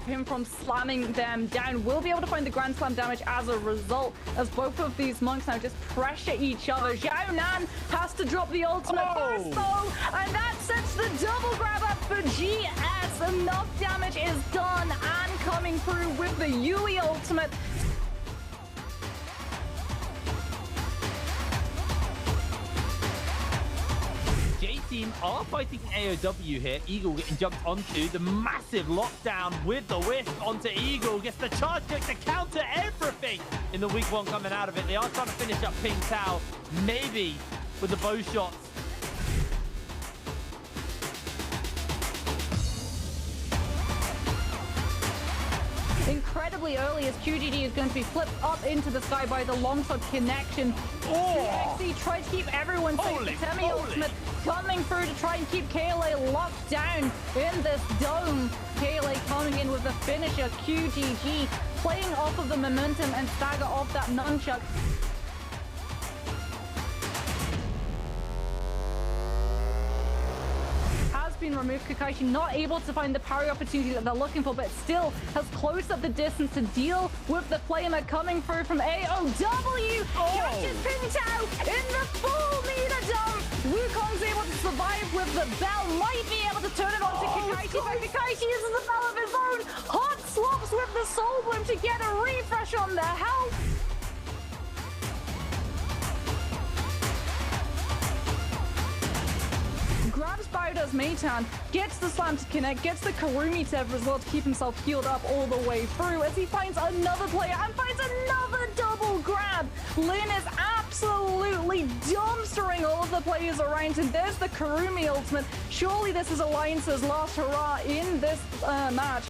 stop him from slamming them down. We'll be able to find the Grand Slam damage as a result, as both of these monks now just pressure each other. Xiao Nan has to drop the ultimate first though, and that sets the double grab up for GS. Enough damage is done, and coming through with the Yui ultimate. J-Team are fighting AOW here. Eagle getting jumped onto. The massive lockdown with the whiff onto Eagle. Gets the charge kick to counter everything in the week one coming out of it. They are trying to finish up Ping Tao, maybe with the bow shots. Incredibly early as QGG is going to be flipped up into the sky by the longsword connection. XC tried to keep everyone safe. The Temi ultimate coming through to try and keep KLA locked down in this dome. KLA coming in with the finisher. QGG playing off of the momentum and stagger off that nunchuck. Been removed. Kakashi not able to find the parry opportunity that they're looking for, but still has closed up the distance to deal with the flamer coming through from AOW. Catches Ping Tao in the full meter dump. Wukong's able to survive with the bell. Might be able to turn it on to Kakashi, but Kakashi uses the bell of his own. Hot swaps with the soul bloom to get a refresh on their health. Grabs Bowder's Meitan, gets the slam to connect, gets the Karumi Tev as well to keep himself healed up all the way through as he finds another player and finds another double grab. Lin is absolutely dumpstering all of the players around him. There's the Karumi ultimate. Surely this is Alliance's last hurrah in this match.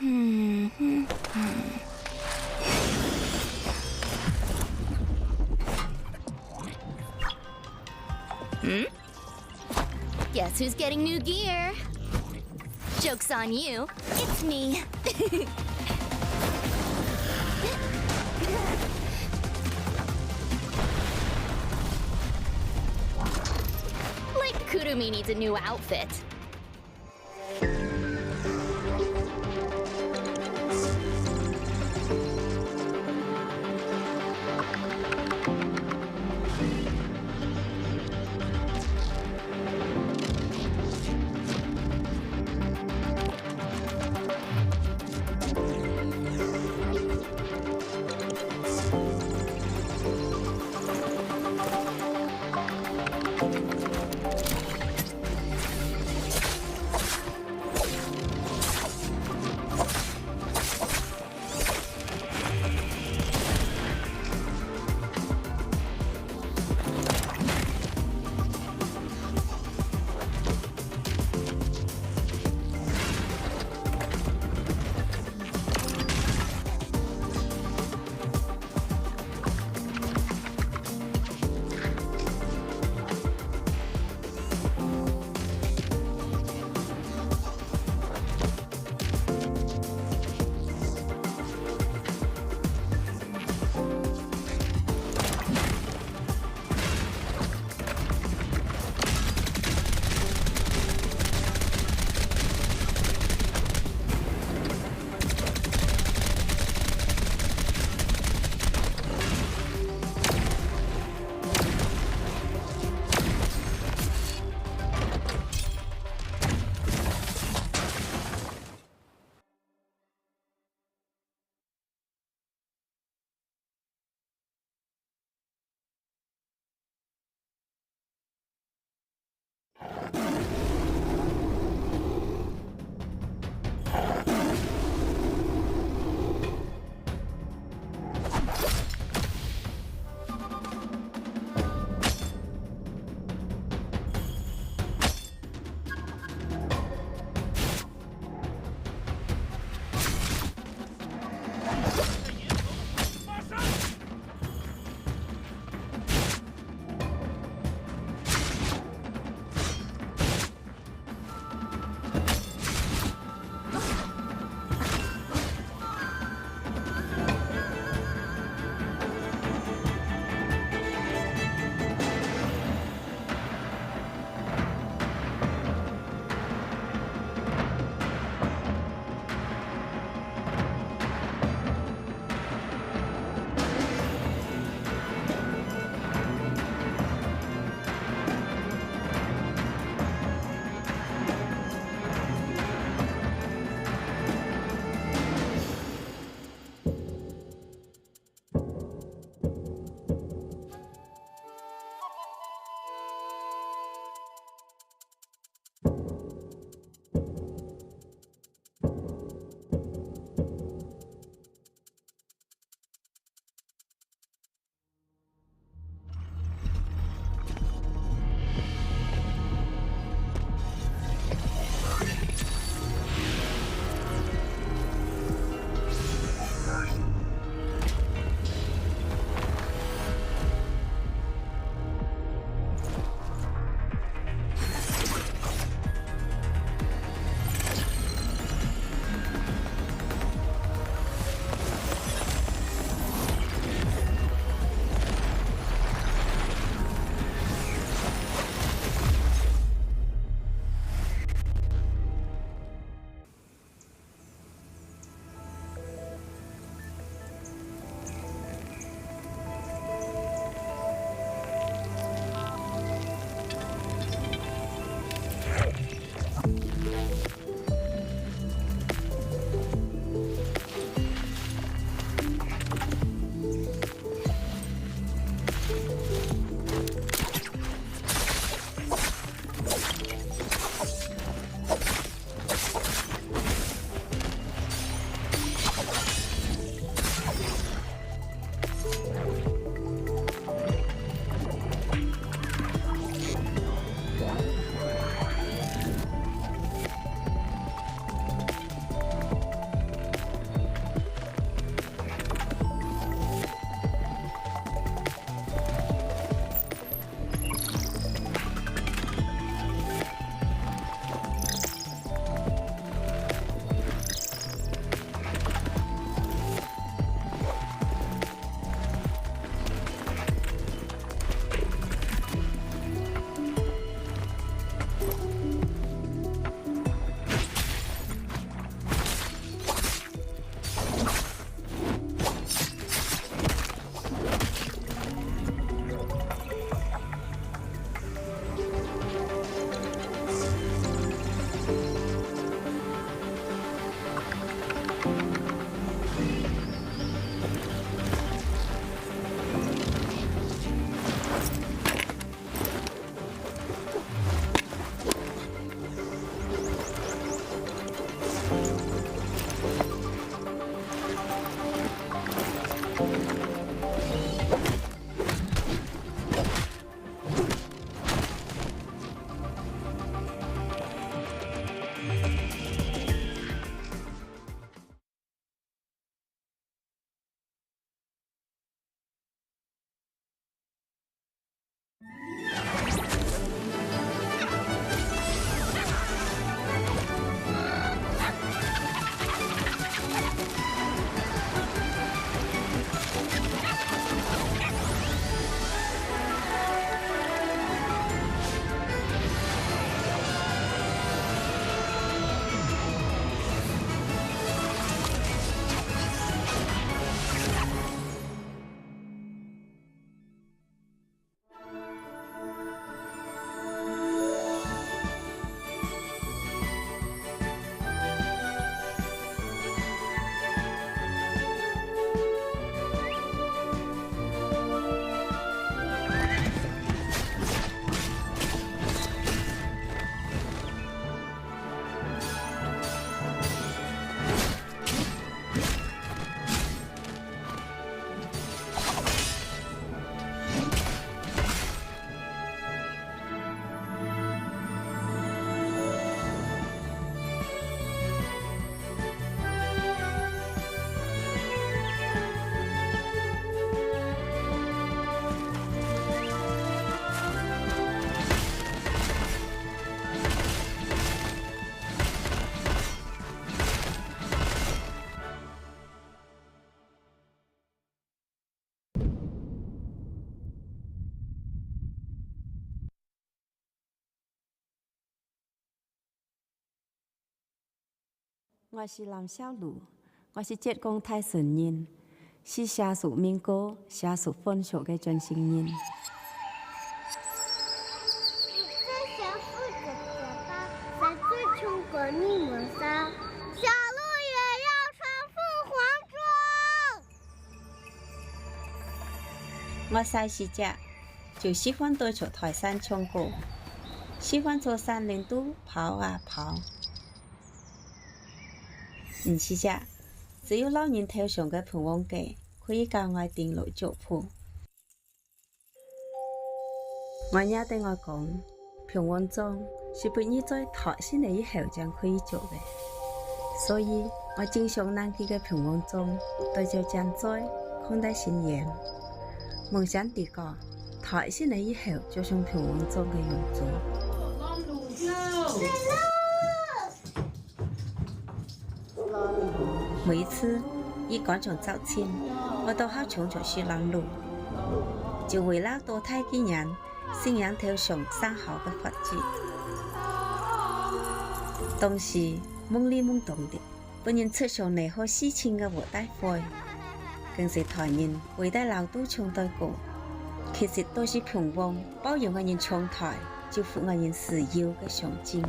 Guess who's getting new gear? Joke's on you. It's me. Like Kurumi needs a new outfit. 我是蓝小璐，我是浙江泰顺人，是下属民歌、下属分手的真心人。在小虎的嘴巴，在最穷国你们仨，小鹿也要穿凤凰装。我细时只就喜欢对着台山唱歌，喜欢在山林都跑啊跑。唔是只，只有老人头上嘅平王记可以教我定路脚步。我爷对我讲，平王庄是不宜在台山嚟以后才可以做嘅，所以我经常南去嘅平王庄对着正在看待新言，梦想地个台山嚟以后就像平王庄嘅样子。每一次一赶上早前，我都好冲着去拦路，就为了多睇几眼信仰头上生好的法子。当时懵里懵懂的，本人出上嚟好事情嘅活大会，更是台人为大老都唱对歌，其实都是平王包容我人唱台，就符我人需要嘅象征。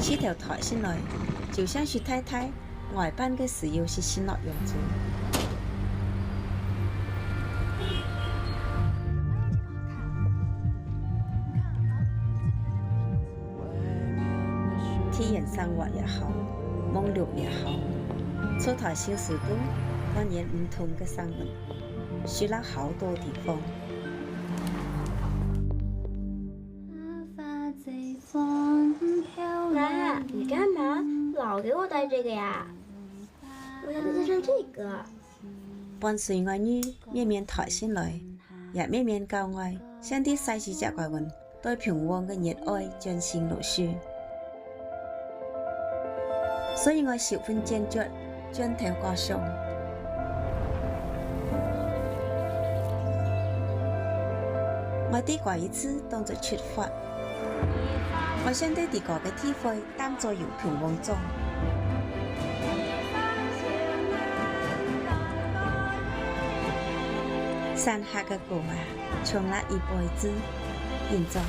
这条台线来，就像是太太外班嘅时候是先落样子。体验生活也好，网络也好，出台小时都当然唔同嘅生活，去了好多地方。妈，你干嘛老给我带这个呀？我要带上这个。伴随我女面面台线来，也面面教我，像啲细时只怪云对平王嘅热爱真心落去。所以我十分坚决转头歌上。我啲怪一次当作出发。我想对地个嘅体会当作有平王中。山下嘅歌啊，唱了一辈子。现在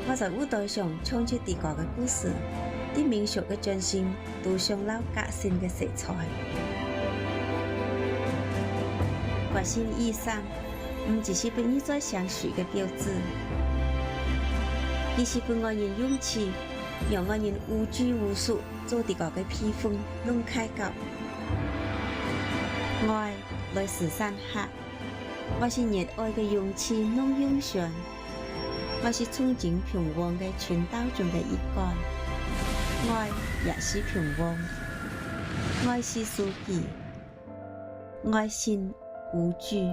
我在舞台上唱出地个嘅故事，啲民俗嘅真心都上了革新嘅色彩。革新衣裳唔只是本意在相许嘅标志。伊是俾我人勇气，让我人无拘无束，做啲个嘅披风弄开脚。爱来自山下，我是热爱嘅勇气弄勇上，我是憧憬平王嘅传道中嘅一干。爱也是平王，爱是书记，爱心无惧。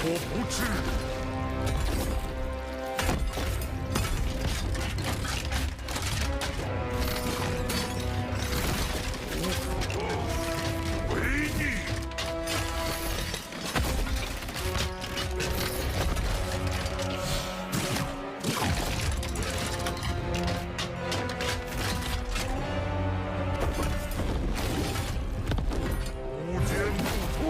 我不治。为逆。无坚不摧。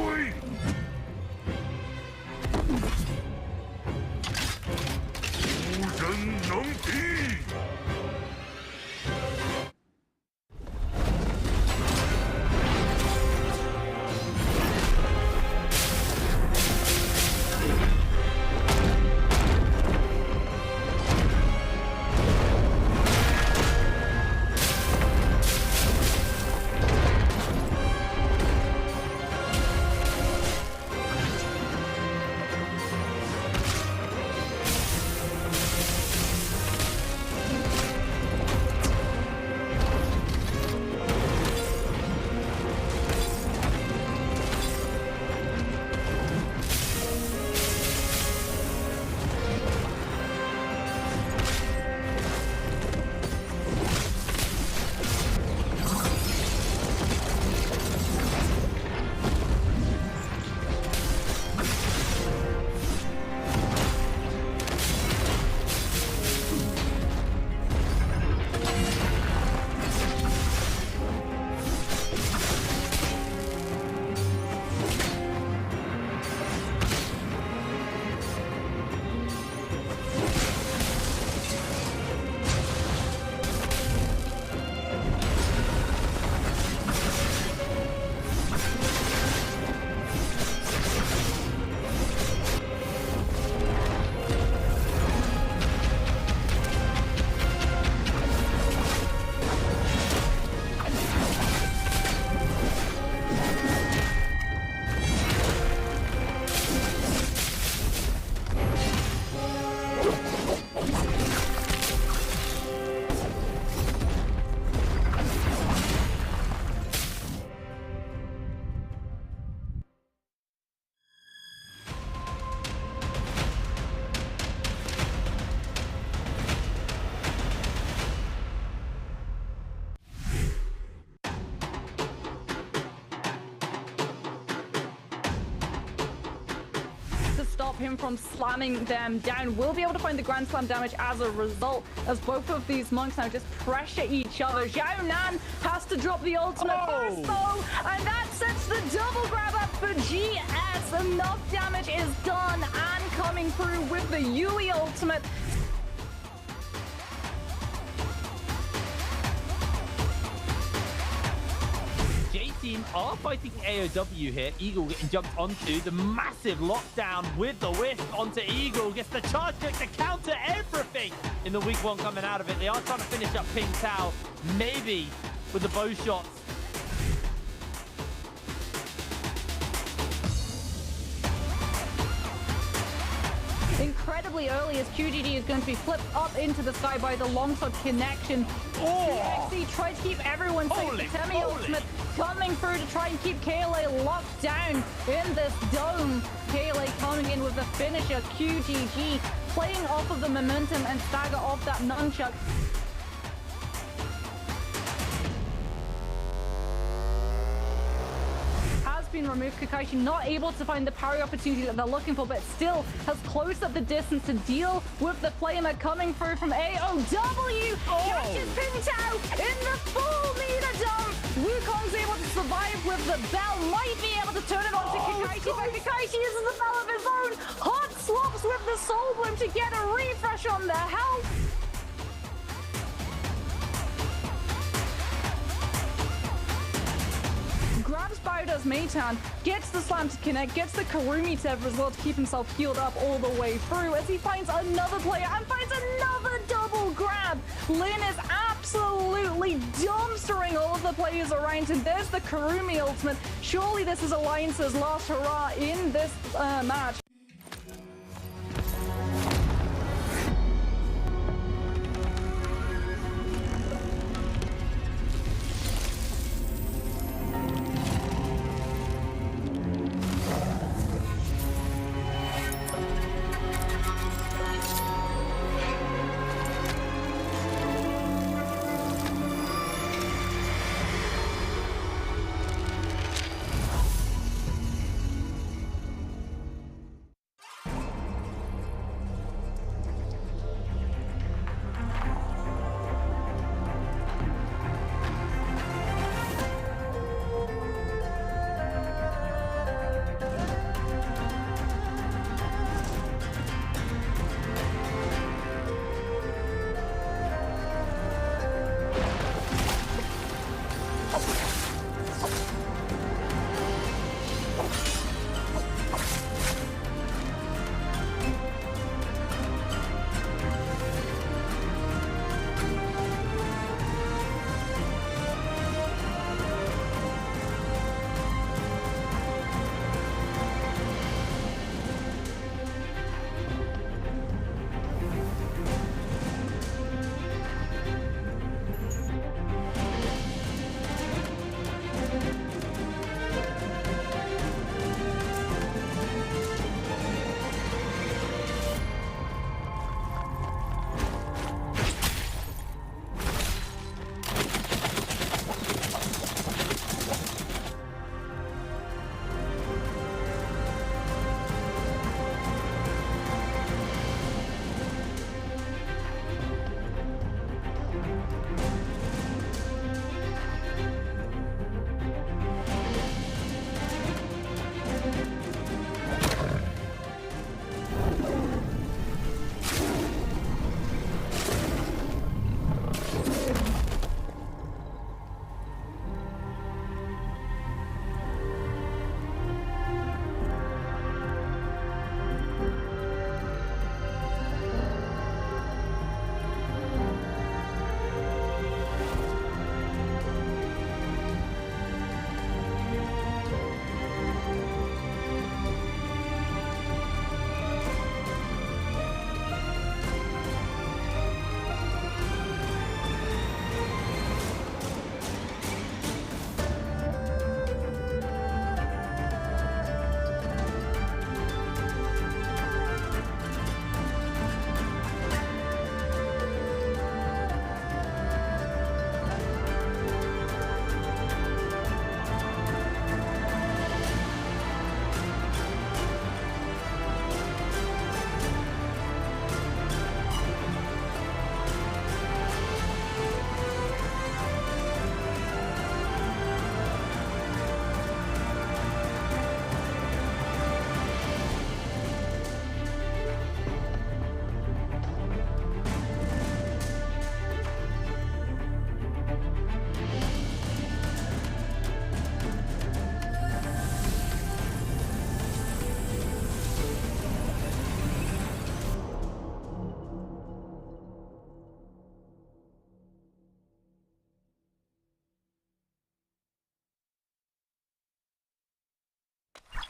stop him from slamming them down. We'll be able to find the Grand Slam damage as a result, as both of these monks now just pressure each other. Xiao Nan has to drop the ultimate first though, and that sets the double grab up for GS. Enough damage is done and coming through with the Yui ultimate. J-Team are fighting AOW here. Eagle getting jumped onto. The massive lockdown with the whiff onto Eagle. Gets the charge kick to counter everything in the week 1 coming out of it. They are trying to finish up Ping Tao, maybe with the bow shots. Incredibly early as QGG is going to be flipped up into the sky by the longsword connection. TXC tries to keep everyone safe. The Temi ultimate coming through to try and keep KLA locked down in this dome. KLA coming in with the finisher. QGG playing off of the momentum and stagger off that nunchuck. Been removed. Kakashi not able to find the parry opportunity that they're looking for, but still has closed up the distance to deal with the flamer coming through from AOW. Catches Ping Tao in the full meter dump. Wukong's able to survive with the bell. Might be able to turn it on to Kakashi, but Kakashi uses the bell of his own. Hot swaps with the Soul Bloom to get a refresh on the health. Grabs Bowder's Meitan, gets the slam to connect, gets the Karumi Tev as well to keep himself healed up all the way through as he finds another player and finds another double grab. Lin is absolutely dumpstering all of the players around him. There's the Karumi ultimate. Surely this is Alliance's last hurrah in this match.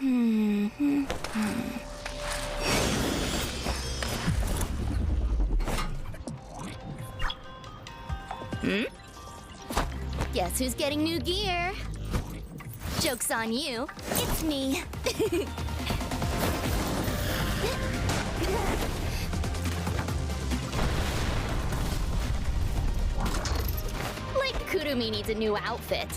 Guess who's getting new gear? Joke's on you. It's me. Like Kurumi needs a new outfit.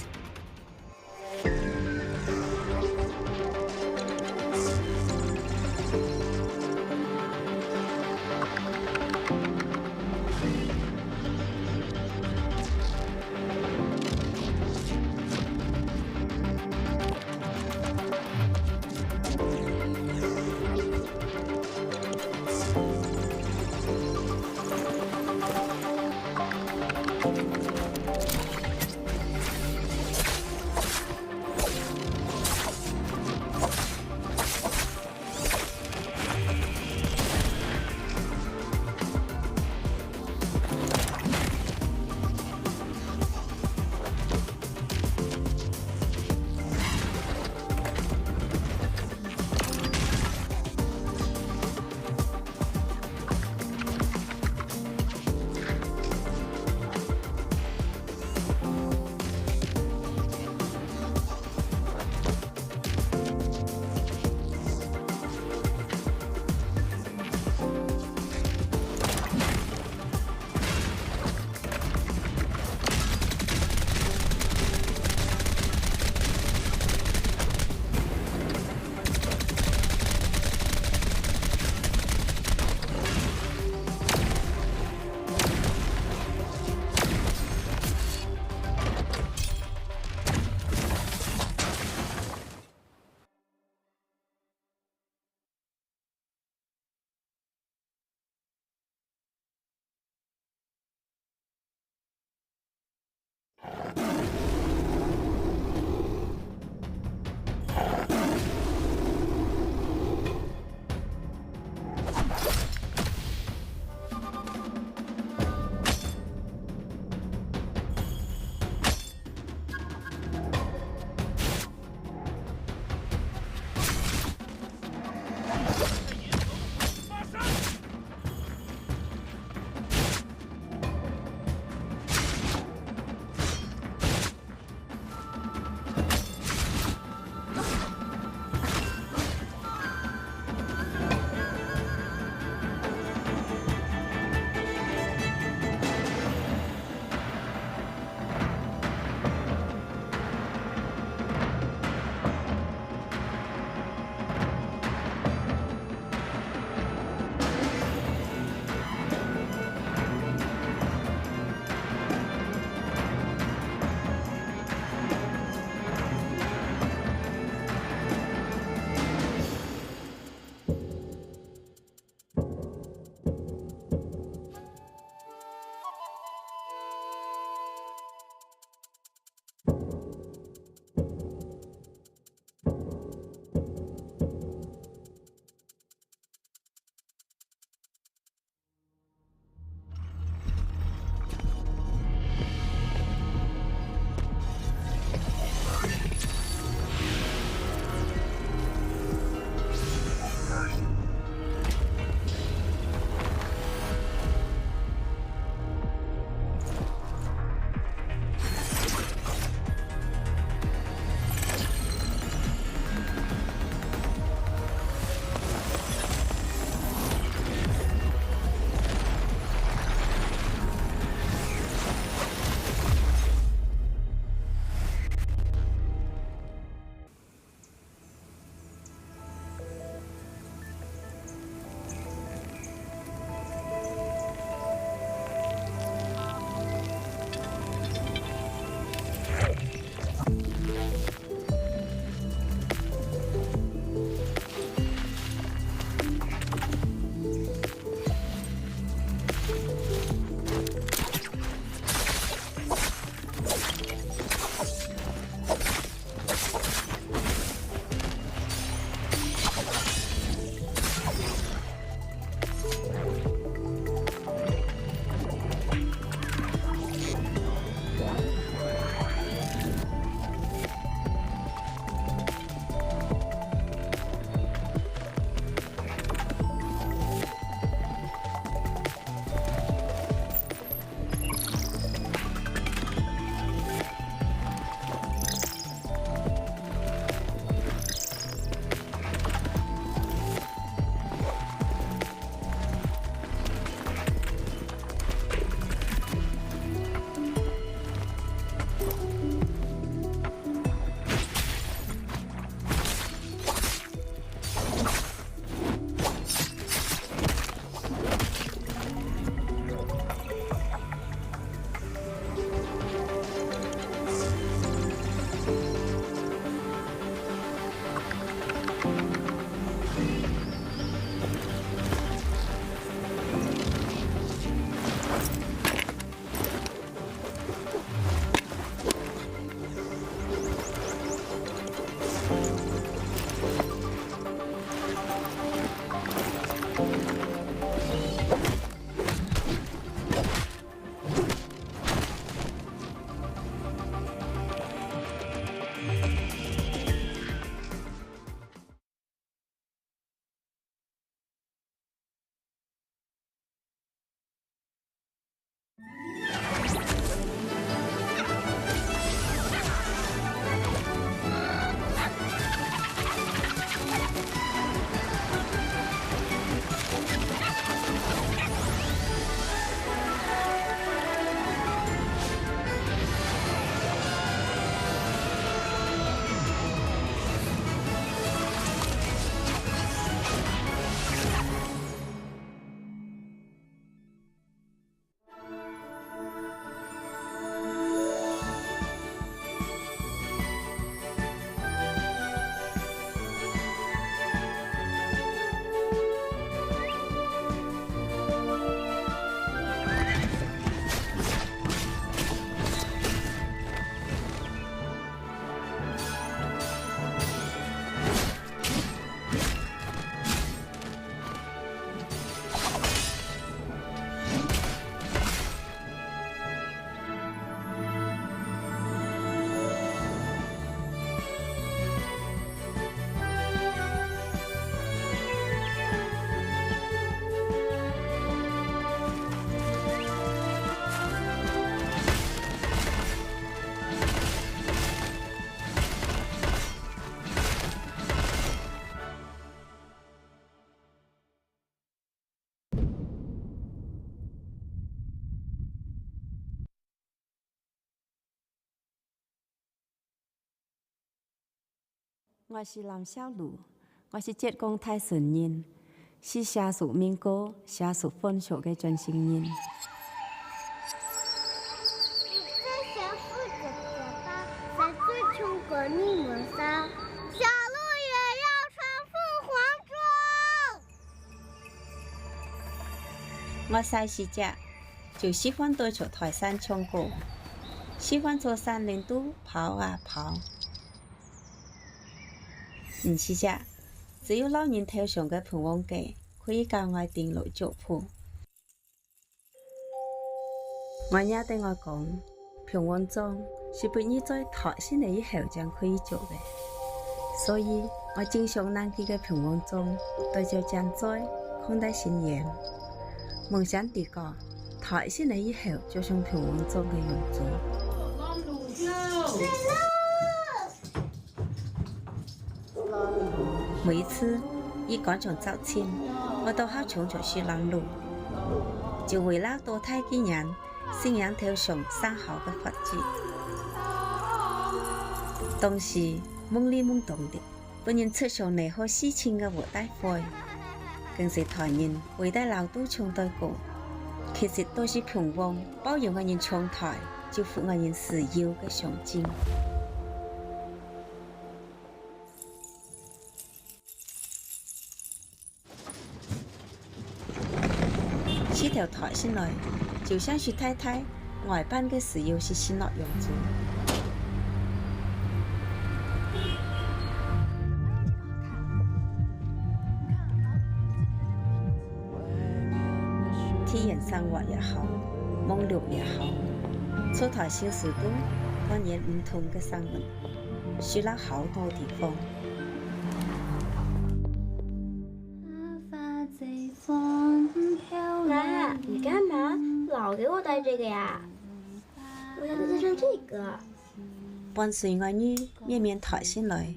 我是蓝小璐，我是浙江泰顺人，是下属民歌、下属分手的专心人。你最想负责的吧，在最穷国你们仨，小鹿也要穿凤凰装。我细时只就喜欢对着台山唱歌，喜欢坐山林都跑啊跑。唔是只，只有老人头上嘅盆王記可以教我定路腳步。我爺對我講，平王裝是俾你在台先嚟以後將可以做嘅，所以我經常拿佢嘅平王裝對着將在看待新嘢。夢想地個台先嚟以後就像平王裝嘅樣子。每一次一趕上早清，我都好衝着去讓路，就為了多睇幾人信仰頭上生好的法子。當時懵裡懵懂的，本人出上嚟好事情嘅活大會，更是台人為得老都唱對歌，其實都是平王包容我人唱台，就符我人自由嘅象徵。這條台先來，就像是太太外班嘅時候是先落樣子。體驗生活也好，網絡也好，出台小時都當然唔同嘅生活，去了好多地方。妈，你干嘛？老给我戴这个呀？我要戴上这个。伴隨我女面面台先來，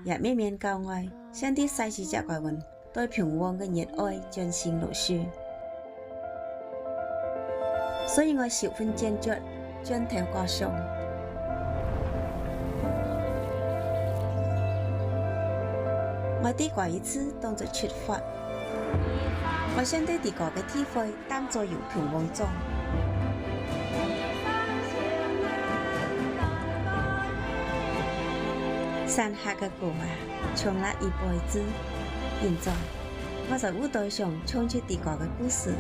也面面教我，像啲細時隻怪運對平王嘅熱愛盡顯露出。所以我十分堅決將頭掛上。我啲過一次當作出發。我想對地個嘅體會當作有平王裝。山下嘅歌啊，唱了一輩子。現在我在舞台上唱出地個嘅故事，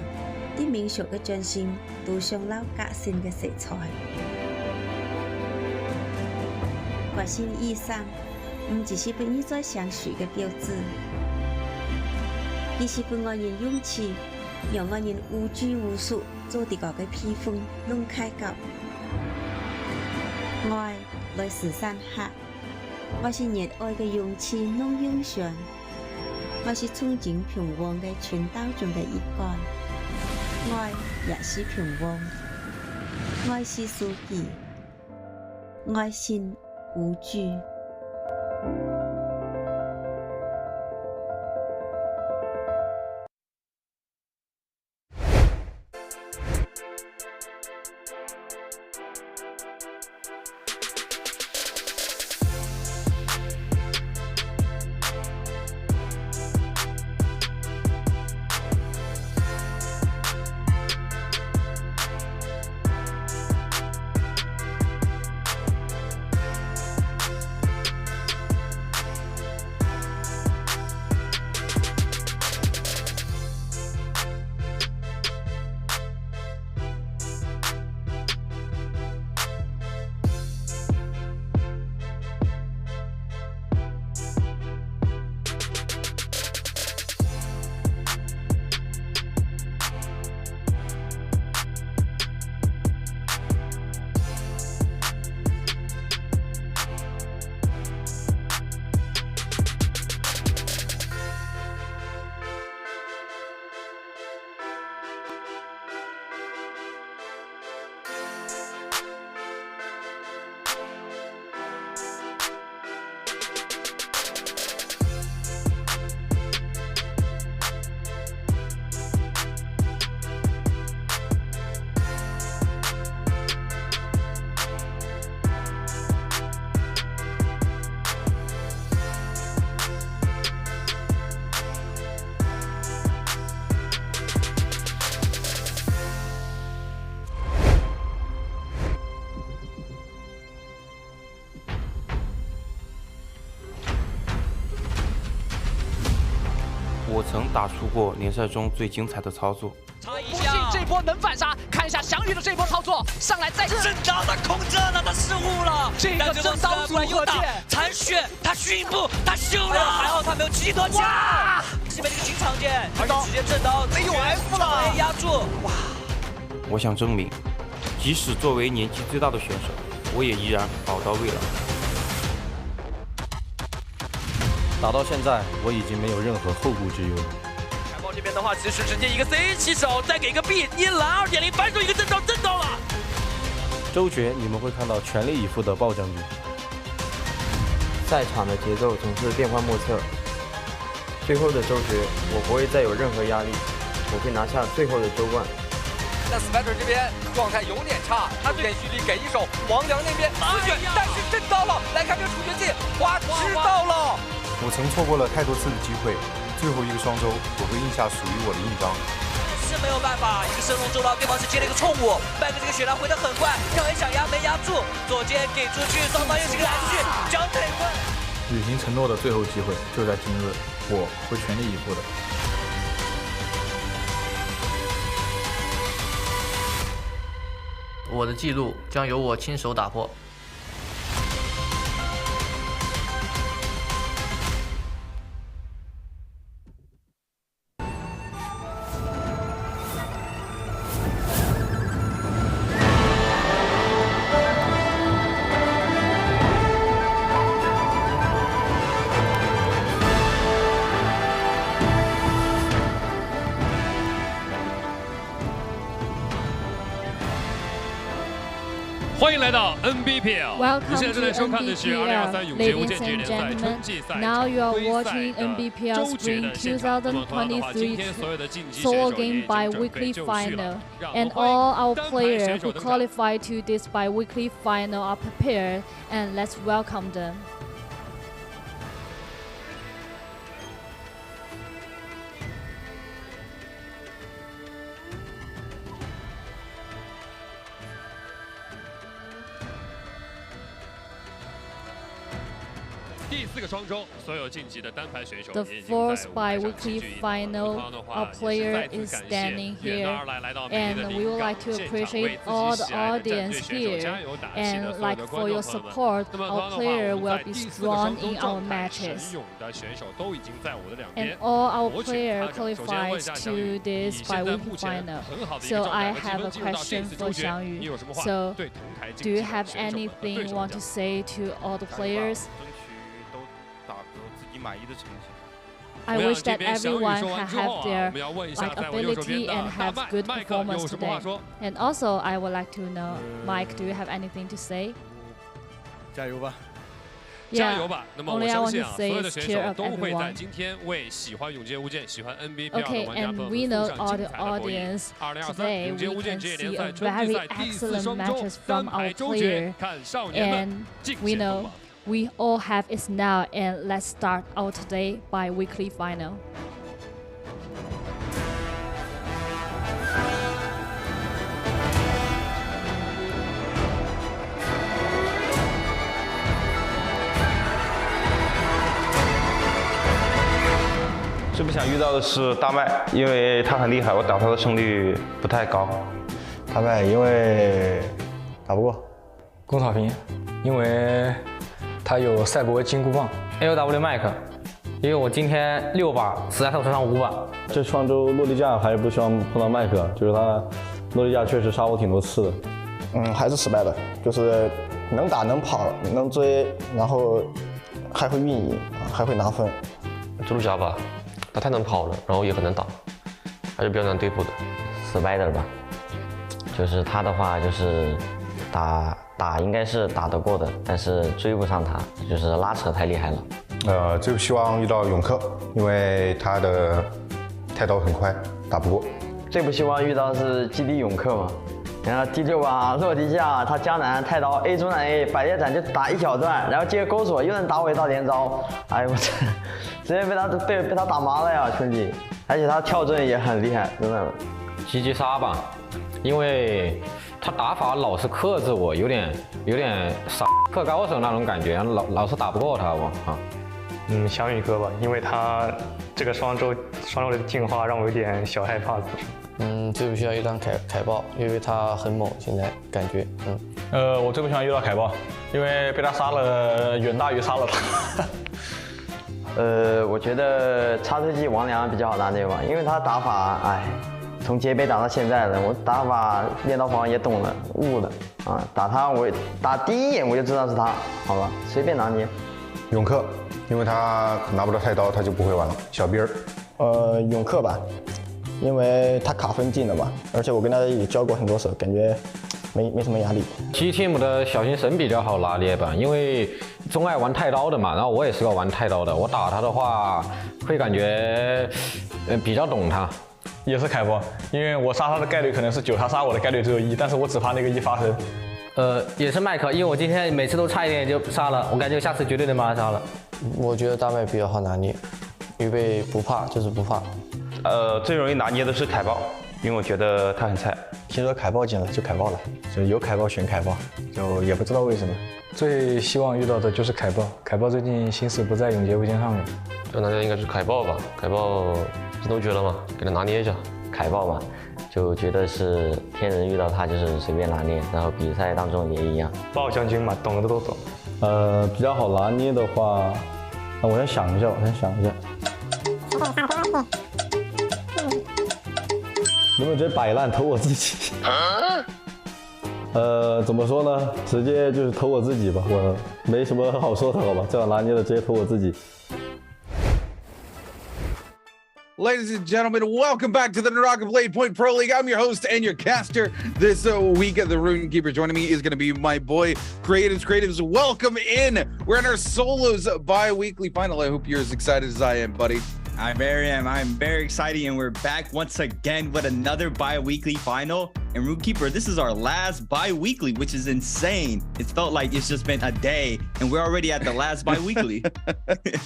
啲民俗嘅進行都上了革新嘅色彩。革新衣裳唔只是俾你在相處嘅標誌。佢是俾我人勇氣，讓我人無拘無束做啲個嘅披風弄開角。愛來自山下，我是熱愛嘅勇氣弄勇上，我是憧憬平王嘅傳道中嘅一個。愛也是平王，愛是書記，愛心無懼。我曾打出过联赛中最精彩的操作。不信这波能反杀，看一下翔宇的这波操作，上来再震刀，他控制了，他失误了。这个震刀组合剑，残血，他迅步，他秀了，还好他没有极端枪。西北这个经常见，而且直接震刀，没有 F 了，被压住。哇！我想证明，即使作为年纪最大的选手，我也依然宝刀未老。打到现在，我已经没有任何后顾之忧了。海豹这边的话，其实直接一个 C 起手，再给一个 B， 你蓝2.0反手一个震刀，震到了。周决，你们会看到全力以赴的爆将军。赛场的节奏总是变幻莫测，最后的周决，我不会再有任何压力，我会拿下最后的周冠。那 Spider 这边状态有点差，他连续力给一手，王良那边死卷，但是震到了，来看这个处决技，哇，知道了。我曾错过了太多次的机会，最后一个双周，我会印下属于我的印章。是没有办法，一个升龙周到，对方是接了一个错误，麦克这个血量回得很快，跳 A 想压没压住，左肩给出去，双方又是个来去，将腿问。履行承诺的最后机会就在今日，我会全力以赴的。我的记录将由我亲手打破。欢迎来到 NBPL。 Welcome 你现在正在收看的是2023永劫无间，Ladies 联 and 赛春季 gentlemen. 赛 Now you are 杯赛 watching 的 NBPL 周决 Spring 的现场。那么同样的话，今天所有的竞技选 solo 手也已 game 经 by 准备 weekly 就绪 final, 了。让我 and 们欢迎 all our 单排 players 选手 who 登场。 qualify to this bi-weekly final are prepared, and let's welcome them. 第4个双周，所有晋级的单排选手 The 也已经在 fourth 舞台上 bi-weekly 齐聚一堂。 final, 同样的话， our 也是 player 再次 is 感谢 standing 远道 here, 而来来到美丽的 and 临 we would 港 like to 现场，为 appreciate 自 all 己 the 喜爱的战队 audience 选手 here, 加油打气的 and 所有 like 的 for 观 your 众朋友们。 support, 那么同 our 样的话， player 我们 will 在 be 第4个 strong 双周 in 状 our 态 matches. 神勇的选手都已经在我的两 And 边。 all our 我请 player 他首先问一 qualifies 下翔宇， to 以 this 现在 bi-weekly 目前 final. 很好的一个 So 状 I 态和积 have 分 a 进入到这 question 次 for 周决， Xiangyu. 你有什么话 So 对同台 do 竞 you 技的 have 选手们和对 anything 手 want 讲 to？ say to all the 加油吧 players? 争取都打个自己满意的成绩。 I 同样 wish 这 that 边翔宇 everyone 说 can 完之后 have 啊， their 我们要问一下 like 在我右手边 ability 的 and 大 have 麦 good 麦克有 performance 什么话 today. 说？ And also, I would like to know, Mike, do you have anything to say? 加油吧！加 Yeah, 油吧！那么我 only I 相 want 信 to 啊，所 say 有的 is 选 cheer 手 up 都会在 everyone. 今天为喜欢永劫无间、喜欢 NBPL 的 Okay, 玩家朋 and 友 we 们 know 送上 all 精 the 彩的博弈。 audience 2023 today 永劫 we 无间 can 职业 see 联 a 赛春季 very 赛第4 excellent 双周 matches 单 from 排 our 周决 player. 看少年们 And 尽 we 显锋 know 芒。 we all have it now, and let's start our today bi-weekly final. 最不想遇到的是大麦，因为他很厉害，我打他的胜率不太高。大麦因为打不过。龚草坪，因为他有赛博金箍棒。AOW 麦克，因为我今天6把，实在是我身上5把。这双周洛丽架还是不希望碰到麦克，就是他洛丽架确实杀我挺多次的。还是失败的，就是能打能跑能追，然后还会运营，还会拿分。猪鹿夹吧，他太能跑了，然后也很能打，还是比较难对付的。Spider 吧，就是他的话就是打应该是打得过的，但是追不上他，就是拉扯太厉害了。最不希望遇到永克，因为他的太刀很快，打不过。最不希望遇到是基地永克嘛。然后第6把落地下，他江南太刀 A 中南 A 百叶斩就打一小段，然后接勾锁又能打我一道连招，哎呦我操，直接被他打麻了呀兄弟！而且他跳阵也很厉害，真的。击击杀吧，因为他打法老是克制我，有点傻克高手那种感觉，老是打不过他我啊。翔宇哥吧，因为他这个双周的进化让我有点小害怕。最不需要遇到凯豹，因为他很猛，现在感觉。我最不喜欢遇到凯豹，因为被他杀了远大于杀了他。我觉得插推机王良比较好拿捏吧，因为他打法，从街杯打到现在了，我打法练刀房也懂了，悟了啊，打他我打第一眼我就知道是他，好吧，随便拿捏。永克，因为他拿不到太刀，他就不会玩了。小兵儿，永克吧，因为他卡分进了嘛，而且我跟他也交过很多手，感觉没什么压力。T-Team 的小型神比较好拿捏吧，因为钟爱玩太刀的嘛，然后我也是个玩太刀的，我打他的话会感觉比较懂他。也是凯豹，因为我杀他的概率可能是9，他杀我的概率只有1，但是我只怕那个1发生。也是麦克，因为我今天每次都差一点就杀了，我感觉下次绝对能把他杀了。我觉得大麦比较好拿捏，预备不怕就是不怕。最容易拿捏的是凯豹，因为我觉得他很菜。听说凯豹进了就凯豹了，就有凯豹选凯豹，就也不知道为什么。最希望遇到的就是凯豹，凯豹最近心思不在永劫无间上面。最难的应该是凯豹吧，凯豹进都决了嘛，给他拿捏一下。凯豹嘛，就觉得是天人遇到他就是随便拿捏，然后比赛当中也一样。豹将军嘛，懂的都懂。比较好拿捏的话，那我先想一下。能不能直接摆烂投我自己？怎么说呢？直接就是投我自己吧，我没什么好说的，好吧？这样拿捏的直接投我自己。Ladies and gentlemen, welcome back to the NARAKA BLADEPOINT Pro League. I'm your host and your caster this week. The Runekeeper joining me is going to be my boy, Creatives. Welcome in. We're in our solos bi-weekly final. I hope you're as excited as I am, buddy. I am. I'm very excited, and we're back once again with another bi-weekly final. And Runekeeper, this is our last bi-weekly, which is insane. It's felt like it's just been a day, and we're already at the last bi-weekly.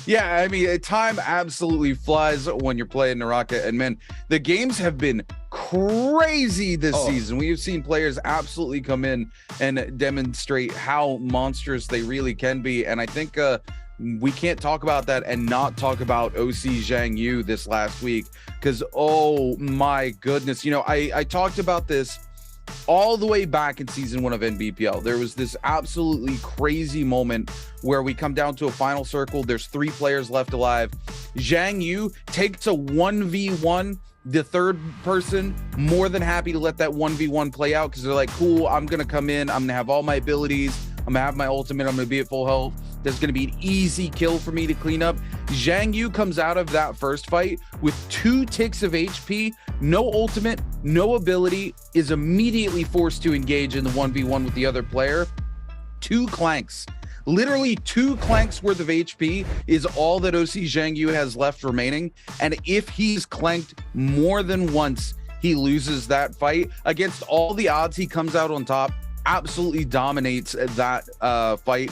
Yeah, I mean, time absolutely flies when you're playing NARAKA, and man, the games have been crazy this season. We have seen players absolutely come in and demonstrate how monstrous they really can be, and I think we can't talk about that and not talk about OC Zhang Yu this last week, because oh my goodness, you know, I talked about this all the way back in season 1 of NBPL. There was this absolutely crazy moment where we come down to a final circle. There's 3 players left alive. Zhang Yu takes a 1v1. The third person more than happy to let that 1v1 play out, because they're like, cool, I'm gonna come in, I'm gonna have all my abilities, I'm gonna have my ultimate, I'm gonna be at full health. There's going to be an easy kill for me to clean up. Zhang Yu comes out of that first fight with 2 ticks of HP, no ultimate, no ability, is immediately forced to engage in the 1v1 with the other player. 2 clanks. Literally 2 clanks worth of HP is all that OC Zhang Yu has left remaining. And if he's clanked more than once, he loses that fight. Against all the odds, he comes out on top, absolutely dominates that fight.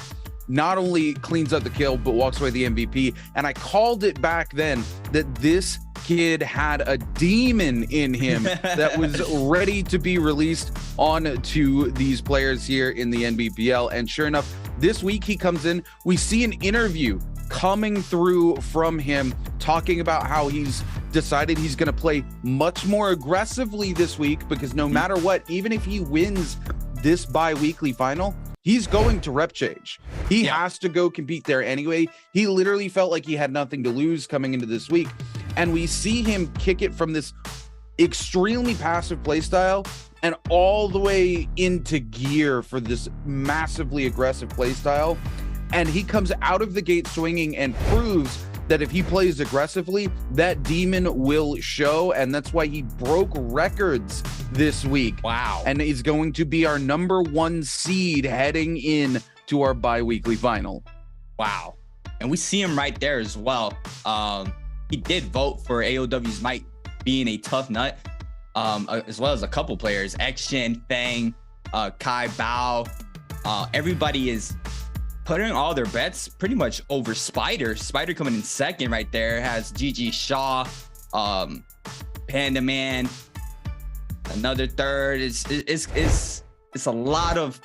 Not only cleans up the kill, but walks away the MVP. And I called it back then that this kid had a demon in him that was ready to be released onto these players here in the NBPL. And sure enough, this week he comes in, we see an interview coming through from him talking about how he's decided he's going to play much more aggressively this week, because no matter what, even if he wins this bi-weekly final, he's going to rep change. He has to go compete there anyway. He literally felt like he had nothing to lose coming into this week. And we see him kick it from this extremely passive playstyle and all the way into gear for this massively aggressive playstyle. And he comes out of the gate swinging and proves that if he plays aggressively, that demon will show. And that's why he broke records this week. Wow. And is going to be our #1 seed heading in to our bi-weekly final. Wow. And we see him right there as well. He did vote for AOW's Might being a tough nut, as well as a couple players, Action, Fang, Kai Bao. Everybody is putting all their bets pretty much over Spider. Spider coming in second right there, has GG Shaw, Panda Man, another third. It's a lot of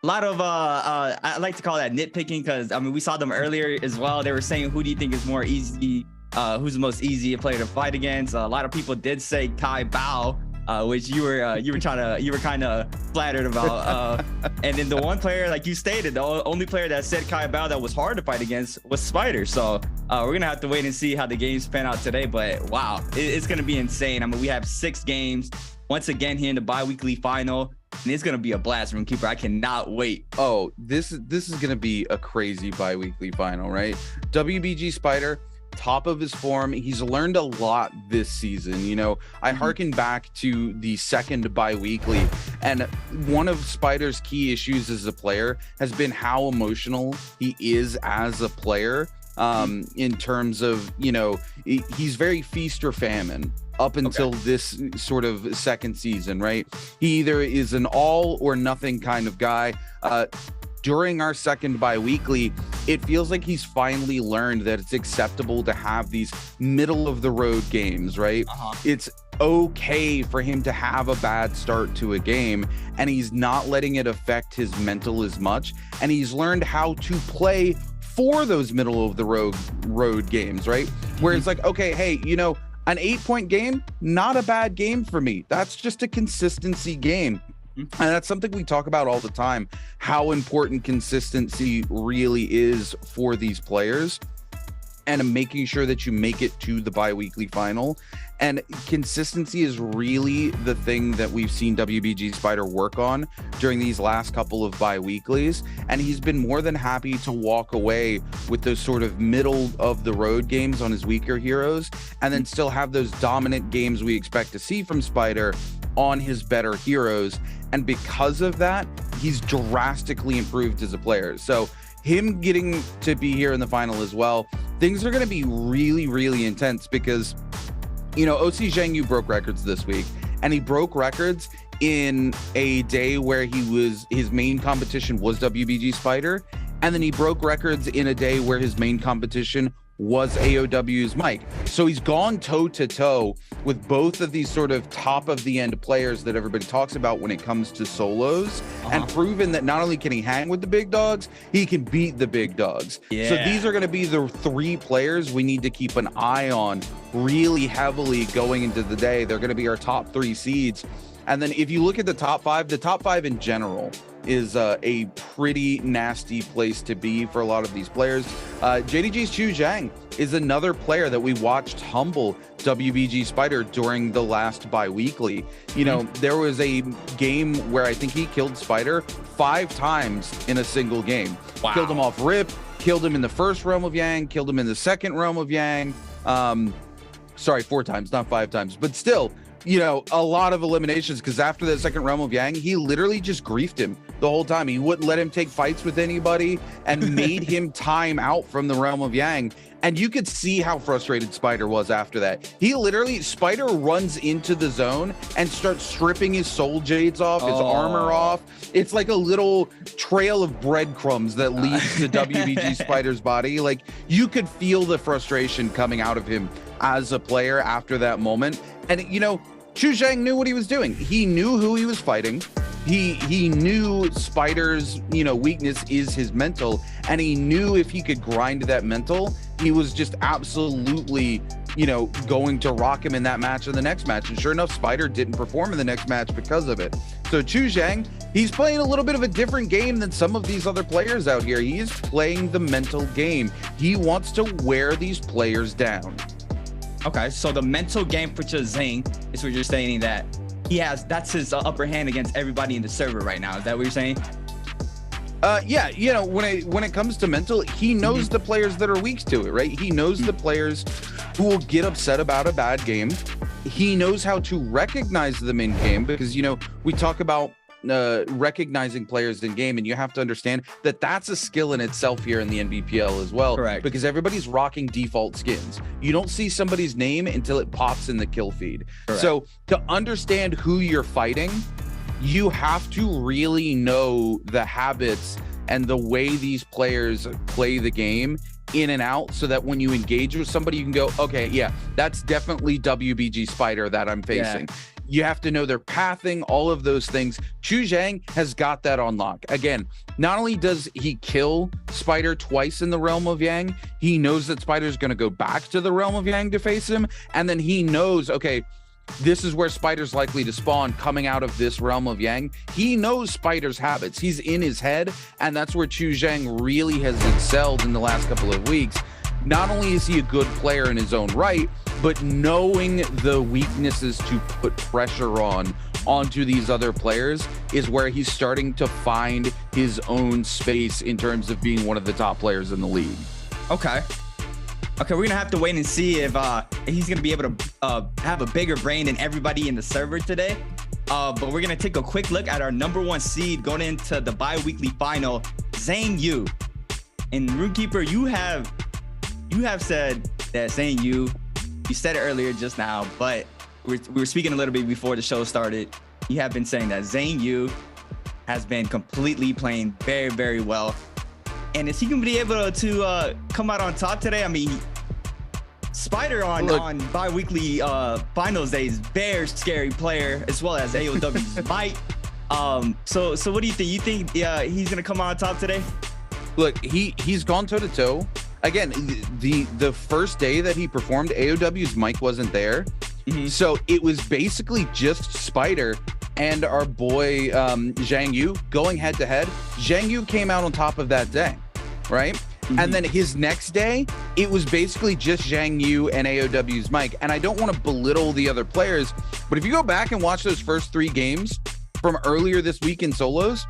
lot of I like to call that nitpicking, because I mean we saw them earlier as well. They were saying, who do you think is more easy? Who's the most easy player to fight against? A lot of people did say Kai Bao, which you were kind of flattered about. And then the one player, like you stated, the only player that said Kai Bao that was hard to fight against was Spider. So we're gonna have to wait and see how the games pan out today. But wow, it's gonna be insane. I mean, we have 6 games once again here in the bi-weekly final, and it's gonna be a blast, Roomkeeper. I cannot wait. Oh, this is gonna be a crazy bi-weekly final, right? WBG Spider, top of his form. He's learned a lot this season. You know, I hearken back to the second bi-weekly, and one of Spider's key issues as a player has been how emotional he is as a player. In terms of, you know, he's very feast or famine up until this sort of second season, right? He either is an all or nothing kind of guy. During our second bi-weekly, it feels like he's finally learned that it's acceptable to have these middle of the road games, right? It's okay for him to have a bad start to a game, and he's not letting it affect his mental as much. And he's learned how to play for those middle of the road games, right? Where it's like, okay, hey, you know, an 8-point game, not a bad game for me. That's just a consistency game. And that's something we talk about all the time, how important consistency really is for these players, and making sure that you make it to the bi-weekly final. And consistency is really the thing that we've seen WBG Spider work on during these last couple of bi-weeklies. And he's been more than happy to walk away with those sort of middle of the road games on his weaker heroes, and then still have those dominant games we expect to see from Spider on his better heroes. And because of that, he's drastically improved as a player. So him getting to be here in the final as well, things are going to be really, really intense, because, you know, OC Zhang Yu broke records this week, and he broke records in a day where his main competition was WBG Spider, and then he broke records in a day where his main competition was AOW's Mike. So he's gone toe to toe with both of these sort of top of the end players that everybody talks about when it comes to solos, and proven that not only can he hang with the big dogs, he can beat the big dogs. So these are going to be the 3 players we need to keep an eye on really heavily going into the day. They're going to be our top 3 seeds. And then if you look at the top 5 in general is a pretty nasty place to be for a lot of these players. JDG's Chu Zhang is another player that we watched humble WBG Spider during the last bi-weekly. You know, there was a game where I think he killed Spider 5 times in a single game. Wow. Killed him off rip, killed him in the first Realm of Yang, killed him in the second Realm of Yang. Sorry, 4 times, not 5 times, but still, you know, a lot of eliminations, because after that second Realm of Yang, he literally just griefed him the whole time. He wouldn't let him take fights with anybody and made him time out from the Realm of Yang. And you could see how frustrated Spider was after that. He literally, Spider runs into the zone and starts stripping his soul jades off, his armor off. It's like a little trail of breadcrumbs that leads to WBG Spider's body. Like, you could feel the frustration coming out of him as a player after that moment. And, you know, Chu Zhang knew what he was doing. He knew who he was fighting. He knew Spider's, you know, weakness is his mental, and he knew if he could grind that mental, he was just absolutely, you know, going to rock him in that match and the next match. And sure enough, Spider didn't perform in the next match because of it. So Chu Zhang, he's playing a little bit of a different game than some of these other players out here. He is playing the mental game. He wants to wear these players down. Okay, so the mental game for Chu Zhang is what you're saying, that that's his upper hand against everybody in the server right now. Is that what you're saying? Yeah, you know, when it comes to mental, he knows the players that are weak to it, right? He knows the players who will get upset about a bad game. He knows how to recognize them in game, because, you know, we talk about recognizing players in game, and you have to understand that that's a skill in itself here in the NBPL as well. Correct. Because everybody's rocking default skins. You don't see somebody's name until it pops in the kill feed. Correct. So to understand who you're fighting, you have to really know the habits and the way these players play the game in and out, so that when you engage with somebody, you can go, okay, yeah, that's definitely WBG Spider that I'm facing. You have to know their pathing, all of those things. Chu Zhang has got that on lock. Again, not only does he kill Spider twice in the realm of Yang, he knows that Spider's going to go back to the realm of Yang to face him. And then he knows, okay, this is where Spider's likely to spawn coming out of this realm of Yang. He knows Spider's habits. He's in his head. And that's where Chu Zhang really has excelled in the last couple of weeks. Not only is he a good player in his own right, but knowing the weaknesses to put pressure onto these other players is where he's starting to find his own space in terms of being one of the top players in the league. Okay, we're gonna have to wait and see if he's gonna be able to have a bigger brain than everybody in the server today. But we're gonna take a quick look at our #1 seed going into the bi-weekly final, Zhang Yu. And Runekeeper, you have said that Zhang Yu, you said it earlier just now, but we were speaking a little bit before the show started. You have been saying that Zhang Yu has been completely playing very, very well. And is he going to be able to come out on top today? I mean, Spider on bi-weekly finals day is very scary player, as well as AOW's Might. So what do you think? You think he's going to come out on top today? Look, he's gone toe-to-toe. Again, the first day that he performed, AOW's mic wasn't there. So it was basically just Spider and our boy Zhang Yu going head to head. Zhang Yu came out on top of that day, right? And then his next day, it was basically just Zhang Yu and AOW's mic. And I don't want to belittle the other players, but if you go back and watch those first 3 games from earlier this week in solos,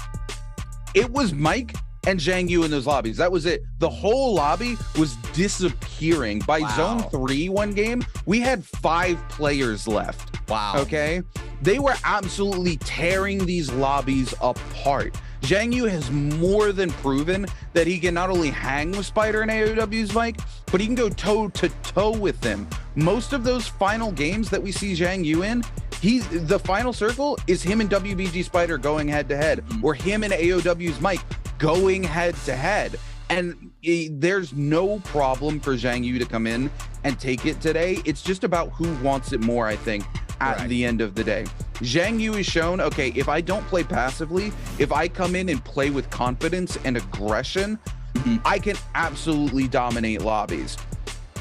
it was Mike and Zhang Yu in those lobbies. That was it. The whole lobby was disappearing. By zone 3 one game, we had 5 players left. Wow. Okay? They were absolutely tearing these lobbies apart. Zhang Yu has more than proven that he can not only hang with Spider and AOW's mic, but he can go toe-to-toe with them. Most of those final games that we see Zhang Yu in, the final circle is him and WBG Spider going head-to-head, or him and AOW's mic going head-to-head. And there's no problem for Zhang Yu to come in and take it today. It's just about who wants it more, I think, at the end of the day. Zhang Yu has shown, okay, if I don't play passively, if I come in and play with confidence and aggression, I can absolutely dominate lobbies.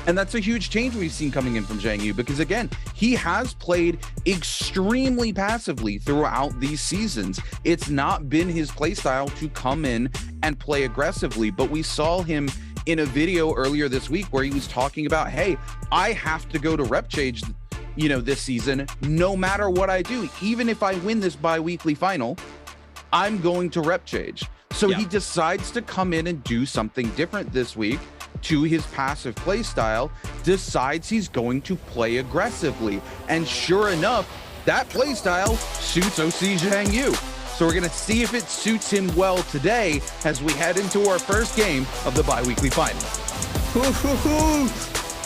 And that's a huge change we've seen coming in from Zhang Yu, because again, he has played extremely passively throughout these seasons. It's not been his playstyle to come in and play aggressively, but we saw him in a video earlier this week where he was talking about, hey, I have to go to rep change, this season, no matter what I do. Even if I win this bi-weekly final, I'm going to rep change. So he decides to come in and do something different this week to his passive play style, decides he's going to play aggressively. And sure enough, that play style suits OC Zhang Yu. So we're going to see if it suits him well today as we head into our first game of the bi-weekly final.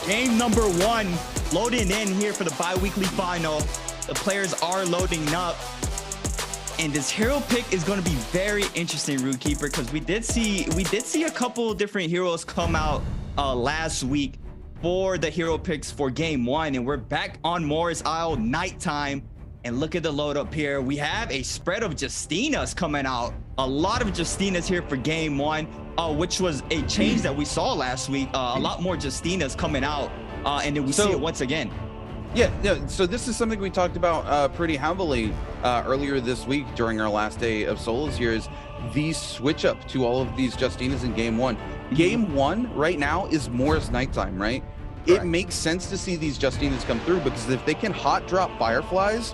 Game #1 loading in here for the bi-weekly final. The players are loading up. And this hero pick is going to be very interesting, Runekeeper, because we did see a couple different heroes come out last week for the hero picks for game 1, and we're back on Morris Isle nighttime. And look at the load up here. We have a spread of Justinas coming out. A lot of Justinas here for game 1, which was a change that we saw last week. A lot more Justinas coming out, and then we see it once again. Yeah, so this is something we talked about pretty heavily earlier this week during our last day of solos here, is the switch up to all of these Justinas in game 1. Game 1 right now is Morris nighttime, right? Correct. It makes sense to see these Justinas come through, because if they can hot drop Fireflies,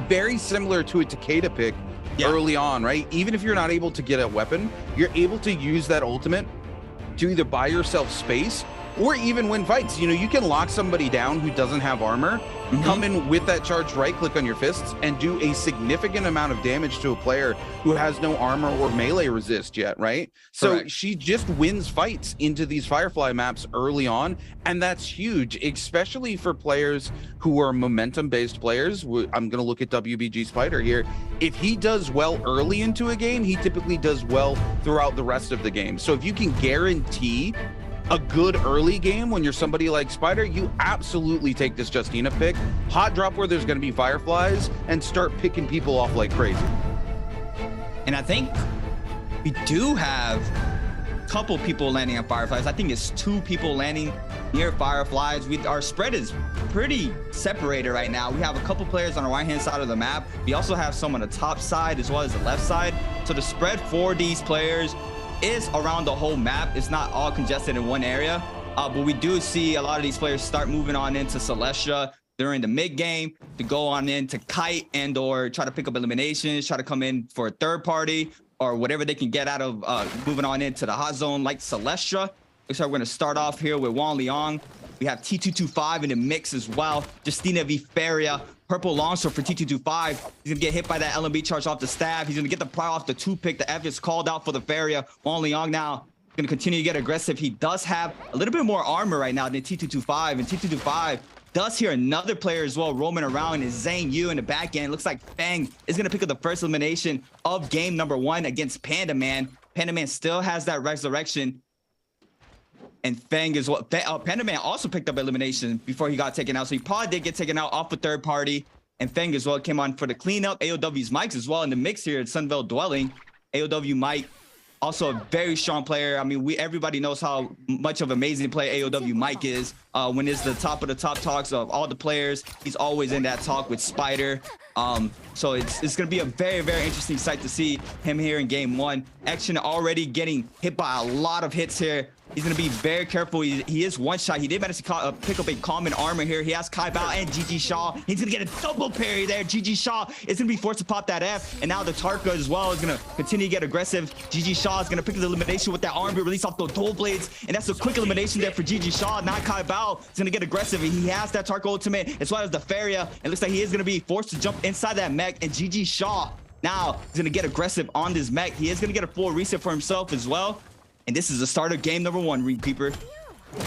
very similar to a Takeda pick early on, right? Even if you're not able to get a weapon, you're able to use that ultimate to either buy yourself space or even win fights. You can lock somebody down who doesn't have armor, come in with that charged right click on your fists and do a significant amount of damage to a player who has no armor or melee resist yet, right? So she just wins fights into these Firefly maps early on, and that's huge, especially for players who are momentum-based players. I'm going to look at WBG Spider here. If he does well early into a game, he typically does well throughout the rest of the game. So if you can guarantee a good early game when you're somebody like Spider, you absolutely take this Justina pick, hot drop where there's going to be Fireflies, and start picking people off like crazy. And I think we do have a couple people landing on Fireflies. I think it's 2 people landing near Fireflies. Our spread is pretty separated right now. We have a couple players on the right-hand side of the map. We also have some on the top side as well as the left side. So the spread for these players is around the whole map. It's not all congested in one area, but we do see a lot of these players start moving on into Celestia during the mid game to go on into Kite and or try to pick up eliminations, try to come in for a third party or whatever they can get out of moving on into the hot zone like Celestia. Looks like we're going to start off here with Wang Liang. We have T225 in the mix as well. Justina V. Feria, purple longsword for T225. He's going to get hit by that LMB charge off the stab. He's going to get the prior off the 2-pick. The F is called out for the Feria. Wang Liang now going to continue to get aggressive. He does have a little bit more armor right now than T225, and T225 does hear another player as well roaming around is Zhang Yu in the back end. Looks like Fang is going to pick up the first elimination of game number 1 against Panda Man. Panda Man still has that resurrection. And Fang is what Panda Man also picked up elimination before he got taken out. So he probably did get taken out off a third party. And Fang as well came on for the cleanup. AOW's Mike's as well in the mix here at Sunvale Dwelling. AOW Mike, also a very strong player. I mean, everybody knows how much of an amazing player AOW Mike is. When it's the top of the top talks of all the players, he's always in that talk with Spider. So it's going to be a very, very interesting sight to see him here in game 1. Action already getting hit by a lot of hits here. He's going to be very careful. He is one shot. He did manage to pick up a common armor here. He has Kai Bao and GG Shaw. He's going to get a double parry there. GG Shaw is going to be forced to pop that F. And now the Tarka as well is going to continue to get aggressive. GG Shaw is going to pick the elimination with that armor, release off the dual blades. And that's a quick elimination there for GG Shaw. Now Kai Bao is going to get aggressive. And he has that Tarka ultimate as well as the Feria. It looks like he is going to be forced to jump inside that mech. And GG Shaw now is going to get aggressive on this mech. He is going to get a full reset for himself as well. And this is the start of game number 1, Ring Peeper.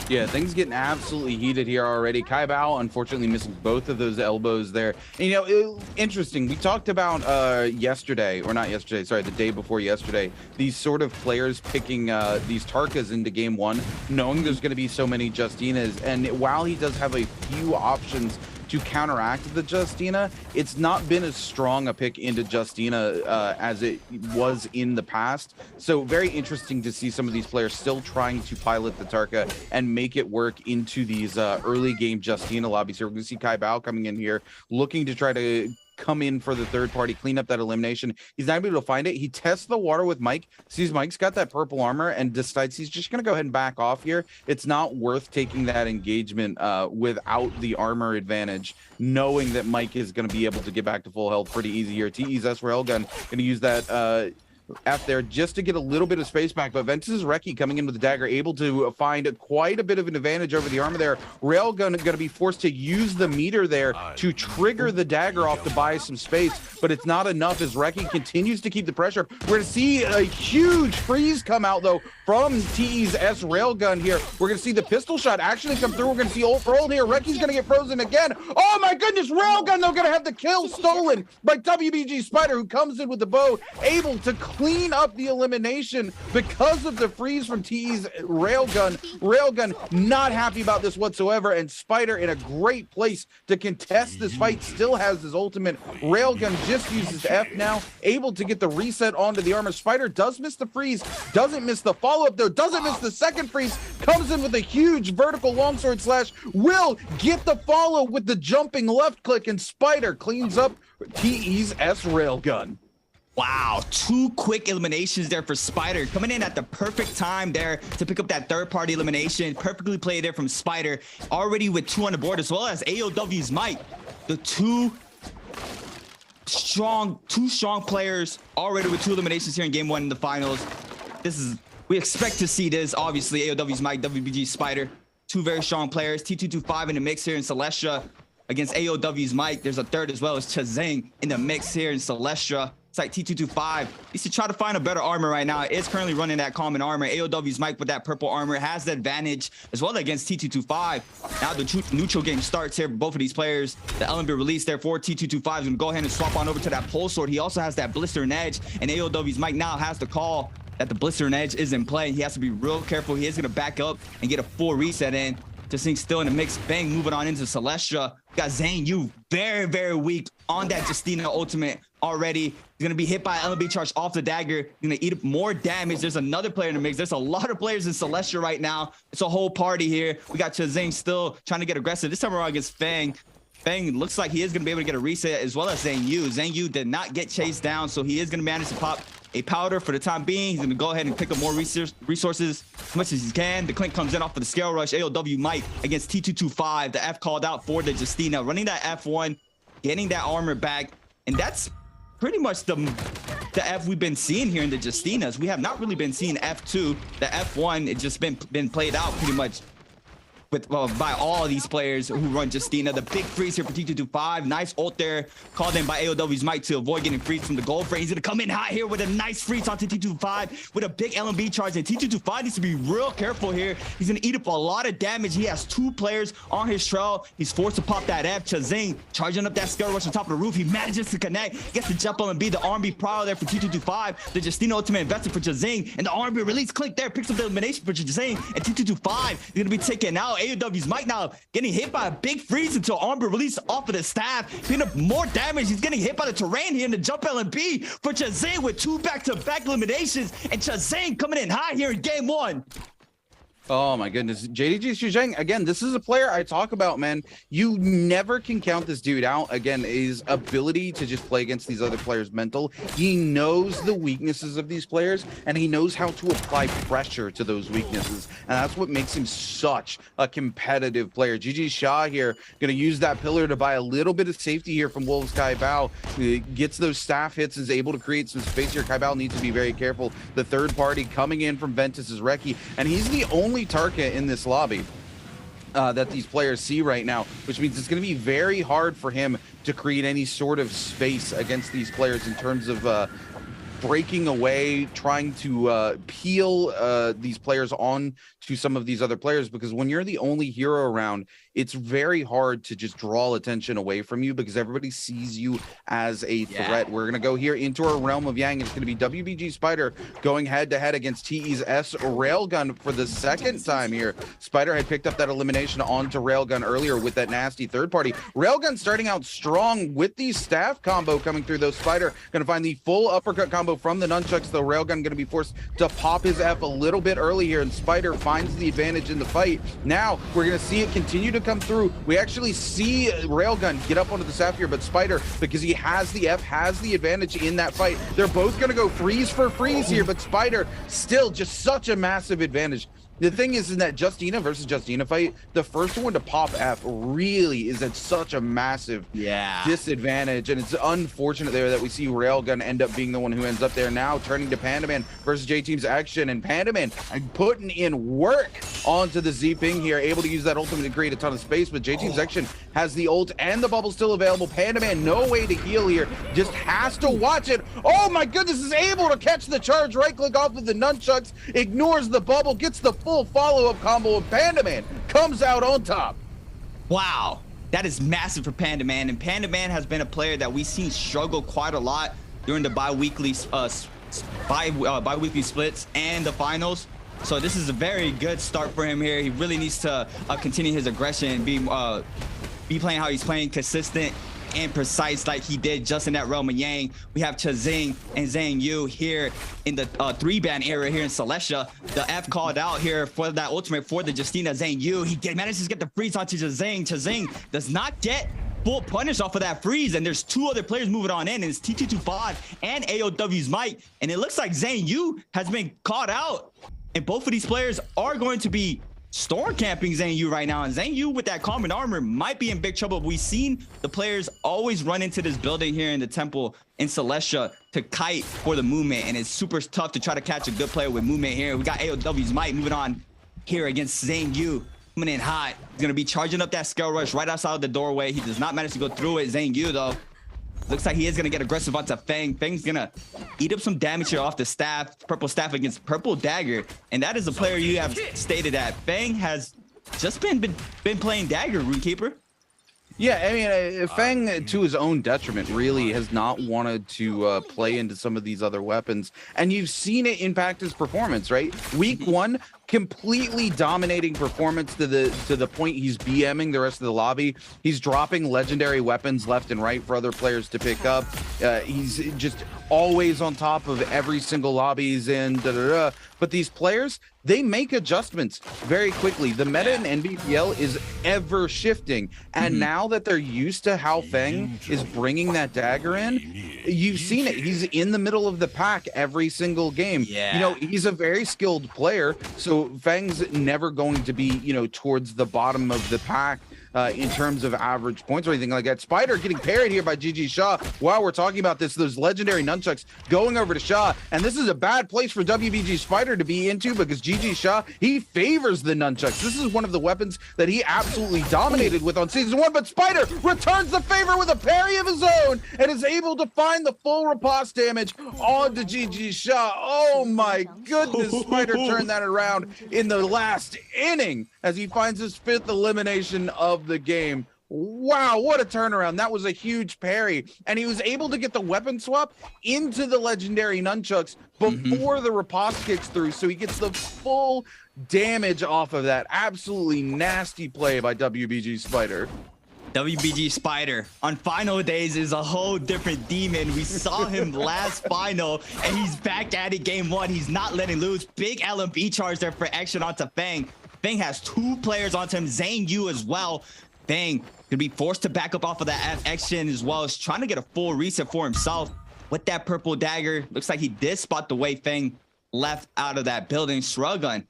Yeah, things getting absolutely heated here already. Kai Bao, unfortunately, missing both of those elbows there. And, you know, interesting. We talked about yesterday, or not yesterday, sorry, the day before yesterday, these sort of players picking these Tarkas into game 1, knowing there's going to be so many Justinas. And while he does have a few options to counteract the Justina, it's not been as strong a pick into Justina as it was in the past. So very interesting to see some of these players still trying to pilot the Tarka and make it work into these early game Justina lobbies here. We're going to see Kai Bao coming in here, looking to try to come in for the third party, clean up that elimination. He's not able to find it. He tests the water with Mike, sees Mike's got that purple armor, and decides he's just going to go ahead and back off here. It's not worth taking that engagement without the armor advantage, knowing that Mike is going to be able to get back to full health pretty easy here. TE's Railgun going to use that F there just to get a little bit of space back, but Ventus's Reki coming in with the dagger, able to find quite a bit of an advantage over the armor there. Railgun going to be forced to use the meter there to trigger the dagger off to buy some space, but it's not enough as Reki continues to keep the pressure. We're going to see a huge freeze come out though from TE's Railgun here. We're going to see the pistol shot actually come through. We're going to see ult for ult here. Reki's going to get frozen again. Oh my goodness, Railgun though going to have the kill stolen by WBG Spider, who comes in with the bow, able to clean up the elimination because of the freeze from TE's Railgun. Railgun not happy about this whatsoever, and Spider in a great place to contest this fight, still has his ultimate. Railgun just uses F now, able to get the reset onto the armor. Spider does miss the freeze, doesn't miss the follow-up though, doesn't miss the second freeze, comes in with a huge vertical longsword slash, will get the follow with the jumping left click, and Spider cleans up TE's Railgun. Wow, 2 quick eliminations there for Spider, coming in at the perfect time there to pick up that third party elimination. Perfectly played there from Spider, already with 2 on the board, as well as AOW's Mike. The two strong players already with 2 eliminations here in game 1 in the finals. We expect to see this, obviously. AOW's Mike, WBG Spider, 2 very strong players. T225 in the mix here in Celestia against AOW's Mike. There's a third as well as Chazang in the mix here in Celestia. It's like T225 needs to try to find a better armor right now. It's currently running that common armor. AOW's Mike with that purple armor has the advantage as well against T225. Now the neutral game starts here for both of these players. The LMB release there for T225 is going to go ahead and swap on over to that pole sword. He also has that blister and edge, and AOW's Mike now has the call that the Blistering Edge is in play. He has to be real careful. He is going to back up and get a full reset in. Justina still in the mix. Fang moving on into Celestia. Got Zhang Yu very, very weak on that Justina ultimate already. He's going to be hit by LB charge off the dagger. He's going to eat up more damage. There's another player in the mix. There's a lot of players in Celestia right now. It's a whole party here. We got Chazing still trying to get aggressive. This time around against Fang. Fang looks like he is going to be able to get a reset as well as Zhang Yu. Zhang Yu did not get chased down, so he is going to manage to pop a powder for the time being. He's going to go ahead and pick up more resources as much as he can. The Clink comes in off of the scale rush. AOW Might against T225. The F called out for the Justina. Running that F1, getting that armor back. And that's pretty much the F we've been seeing here in the Justinas. We have not really been seeing F2. The F1, it's just been played out pretty much with by all of these players who run Justina. The big freeze here for T225. Nice ult there called in by AOW's Might to avoid getting freeze from the gold frame. He's gonna come in hot here with a nice freeze onto T225 with a big LMB charge. And T225 needs to be real careful here. He's gonna eat up a lot of damage. He has 2 players on his trail. He's forced to pop that F. Chazing charging up that scale rush on top of the roof. He manages to connect, gets the jump LMB. The RB prowl there for T225. The Justina ultimate invested for Chazing, and the RB release Clink there picks up the elimination for Chazing. And T225 is gonna be taken out. AOW's Might now getting hit by a big freeze until Armor release off of the staff, picking up more damage. He's getting hit by the terrain here in the jump LMP for Chazing with 2 back-to-back eliminations, and Chazing coming in high here in game 1. Oh my goodness. JDG Shuzheng, again, this is a player I talk about, man. You never can count this dude out. Again, his ability to just play against these other players' mental. He knows the weaknesses of these players, and he knows how to apply pressure to those weaknesses. And that's what makes him such a competitive player. GG Shah here, going to use that pillar to buy a little bit of safety here from Wolves Kai Bao. Gets those staff hits, is able to create some space here. Kai Bao needs to be very careful. The third party coming in from Ventus is Reki, and he's the only target in this lobby that these players see right now, which means it's going to be very hard for him to create any sort of space against these players in terms of breaking away, trying to peel these players on to some of these other players, because when you're the only hero around, it's very hard to just draw attention away from you because everybody sees you as a threat. We're going to go here into our realm of Yang. It's going to be WBG Spider going head-to-head against TE's S Railgun for the second time here. Spider had picked up that elimination onto Railgun earlier with that nasty third party. Railgun starting out strong with the staff combo coming through, though. Spider going to find the full uppercut combo from the nunchucks, though. Railgun going to be forced to pop his F a little bit early here, and Spider finds the advantage in the fight. Now we're going to see it continue to come through. We actually see Railgun get up onto the staff here, but Spider, because he has the F, has the advantage in that fight. They're both going to go freeze for freeze here, but Spider still just such a massive advantage. The thing is, in that Justina versus Justina fight, the first one to pop F really is at such a massive disadvantage, and it's unfortunate there that we see Railgun end up being the one who ends up there. Now turning to Pandaman versus J-Team's action, and Pandaman putting in work onto the Z-Ping here, able to use that ultimate to create a ton of space, but J-Team's action has the ult and the bubble still available. Pandaman, no way to heal here, just has to watch it. Oh my goodness, is able to catch the charge, right-click off of the nunchucks, ignores the bubble, gets the full follow-up combo, and Pandaman comes out on top. Wow, that is massive for Pandaman, and Pandaman has been a player that we've seen struggle quite a lot during the bi-weekly splits and the finals. So this is a very good start for him here. He really needs to continue his aggression and be playing how he's playing, consistent and precise like he did just in that realm of Yang. We have Chazing and Zhang Yu here in the 3-ban area here in Celestia. The F called out here for that ultimate for the Justina. Zhang Yu, he manages to get the freeze onto Chazing. Chazing does not get full punish off of that freeze, and there's 2 other players moving on in, and it's T225 and AOW's Might, and it looks like Zhang Yu has been caught out, and both of these players are going to be storm camping Zhang Yu right now, and Zhang Yu with that common armor might be in big trouble. We've seen the players always run into this building here in the temple in Celestia to kite for the movement, and it's super tough to try to catch a good player with movement here. We got AOW's Might moving on here against Zhang Yu, coming in hot. He's gonna be charging up that scale rush right outside the doorway. He does not manage to go through it. Zhang Yu, though, looks like he is gonna get aggressive onto Fang. Fang's gonna eat up some damage here off the staff, purple staff against purple dagger, and that is a player you have stated that Fang has just been playing dagger, Runekeeper. Yeah, I mean, Fang, to his own detriment, really has not wanted to play into some of these other weapons, and you've seen it impact his performance, right? Week 1, completely dominating performance to the point he's BMing the rest of the lobby. He's dropping legendary weapons left and right for other players to pick up. He's just always on top of every single lobby he's in. But these players, they make adjustments very quickly. The meta in NBPL is ever shifting, and now that they're used to how Fang is bringing that dagger in, you've seen it. He's in the middle of the pack every single game. You know, he's a very skilled player, so Fang's never going to be, you know, towards the bottom of the pack in terms of average points or anything like that. Spider getting parried here by GG Shaw. While we're talking about this, those legendary nunchucks going over to Shaw, and this is a bad place for WBG Spider to be into because GG Shaw, he favors the nunchucks. This is one of the weapons that he absolutely dominated with on Season 1, but Spider returns the favor with a parry of his own and is able to find the full riposte damage onto GG Shaw. Oh my goodness, Spider turned that around in the last inning as he finds his 5th elimination of the game. Wow, what a turnaround. That was a huge parry, and he was able to get the weapon swap into the legendary nunchucks before the riposte kicks through, so he gets the full damage off of that. Absolutely nasty play by WBG Spider. WBG Spider on final days is a whole different demon. We saw him last final, and he's back at it game 1. He's not letting loose. Big LMB charge there for action onto Fang. Fang has 2 players onto him, Zhang Yu as well. Fang could be forced to back up off of that action as well as trying to get a full reset for himself with that purple dagger. Looks like he did spot the way Fang left out of that building. Shruggun,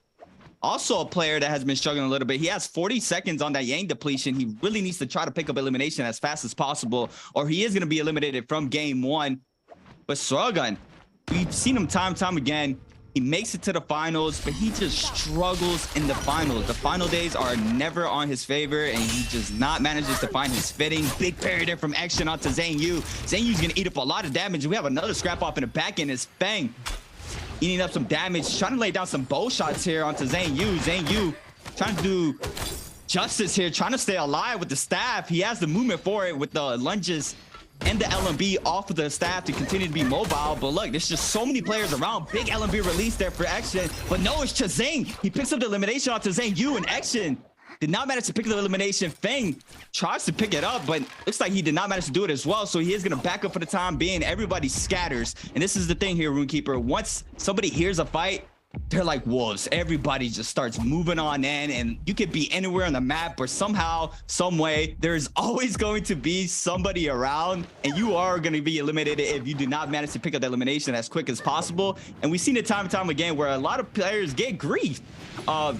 also a player that has been struggling a little bit. He has 40 seconds on that Yang depletion. He really needs to try to pick up elimination as fast as possible, or he is going to be eliminated from game 1. But Shruggun, we've seen him time and time again. He makes it to the finals, but he just struggles in the finals. The final days are never on his favor, and he just not manages to find his fitting. Big parry there from action onto Zhang Yu. Zhang Yu's gonna eat up a lot of damage. We have another scrap off in the back end. Is Fang eating up some damage, trying to lay down some bow shots here onto Zhang Yu. Zhang Yu trying to do justice here, trying to stay alive with the staff. He has the movement for it with the lunges and the LMB off of the staff to continue to be mobile. But look, there's just so many players around. Big LMB release there for action. But no, it's just Zhang. He picks up the elimination onto Zhang Yu, and action did not manage to pick up the elimination. Fang tries to pick it up, but looks like he did not manage to do it as well. So he is going to back up for the time being. Everybody scatters. And this is the thing here, Runekeeper. Once somebody hears a fight, they're like wolves. Everybody just starts moving on in, and you could be anywhere on the map, but somehow, some way, there's always going to be somebody around, and you are going to be eliminated if you do not manage to pick up the elimination as quick as possible. And we've seen it time and time again where a lot of players get grief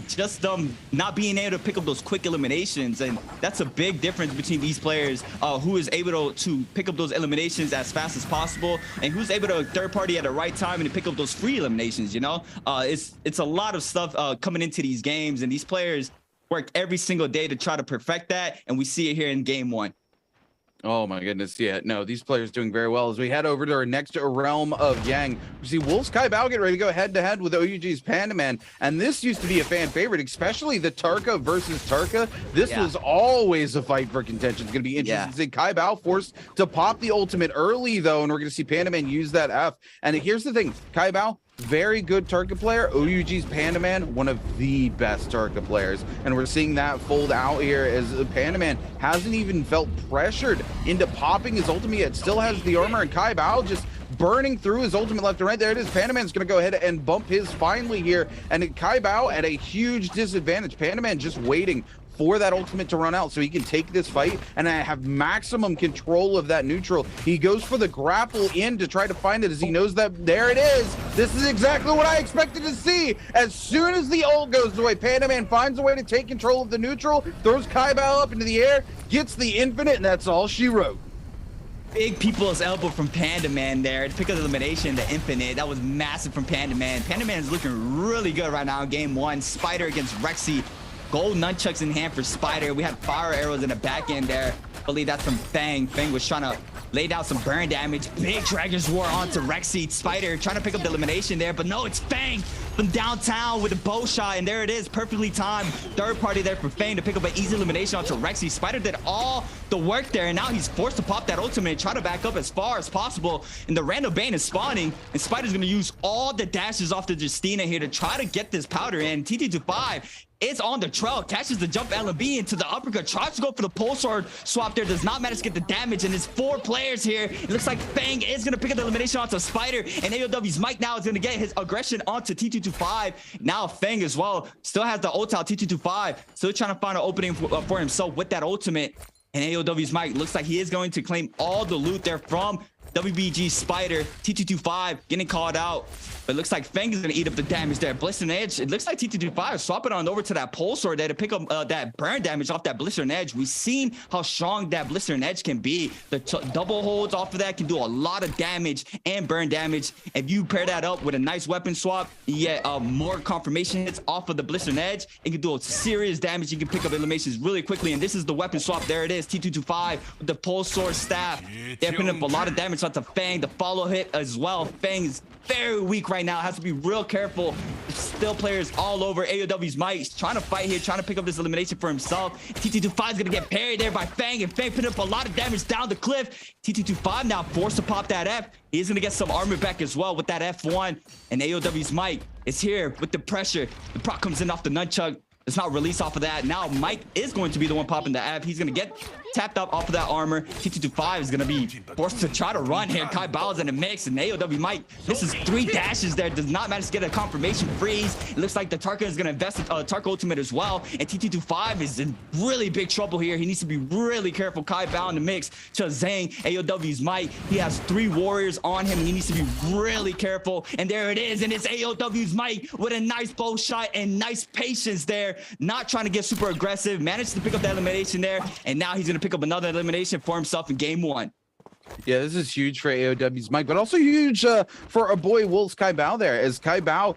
just not being able to pick up those quick eliminations, and that's a big difference between these players who is able to pick up those eliminations as fast as possible, and who's able to third party at the right time and to pick up those free eliminations. You know, it's a lot of stuff coming into these games, and these players work every single day to try to perfect that, and we see it here in game 1. Oh my goodness, yeah, no, these players doing very well. As we head over to our next realm of Yang, we see Wolves Kaibao get ready to go head-to-head with OUG's Panda Man, and this used to be a fan favorite, especially the Tarka versus Tarka. This was always a fight for contention. It's going to be interesting to see Kaibao forced to pop the ultimate early, though, and we're going to see Panda Man use that F. And here's the thing, Kaibao, very good Tarka player. OUG's Panda Man, one of the best Tarka players. And we're seeing that fold out here as Panda Man hasn't even felt pressured into popping his ultimate yet. Still has the armor, and Kaibao just burning through his ultimate left and right. There it is. Panda Man's going to go ahead and bump his finally here. And Kaibao at a huge disadvantage. Panda Man just waiting for that ultimate to run out so he can take this fight and have maximum control of that neutral. He goes for the grapple in to try to find it as he knows that there it is. This is exactly what I expected to see. As soon as the ult goes away, Panda Man finds a way to take control of the neutral, throws Kaibao up into the air, gets the infinite, and that's all she wrote. Big people's elbow from Panda Man there to pick up the elimination, the infinite. That was massive from Panda Man. Panda Man is looking really good right now in game 1. Spider against Rexy. Gold nunchucks in hand for Spider. We had fire arrows in the back end there. I believe that's from Fang. Fang was trying to laid out some burn damage. Big Dragon's Roar onto Rexy. Spider trying to pick up the elimination there, but no, it's Fang from downtown with a bow shot, and there it is, perfectly timed. Third party there for Fang to pick up an easy elimination onto Rexy. Spider did all the work there, and now he's forced to pop that ultimate and try to back up as far as possible. And the random Bane is spawning, and Spider's going to use all the dashes off the Justina here to try to get this powder in. TT25 is on the trail, catches the jump LB into the uppercut, tries to go for the pole sword swap there, does not manage to get the damage, and there's 4 players here. It looks like Fang is going to pick up the elimination onto Spider, and AOW's Mike now is going to get his aggression onto T225. Now Fang as well still has the ult out. T225 still trying to find an opening for himself with that ultimate, and AOW's Mike looks like he is going to claim all the loot there from WBG Spider. T225 getting called out, but it looks like Fang is going to eat up the damage there. Blistering Edge, it looks like T225 swapping on over to that pole sword there to pick up that burn damage off that Blistering Edge. We've seen how strong that Blistering Edge can be. The double holds off of that can do a lot of damage and burn damage. If you pair that up with a nice weapon swap, you get more confirmation hits off of the Blistering Edge. It can do a serious damage. You can pick up eliminations really quickly, and this is the weapon swap. There it is, T225 with the pole sword staff. They're putting up a lot of damage onto Fang. The follow hit as well. Fang is very weak right now, has to be real careful. Still players all over. AOW's Mike trying to fight here, trying to pick up this elimination for himself. TT25 is gonna get parried there by Fang, and Fang putting up a lot of damage down the cliff. TT25 now forced to pop that F. He's gonna get some armor back as well with that F1, and AOW's Mike is here with the pressure. The proc comes in off the nunchuck. It's not released off of that. Now Mike is going to be the one popping the F. He's going to get tapped up off of that armor. T225 is going to be forced to try to run here. Kai Bao's in the mix, and AOW Mike misses 3 dashes there. Does not manage to get a confirmation freeze. It looks like the Tarka is going to invest Tarka ultimate as well. And T225 is in really big trouble here. He needs to be really careful. Kai Bao in the mix. Zhang, AOW's Mike. He has 3 warriors on him. He needs to be really careful. And there it is. And it's AOW's Mike with a nice bow shot and nice patience there. Not trying to get super aggressive. Managed to pick up that elimination there. And now he's going to pick up another elimination for himself in game 1. Yeah, this is huge for AOW's Mike, but also huge for our boy Wolves Kai Bao there, as Kai Bao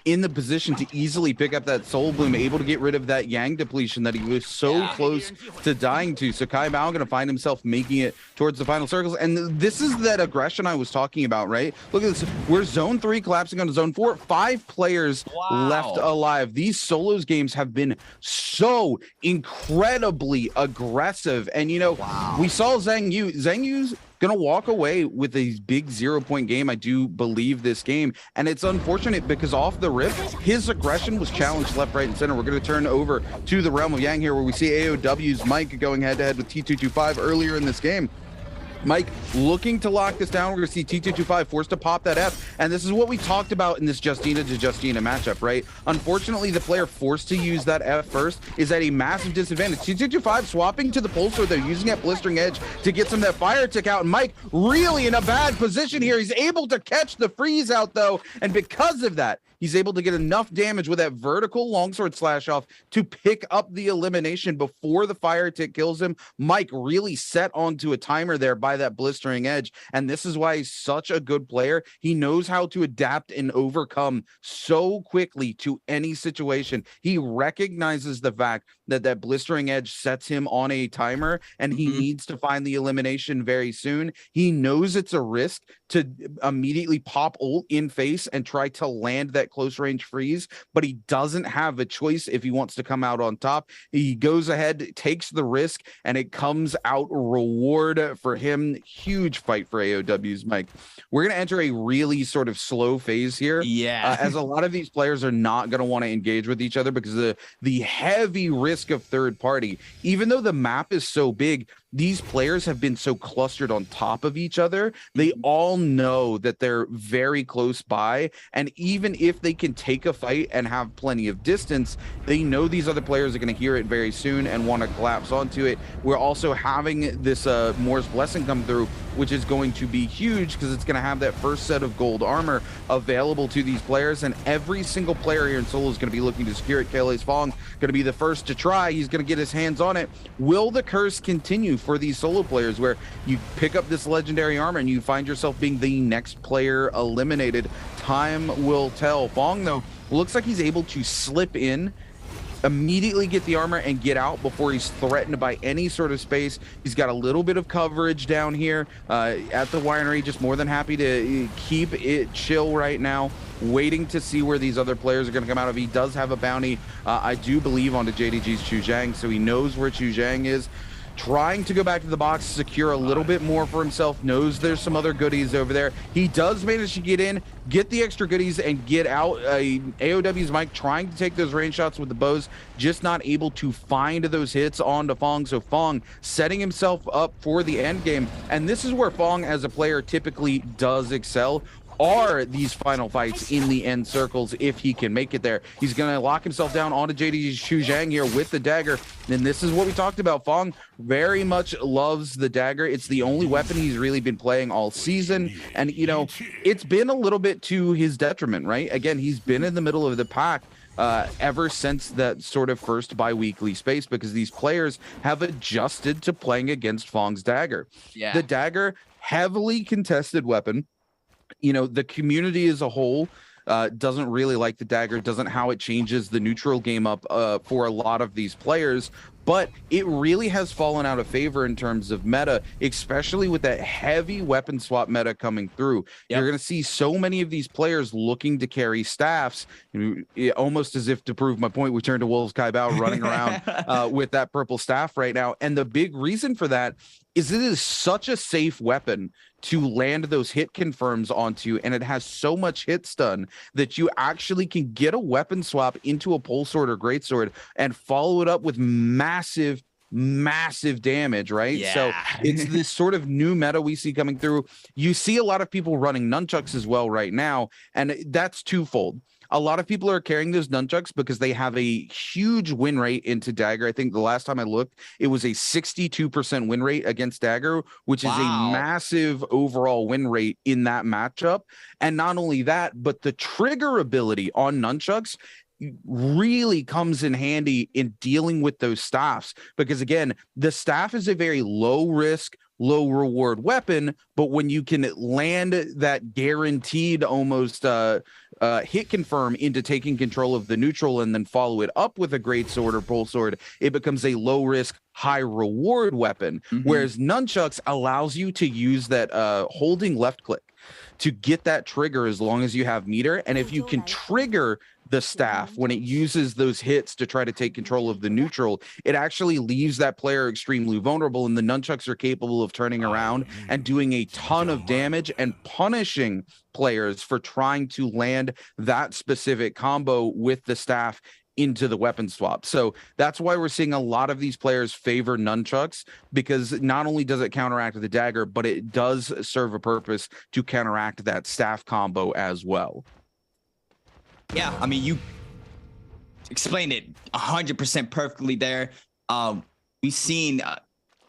in the position to easily pick up that Soul Bloom, able to get rid of that Yang depletion that he was so close to dying to. So Kai Bao going to find himself making it towards the final circles, and this is that aggression I was talking about, right? Look at this. We're zone 3 collapsing onto zone 4. 5 players left alive. These solos games have been so incredibly aggressive, and you know, we saw Zhang Yu's gonna walk away with a big 0-point game. I do believe this game, and it's unfortunate because off the rip, his aggression was challenged left, right, and center. We're gonna turn over to the realm of Yang here, where we see AOW's Mike going head-to-head with T225 earlier in this game. Mike looking to lock this down. We're going to see T225 forced to pop that F. And this is what we talked about in this Justina to Justina matchup, right? Unfortunately, the player forced to use that F first is at a massive disadvantage. T225 swapping to the pole sword. They're using that Blistering Edge to get some of that fire tick out. And Mike really in a bad position here. He's able to catch the freeze out, though. And because of that, he's able to get enough damage with that vertical longsword slash off to pick up the elimination before the fire tick kills him. Mike really set onto a timer there by that Blistering Edge, and this is why he's such a good player. He knows how to adapt and overcome so quickly to any situation. He recognizes the fact that that Blistering Edge sets him on a timer, and he needs to find the elimination very soon. He knows it's a risk to immediately pop ult in face and try to land that close range freeze, but he doesn't have a choice if he wants to come out on top. He goes ahead, takes the risk, and it comes out reward for him. Huge fight for AOW's Mike. We're going to enter a really sort of slow phase here. Yeah. As a lot of these players are not going to want to engage with each other because of the heavy risk of third party. Even though the map is so big, these players have been so clustered on top of each other. They all know that they're very close by. And even if they can take a fight and have plenty of distance, they know these other players are going to hear it very soon and want to collapse onto it. We're also having this Moore's Blessing come through, which is going to be huge because it's going to have that first set of gold armor available to these players. And every single player here in solo is going to be looking to secure it. Kele's Fong going to be the first to try. He's going to get his hands on it. Will the curse continue for these solo players where you pick up this legendary armor and you find yourself being the next player eliminated? Time will tell. Fong, though, looks like he's able to slip in immediately get the armor and get out before he's threatened by any sort of space. He's got a little bit of coverage down here at the winery, just more than happy to keep it chill right now, waiting to see where these other players are going to come out of. He does have a bounty, I do believe, onto JDG's Chu Zhang, so he knows where Chu Zhang is. Trying to go back to the box, secure a little bit more for himself, knows there's some other goodies over there. He does manage to get in, get the extra goodies, and get out. AOW's Mike trying to take those range shots with the bows, just not able to find those hits onto Fong. So Fong setting himself up for the end game. And this is where Fong as a player typically does excel, are these final fights in the end circles if he can make it there. He's going to lock himself down onto JDG's Chu Zhang here with the dagger. And this is what we talked about. Fong very much loves the dagger. It's the only weapon he's really been playing all season. And, you know, it's been a little bit to his detriment, right? Again, he's been in the middle of the pack ever since that sort of first bi-weekly space, because these players have adjusted to playing against Fong's dagger. Yeah. The dagger, heavily contested weapon. You know, the community as a whole doesn't really like the dagger, doesn't how it changes the neutral game up for a lot of these players, but it really has fallen out of favor in terms of meta, especially with that heavy weapon swap meta coming through. Yep. You're going to see so many of these players looking to carry staffs, almost as if to prove my point, we turn to Wolves Kai Bao running around with that purple staff right now. And the big reason for that is it is such a safe weapon to land those hit confirms onto, and it has so much hit stun that you actually can get a weapon swap into a pole sword or greatsword and follow it up with massive damage, right? Yeah. So it's this sort of new meta we see coming through. You see a lot of people running nunchucks as well right now, and that's twofold. A lot of people are carrying those nunchucks because they have a huge win rate into dagger. I think the last time I looked, it was a 62% win rate against dagger, which is a massive overall win rate in that matchup. And not only that, but the trigger ability on nunchucks really comes in handy in dealing with those staffs, because again, the staff is a very low risk, low reward weapon, but when you can land that guaranteed almost hit confirm into taking control of the neutral and then follow it up with a great sword or pole sword, it becomes a low risk, high reward weapon. Whereas nunchucks allows you to use that holding left click to get that trigger as long as you have meter. And if you can trigger the staff when it uses those hits to try to take control of the neutral, it actually leaves that player extremely vulnerable, and the nunchucks are capable of turning around and doing a ton of damage and punishing players for trying to land that specific combo with the staff into the weapon swap. So that's why we're seeing a lot of these players favor nunchucks, because not only does it counteract the dagger, but it does serve a purpose to counteract that staff combo as well. Yeah, I mean, you explained it 100% perfectly there. We've seen,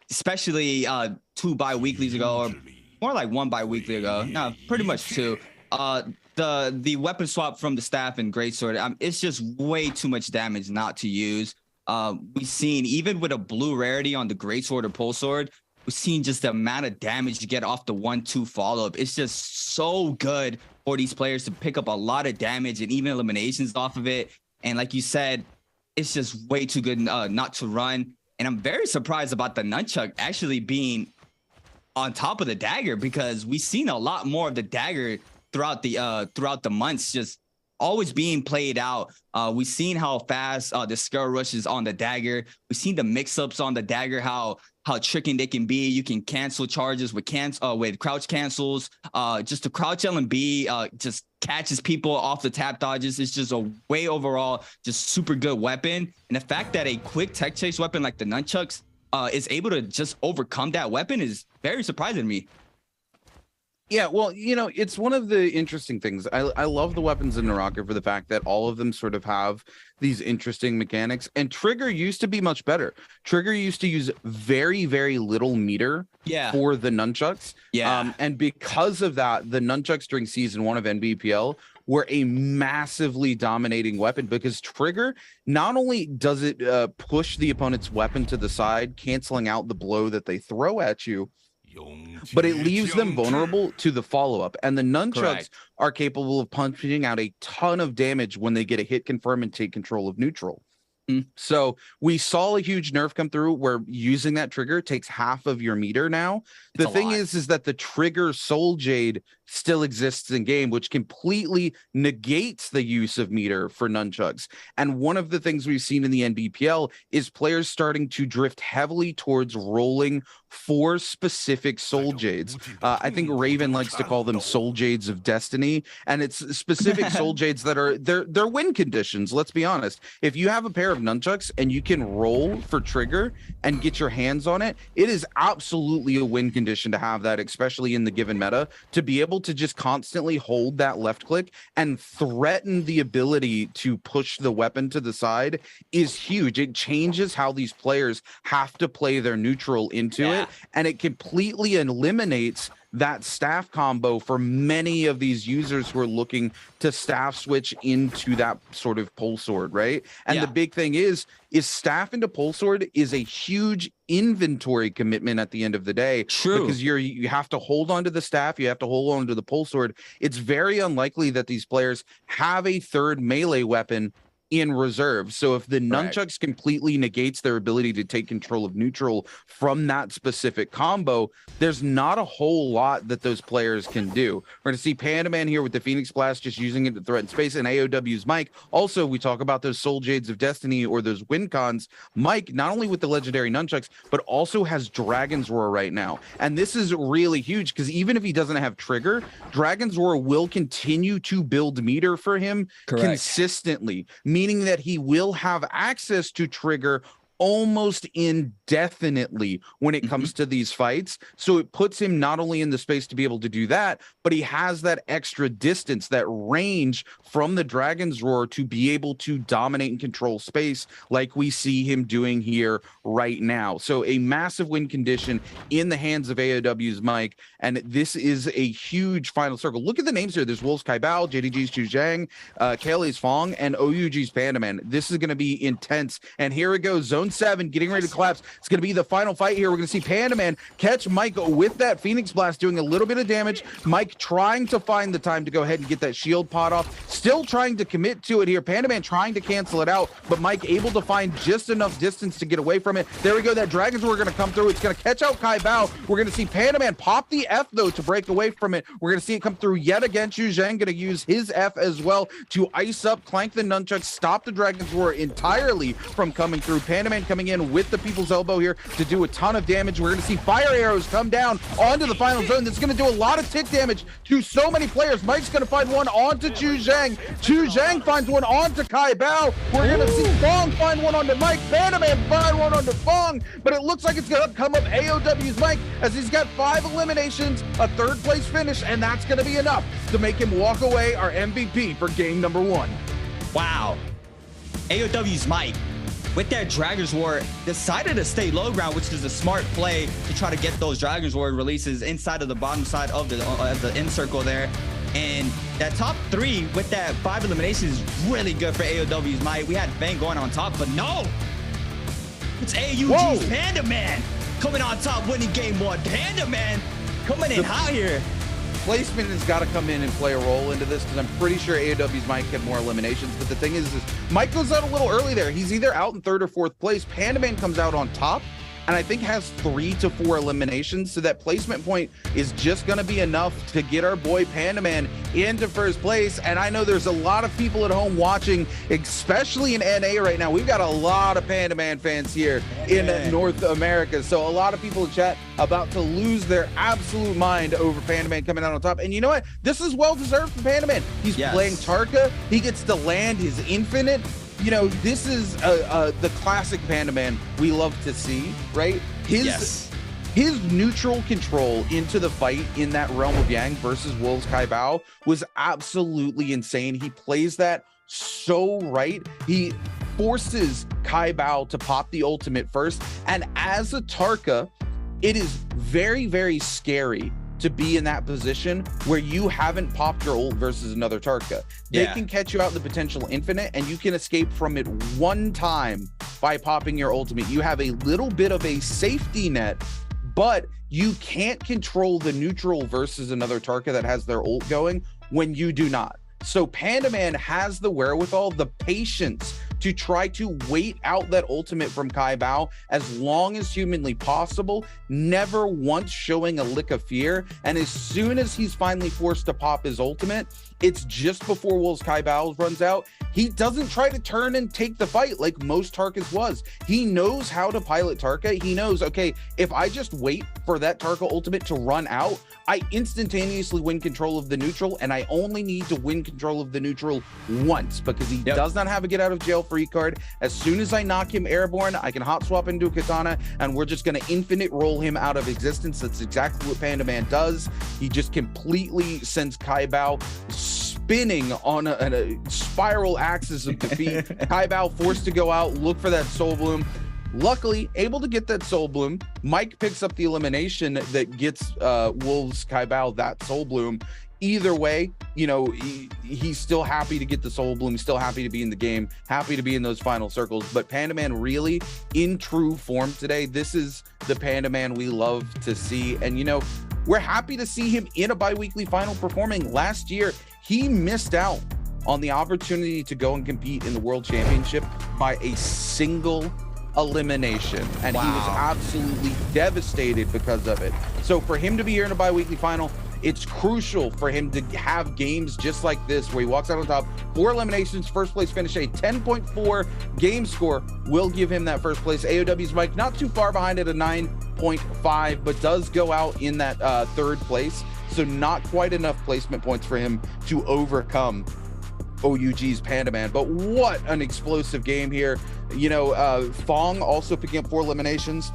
especially 2 bi-weeklies ago, or more like 1 bi-weekly ago. No, pretty much 2. The weapon swap from the staff and greatsword, it's just way too much damage not to use. We've seen, even with a blue rarity on the greatsword or pole sword, we've seen just the amount of damage you get off the 1-2 follow-up. It's just so good for these players to pick up a lot of damage and even eliminations off of it. And like you said, it's just way too good not to run. And I'm very surprised about the nunchuck actually being on top of the dagger, because we've seen a lot more of the dagger throughout the months, just always being played out. We've seen how fast the scale rush is on the dagger. We've seen the mix-ups on the dagger, how tricking they can be. You can cancel charges with crouch cancels. Just the crouch LMB just catches people off the tap dodges. It's just a way overall just super good weapon. And the fact that a quick tech chase weapon like the nunchucks is able to just overcome that weapon is very surprising to me. Yeah, well, you know, it's one of the interesting things. I love the weapons in NARAKA for the fact that all of them sort of have these interesting mechanics. And Trigger used to be much better. Trigger used to use very, very little meter for the nunchucks. Yeah. And because of that, the nunchucks during season 1 of NBPL were a massively dominating weapon, because Trigger, not only does it push the opponent's weapon to the side, canceling out the blow that they throw at you, but it leaves them vulnerable to the follow-up. And the nunchucks are capable of punching out a ton of damage when they get a hit confirm and take control of neutral. So we saw a huge nerf come through where using that trigger takes half of your meter now. The thing is that the trigger Soul Jade still exists in game, which completely negates the use of meter for nunchucks. And one of the things we've seen in the NBPL is players starting to drift heavily towards rolling for specific Soul Jades. I think Raven likes to call them Soul Jades of Destiny, and it's specific Soul Jades that are they're win conditions. Let's be honest. If you have a pair of nunchucks and you can roll for trigger and get your hands on it, it is absolutely a win condition to have that, especially in the given meta, to be able to just constantly hold that left click and threaten the ability to push the weapon to the side is huge. It changes how these players have to play their neutral into it, and it completely eliminates that staff combo for many of these users who are looking to staff switch into that sort of pole sword, right? And the big thing is staff into pole sword is a huge inventory commitment at the end of the day. True. Because you have to hold on to the staff, you have to hold on to the pole sword. It's very unlikely that these players have a third melee weapon in reserve. So if the nunchucks completely negates their ability to take control of neutral from that specific combo, there's not a whole lot that those players can do. We're going to see Panda Man here with the Phoenix Blast, just using it to threaten space, and AOW's Mike. Also, we talk about those Soul Jades of Destiny or those win cons. Mike, not only with the legendary nunchucks, but also has Dragon's Roar right now. And this is really huge because even if he doesn't have trigger, Dragon's Roar will continue to build meter for him consistently, meaning that he will have access to trigger almost indefinitely when it comes to these fights. So it puts him not only in the space to be able to do that, but he has that extra distance, that range from the Dragon's Roar to be able to dominate and control space like we see him doing here right now. So a massive win condition in the hands of AOW's Mike, and this is a huge final circle. Look at the names here. There's Wolves Kai Bao, JDG's Chu Zhang, Kaylee's Fong, and OUG's Panda Man. This is going to be intense. And here it goes, Zone 7 getting ready to collapse. It's going to be the final fight here. We're going to see Panda Man catch Mike with that Phoenix Blast, doing a little bit of damage. Mike trying to find the time to go ahead and get that shield pot off. Still trying to commit to it here. Panda Man trying to cancel it out, but Mike able to find just enough distance to get away from it. There we go. That Dragon's Roar going to come through. It's going to catch out Kai Bao. We're going to see Panda Man pop the F, though, to break away from it. We're going to see it come through yet again. Chu Zhang going to use his F as well to ice up, clank the nunchucks, stop the Dragon's Roar entirely from coming through. Panda Man coming in with the People's Elbow here to do a ton of damage. We're going to see fire arrows come down onto the final zone. That's going to do a lot of tick damage to so many players. Mike's going to find one onto Chu Zhang. Chu Zhang finds one onto Kai Bao. We're going to see Fong find one onto Mike. Panda Man find one onto Fong, but it looks like it's going to come up AOW's Mike as he's got 5 eliminations, a 3rd place finish, and that's going to be enough to make him walk away our MVP for game number 1. Wow. AOW's Mike, with that Dragon's Roar, decided to stay low ground, which is a smart play to try to get those Dragon's Roar releases inside of the bottom side of the end circle there. And that top 3 with that 5 eliminations is really good for AOW's Mike. We had Fang going on top, but no! It's AUG's Panda Man coming on top, winning game 1. Panda Man coming in hot here. Placement has got to come in and play a role into this, because I'm pretty sure AOW's Mike had more eliminations. But the thing is Mike goes out a little early there. He's either out in 3rd or 4th place. Panda Man comes out on top, and I think has 3 to 4 eliminations. So that placement point is just going to be enough to get our boy Panda Man into 1st place. And I know there's a lot of people at home watching, especially in NA right now. We've got a lot of Panda Man fans here in North America. So a lot of people in chat about to lose their absolute mind over Panda Man coming out on top. And you know what? This is well deserved for Panda Man. He's playing Tarka. He gets to land his infinite. You know, this is the classic Panda Man we love to see, right? His neutral control into the fight in that Realm of Yang versus Wolves Kai Bao was absolutely insane. He plays that so right. He forces Kai Bao to pop the ultimate first. And as a Tarka, it is very, very scary to be in that position where you haven't popped your ult versus another Tarka. They can catch you out in the potential infinite, and you can escape from it one time by popping your ultimate. You have a little bit of a safety net, but you can't control the neutral versus another Tarka that has their ult going when you do not. So Panda Man has the wherewithal, the patience to try to wait out that ultimate from Kai Bao as long as humanly possible, never once showing a lick of fear. And as soon as he's finally forced to pop his ultimate, it's just before Wolves Kai Bao runs out. He doesn't try to turn and take the fight like most Tarkas was. He knows how to pilot Tarka. He knows, okay, if I just wait for that Tarka ultimate to run out, I instantaneously win control of the neutral, and I only need to win control of the neutral once because he does not have a get out of jail free card. As soon as I knock him airborne, I can hot swap into a katana, and we're just going to infinite roll him out of existence. That's exactly what Panda Man does. He just completely sends Kai Bao spinning on a spiral axis of defeat. Kai Bao forced to go out, look for that Soul Bloom. Luckily, able to get that Soul Bloom. Mike picks up the elimination that gets Wolves Kai Bao that Soul Bloom. Either way, you know, he's still happy to get the Soul Bloom, still happy to be in the game, happy to be in those final circles. But Panda Man really in true form today. This is the Panda Man we love to see. And, you know, we're happy to see him in a bi-weekly final performing. Last year, he missed out on the opportunity to go and compete in the World Championship by a single elimination, and he was absolutely devastated because of it. So for him to be here in a bi-weekly final, it's crucial for him to have games just like this where he walks out on top, 4 eliminations, first place finish, a 10.4 game score will give him that first place. AOW's Mike not too far behind at a 9.5, but does go out in that third place, so not quite enough placement points for him to overcome OUG's Panda Man. But what an explosive game here. You know, Fong also picking up 4 eliminations,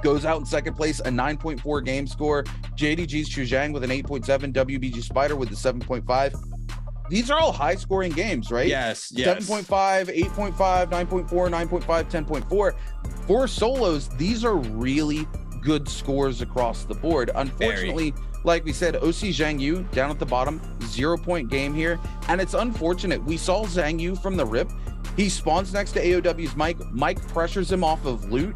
goes out in second place, a 9.4 game score. JDG's Chu Zhang with an 8.7, WBG Spider with the 7.5. These are all high scoring games, right? Yes. 7.5, 8.5, 9.4, 9.5, 10.4. For solos, these are really good scores across the board. Unfortunately, like we said, OC Zhang Yu down at the bottom, 0-point game here. And it's unfortunate. We saw Zhang Yu from the rip. He spawns next to AOW's Mike. Mike pressures him off of loot.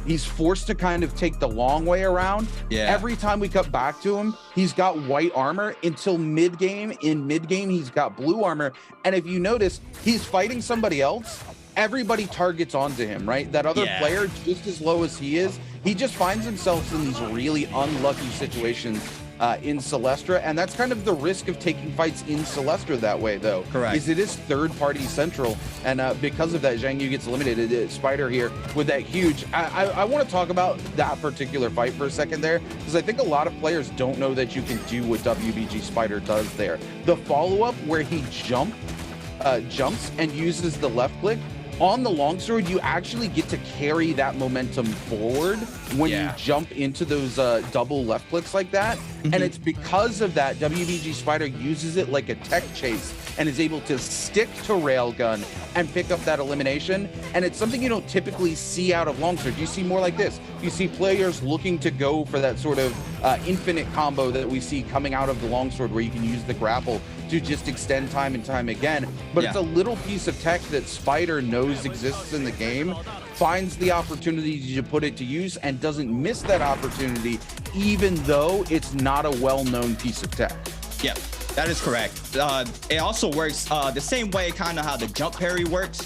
He's forced to kind of take the long way around. Every time we cut back to him, he's got white armor until mid-game. In mid-game, he's got blue armor. And if you notice, he's fighting somebody else. Everybody targets onto him, right? That other player, just as low as he is, he just finds himself in these really unlucky situations in Celestra, and that's kind of the risk of taking fights in Celestra that way, though. Correct. Is it is third-party central, and because of that, Zhang Yu gets eliminated. Spider here with that huge. I want to talk about that particular fight for a second there, because I think a lot of players don't know that you can do what WBG Spider does there. The follow-up where he jumps and uses the left click. On the longsword, you actually get to carry that momentum forward when you jump into those double left clicks like that. And it's because of that, WBG Spider uses it like a tech chase and is able to stick to railgun and pick up that elimination. And it's something you don't typically see out of longsword. You see more like this. You see players looking to go for that sort of infinite combo that we see coming out of the longsword, where you can use the grapple to just extend time and time again. But it's a little piece of tech that Spider knows exists in the game, finds the opportunity to put it to use, and doesn't miss that opportunity, even though it's not a well-known piece of tech. Yeah, that is correct. It also works the same way kind of how the jump parry works,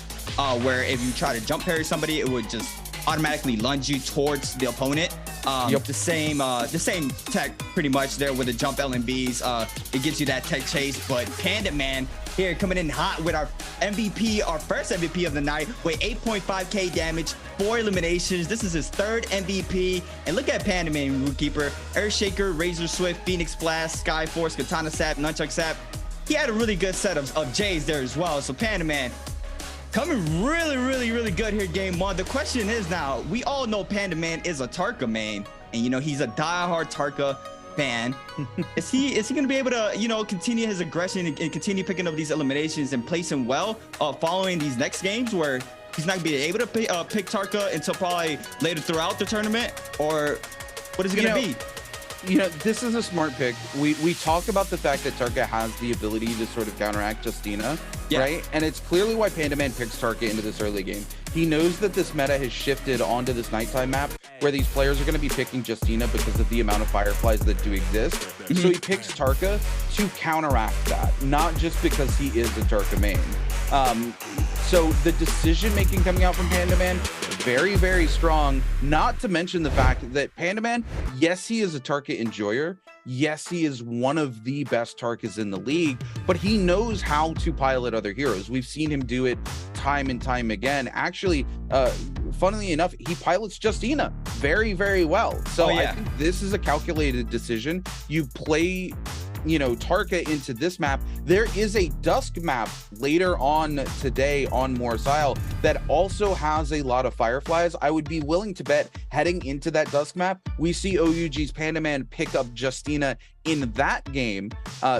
where if you try to jump parry somebody, it would just automatically lunge you towards the opponent. The same tech pretty much there with the jump LMBs. It gives you that tech chase, but Panda Man here coming in hot with our MVP, our first MVP of the night with 8.5k damage, 4 eliminations. This is his 3rd MVP. And look at Panda Man, Rootkeeper, Earthshaker, Razor Swift, Phoenix Blast, Skyforce, Katana Sap, Nunchuck Sap. He had a really good set of J's there as well. So Panda Man coming really good here game 1. The question is now, we all know Panda Man is a Tarka main, and you know he's a diehard Tarka fan. Is he gonna be able to, you know, continue his aggression and continue picking up these eliminations and placing well following these next games, where he's not gonna be able to pick Tarka until probably later throughout the tournament? Or what is it gonna be? You know, this is a smart pick. We talk about the fact that Tarka has the ability to sort of counteract Justina, right? And it's clearly why Panda Man picks Tarka into this early game. He knows that this meta has shifted onto this nighttime map, where these players are going to be picking Justina because of the amount of Fireflies that do exist. So he picks Tarka to counteract that, not just because he is a Tarka main. So the decision making coming out from PandaMan, very, very strong. Not to mention the fact that PandaMan, yes, he is a Tarka enjoyer. Yes, he is one of the best Tarkas in the league, but he knows how to pilot other heroes. We've seen him do it time and time again. Actually, funnily enough, he pilots Justina very, very well. So I think this is a calculated decision. You play, you know, Tarka into this map. There is a Dusk map later on today on Morsile that also has a lot of Fireflies. I would be willing to bet heading into that Dusk map, we see OUG's PandaMan pick up Justina in that game.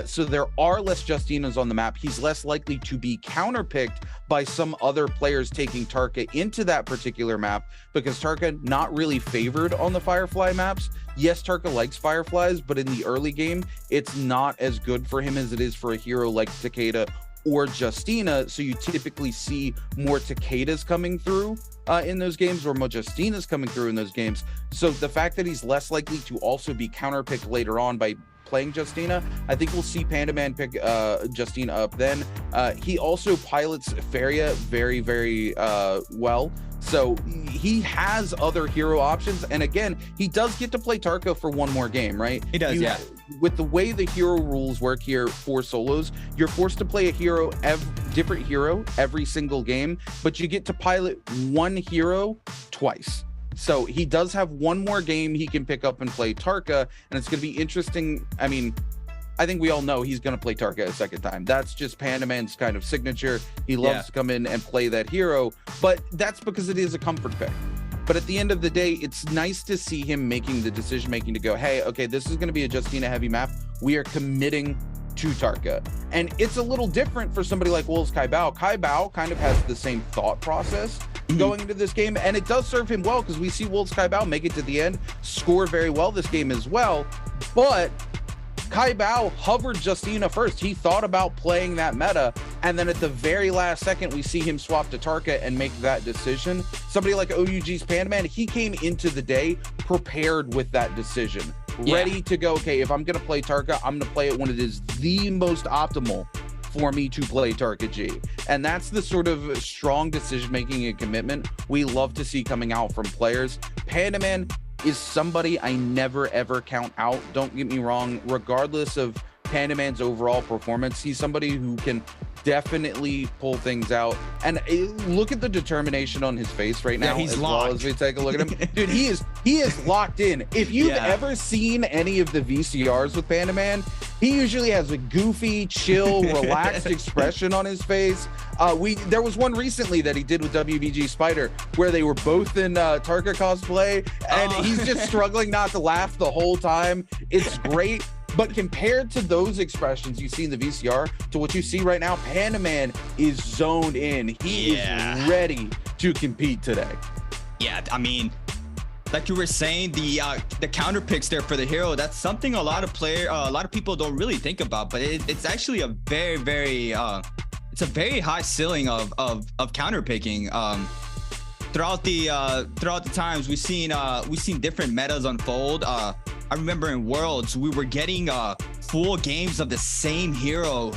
So there are less Justinas on the map. He's less likely to be counterpicked by some other players taking Tarka into that particular map, because Tarka not really favored on the Firefly maps. Yes, Tarka likes Fireflies, but in the early game, it's not as good for him as it is for a hero like Takeda or Justina. So you typically see more Takedas coming through in those games, or more Justinas coming through in those games. So the fact that he's less likely to also be counterpicked later on by playing Justina, I think we'll see PandaMan pick Justina up then. He also pilots Feria very, very well. So he has other hero options. And again, he does get to play Tarka for one more game, right? He does, yeah. With the way the hero rules work here for solos, you're forced to play a hero, different hero every single game, but you get to pilot one hero twice. So he does have one more game he can pick up and play Tarka, and it's going to be interesting. I mean, I think we all know he's going to play Tarka a second time. That's just PandaMan's kind of signature. He loves to come in and play that hero, but that's because it is a comfort pick. But at the end of the day, it's nice to see him making the decision making to go, hey, okay, this is going to be a Justina heavy map. We are committing to Tarka. And it's a little different for somebody like Wolves Kai Bao. Kai Bao kind of has the same thought process going into this game, and it does serve him well, because we see Wolves Kai Bao make it to the end, score very well this game as well. But Kai Bao hovered Justina first. He thought about playing that meta, and then at the very last second, we see him swap to Tarka and make that decision. Somebody like OUG's PandaMan, he came into the day prepared with that decision, ready to go, okay, if I'm going to play Tarka, I'm going to play it when it is the most optimal for me to play Tarka G. And that's the sort of strong decision-making and commitment we love to see coming out from players. PandaMan is somebody I never ever count out. Don't get me wrong, regardless of PandaMan's overall performance, he's somebody who can definitely pull things out. And look at the determination on his face right now. He's as locked. well as we take a look at him. Dude, he is locked in. If you've ever seen any of the VCRs with PandaMan, he usually has a goofy, chill, relaxed expression on his face. There was one recently that he did with WBG Spider where they were both in Tarka cosplay, and he's just struggling not to laugh the whole time. It's great. But compared to those expressions you see in the VCR to what you see right now, PandaMan is zoned in. He is ready to compete today. Yeah, I mean, like you were saying, the counter picks there for the hero, that's something a lot of people don't really think about, but it's actually a very, very it's a very high ceiling of counter picking. Throughout the times we've seen different metas unfold. I remember in Worlds we were getting full games of the same hero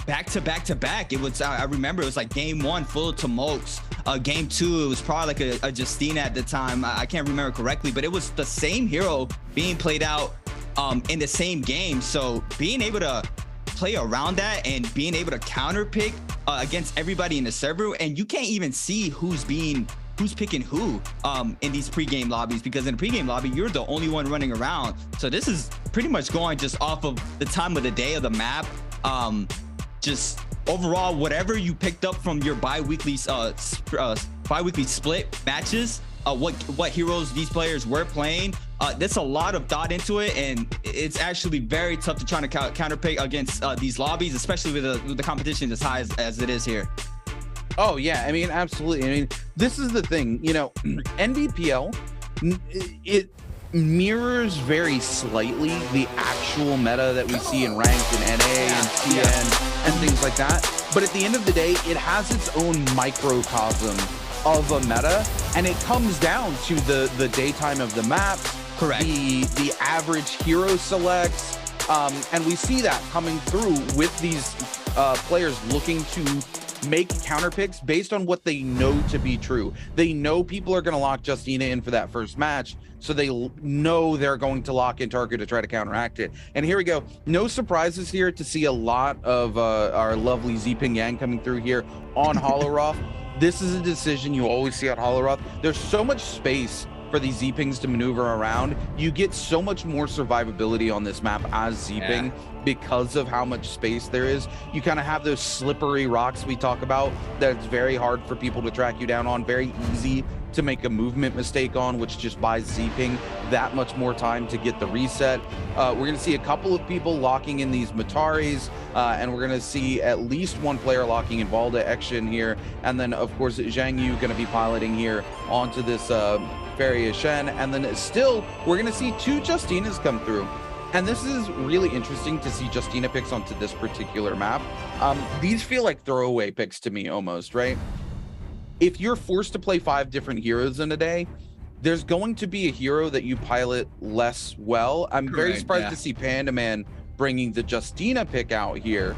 back to back. It was I remember it was like game 1 full of Tomokes. Game 2 it was probably like a Justina at the time. I can't remember correctly, but it was the same hero being played out in the same game. So being able to play around that and being able to counter pick against everybody in the server, and you can't even see who's picking who in these pregame lobbies, because in a pregame lobby you're the only one running around. So this is pretty much going just off of the time of the day of the map. Just overall, whatever you picked up from your bi-weekly split matches, what heroes these players were playing, there's a lot of thought into it, and it's actually very tough to try to counter pick against these lobbies, especially with the competition as high as it is here. Oh yeah, I mean, absolutely. I mean, this is the thing, you know, NBPL, it mirrors very slightly the actual meta that we see in ranked and NA and CN and things like that. But at the end of the day, it has its own microcosm of a meta, and it comes down to the daytime of the map, correct? The average hero selects, and we see that coming through with these players looking to make counter picks based on what they know to be true. They know people are going to lock Justina in for that first match, so they know they're going to lock in Tarku to try to counteract it. And here we go. No surprises here to see a lot of our lovely Zping Yang coming through here on Holoroth. This is a decision you always see on Holoroth. There's so much space for these Zpings to maneuver around. You get so much more survivability on this map as Zping because of how much space there is. You kind of have those slippery rocks we talk about that it's very hard for people to track you down on, very easy to make a movement mistake on, which just buys Zping that much more time to get the reset. We're going to see a couple of people locking in these Mataris, and we're going to see at least one player locking in Valda action here. And then, of course, Zhang Yu going to be piloting here onto this Feria Shen. And then still, we're going to see 2 Justinas come through. And this is really interesting to see Justina picks onto this particular map. These feel like throwaway picks to me almost, right? If you're forced to play 5 different heroes in a day, there's going to be a hero that you pilot less well. I'm very surprised to see Panda Man bringing the Justina pick out here.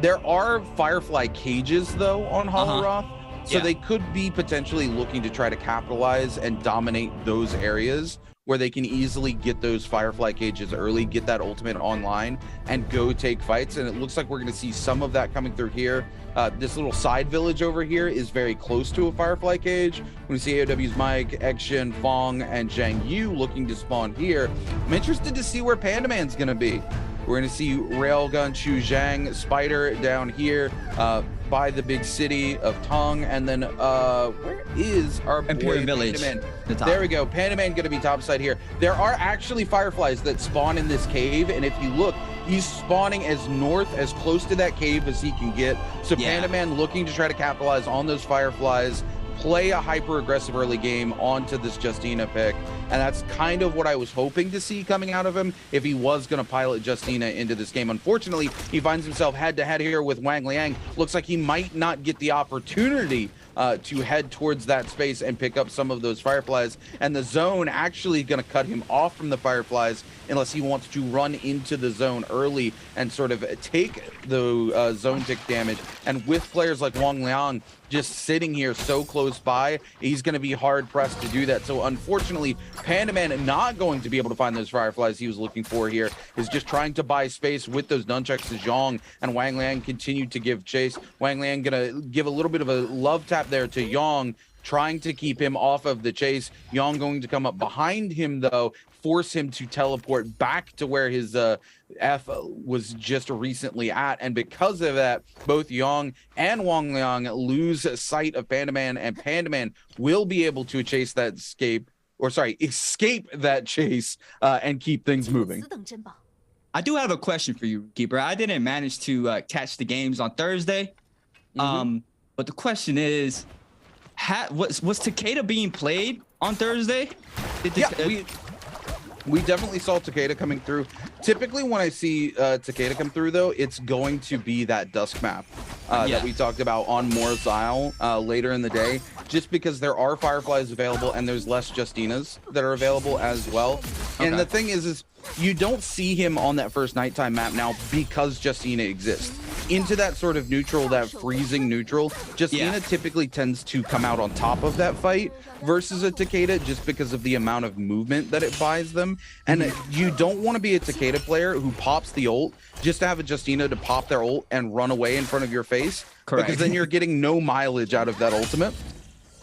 There are Firefly cages, though, on Holoroth, so they could be potentially looking to try to capitalize and dominate those areas where they can easily get those Firefly cages early, get that ultimate online, and go take fights. And it looks like we're going to see some of that coming through here. This little side village over here is very close to a Firefly cage. We see AOW's Mike, Action, Fong, and Zhang Yu looking to spawn here. I'm interested to see where Panda Man's going to be. We're going to see Railgun, Chu Zhang, Spider down here by the big city of Tong. And then where is our boy Village? Panda Man? There we go. Panda Man going to be topside here. There are actually Fireflies that spawn in this cave. And if you look, he's spawning as north, as close to that cave as he can get. So Panda Man looking to try to capitalize on those Fireflies, play a hyper aggressive early game onto this Justina pick. And that's kind of what I was hoping to see coming out of him if he was going to pilot Justina into this game. Unfortunately, he finds himself head to head here with Wang Liang. Looks like he might not get the opportunity to head towards that space and pick up some of those Fireflies. And the zone actually going to cut him off from the Fireflies unless he wants to run into the zone early and sort of take the zone tick damage. And with players like Wang Liang just sitting here so close by, he's going to be hard pressed to do that. So unfortunately, Panda Man not going to be able to find those Fireflies he was looking for here, is just trying to buy space with those nunchucks to Zhong, and Wang Liang continued to give chase. Wang Liang gonna give a little bit of a love tap there to Yong, trying to keep him off of the chase. Yong going to come up behind him though, force him to teleport back to where his F was just recently at. And because of that, both Yong and Wang Liang lose sight of Panda Man, and Panda Man will be able to chase that escape that chase and keep things moving. I do have a question for you, Keeper. I didn't manage to catch the games on Thursday. But the question is, was Takeda being played on Thursday? We definitely saw Takeda coming through. Typically when I see Takeda come through though, it's going to be that Dusk map that we talked about on Moore's Isle later in the day, just because there are Fireflies available and there's less Justinas that are available as well. And the thing is you don't see him on that first nighttime map now because Justina exists. Into that sort of neutral, that freezing neutral, Justina typically tends to come out on top of that fight versus a Takeda, just because of the amount of movement that it buys them. And you don't want to be a Takeda player who pops the ult just to have a Justina to pop their ult and run away in front of your face. Correct. Because then you're getting no mileage out of that ultimate.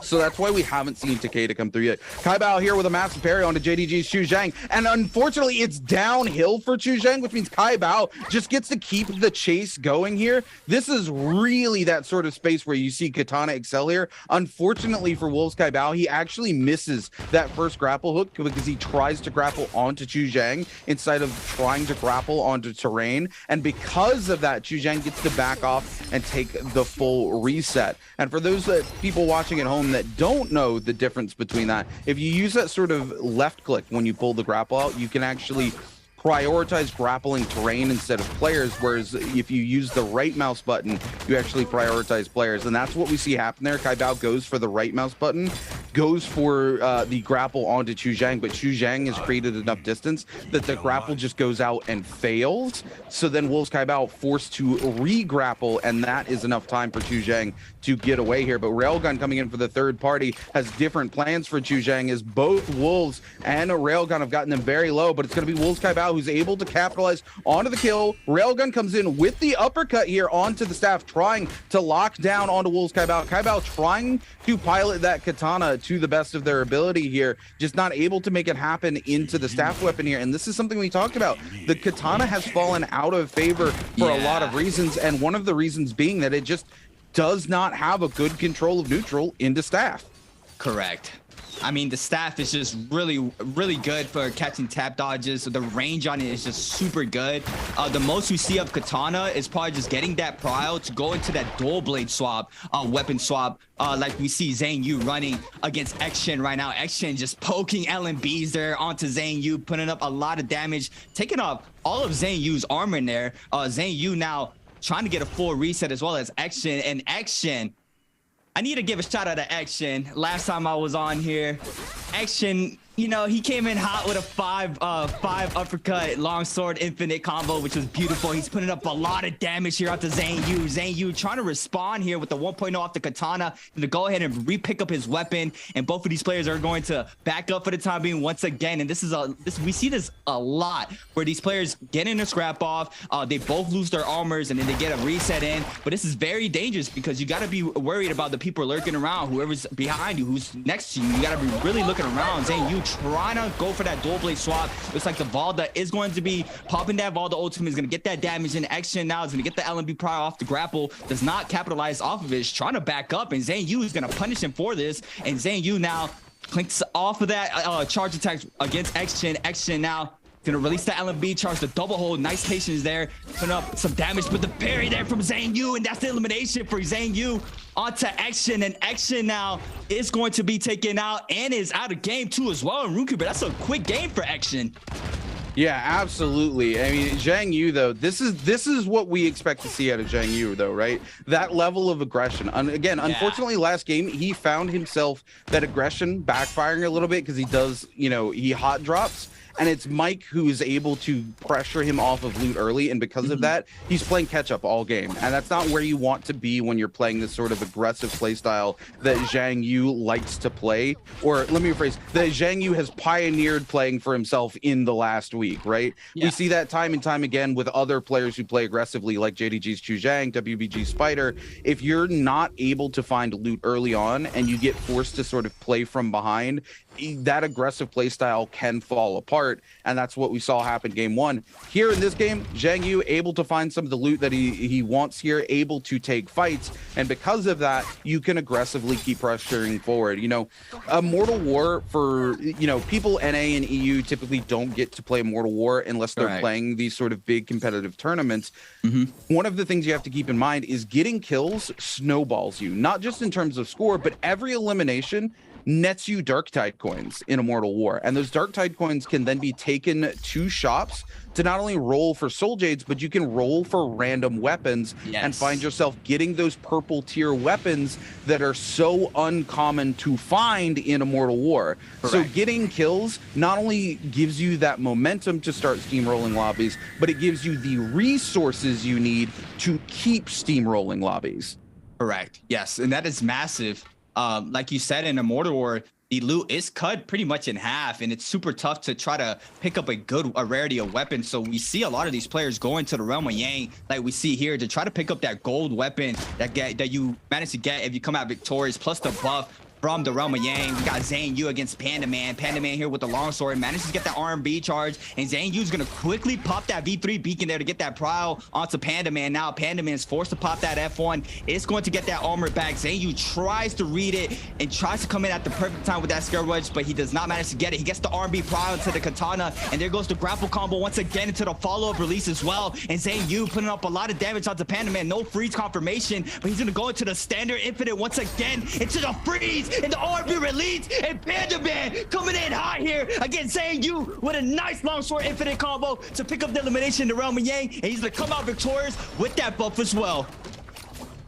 So that's why we haven't seen Takeda come through yet. Kai Bao here with a massive parry onto JDG's Chu Zhang. And unfortunately, it's downhill for Chu Zhang, which means Kai Bao just gets to keep the chase going here. This is really that sort of space where you see Katana excel here. Unfortunately for Wolves Kai Bao, he actually misses that first grapple hook because he tries to grapple onto Chu Zhang instead of trying to grapple onto terrain. And because of that, Chu Zhang gets to back off and take the full reset. And for those people watching at home that don't know the difference between that, if you use that sort of left click when you pull the grapple out, you can actually prioritize grappling terrain instead of players, whereas if you use the right mouse button, you actually prioritize players. And that's what we see happen there. Kai Bao goes for the right mouse button, goes for the grapple onto Chu Zhang, but Chu Zhang has created enough distance that the grapple just goes out and fails. So then Wolves Kai Bao forced to re-grapple, and that is enough time for Chu Zhang to get away here. But Railgun coming in for the third party has different plans for Chu Zhang, as both Wolves and Railgun have gotten them very low, but it's going to be Wolves Kai Bao who's able to capitalize onto the kill. Railgun comes in with the uppercut here onto the staff, trying to lock down onto Wolves Kai Bao. Kai Bao trying to pilot that katana to the best of their ability here, just not able to make it happen into the staff weapon here. And this is something we talked about. The katana has fallen out of favor for a lot of reasons, and one of the reasons being that it just does not have a good control of neutral into staff. Correct. I mean, the staff is just really good for catching tap dodges. So the range on it is just super good. The most we see of katana is probably just getting that prio to go into that dual blade swap, weapon swap, like we see Zhang Yu running against X-Shen right now. X-Shen just poking LMBs there onto Zhang Yu, putting up a lot of damage, taking off all of Zhang Yu's armor in there. Zhang Yu now trying to get a full reset, as well as X-Shen. And X-Shen, I need to give a shout out to X-Shen. Last time I was on here, X-Shen, you know, he came in hot with a five uppercut longsword infinite combo, which was beautiful. He's putting up a lot of damage here onto Zhang Yu. Zhang Yu trying to respond here with the 1.0 off the katana and to go ahead and re-pick up his weapon. And both of these players are going to back up for the time being once again. And we see this a lot, where these players get in a scrap off, they both lose their armors, and then they get a reset in. But this is very dangerous, because you got to be worried about the people lurking around, whoever's behind you, who's next to you. You got to be really looking around. Zhang Yu trying to go for that dual blade swap. Looks like the Valda is going to be popping that Valda ultimate, is going to get that damage in action now. Is going to get the LMB prior off the grapple. Does not capitalize off of it. Is trying to back up, and Zhang Yu is going to punish him for this. And Zhang Yu now clinks off of that charge attack against X-Shen. X-Shen now gonna release the LMB, charge the double hold. Nice patience there, putting up some damage, but the parry there from Zhang Yu, and that's the elimination for Zhang Yu onto X-Shen. And X-Shen now is going to be taken out and is out of game too as well. And Ruku, but that's a quick game for X-Shen. Yeah, absolutely. I mean, Zhang Yu, though, this is what we expect to see out of Zhang Yu, though, right? That level of aggression. And again, unfortunately, last game, he found himself that aggression backfiring a little bit, because he does, you know, he hot drops. And it's Mike who is able to pressure him off of loot early, and because of that, he's playing catch up all game. And that's not where you want to be when you're playing this sort of aggressive play style that Zhang Yu likes to play. Or let me rephrase, that Zhang Yu has pioneered playing for himself in the last week, right? Yeah. We see that time and time again with other players who play aggressively, like JDG's Chu Zhang, WBG Spider. If you're not able to find loot early on and you get forced to sort of play from behind, that aggressive play style can fall apart, and that's what we saw happen game one. Here in this game, Zhang Yu able to find some of the loot that he wants here, able to take fights, and because of that, you can aggressively keep pressuring forward. You know, a Mortal War for, you know, people NA and EU typically don't get to play Mortal War unless they're playing these sort of big competitive tournaments. One of the things you have to keep in mind is getting kills snowballs you, not just in terms of score, but every elimination nets you Dark Tide coins in Immortal War, and those Dark Tide coins can then be taken to shops to not only roll for Soul Jades, but you can roll for random weapons and find yourself getting those purple tier weapons that are so uncommon to find in Immortal War. So getting kills not only gives you that momentum to start steamrolling lobbies, but it gives you the resources you need to keep steamrolling lobbies. Correct. Yes, and that is massive. Like you said, in Immortal War, the loot is cut pretty much in half, and it's super tough to try to pick up a rarity of weapons. So we see a lot of these players going to the Realm of Yang, like we see here, to try to pick up that gold weapon that you manage to get if you come out victorious, plus the buff from the Realm of Yang. We got Zhang Yu against Panda Man. Panda Man here with the longsword manages to get that RMB charge, and Zhang Yu's gonna quickly pop that V3 beacon there to get that prio onto Panda Man. Now Panda Man's forced to pop that F1. It's going to get that armor back. Zhang Yu tries to read it and tries to come in at the perfect time with that scare wedge, but he does not manage to get it. He gets the RMB prio into the katana, and there goes the grapple combo once again into the follow-up release as well. And Zhang Yu putting up a lot of damage onto Panda Man. No freeze confirmation, but he's gonna go into the standard infinite once again, into the freeze, and the RB release, and Panda Man coming in hot here against Zhang Yu with a nice longsword infinite combo to pick up the elimination in the Realm of Yang, and he's gonna come out victorious with that buff as well.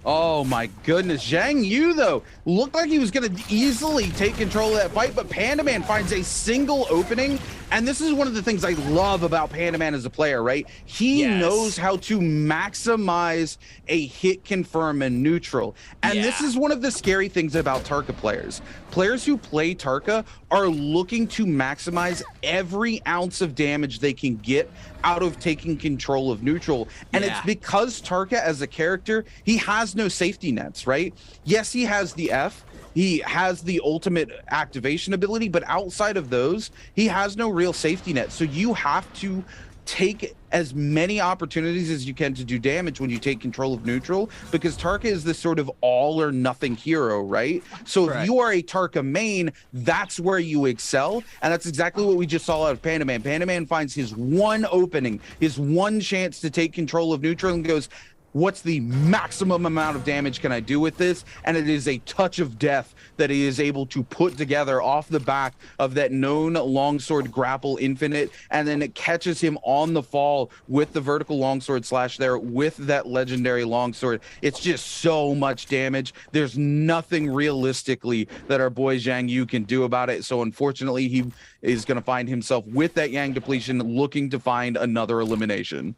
Oh my goodness. Zhang Yu, though, looked like he was going to easily take control of that fight, but Panda Man finds a single opening. And this is one of the things I love about Panda Man as a player, right? He knows how to maximize a hit confirm and neutral. And this is one of the scary things about Tarka players. Players who play Tarka are looking to maximize every ounce of damage they can get out of taking control of neutral. And it's because Tarka as a character, he has no safety nets, right? Yes, he has the F. He has the ultimate activation ability, but outside of those, he has no real safety net. So you have to take as many opportunities as you can to do damage when you take control of neutral, because Tarka is this sort of all or nothing hero, right? So if you are a Tarka main, that's where you excel. And that's exactly what we just saw out of Panda Man. Panda Man finds his one opening, his one chance to take control of neutral and goes, what's the maximum amount of damage can I do with this? And it is a touch of death that he is able to put together off the back of that known longsword grapple infinite. And then it catches him on the fall with the vertical longsword slash there with that legendary longsword. It's just so much damage. There's nothing realistically that our boy Zhang Yu can do about it. So unfortunately, he is going to find himself with that Yang depletion, looking to find another elimination.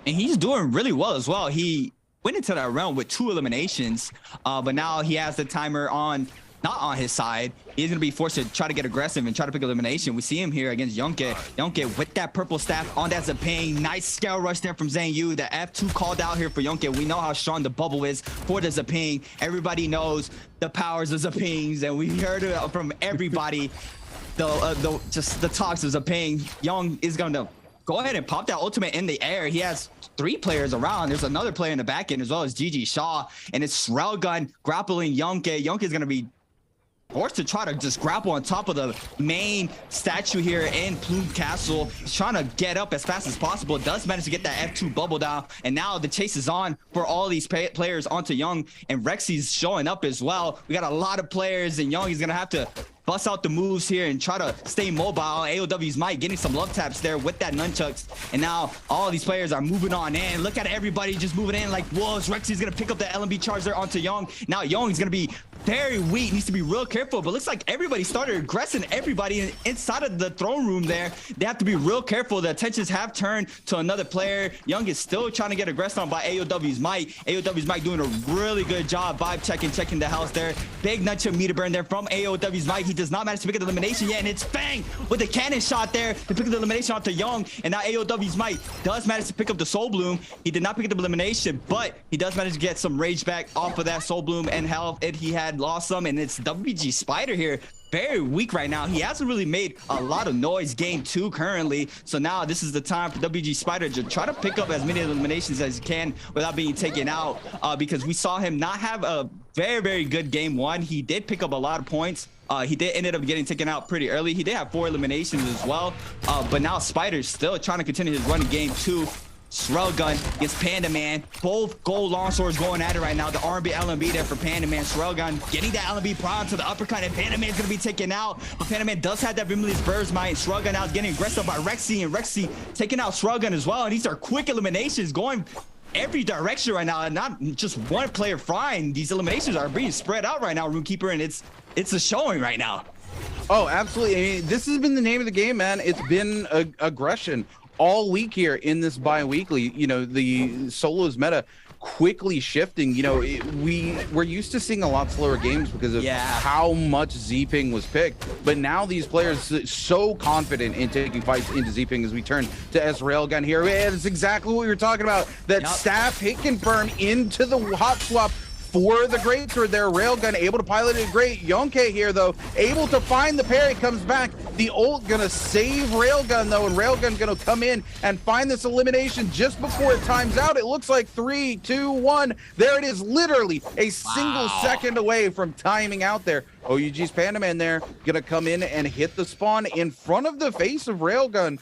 And he's doing really well as well. He went into that round with 2 eliminations, but now he has the timer not on his side. He's going to be forced to try to get aggressive and try to pick elimination. We see him here against Yonke. Yonke with that purple staff on that Zapane. Nice scale rush there from Zhang Yu. The F2 called out here for Yonke. We know how strong the bubble is for the Zapane. Everybody knows the powers of Zapanes, and we heard it from everybody. Just the talks of Zapane. Young is going to go ahead and pop that ultimate in the air. He has 3 players around. There's another player in the back end as well as GG Shaw, and it's Railgun grappling Yonke. Yonke is going to be forced to try to just grapple on top of the main statue here in Plume Castle. He's trying to get up as fast as possible. Does manage to get that F2 bubble down, and now the chase is on for all these players onto Young, and Rexy's showing up as well. We got a lot of players, and Young is going to have to bust out the moves here and try to stay mobile. AOW's Might getting some love taps there with that nunchucks. And now all these players are moving on in. Look at everybody just moving in like wolves. Rexy's going to pick up the LMB charge there onto Young. Now Young is going to be very weak, needs to be real careful, but looks like everybody started aggressing everybody inside of the throne room there. They have to be real careful. The attentions have turned to another player. Young is still trying to get aggressed on by AOW's Might. AOW's Might doing a really good job vibe checking the house there. Big nunchuck meter burn there from AOW's Might. He does not manage to pick up the elimination yet, and it's Fang with the cannon shot there to pick up the elimination onto Young. And now AOW's Might does manage to pick up the Soul Bloom. He did not pick up the elimination, but he does manage to get some rage back off of that Soul Bloom and health. He had lost some, and it's WG Spider here. Very weak right now. He hasn't really made a lot of noise game 2 currently. So now this is the time for WG Spider to try to pick up as many eliminations as he can without being taken out, because we saw him not have a very good game 1. He did pick up a lot of points. He did ended up getting taken out pretty early. He did have 4 eliminations as well. But now Spider's still trying to continue his run in game 2. Railgun against Panda Man. Both gold longswords going at it right now. The R&B LMB there for Panda Man. Railgun getting that LMB prime to the uppercut, and Panda Man's going to be taken out. But Panda Man does have that Vimili's Bird's Might. Railgun now is getting aggressive by Rexy, and Rexy taking out Railgun as well. And these are quick eliminations going every direction right now, and not just one player frying. These eliminations are being spread out right now, Runekeeper, and it's a showing right now. Oh, absolutely. I mean, this has been the name of the game, man. It's been aggression all week here in this bi-weekly. You know, the solos meta quickly shifting. You know, we're used to seeing a lot slower games because of how much Z-Ping was picked, but now these players so confident in taking fights into Z-Ping. As we turn to S Railgun here, it's exactly what we were talking about. That staff hit confirm into the hot swap for the greatsword there. Railgun able to pilot it great. Yonke here though, able to find the parry, comes back. The ult gonna save Railgun though, and Railgun gonna come in and find this elimination just before it times out. It looks like 3, 2, 1. There it is, literally a single second away from timing out there. OUG's Panda Man there gonna come in and hit the spawn in front of the face of Railgun.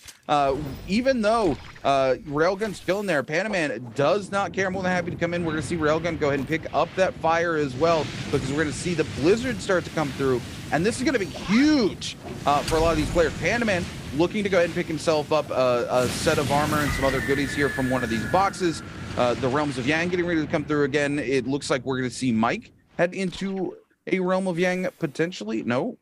Even though Railgun's still in there, Panda Man does not care. More than happy to come in. We're gonna see Railgun go ahead and pick up that fire as well, because we're gonna see the blizzard start to come through, and this is gonna be huge for a lot of these players. Panda Man looking to go ahead and pick himself up a set of armor and some other goodies here from one of these boxes. The Realms of Yang getting ready to come through again. It looks like we're going to see Mike head into a Realm of Yang potentially. No.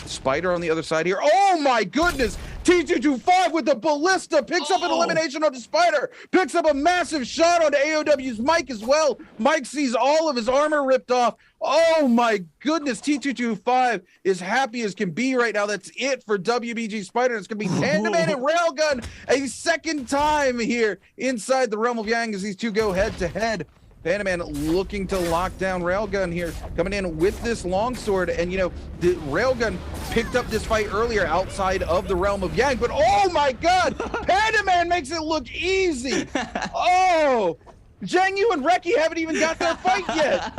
Spider on the other side here. Oh my goodness! T225 with the ballista picks up an elimination on the Spider. Picks up a massive shot on AOW's Mike as well. Mike sees all of his armor ripped off. Oh my goodness! T225 is happy as can be right now. That's it for WBG Spider. It's going to be Pandaman and Railgun a second time here inside the Realm of Yang as these two go head to head. Pandaman looking to lock down Railgun here, coming in with this longsword. And, you know, the Railgun picked up this fight earlier outside of the Realm of Yang. But, oh, my God, Pandaman makes it look easy. Oh, Zhang Yu and Reki haven't even got their fight yet.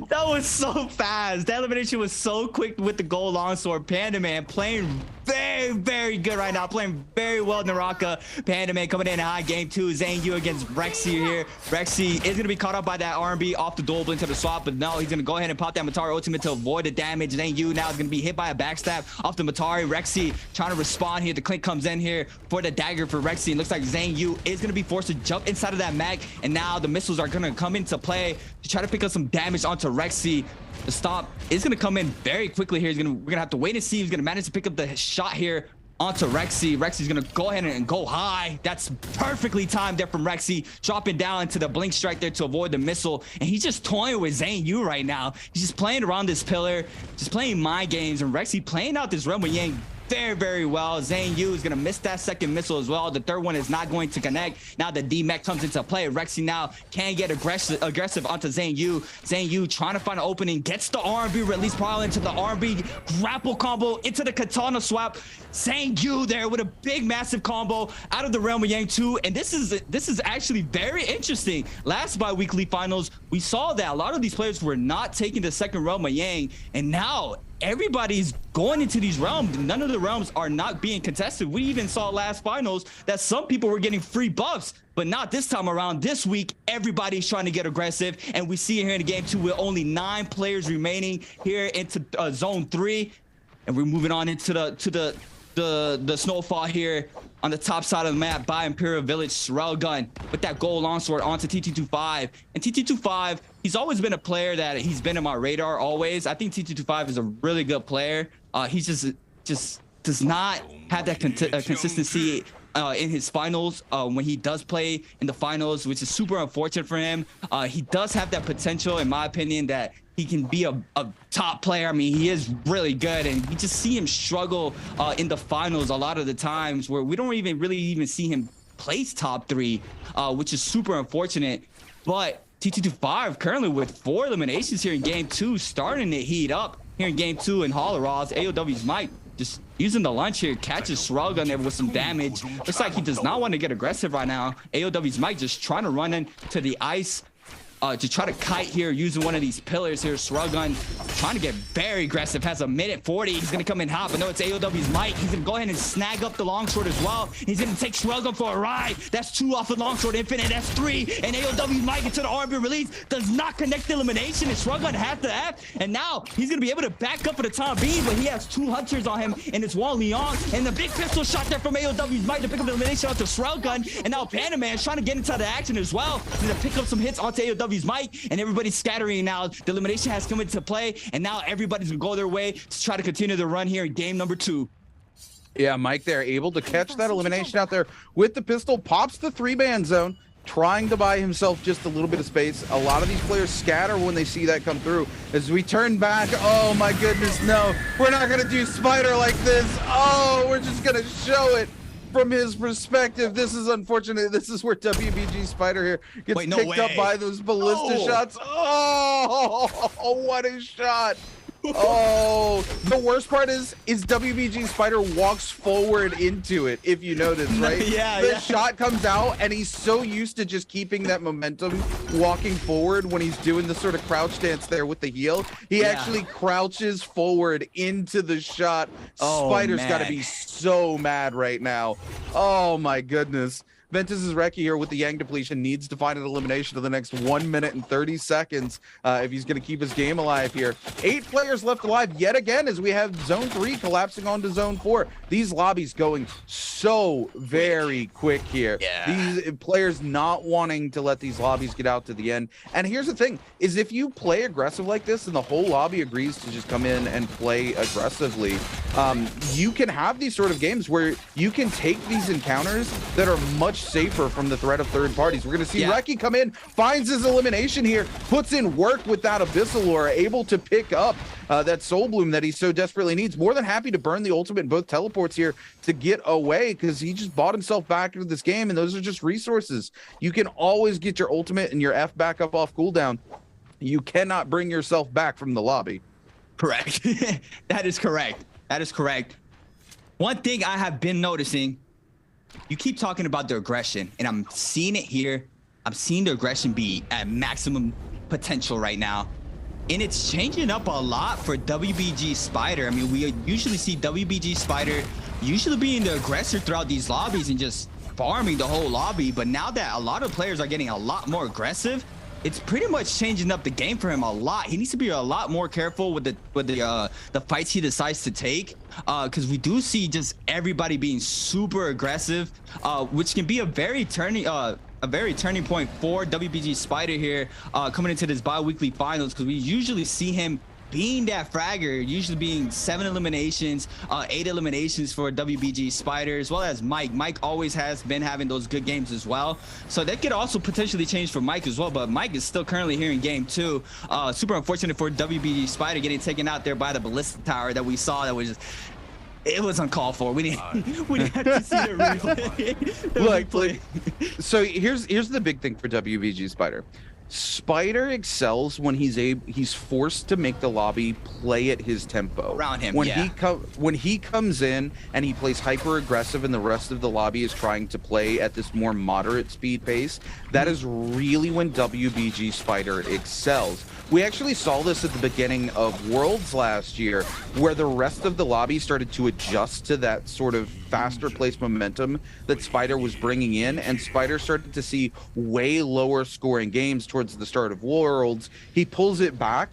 That was so fast. That elimination was so quick with the gold longsword. Pandaman playing very, very good right now. Playing very well, NARAKA. Pandaman coming in high game 2. Zhang Yu against Rexy here. Rexy is going to be caught up by that R&B off the dual blink to the swap, but no, he's going to go ahead and pop that Matari ultimate to avoid the damage. Zhang Yu now is going to be hit by a backstab off the Matari. Rexy trying to respond here. The Clink comes in here for the dagger for Rexy. It looks like Zhang Yu is going to be forced to jump inside of that mag, and now the missiles are going to come into play to try to pick up some damage onto Rexy. The stop is going to come in very quickly here. We're going to have to wait and see if he's going to manage to pick up the shot here onto Rexy. Rexy's going to go ahead and go high. That's perfectly timed there from Rexy, dropping down into the blink strike there to avoid the missile. And he's just toying with Zhang Yu right now. He's just playing around this pillar, just playing mind games, and Rexy playing out this Realm of Yang very, very well. Zhang Yu is going to miss that second missile as well. The third one is not going to connect. Now the D-Mech comes into play. Rexy now can get aggressive onto Zhang Yu. Zhang Yu trying to find an opening, gets the R&B release pile into the R&B grapple combo into the katana swap. Zhang Yu there with a big, massive combo out of the Realm of Yang 2. And this is actually very interesting. Last bi-weekly finals, we saw that a lot of these players were not taking the second Realm of Yang, and now everybody's going into these realms. None of the realms are not being contested. We even saw last finals that some people were getting free buffs, but not this time around. This week, everybody's trying to get aggressive, and we see it here in the game 2 with only 9 players remaining here into zone 3, and we're moving on into the snowfall here on the top side of the map by Imperial Village. Railgun with that gold longsword onto TT25. And TT25, he's always been a player that he's been in my radar always. I think TT25 is a really good player. He just does not have that consistency in his finals when he does play in the finals, which is super unfortunate for him. He does have that potential, in my opinion, that he can be a top player. I mean, he is really good, and you just see him struggle in the finals a lot of the times where we don't really see him place top 3, which is super unfortunate. But TT25 currently with 4 eliminations here in game 2, starting to heat up here in game 2 in Holoraz. AOW's Mike just using the lunch here, catches Railgun there with some damage. Looks like he does not want to get aggressive right now. AOW's Mike just trying to run into the ice to try to kite here using one of these pillars here. Railgun trying to get very aggressive, has a minute 40. He's going to come in hot, but no, it's AOW's Mike. He's going to go ahead and snag up the longsword as well. He's going to take Railgun for a ride. That's 2 off the longsword infinite. That's 3. And AOW's Mike into the R&B release does not connect the elimination. It's Railgun half the F. And now he's going to be able to back up for the time being, but he has 2 hunters on him, and it's Wang Liang. And the big pistol shot there from AOW's Mike to pick up the elimination onto Railgun. And now Pandaman trying to get into the action as well. He's going to pick up some hits onto AOW's Mike, and everybody's scattering now. The elimination has come into play, and now everybody's gonna go their way to try to continue the run here in game number 2. Yeah, Mike there able to catch that elimination out there with the pistol, pops the 3-man zone, trying to buy himself just a little bit of space. A lot of these players scatter when they see that come through. As we turn back, oh my goodness, no, we're not gonna do Spider like this. Oh, we're just gonna show it from his perspective. This is unfortunate. This is where WBG Spider here gets picked up by those ballista shots. Oh, what a shot. Oh, the worst part is WBG Spider walks forward into it, if you notice, right? The shot comes out, and he's so used to just keeping that momentum walking forward when he's doing the sort of crouch dance there with the heel. He actually crouches forward into the shot. Spider's got to be so mad right now. Oh my goodness. Ventus's Reki here with the Yang depletion needs to find an elimination of the next 1 minute and 30 seconds if he's going to keep his game alive here. 8 players left alive yet again as we have Zone 3 collapsing onto Zone 4. These lobbies going so very quick here. These players not wanting to let these lobbies get out to the end. And here's the thing, is if you play aggressive like this and the whole lobby agrees to just come in and play aggressively, you can have these sort of games where you can take these encounters that are much safer from the threat of third parties. We're going to see Reki come in, finds his elimination here, puts in work with that Abyssal Lure, able to pick up that Soul Bloom that he so desperately needs. More than happy to burn the ultimate in both teleports here to get away, because he just bought himself back into this game, and those are just resources. You can always get your ultimate and your F back up off cooldown. You cannot bring yourself back from the lobby. Correct. That is correct. That is correct. One thing I have been noticing, you keep talking about the aggression, and I'm seeing it here. I'm seeing the aggression be at maximum potential right now. And it's changing up a lot for WBG Spider. I mean, we usually see WBG Spider usually being the aggressor throughout these lobbies and just farming the whole lobby. But now that a lot of players are getting a lot more aggressive, it's pretty much changing up the game for him a lot. He needs to be a lot more careful with the fights he decides to take, because we do see just everybody being super aggressive, which can be a very turning point for WBG Spider here, coming into this bi-weekly finals, because we usually see him being that fragger, usually being 7 eliminations, 8 eliminations for WBG Spider, as well as Mike. Mike always has been having those good games as well. So that could also potentially change for Mike as well, but Mike is still currently here in game 2. Super unfortunate for WBG Spider getting taken out there by the Ballista Tower that we saw. That was just, it was uncalled for. We didn't have to see the replay. So here's the big thing for WBG Spider. Spider excels when he's forced to make the lobby play at his tempo around him. When he comes in and he plays hyper aggressive and the rest of the lobby is trying to play at this more moderate speed pace, that is really when WBG Spider excels. We actually saw this at the beginning of Worlds last year, where the rest of the lobby started to adjust to that sort of faster place momentum that Spider was bringing in, and Spider started to see way lower scoring games towards the start of Worlds. He pulls it back.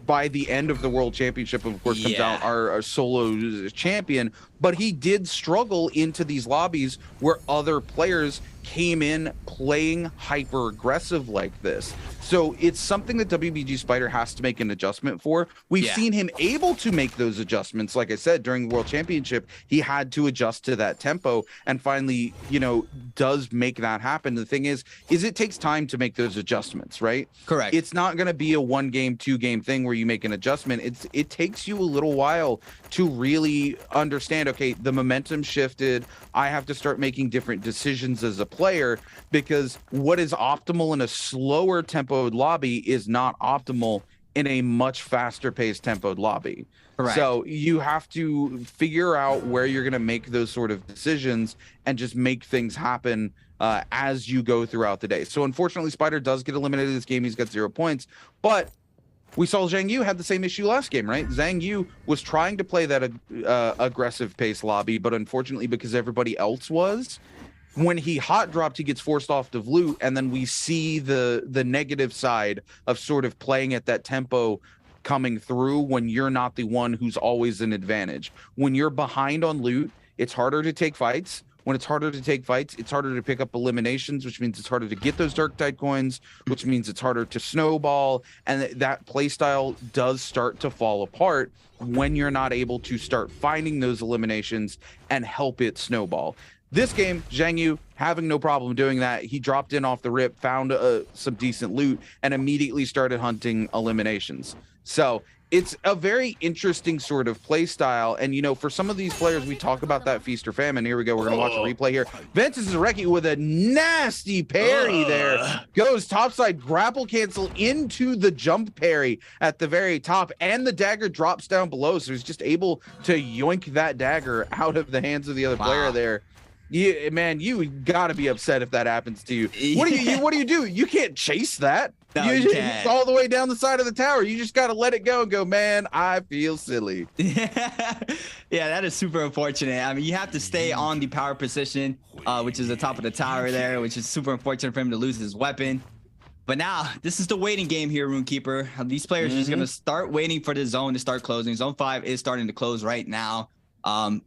By the end of the World Championship, of course, comes out our solo champion, but he did struggle into these lobbies where other players came in playing hyper aggressive like this. So it's something that WBG Spider has to make an adjustment for. We've seen him able to make those adjustments. Like I said, during the World Championship, he had to adjust to that tempo and finally, does make that happen. The thing is it takes time to make those adjustments, right? Correct. It's not going to be a 1 game, 2 game thing where you make an adjustment. It takes you a little while to really understand, okay, the momentum shifted. I have to start making different decisions as a player, because what is optimal in a slower tempoed lobby is not optimal in a much faster paced tempoed lobby. Correct. So you have to figure out where you're going to make those sort of decisions and just make things happen as you go throughout the day. So unfortunately, Spider does get eliminated this game. He's got 0 points, but we saw Zhang Yu had the same issue last game, right? Zhang Yu was trying to play that aggressive pace lobby, but unfortunately, because everybody else was, when he hot dropped, he gets forced off the loot, and then we see the negative side of sort of playing at that tempo coming through when you're not the one who's always an advantage. When you're behind on loot, it's harder to take fights. When it's harder to take fights, it's harder to pick up eliminations, which means it's harder to get those Dark Tide coins, which means it's harder to snowball, and that playstyle does start to fall apart when you're not able to start finding those eliminations and help it snowball. This game, Zhang Yu having no problem doing that. He dropped in off the rip, found some decent loot, and immediately started hunting eliminations. So it's a very interesting sort of play style. And, for some of these players, we talk about that feast or famine. Here we go. We're going to watch a replay here. Ventus is Reki with a nasty parry there. Goes topside, grapple cancel into the jump parry at the very top. And the dagger drops down below. So he's just able to yoink that dagger out of the hands of the other player there. Yeah, man, you got to be upset if that happens to you. What do you do? You can't chase that. No, you can't. It's all the way down the side of the tower. You just got to let it go and go, man, I feel silly. Yeah, that is super unfortunate. I mean, you have to stay on the power position, which is the top of the tower there, which is super unfortunate for him to lose his weapon. But now, this is the waiting game here, Runekeeper. These players are just going to start waiting for the zone to start closing. Zone 5 is starting to close right now.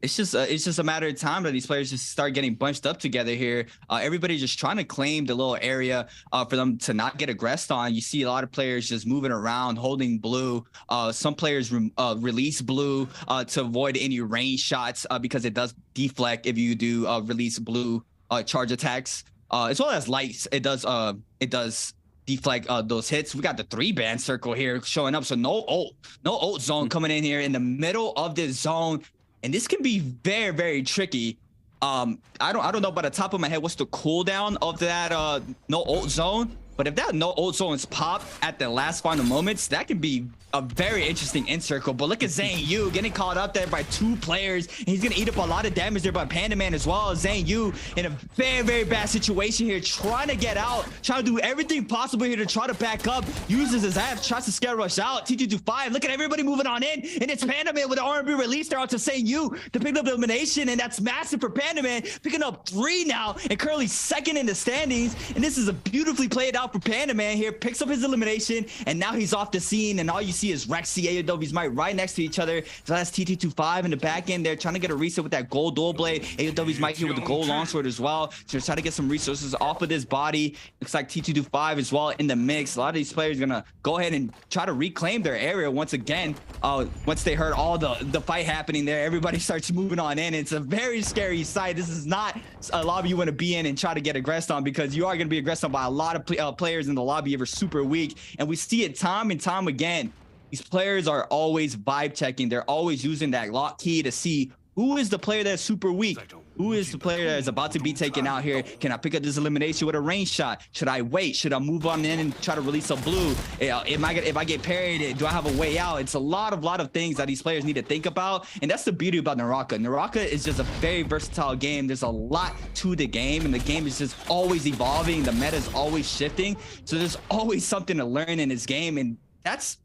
It's just a matter of time that these players just start getting bunched up together here. Everybody's just trying to claim the little area for them to not get aggressed on. You see a lot of players just moving around, holding blue. Some players release blue to avoid any range shots because it does deflect if you do release blue charge attacks, as well as lights. It does deflect those hits. We got the 3-band circle here showing up, so no ult zone coming in here in the middle of this zone. And this can be very, very tricky. I don't know by the top of my head what's the cooldown of that no ult zone, but if that no ult zone is popped at the last final moments, that can be a very interesting end circle. But look at Zhang Yu getting caught up there by 2 players, and he's gonna eat up a lot of damage there by Panda Man as well. Zhang Yu in a very, very bad situation here, trying to get out, trying to do everything possible here to try to back up, uses his F, tries to scare rush out. T225, look at everybody moving on in, and it's Panda Man with the R&B release there onto Zhang Yu to pick up the elimination, and that's massive for Panda Man, picking up 3 now, and currently second in the standings. And this is a beautifully played out for Panda Man here, picks up his elimination, and now he's off the scene, and all you see is Rexy, AOW's Might right next to each other. So that's TT25 in the back end there, trying to get a reset with that gold dual blade. AOW's Might here with the gold longsword as well. So try to get some resources off of this body. Looks like TT25 as well in the mix. A lot of these players are gonna go ahead and try to reclaim their area once again. Once they heard all the fight happening there, everybody starts moving on in. It's a very scary sight. This is not a lobby you want to be in and try to get aggressed on, because you are going to be aggressed on by a lot of players in the lobby that are super weak. And we see it time and time again. These players are always vibe checking. They're always using that lock key to see who is the player that's super weak. Who is the player that is about to be taken out here? Can I pick up this elimination with a range shot? Should I wait? Should I move on in and try to release a blue? If I get parried, do I have a way out? It's a lot of things that these players need to think about. And that's the beauty about NARAKA. NARAKA is just a very versatile game. There's a lot to the game, and the game is just always evolving. The meta is always shifting. So there's always something to learn in this game. And that's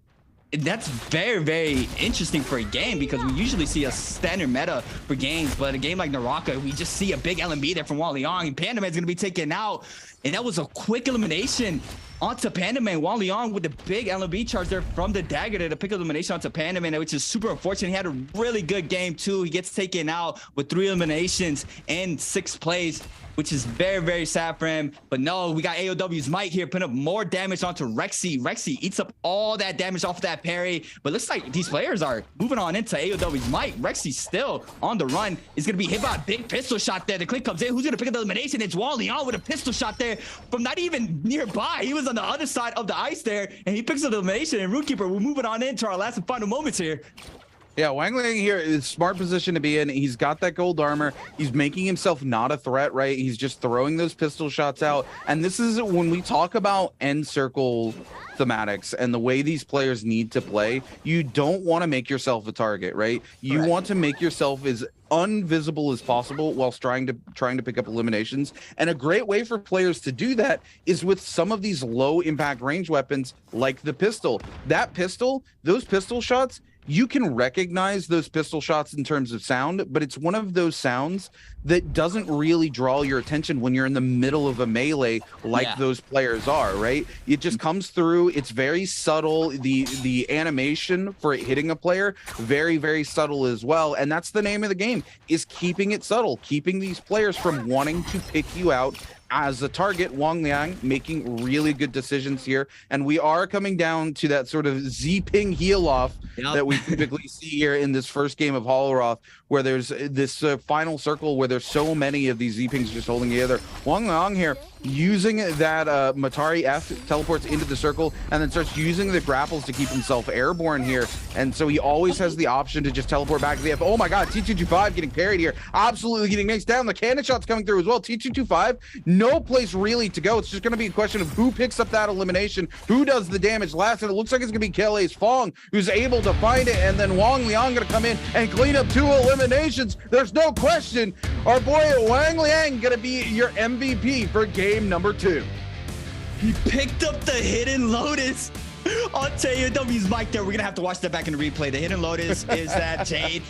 very, very interesting for a game, because we usually see a standard meta for games, but a game like NARAKA, we just see a big LMB there from Wang Liang, and Panda Man's gonna be taken out, and that was a quick elimination onto Panda Man. Wang Liang with the big LMB charge there from the dagger there to pick up elimination onto Panda Man, which is super unfortunate. He had a really good game too. He gets taken out with 3 eliminations and 6 plays, which is very, very sad for him. But no, we got AOW's Might here putting up more damage onto Rexy. Rexy eats up all that damage off of that parry, but looks like these players are moving on into AOW's Might. Rexy's still on the run. Is gonna be hit by a big pistol shot there. The click comes in. Who's gonna pick up the elimination? It's Wang Liang with a pistol shot there from not even nearby. He was on the other side of the ice there, and he picks up the elimination. And Runekeeper, we're moving on into our last and final moments here. Yeah, Wang Liang here is smart position to be in. He's got that gold armor. He's making himself not a threat, right? He's just throwing those pistol shots out. And this is when we talk about end circle thematics and the way these players need to play. You don't want to make yourself a target, right? You want to make yourself as invisible as possible whilst trying to pick up eliminations. And a great way for players to do that is with some of these low impact range weapons like the pistol. That pistol, those pistol shots, you can recognize those pistol shots in terms of sound, but it's one of those sounds that doesn't really draw your attention when you're in the middle of a melee like those players are, right? It just comes through. It's very subtle. The animation for it hitting a player, very, very subtle as well. And that's the name of the game, is keeping it subtle, keeping these players from wanting to pick you out as a target. Wang Liang making really good decisions here, and we are coming down to that sort of Z-ping heal off that we typically see here in this first game of Holoroth, where there's this final circle where there's so many of these Z-pings just holding together. Wang Liang here using that Matari F teleports into the circle and then starts using the grapples to keep himself airborne here, and so he always has the option to just teleport back to the F. Oh my god, T225 getting parried here, absolutely getting mixed down. The cannon shot's coming through as well. T225 no place really to go. It's just going to be a question of who picks up that elimination, who does the damage last, and it looks like it's going to be KLA's Fong who's able to find it, and then Wang Liang going to come in and clean up 2 eliminations. There's no question our boy Wang Liang going to be your MVP for game number 2. He picked up the hidden lotus on AOW's mic there. We're going to have to watch that back in the replay. The hidden lotus is that Jade.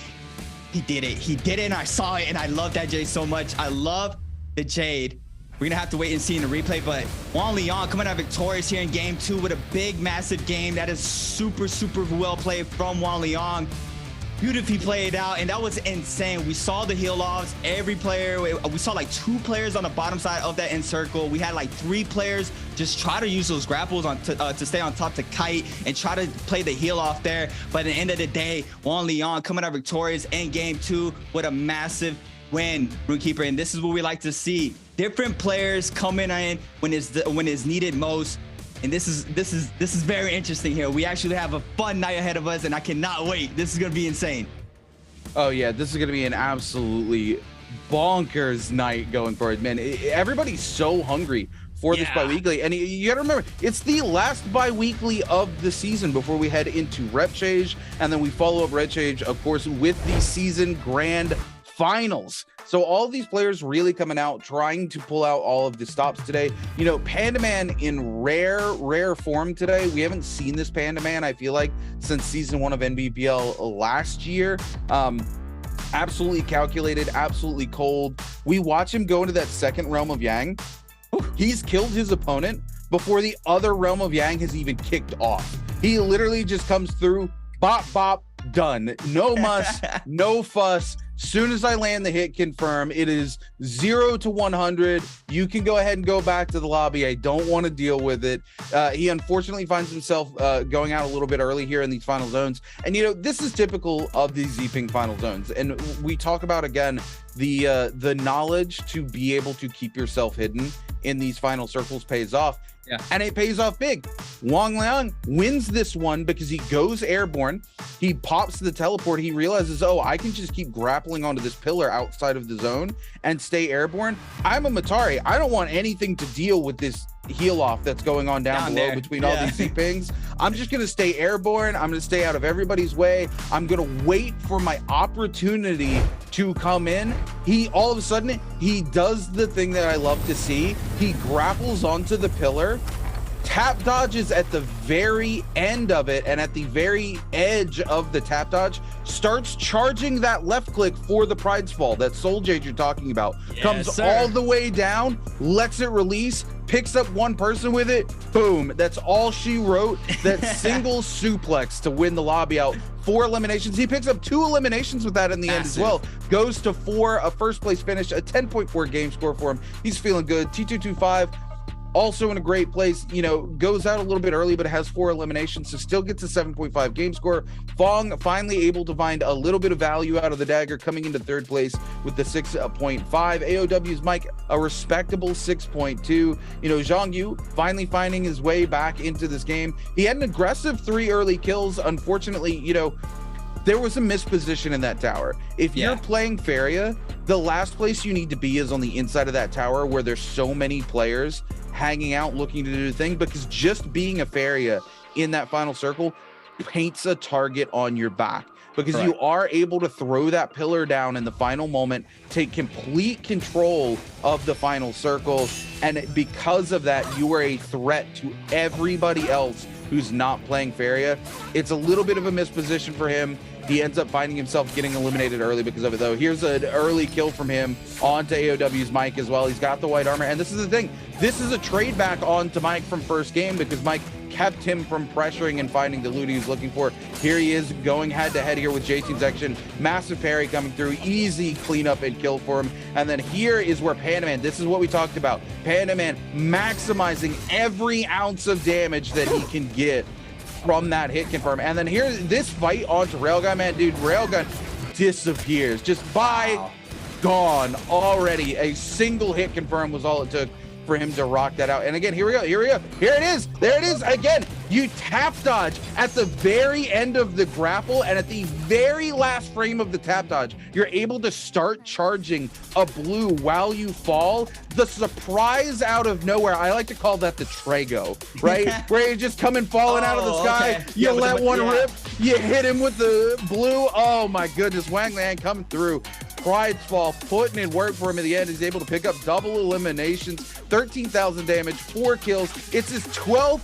He did it. He did it, and I saw it, and I love that Jade so much. I love the Jade. We're going to have to wait and see in the replay, but Wang Liang coming out victorious here in game 2 with a big, massive game. That is super, super well played from Wang Liang. Beautifully played out, and that was insane. We saw the heal offs. Every player, we saw like 2 players on the bottom side of that end circle. We had like 3 players just try to use those grapples on to stay on top to kite and try to play the heal off there. But at the end of the day, Wang Liang coming out victorious in game 2 with a massive win, Runekeeper. And this is what we like to see: different players coming in when it's needed most. And this is very interesting here. We actually have a fun night ahead of us, and I cannot wait. This is going to be insane. Oh yeah, this is going to be an absolutely bonkers night going forward, man. Everybody's so hungry for this bi-weekly, and you gotta remember, it's the last bi-weekly of the season before we head into Rep Change, and then we follow up Red Change, of course, with the season grand finals. So all these players really coming out, trying to pull out all of the stops today. You know, Panda Man in rare form today. We haven't seen this Panda Man, I feel like, since season 1 of NBPL last year. Absolutely calculated, absolutely cold. We watch him go into that second realm of Yang. He's killed his opponent before the other realm of Yang has even kicked off. He literally just comes through, bop, bop, done. No muss, no fuss. Soon as I land the hit confirm, it is 0 to 100. You can go ahead and go back to the lobby. I don't want to deal with it. He unfortunately finds himself going out a little bit early here in these final zones. And, you know, this is typical of these ZPing final zones. And we talk about, again, the knowledge to be able to keep yourself hidden in these final circles pays off. Yeah. And it pays off big. Wang Liang wins this one because he goes airborne. He pops the teleport. He realizes, oh, I can just keep grappling onto this pillar outside of the zone and stay airborne. I'm a Matari. I don't want anything to deal with this heal off that's going on down below between all these Z-pings. I'm just going to stay airborne. I'm going to stay out of everybody's way. I'm going to wait for my opportunity to come in. He all of a sudden, he does the thing that I love to see. He grapples onto the pillar, tap dodges at the very end of it, and at the very edge of the tap dodge, starts charging that left click for the Pride's Fall, that Soul Jade you're talking about. Yes, comes all the way down, lets it release, picks up one person with it, boom. That's all she wrote. That single suplex to win the lobby out. 4 eliminations. He picks up 2 eliminations with that in the end as well. Goes to 4, a first place finish, a 10.4 game score for him. He's feeling good. T225 also in a great place, you know, goes out a little bit early, but has 4 eliminations, so still gets a 7.5 game score. Fong finally able to find a little bit of value out of the dagger, coming into 3rd place with the 6.5. AOW's Mike, a respectable 6.2. You know, Zhang Yu finally finding his way back into this game. He had an aggressive 3 early kills. Unfortunately, you know, there was a misposition in that tower. If you're playing Feria, the last place you need to be is on the inside of that tower where there's so many players hanging out looking to do the thing, because just being a Feria in that final circle paints a target on your back, because you are able to throw that pillar down in the final moment, take complete control of the final circle, and because of that, you are a threat to everybody else who's not playing Feria. It's a little bit of a misposition for him. He ends up finding himself getting eliminated early because of it, though. Here's an early kill from him onto AOW's Mike as well. He's got the white armor, and this is the thing. This is a trade back onto Mike from first game, because Mike kept him from pressuring and finding the loot he was looking for. Here he is going head-to-head here with J-Team's action. Massive parry coming through. Easy cleanup and kill for him. And then here is where Panda Man, this is what we talked about. Panda Man maximizing every ounce of damage that he can get from that hit confirm. And then here, this fight onto Railgun, man, dude, Railgun disappears. Just gone already. A single hit confirm was all it took for him to rock that out. And again, here we go. Here it is. There it is again. You tap dodge at the very end of the grapple, and at the very last frame of the tap dodge, you're able to start charging a blue while you fall. The surprise out of nowhere, I like to call that the Trago, right? Where you just come and falling out of the sky, okay. you let one yeah. rip, you hit him with the blue. Oh my goodness, Wang Liang coming through. Pride's Fall, putting in work for him in the end. He's able to pick up double eliminations, 13,000 damage, 4 kills. It's his 12th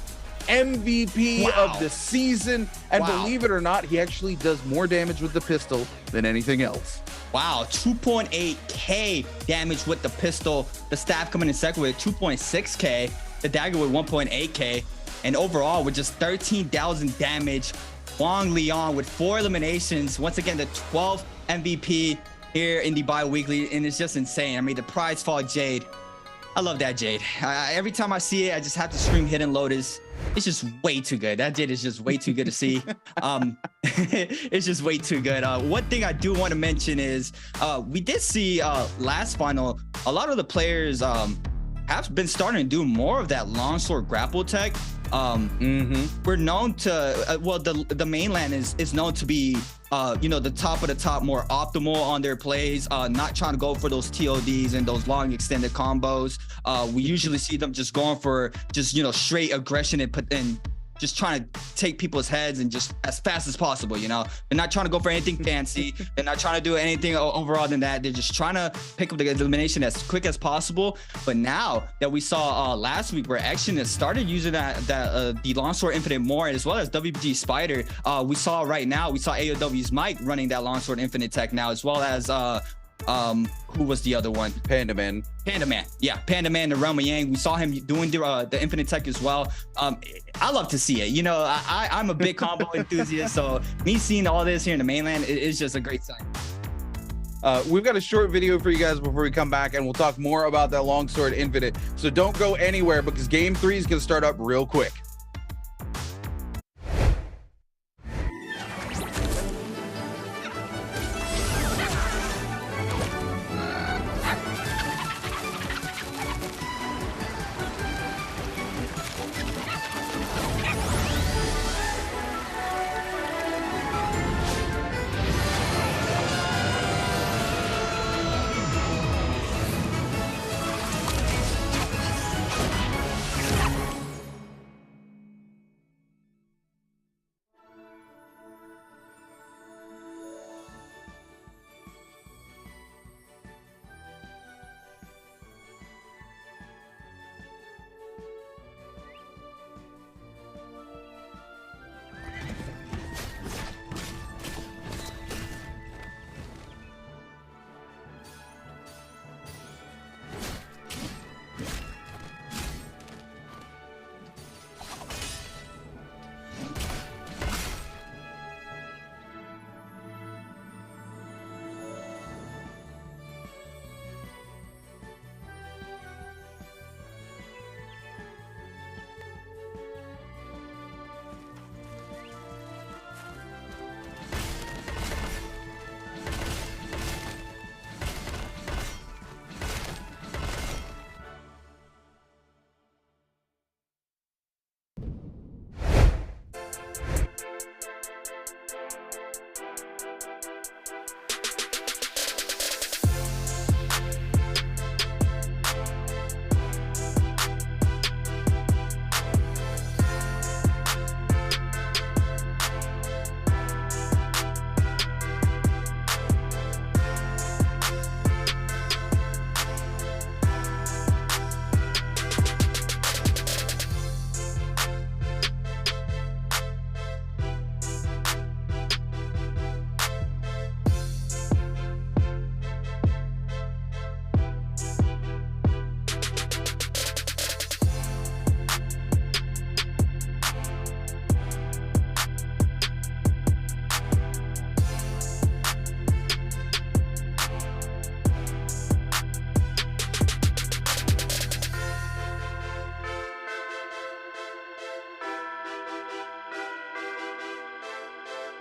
MVP of the season. And believe it or not, he actually does more damage with the pistol than anything else. Wow, 2.8k damage with the pistol. The staff coming in second with 2.6k. The dagger with 1.8k. And overall with just 13,000 damage. Wang Liang with 4 eliminations. Once again, the 12th MVP here in the bi-weekly, and it's just insane. I mean, the Pride's Fall Jade. I love that Jade. Every time I see it, I just have to scream Hidden Lotus. It's just way too good. That Jade is just way too good to see. It's just way too good. One thing I do want to mention is we did see last final, a lot of the players have been starting to do more of that longsword grapple tech. We're known to, well, the mainland is known to be, you know, the top of the top, more optimal on their plays, not trying to go for those TODs and those long extended combos. We usually see them just going for just, you know, straight aggression and just trying to take people's heads and just as fast as possible, you know. They're not trying to go for anything fancy. They're not trying to do anything overall than that. They're just trying to pick up the elimination as quick as possible. But now that we saw last week where Action has started using the Longsword Infinite more, as well as WBG Spider, we saw AOW's Mike running that Longsword Infinite tech now, as well as who was the other one? Panda Man. Yeah, Panda Man, the Realm of Yang. We saw him doing the Infinite Tech as well. I love to see it. You know, I'm a big combo enthusiast, so me seeing all this here in the mainland is just a great sign. We've got a short video for you guys before we come back, and we'll talk more about that Longsword Infinite. So don't go anywhere, because Game 3 is going to start up real quick.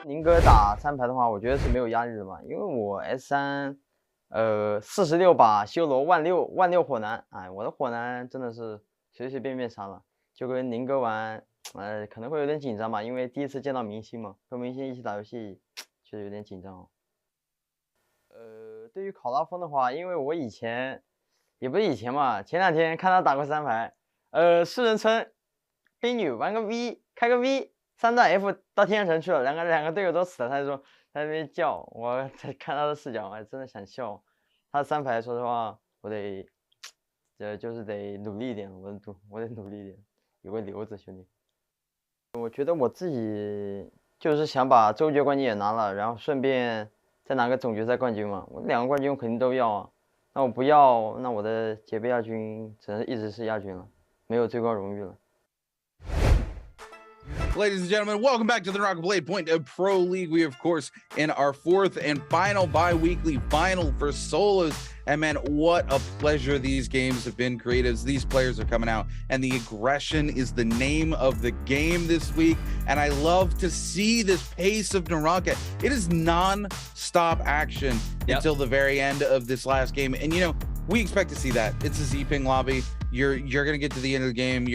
宁哥打3排的话，我觉得是没有压力的嘛，因为我 S3 46把修罗万六火男，哎，我的火男真的是随随便便杀了，就跟宁哥玩，可能会有点紧张吧，因为第一次见到明星嘛，和明星一起打游戏，确实有点紧张哦。对于考拉风的话，因为我以前也不是以前嘛，前2天看他打过3排，4人村冰女玩个 V 开个 V 3段 F 到天城去了，两个队友都死了，他就说他在那边叫，我在看他的视角，我还真的想笑。他3排说实话，我得就是得努力一点，我得努力一点，有个瘤子兄弟。我觉得我自己就是想把周决冠军也拿了，然后顺便再拿个总决赛冠军嘛，我2个冠军我肯定都要啊。那我不要，那我的杰贝亚军只能一直是亚军了，没有最高荣誉了。Ladies and gentlemen, welcome back to the NARAKA BLADEPOINT Pro League. We, of course, in our 4th and final bi-weekly final for solos. And man, what a pleasure these games have been. Creatives, these players are coming out, and the aggression is the name of the game this week. And I love to see this pace of NARAKA. It is non-stop action until the very end of this last game. And, you know, we expect to see that. It's a Z-Ping lobby. You're gonna get to the end of the game.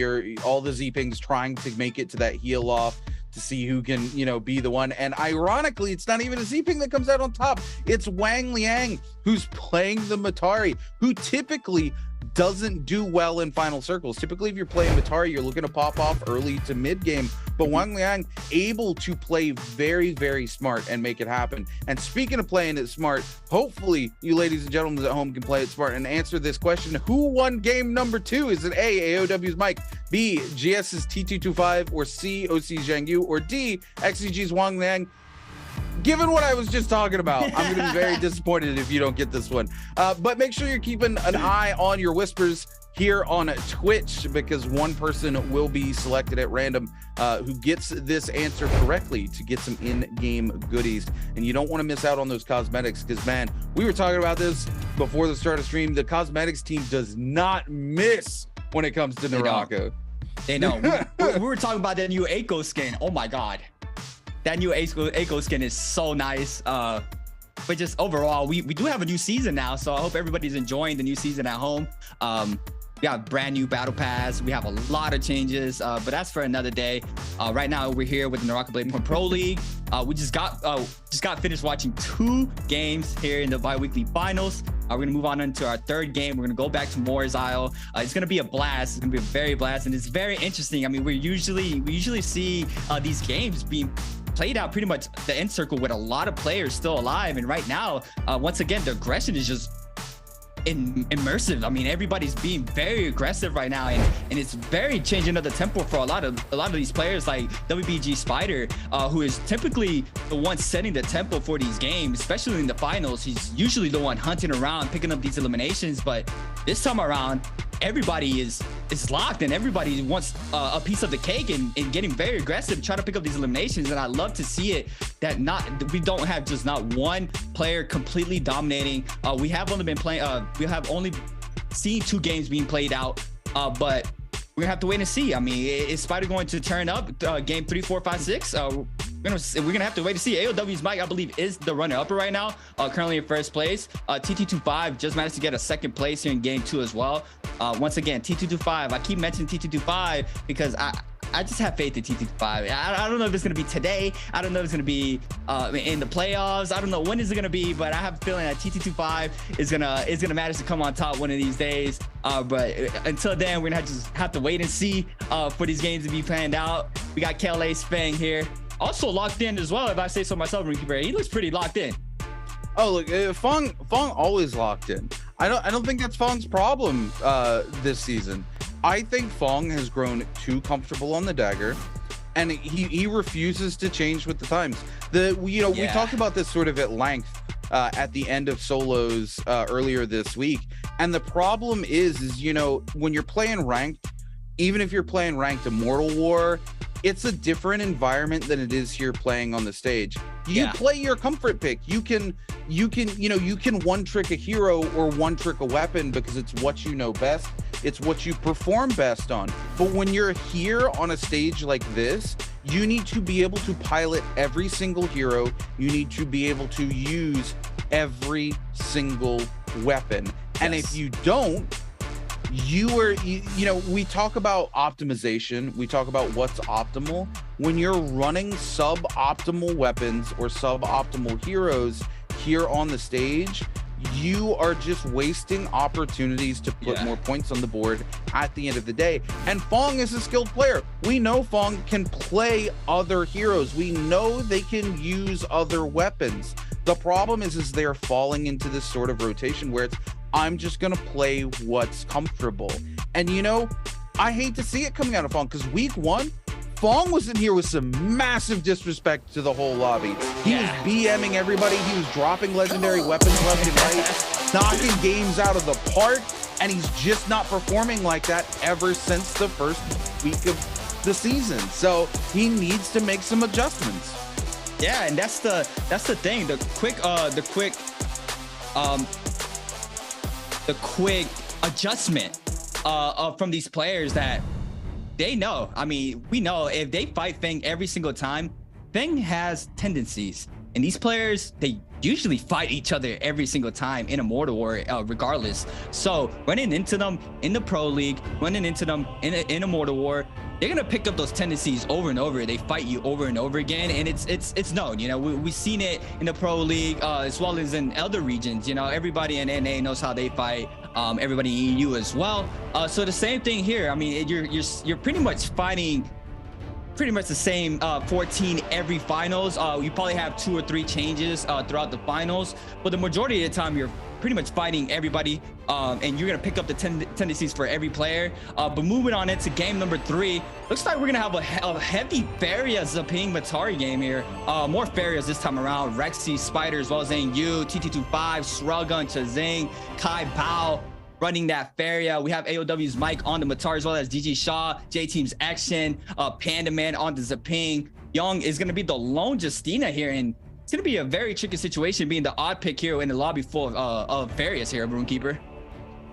All the Z-Pings trying to make it to that heal off to see who can, you know, be the one. And ironically, it's not even a Z-Ping that comes out on top. It's Wang Liang who's playing the Matari, who typically doesn't do well in final circles. Typically, if you're playing Matari, you're looking to pop off early to mid game. But Wang Liang able to play very, very smart and make it happen. And speaking of playing it smart, hopefully you ladies and gentlemen at home can play it smart and answer this question. Who won game number 2? Is it A, AOW's Mike, B, GS's T225, or C, OC Zhang Yu, or D, XCG's Wang Liang? Given what I was just talking about, I'm going to be very disappointed if you don't get this one. But make sure you're keeping an eye on your whispers here on Twitch, because one person will be selected at random who gets this answer correctly to get some in-game goodies. And you don't want to miss out on those cosmetics, because, man, we were talking about this before the start of stream. The cosmetics team does not miss when it comes to NARAKA. They know. we were talking about that new Eiko skin. Oh, my God. That new Eiko skin is so nice. But just overall, we do have a new season now, so I hope everybody's enjoying the new season at home. We got brand new battle pass. We have a lot of changes, but that's for another day. Right now, we're here with the NARAKA BLADEPOINT Pro League. We just got finished watching 2 games here in the bi-weekly finals. We're gonna move on into our 3rd game. We're gonna go back to Moore's Isle. It's gonna be a blast. It's gonna be a very blast, and it's very interesting. I mean, we usually see these games being played out pretty much the end circle with a lot of players still alive, and right now, once again, the aggression is just immersive. I mean, everybody's being very aggressive right now, and it's very changing up the tempo for a lot of these players, like WBG Spider, who is typically the one setting the tempo for these games, especially in the finals. He's usually the one hunting around, picking up these eliminations, but this time around, everybody is locked, and everybody wants a piece of the cake and getting very aggressive, trying to pick up these eliminations. And I love to see it, that we don't have just not one player completely dominating. We have only been playing, we have only seen 2 games being played out, but we're gonna have to wait and see. I mean, is Spider going to turn up game 3, 4, 5, 6? We're gonna have to wait to see. AOW's Mike, I believe, is the runner-upper right now, currently in 1st place. T225 just managed to get a 2nd place here in game 2 as well. Once again, T225, I keep mentioning T225 because I just have faith in T225. I don't know if it's gonna be today. I don't know if it's gonna be in the playoffs. I don't know when is it gonna be, but I have a feeling that T225 is gonna manage to come on top one of these days. But until then, we're gonna just have to wait and see for these games to be planned out. We got KLA Spang here, also locked in as well, if I say so myself. Ricky Berry, he looks pretty locked in. Oh, look, Fong always locked in. I don't think that's Fong's problem this season. I think Fong has grown too comfortable on the dagger, and he refuses to change with the times. We talked about this sort of at length at the end of solos earlier this week, and the problem is you know, when you're playing ranked, even if you're playing ranked Immortal War, it's a different environment than it is here playing on the stage. You play your comfort pick. You can one trick a hero or one trick a weapon because it's what you know best. It's what you perform best on. But when you're here on a stage like this, you need to be able to pilot every single hero. You need to be able to use every single weapon. And if you don't, you know, we talk about optimization, we talk about what's optimal. When you're running suboptimal weapons or suboptimal heroes here on the stage, you are just wasting opportunities to put more points on the board at the end of the day. And Fong is a skilled player. We know Fong can play other heroes. We know they can use other weapons. The problem is they're falling into this sort of rotation where it's, I'm just gonna play what's comfortable. And you know, I hate to see it coming out of Fong, because week 1, Fong was in here with some massive disrespect to the whole lobby. He was BMing everybody. He was dropping legendary weapons left and right, knocking games out of the park, and he's just not performing like that ever since the first week of the season. So he needs to make some adjustments. Yeah, and that's the thing. The quick adjustment from these players that they know. I mean, we know if they fight Feng every single time, Feng has tendencies, and these players, they usually fight each other every single time in Immortal War, regardless. So running into them in the Pro League, running into them in Immortal War, they're gonna pick up those tendencies over and over. They fight you over and over again, and it's known. You know, we've seen it in the Pro League as well as in other regions. You know, everybody in NA knows how they fight. Everybody in EU as well. So the same thing here. I mean, you're pretty much fighting pretty much the same 14 every finals. You probably have 2 or 3 changes throughout the finals, but the majority of the time you're pretty much fighting everybody, and you're gonna pick up the tendencies for every player. But moving on into game number 3, looks like we're gonna have a heavy Faria Zaping Matari game here. More Farias this time around. Rexy, Spider, as well as NU, TT25, Srugun, Chazing, Kai Bao running that Faria. We have AOW's Mike on the Matari, as well as DG Shaw, J-Team's Action, Panda Man on the Zaping. Young is gonna be the lone Justina here, and it's going to be a very tricky situation being the odd pick here in the lobby full of Farias here, RuneKeeper.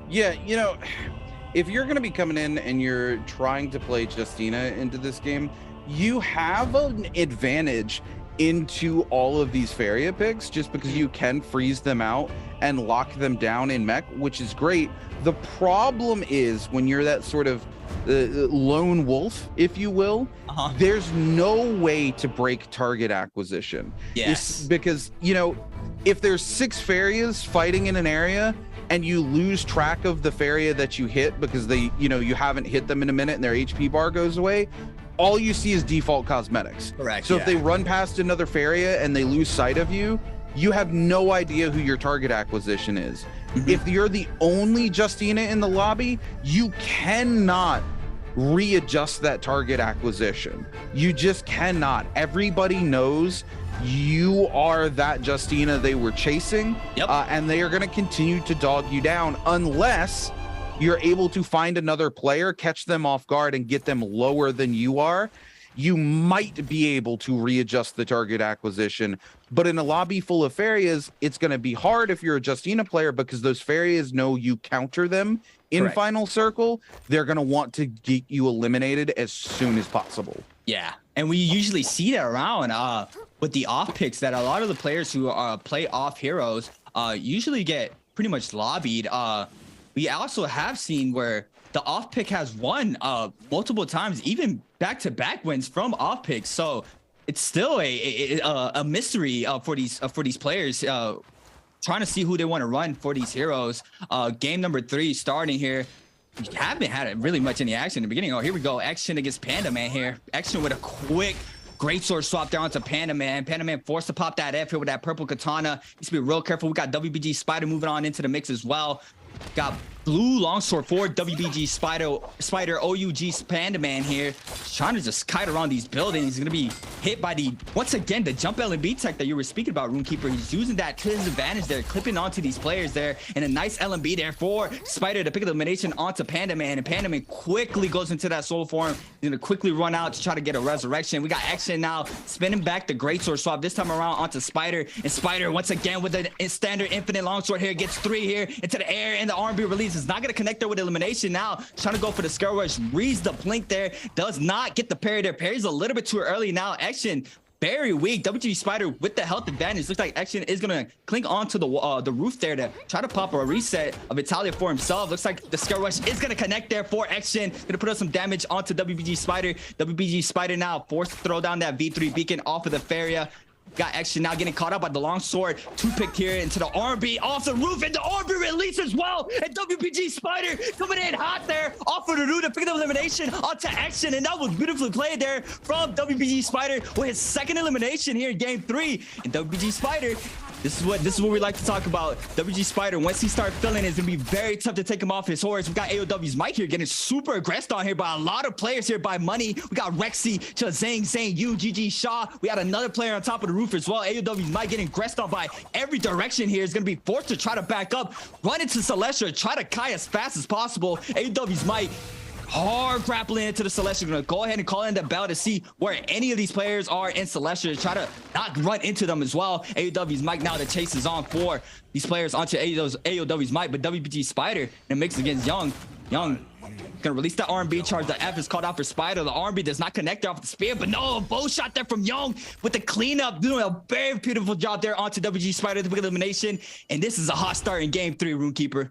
Yeah, you know, if you're going to be coming in and you're trying to play Justina into this game, you have an advantage into all of these Faria picks just because you can freeze them out and lock them down in mech, which is great. The problem is when you're that sort of lone wolf, if you will, there's no way to break target acquisition. Yes, because you know, if there's 6 Farias fighting in an area and you lose track of the Faria that you hit because they, you know, you haven't hit them in a minute and their HP bar goes away, all you see is default cosmetics. Correct. So if they run past another Faria and they lose sight of you, you have no idea who your target acquisition is. If you're the only Justina in the lobby, you cannot readjust that target acquisition. You just cannot. Everybody knows you are that Justina they were chasing, and they are going to continue to dog you down unless you're able to find another player, catch them off guard, and get them lower than you are. You might be able to readjust the target acquisition, but in a lobby full of Farias, it's going to be hard if you're a Justina player because those Farias know you counter them in Final Circle. They're going to want to get you eliminated as soon as possible. Yeah, and we usually see that around with the off picks, that a lot of the players who play off heroes usually get pretty much lobbied. We also have seen where the off pick has won multiple times, even back-to-back wins from off picks. So it's still a mystery for these players, trying to see who they want to run for these heroes. Game number 3 starting here. We haven't had really much any action in the beginning. Oh, here we go. Action against Panda Man here. Action with a quick greatsword swap down to Panda Man. Panda Man forced to pop that F here with that purple katana. Needs to be real careful. We got WBG Spider moving on into the mix as well. Got blue longsword for WBG Spider OUG Panda Man here. He's trying to just kite around these buildings. He's gonna be hit by once again the jump LMB tech that you were speaking about, RuneKeeper. He's using that to his advantage there, clipping onto these players there, and a nice LMB there for Spider to pick up the elimination onto Panda Man. And Panda Man quickly goes into that soul form. He's gonna quickly run out to try to get a resurrection. We got Action now spinning back the greatsword swap this time around onto Spider, and Spider once again with a standard infinite longsword here, gets 3 here into the air, and the R&B release is not going to connect there with elimination now. Trying to go for the scare rush, reads the blink there, does not get the parry there. Parry's a little bit too early now. Action very weak. WG Spider with the health advantage. Looks like Action is gonna cling onto the roof there to try to pop a reset of Italia for himself. Looks like the Scare Rush is gonna connect there for Action. Gonna put up some damage onto WBG Spider. WBG Spider now forced to throw down that V3 beacon off of the Feria. Got Action now getting caught up by the long sword. Two-picked here into the RB off the roof, and the RB release as well. And WBG Spider coming in hot there off of the roof to pick up elimination onto Action. And that was beautifully played there from WBG Spider with his second elimination here in game 3. And WBG Spider, this is what we like to talk about. WG Spider, once he starts feeling it, it's gonna be very tough to take him off his horse. We got AOW's Mike here getting super aggressed on here by a lot of players here by Money. We got Rexy, Zhang, Yu, GG Shaw. We got another player on top of the roof as well. AOW's Mike getting aggressed on by every direction here. Is gonna be forced to try to back up, run into Celestia, try to Kai as fast as possible. AOW's Mike hard grappling into the Celestia. Gonna go ahead and call in the bell to see where any of these players are in Celestia. Try to not run into them as well. AOW's Mike now the chase is on for these players onto AOW's Mike, but WBG Spider in mix against Young gonna release that R&B charge. The F is called out for Spider. The R&B does not connect there off the spear, but no, a bow shot there from Young with the cleanup, doing a very beautiful job there onto WG Spider, the big elimination. And this is a hot start in game 3, Runekeeper.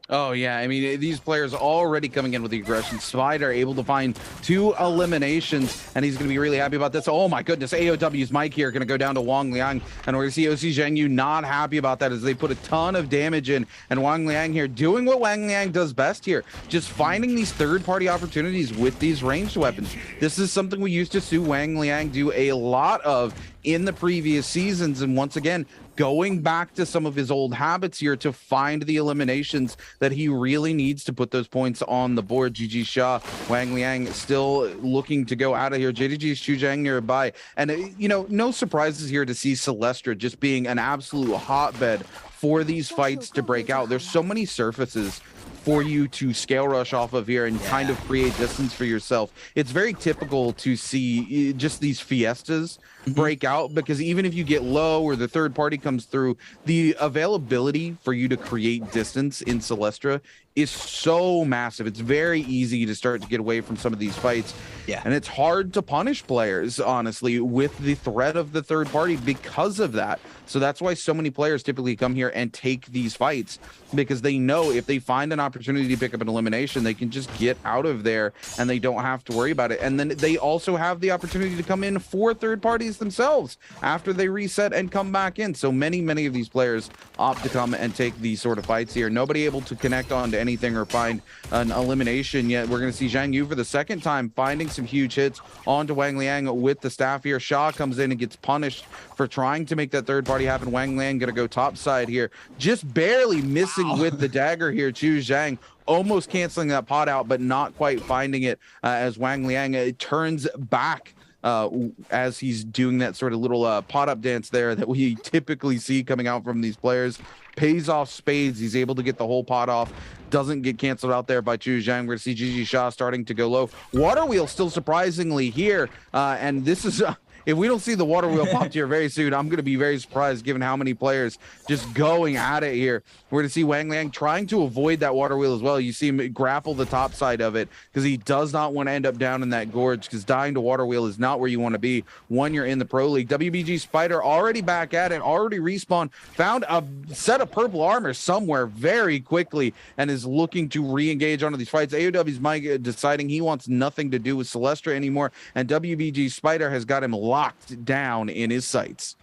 Oh, yeah. I mean, these players already coming in with the aggression. Spider able to find 2 eliminations, and he's going to be really happy about this. Oh, my goodness. AOW's Mike here going to go down to Wang Liang, and we're going to see OC Zhengyu not happy about that as they put a ton of damage in, and Wang Liang here doing what Wang Liang does best here, just finding these third-party opportunities with these ranged weapons. This is something we used to see Wang Liang do a lot of in the previous seasons, and once again, going back to some of his old habits here to find the eliminations that he really needs to put those points on the board. GG Shaw, Wang Liang still looking to go out of here. JDG's Xu Zhang nearby. And, you know, no surprises here to see Celestia just being an absolute hotbed for these fights to break out. There's so many surfaces for you to scale rush off of here and kind of create distance for yourself. It's very typical to see just these fiestas break out, because even if you get low or the third party comes through, the availability for you to create distance in Celestia is so massive. It's very easy to start to get away from some of these fights. Yeah. And it's hard to punish players, honestly, with the threat of the third party because of that. So that's why so many players typically come here and take these fights, because they know if they find an opportunity to pick up an elimination, they can just get out of there and they don't have to worry about it. And then they also have the opportunity to come in for third parties themselves after they reset and come back in. So many of these players opt to come and take these sort of fights here. Nobody able to connect onto anything or find an elimination yet. We're going to see Zhang Yu for the second time finding some huge hits onto Wang Liang with the staff here. Shaw comes in and gets punished for trying to make that third party happen. Wang Liang going to go top side here, just barely missing with the dagger here. Xu Zhang almost canceling that pot out, but not quite finding it as Wang Liang turns back as he's doing that sort of little pot up dance there that we typically see coming out from these players. Pays off spades. He's able to get the whole pot off. Doesn't get canceled out there by Xu Zhang. We're going to see GG Shaw starting to go low. Water Wheel still surprisingly here. And this is... if we don't see the water wheel popped here very soon, I'm going to be very surprised given how many players just going at it here. We're going to see Wang Liang trying to avoid that water wheel as well. You see him grapple the top side of it because he does not want to end up down in that gorge, because dying to water wheel is not where you want to be when you're in the Pro League. WBG Spider already back at it, already respawned, found a set of purple armor somewhere very quickly and is looking to re-engage onto these fights. AOW's Mike deciding he wants nothing to do with Celestia anymore, and WBG Spider has got him locked down in his sights.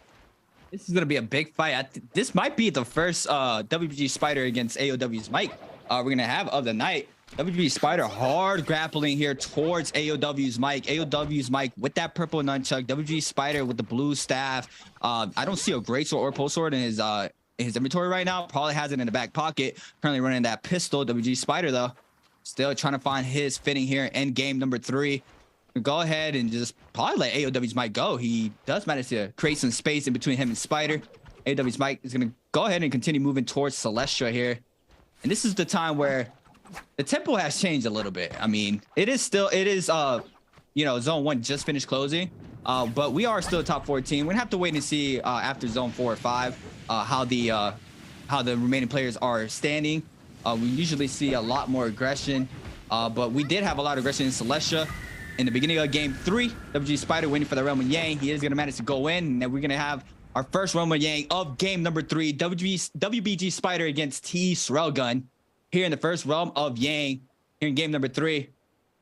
This is going to be a big fight. This might be the first WBG Spider against AOW's Mike we're going to have of the night. WBG Spider hard grappling here towards AOW's Mike. AOW's Mike with that purple nunchuck. WBG Spider with the blue staff. I don't see a greatsword or pole sword in his inventory right now. Probably has it in the back pocket. Currently running that pistol. WBG Spider, though, still trying to find his fitting here in game number 3. Go ahead and just probably let AOW's Mike go. He does manage to create some space in between him and Spider. AOW's Mike is going to go ahead and continue moving towards Celestia here. And this is the time where the tempo has changed a little bit. I mean, it is you know, zone 1 just finished closing, but we are still a top 4 team. We're gonna have to wait and see after zone 4 or 5 how the remaining players are standing. We usually see a lot more aggression, but we did have a lot of aggression in Celestia. in the beginning of game 3. WBG Spider waiting for the Realm of Yang. He is going to manage to go in, and then we're going to have our first Realm of Yang of game number 3. WBG Spider against T Srelgun here in the first Realm of Yang here in game number 3.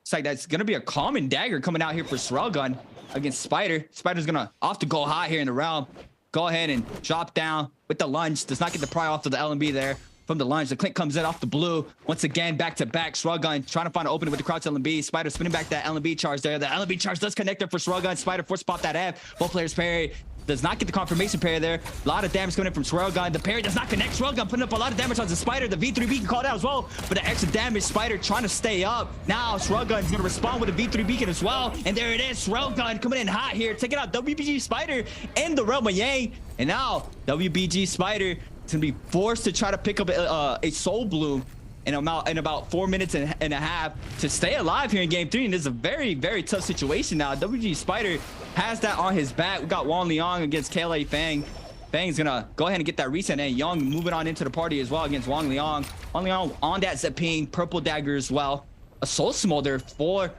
It's like that's going to be a common dagger coming out here for Srelgun against Spider. Spider's going to off to go high here in the realm. Go ahead and drop down with the lunge. Does not get the pry off of the LMB there. From the lunge, the Clint comes in off the blue. Once again, back to back. Srelgun trying to find an opening with the crouch LMB. Spider spinning back that LMB charge there. The LMB charge does connect there for Srelgun. Spider force pop that F. Both players parry. Does not get the confirmation parry there. A lot of damage coming in from Srelgun. The parry does not connect. Srelgun putting up a lot of damage on the Spider. The V3 beacon called out as well. But the extra damage, Spider trying to stay up. Now Srelgun is going to respond with a V3 beacon as well. And there it is. Srelgun coming in hot here. Taking out WBG Spider in the Realm of Yang. And now WBG Spider is going to be forced to try to pick up a Soul Bloom in about 4 minutes and a half to stay alive here in game 3. And this is a very, very tough situation now. WBG Spider has that on his back. We got Wang Liang against KLA Fang. Fang's gonna go ahead and get that reset, and Young moving on into the party as well against Wang Liang. Wang Liang on that Zeping, purple dagger as well. A Soul Smolder for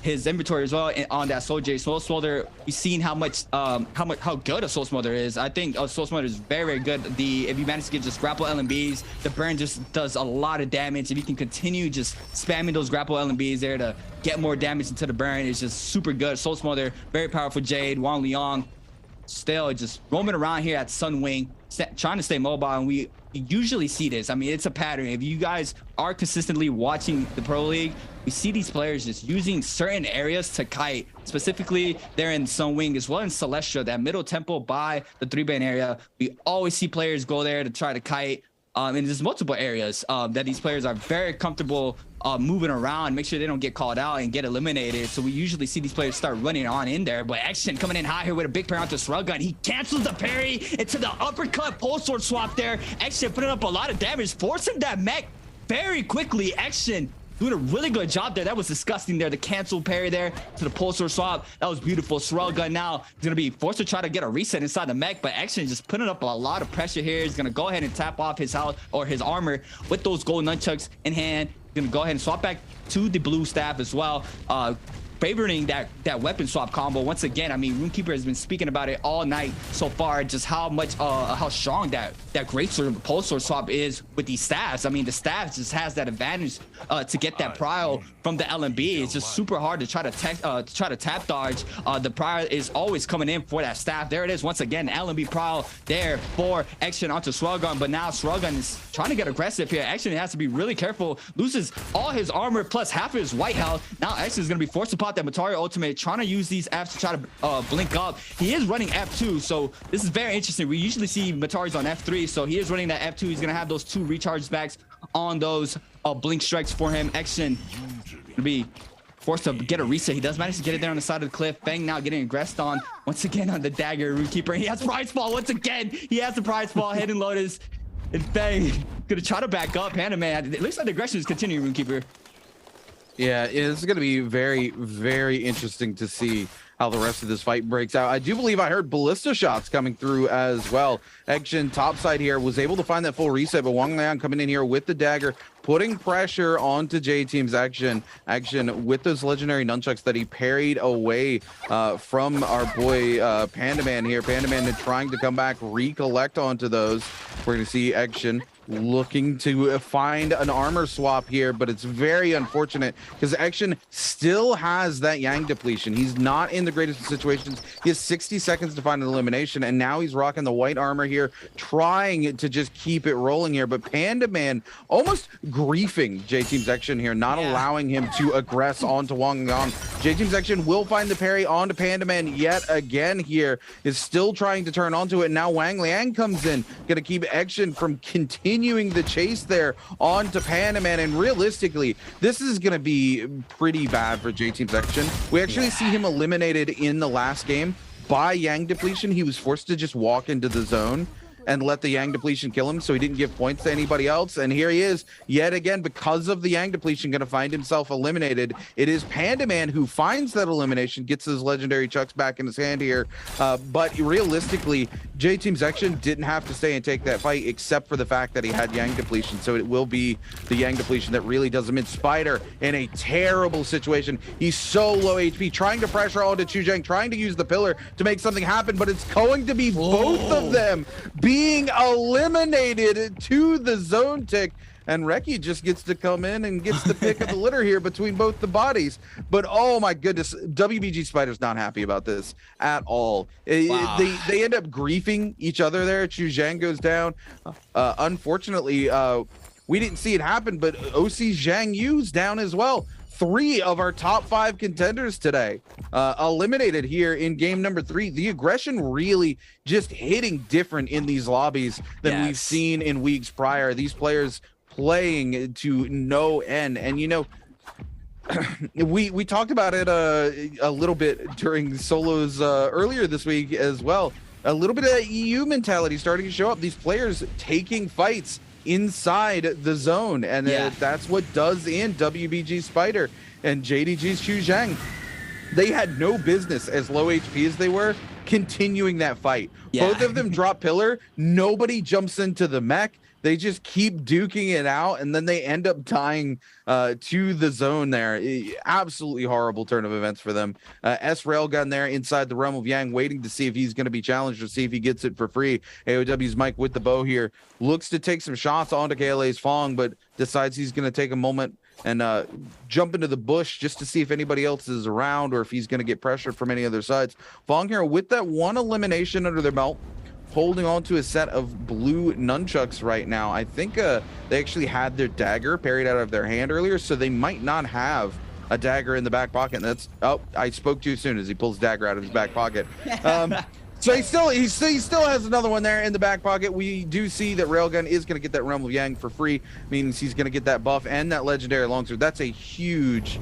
his inventory as well on that Soul J. Soul Smolder, we've seen how good a Soul Smolder is. I think a Soul Smolder is very, very good. If you manage to get just grapple LMBs, the burn just does a lot of damage. If you can continue just spamming those grapple LMBs there to get more damage into the burn, it's just super good. Soul Smolder, very powerful Jade. Wang Liang still just roaming around here at Sunwing, trying to stay mobile, and we usually see this. I mean, it's a pattern. If you guys are consistently watching the Pro League, we see these players just using certain areas to kite. Specifically, they're in Sunwing as well in Celestia, that middle temple by the 3-band area. We always see players go there to try to kite. And there's multiple areas that these players are very comfortable moving around, make sure they don't get called out and get eliminated. So we usually see these players start running on in there. But Action coming in high here with a big parry onto Srelgun. He cancels the parry into the uppercut pole sword swap there. Action putting up a lot of damage, forcing that mech very quickly. Action doing a really good job there. That was disgusting there. The cancel parry there to the pole sword swap. That was beautiful. Srelgun now is going to be forced to try to get a reset inside the mech, but Action just putting up a lot of pressure here. He's going to go ahead and tap off his health or his armor with those gold nunchucks in hand. He's going to go ahead and swap back to the blue staff as well. Favoring that weapon swap combo once again. I mean, Runekeeper has been speaking about it all night so far, just how strong that greatsword pole sword swap is with these staffs. I mean, the staff just has that advantage to get that prio from the LMB. It's just super hard to try to tap dodge. The prio is always coming in for that staff. There it is once again, LMB prio there for Action onto Srelgun, but now Srelgun is trying to get aggressive here. Action has to be really careful. Loses all his armor plus half of his white health. Now Action is going to be forced to pop that Matari ultimate, trying to use these Fs to try to blink up. He is running F2, so this is very interesting. We usually see Mataris on F3, so he is running that F2. He's gonna have those 2 recharge backs on those blink strikes for him. Action gonna be forced to get a reset. He does manage to get it there on the side of the cliff. Fang now getting aggressed on once again on the dagger. Runekeeper, he has prize fall once again. He has the prize fall. Hidden Lotus, and Fang gonna try to back up. Panda Man, it looks like the aggression is continuing. Runekeeper. Yeah, this is going to be very, very interesting to see how the rest of this fight breaks out. I do believe I heard ballista shots coming through as well. Action topside here was able to find that full reset, but Wang Liang coming in here with the dagger, putting pressure onto J Team's Action with those legendary nunchucks that he parried away from our boy Panda Man here. Panda Man trying to come back, recollect onto those. We're going to see Action looking to find an armor swap here, but it's very unfortunate because Action still has that Yang depletion. He's not in the greatest of situations. He has 60 seconds to find an elimination, and now he's rocking the white armor here, trying to just keep it rolling here. But Panda Man almost griefing J Team's Action here, not allowing him to aggress onto Wang Liang. J Team's Action will find the parry onto Panda Man yet again here, is still trying to turn onto it. Now Wang Liang comes in, gonna keep Action from continuing the chase there onto Panda Man, and realistically this is going to be pretty bad for J Team's Action. We actually see him eliminated in the last game by Yang depletion. He was forced to just walk into the zone, and let the Yang depletion kill him, so he didn't give points to anybody else. And here he is yet again, because of the Yang depletion, going to find himself eliminated. It is Panda Man who finds that elimination, gets his legendary chucks back in his hand here. But realistically, J Team's Action didn't have to stay and take that fight, except for the fact that he had Yang depletion. So it will be the Yang depletion that really does him in. Spider in a terrible situation. He's so low HP, trying to pressure onto Chujang, trying to use the pillar to make something happen, but it's going to be both of them being eliminated to the zone tick. And Reki just gets to come in and gets the pick of the litter here between both the bodies. But oh my goodness, WBG Spider's not happy about this at all. Wow. They end up griefing each other there. Chuzhang goes down. Unfortunately, we didn't see it happen, but OC Zhang Yu's down as well. 3 of our top 5 contenders today eliminated here in game number 3. The aggression really just hitting different in these lobbies than we've seen in weeks prior. These players playing to no end. And you know, we talked about it a little bit during solos earlier this week as well. A little bit of EU mentality starting to show up. These players taking fights inside the zone, and that's what does in WBG Spider and JDG's Chuzhang. They had no business, as low HP as they were, continuing that fight. Both of them drop pillar, nobody jumps into the mech. They just keep duking it out, and then they end up dying to the zone there. Absolutely horrible turn of events for them. S Railgun there inside the realm of Yang, waiting to see if he's going to be challenged or see if he gets it for free. AOW's Mike with the bow here. Looks to take some shots onto KLA's Fong, but decides he's going to take a moment and jump into the bush just to see if anybody else is around or if he's going to get pressured from any other sides. Fong here with that one elimination under their belt, holding on to a set of blue nunchucks right now. I think they actually had their dagger parried out of their hand earlier, so they might not have a dagger in the back pocket. And that's, oh, I spoke too soon as he pulls dagger out of his back pocket. So he still has another one there in the back pocket. We do see that Railgun is going to get that Realm of Yang for free, means he's going to get that buff and that legendary longsword. That's a huge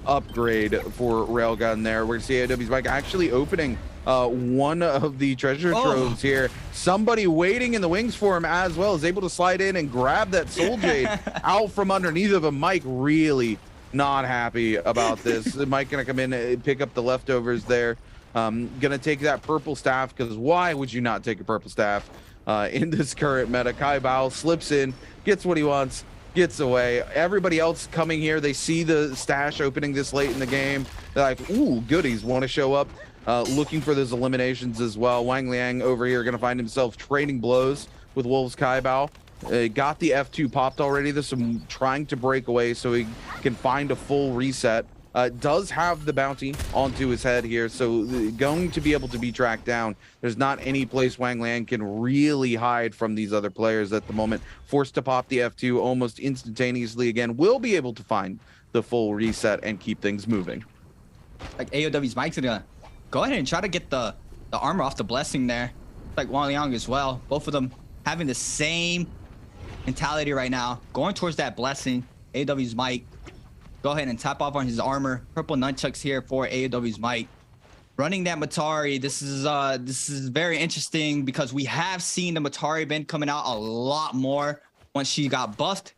upgrade for Railgun there. We're going to see AOW's Mike actually opening one of the treasure troves here. Somebody waiting in the wings for him as well is able to slide in and grab that Soul Jade out from underneath of him. Mike really not happy about this. Mike gonna come in and pick up the leftovers there. Gonna take that purple staff, because why would you not take a purple staff in this current meta? Kai Bao slips in, gets what he wants, gets away. Everybody else coming here, they see the stash opening this late in the game. They're like, ooh, goodies, want to show up. Looking for those eliminations as well. Wang Liang over here going to find himself trading blows with Wolves Kai Bao. Got the F2 popped already. There's some trying to break away so he can find a full reset. Does have the bounty onto his head here, so going to be able to be tracked down. There's not any place Wang Liang can really hide from these other players at the moment. Forced to pop the F2 almost instantaneously again. Will be able to find the full reset and keep things moving. Like AOW's Mike's gonna go ahead and try to get the armor off the blessing there. Like Wang Liang as well. Both of them having the same mentality right now. Going towards that blessing. AOW's Mike. Go ahead and tap off on his armor. Purple nunchucks here for AOW's Mike. Running that Matari. This is very interesting because we have seen the Matari bin coming out a lot more once she got buffed.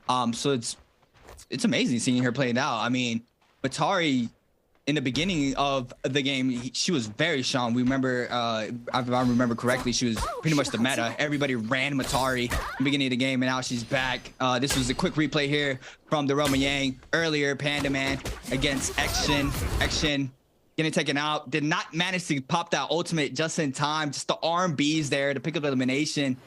So it's amazing seeing her playing out. I mean, Matari in the beginning of the game, she was very strong. We remember, if I remember correctly, she was pretty much the meta. Everybody ran Matari in the beginning of the game, and now she's back. This was a quick replay here from the Realm of Yang earlier. Panda Man against Action. Action getting taken out. Did not manage to pop that ultimate just in time. Just the RMBs there to pick up elimination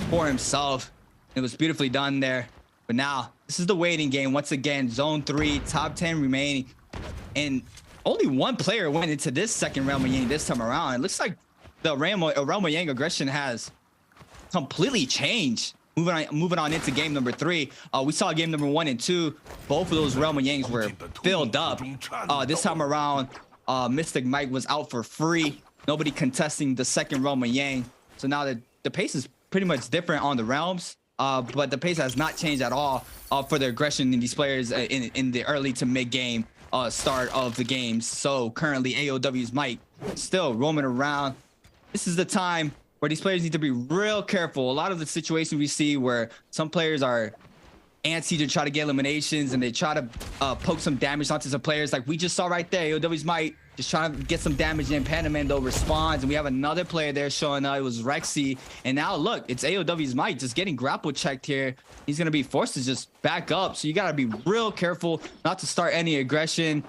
for himself. It was beautifully done there. But now, this is the waiting game. Once again, Zone 3, top 10 remaining. And only one player went into this second Realm of Yang this time around. It looks like the Realm of Yang aggression has completely changed. Moving on into game number 3. We saw game number 1 and 2. Both of those Realm of Yangs were filled up. This time around, Mystic Mike was out for free. Nobody contesting the second Realm of Yang. So now the pace is pretty much different on the realms. But the pace has not changed at all for the aggression in these players in the early to mid game start of the games. So currently AOW's Mike still roaming around. This is the time where these players need to be real careful. A lot of the situations we see where some players are antsy to try to get eliminations and they try to poke some damage onto some players, like we just saw right there. AOW's Might just trying to get some damage in. Panaman though responds, and we have another player there showing up. It was Rexy, and now look, it's AOW's Might just getting grapple checked here. He's gonna be forced to just back up, so you gotta be real careful not to start any aggression,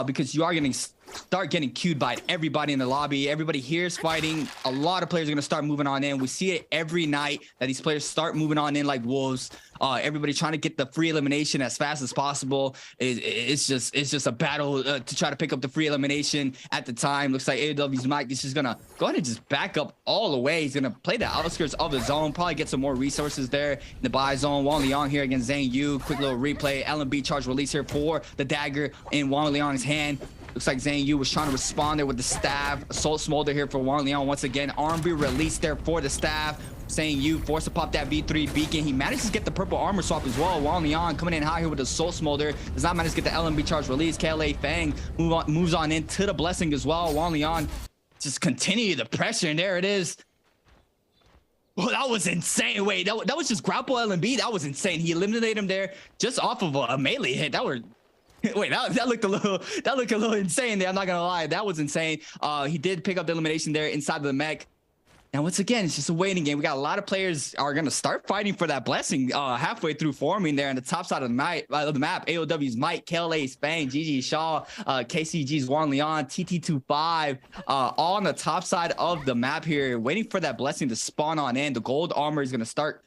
because you are gonna start getting queued by everybody in the lobby. Everybody here is fighting. A lot of players are going to start moving on in. We see it every night that these players start moving on in like wolves. Everybody trying to get the free elimination as fast as possible. It's just a battle to try to pick up the free elimination at the time. Looks like AOW's Mike is just going to go ahead and just back up all the way. He's going to play the outskirts of the zone, probably get some more resources there in the buy zone. Wang Liang here against Zhang Yu. Quick little replay. LMB charge release here for the dagger in Wang Liang's hand. Looks like Zhang Yu was trying to respond there with the staff. Assault Smolder here for Wang Liang once again. Armby released there for the staff. Zhang Yu forced to pop that V3 beacon. He manages to get the purple armor swap as well. Wang Liang coming in high here with the Assault Smolder. Does not manage to get the LMB charge release. KLA Fang moves on into the blessing as well. Wang Liang just continue the pressure, and there it is. Oh, that was insane. Wait, that was just grapple LMB. That was insane. He eliminated him there just off of a melee hit. Wait, that looked a little insane there. I'm not gonna lie, that was insane. He did pick up the elimination there inside of the mech. And once again, it's just a waiting game. We got a lot of players are gonna start fighting for that blessing halfway through forming there on the top side of the map. AOW's Might, KLA's Fang, GG Shaw, KCG's Wang Liang, TT25, all on the top side of the map here, waiting for that blessing to spawn on in. The gold armor is gonna start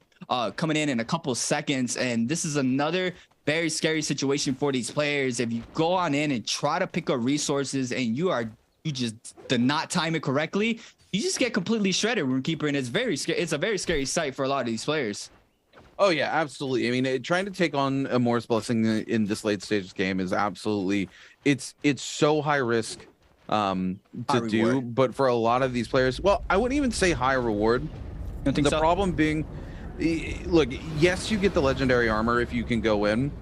coming in a couple seconds, and this is another very scary situation for these players. If you go on in and try to pick up resources and you just did not time it correctly, you just get completely shredded, Runekeeper, and it's very scary. It's a very scary sight for a lot of these players. Oh yeah, absolutely. I mean, trying to take on a Morris Blessing in this late stage game is absolutely, it's so high risk to do, but for a lot of these players, well, I wouldn't even say high reward. The problem being, look, yes, you get the legendary armor if you can go in.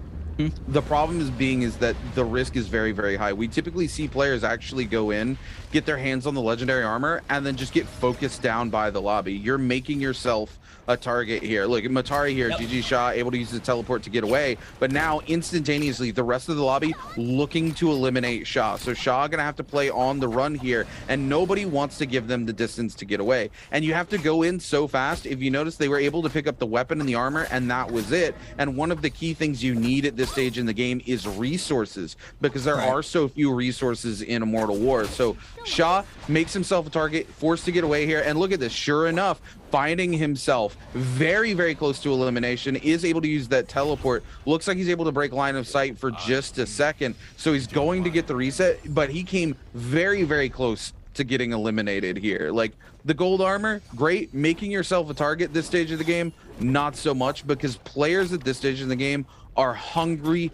The problem is that the risk is very, very high. We typically see players actually go in, get their hands on the legendary armor, and then just get focused down by the lobby. You're making yourself a target here. Look at Matari here, GG Shaw able to use the teleport to get away, but now instantaneously the rest of the lobby looking to eliminate Shaw. So Shaw gonna have to play on the run here, and nobody wants to give them the distance to get away. And you have to go in so fast. If you notice, they were able to pick up the weapon and the armor, and that was it. And one of the key things you need at this stage in the game is resources, because there are so few resources in Immortal War. So Shaw makes himself a target, forced to get away here, and look at this, sure enough, finding himself very, very close to elimination, is able to use that teleport. Looks like he's able to break line of sight for just a second, so he's going to get the reset, but he came very, very close to getting eliminated here. Like, the gold armor, great. Making yourself a target this stage of the game, not so much, because players at this stage in the game are hungry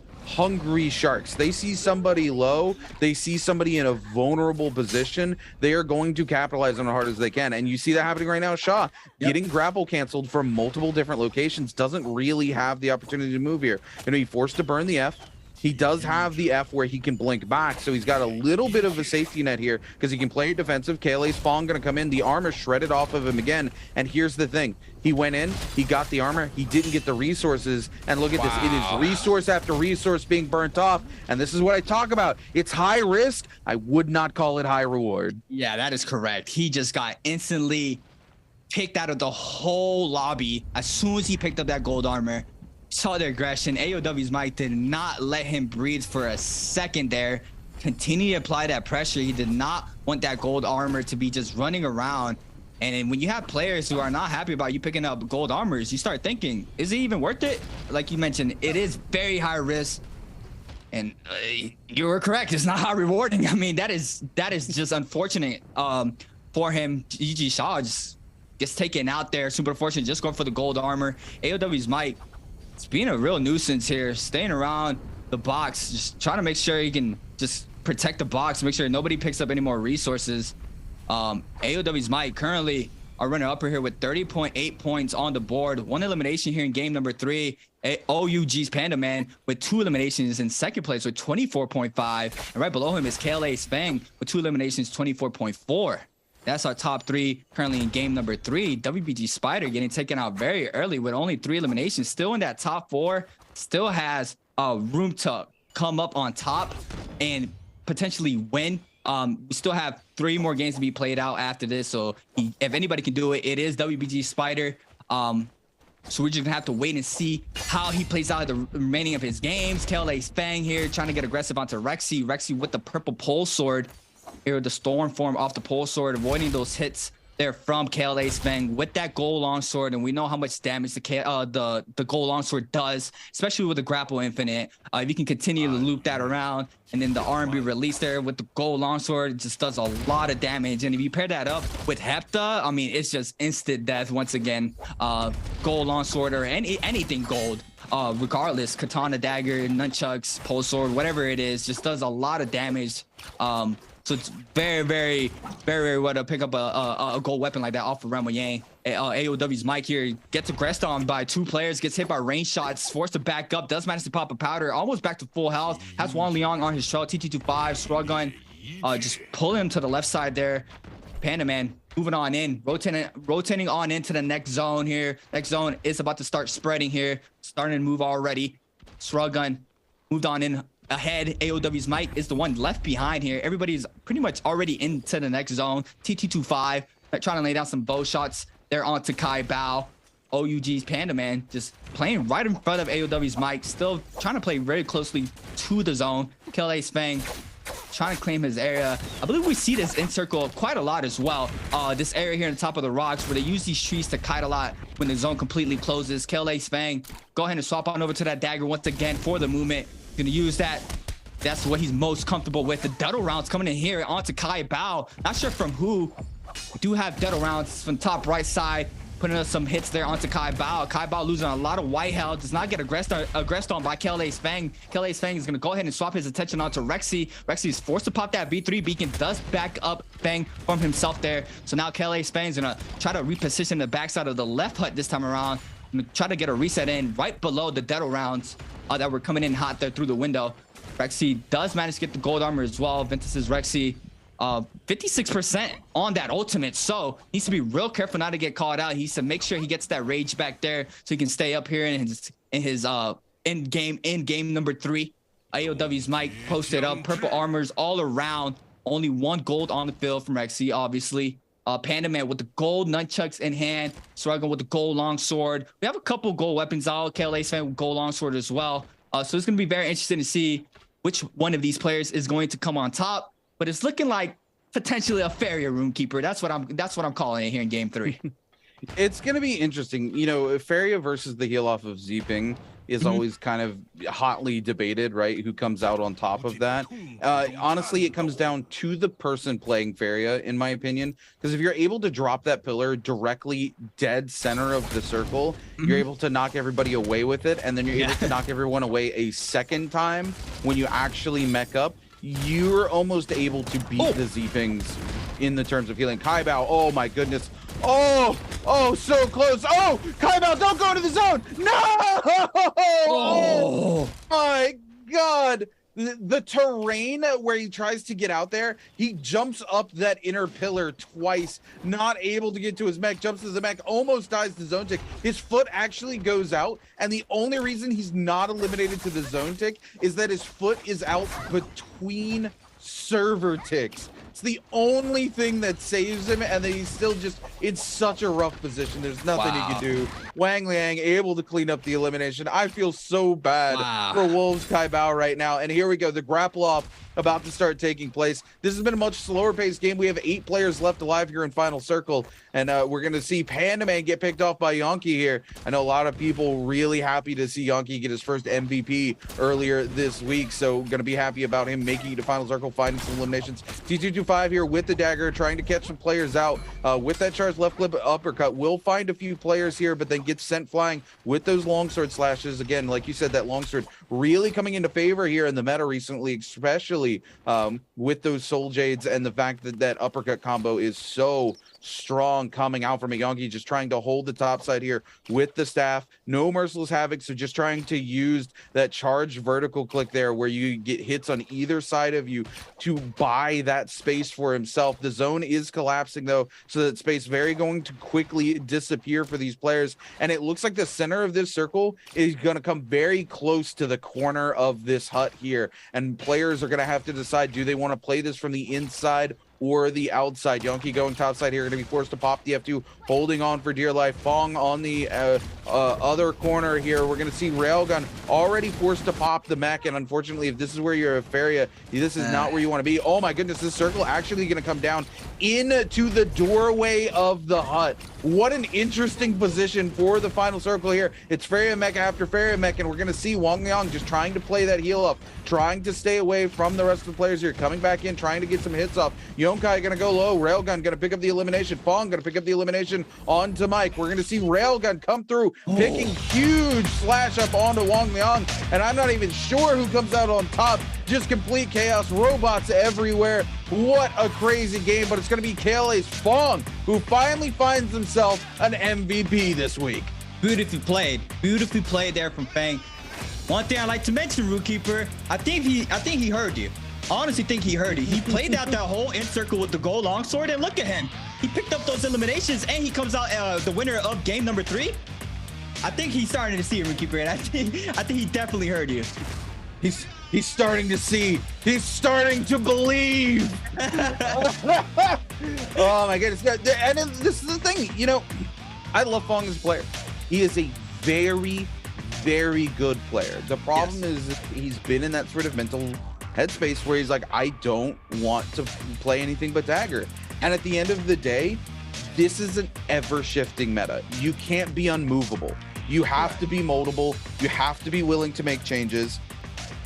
sharks. They see somebody low, they see somebody in a vulnerable position, they are going to capitalize on it as hard as they can. And you see that happening right now. Shaw getting grapple canceled from multiple different locations, doesn't really have the opportunity to move here. Going to be forced to burn the F. He does have the F where he can blink back, so he's got a little bit of a safety net here because he can play it defensive. KLA's Fong going to come in, the armor shredded off of him again. And here's the thing, he went in, he got the armor, he didn't get the resources, and look at this, it is resource after resource being burnt off, and this is what I talk about. It's high risk, I would not call it high reward. Yeah, that is correct. He just got instantly picked out of the whole lobby as soon as he picked up that gold armor. Saw the aggression. AOW's Mike did not let him breathe for a second there. Continue to apply that pressure. He did not want that gold armor to be just running around. And when you have players who are not happy about you picking up gold armors, you start thinking, is it even worth it? Like you mentioned, it is very high risk. And you were correct. It's not high rewarding. I mean, that is just unfortunate for him. GG Shaw just gets taken out there. Super unfortunate. Just going for the gold armor. AOW's Mike, it's being a real nuisance here, staying around the box, just trying to make sure he can just protect the box, make sure nobody picks up any more resources. AOW's Might currently are running upper here with 30.8 points on the board. One elimination here in game number 3. OUG's Panda Man with 2 eliminations in second place with 24.5. And right below him is KLA's Fang with 2 eliminations, 24.4. That's our top 3 currently in game number 3. WBG Spider getting taken out very early with only 3 eliminations. Still in that top 4. Still has room to come up on top and potentially win. We still have 3 more games to be played out after this. So if anybody can do it, it is WBG Spider. So we're just gonna have to wait and see how he plays out the remaining of his games. KLA's Fang here trying to get aggressive onto Rexy. Rexy with the purple pole sword. Here with the storm form off the pole sword, avoiding those hits there from KLA's Fang with that gold longsword, and we know how much damage the gold longsword does, especially with the grapple infinite. If you can continue to loop that around, and then the R&B release there with the gold longsword, it just does a lot of damage. And if you pair that up with Hepta, I mean, it's just instant death once again. Gold longsword or anything gold, regardless, katana, dagger, nunchucks, pole sword, whatever it is, just does a lot of damage. So it's very, very, very, very well to pick up a gold weapon like that off of Ramo Yang. AOW's Mike here gets aggressed on by 2 players, gets hit by range shots, forced to back up, does manage to pop a powder, almost back to full health, has Juan Leong on his trail, TT25, Strug Gun, just pulling him to the left side there. Panda Man moving on in, rotating on into the next zone here. Next zone is about to start spreading here, starting to move already. Strug Gun moved on in ahead. AOW's Mike is the one left behind here. Everybody's pretty much already into the next zone. TT25 trying to lay down some bow shots there onto Kai Bao. OUG's Panda Man just playing right in front of AOW's Mike, still trying to play very closely to the zone. KLA's Fang trying to claim his area. I believe we see this in circle quite a lot as well. This area here on the top of the rocks where they use these trees to kite a lot when the zone completely closes. KLA's Fang go ahead and swap on over to that dagger once again for the movement. Gonna use that. That's what he's most comfortable with. The Deadle rounds coming in here onto Kai Bao. Not sure from who. Do have Deadle rounds from top right side. Putting up some hits there onto Kai Bao. Kai Bao losing a lot of white health. Does not get aggressed on by KLA's Fang. KLA's Fang is going to go ahead and swap his attention onto Rexy. Rexy is forced to pop that V3 beacon. Does back up Fang from himself there. So now KLA's Fang is going to try to reposition the backside of the left hut this time around. Try to get a reset in right below the Deadle rounds that were coming in hot there through the window. Rexy does manage to get the gold armor as well. Ventus's Rexy 56% on that ultimate, so needs to be real careful not to get caught out. He needs to make sure he gets that rage back there so he can stay up here in his end game number 3. AOW's Mike posted up, purple armors all around. Only 1 gold on the field from Rexy, obviously. Panda Man with the gold nunchucks in hand, struggling with the gold longsword. We have a couple gold weapons out. KLA's Fan with gold longsword as well. So it's going to be very interesting to see which one of these players is going to come on top. But it's looking like potentially a Farrier Runekeeper. That's what I'm calling it here in game 3. It's going to be interesting. You know, Farrier versus the heal off of Zping is always kind of hotly debated, right? Who comes out on top of that? Honestly, it comes down to the person playing Farrier, in my opinion, because if you're able to drop that pillar directly dead center of the circle, you're able to knock everybody away with it, and then you're able to knock everyone away a second time when you actually mech up. You're almost able to beat the Zpings in the terms of healing. Kai Bao, oh my goodness. Oh, so close. Oh, Kai Bao, don't go into the zone. No! Oh my God. The terrain where he tries to get out there, he jumps up that inner pillar twice, not able to get to his mech, jumps to the mech, almost dies to zone tick. His foot actually goes out, and the only reason he's not eliminated to the zone tick is that his foot is out between server ticks. It's the only thing that saves him, and then he's still just in such a rough position. There's nothing he can do. Wang Liang able to clean up the elimination. I feel so bad for Wolves Kai Bao right now. And here we go, the grapple off about to start taking place. This has been a much slower paced game. We have 8 players left alive here in Final Circle, and we're going to see Panda Man get picked off by Yonki here. I know a lot of people really happy to see Yonki get his first MVP earlier this week, so going to be happy about him making it to Final Circle, finding some eliminations. T225 here with the dagger, trying to catch some players out with that charge left clip uppercut. Will find a few players here, but then gets sent flying with those longsword slashes. Again, like you said, that longsword really coming into favor here in the meta recently, especially with those Soul Jades and the fact that that uppercut combo is so strong coming out from a Yonki, just trying to hold the top side here with the staff. No Merciless Havoc, so just trying to use that charged vertical click there where you get hits on either side of you to buy that space for himself. The zone is collapsing though, so that space very going to quickly disappear for these players, and it looks like the center of this circle is going to come very close to the corner of this hut here, and players are going to have to decide, do they want to play this from the inside or the outside? Yonki going top side here, going to be forced to pop the F2, holding on for dear life. Fong on the other corner here. We're going to see Railgun already forced to pop the mech, and unfortunately, if this is where you're a Feria, this is not where you want to be. Oh my goodness, this circle actually going to come down into the doorway of the hut. What an interesting position for the final circle here. It's Feria mech after Feria mech, and we're going to see Wang Liang just trying to play that heal up, trying to stay away from the rest of the players here, coming back in, trying to get some hits off. Yonkai gonna go low. Railgun gonna pick up the elimination. Fong gonna pick up the elimination onto Mike. We're gonna see Railgun come through, picking huge slash up onto Wang Liang, and I'm not even sure who comes out on top. Just complete chaos, robots everywhere. What a crazy game, but it's gonna be KLA's Fong who finally finds himself an MVP this week. Beautifully played there from Fang. One thing I like to mention, Rootkeeper, I think he heard you. Honestly think he heard it. He played out that whole end circle with the gold longsword, and look at him. He picked up those eliminations, and he comes out the winner of game number 3. I think he's starting to see it, Rootkeeper, and I think he definitely heard you. He's starting to see. He's starting to believe. Oh my goodness. And this is the thing, you know, I love Fong as a player. He is a very, very good player. The problem is he's been in that sort of mental headspace where he's like, I don't want to play anything but dagger. And at the end of the day, this is an ever-shifting meta. You can't be unmovable. You have to be moldable. You have to be willing to make changes.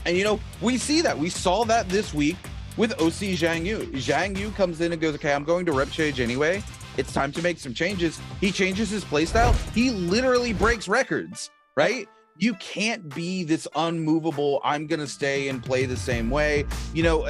And you know, we see that. We saw that this week with OC Zhang Yu. Zhang Yu comes in and goes, okay, I'm going to rep change anyway. It's time to make some changes. He changes his playstyle. He literally breaks records, right? You can't be this unmovable, I'm going to stay and play the same way. You know,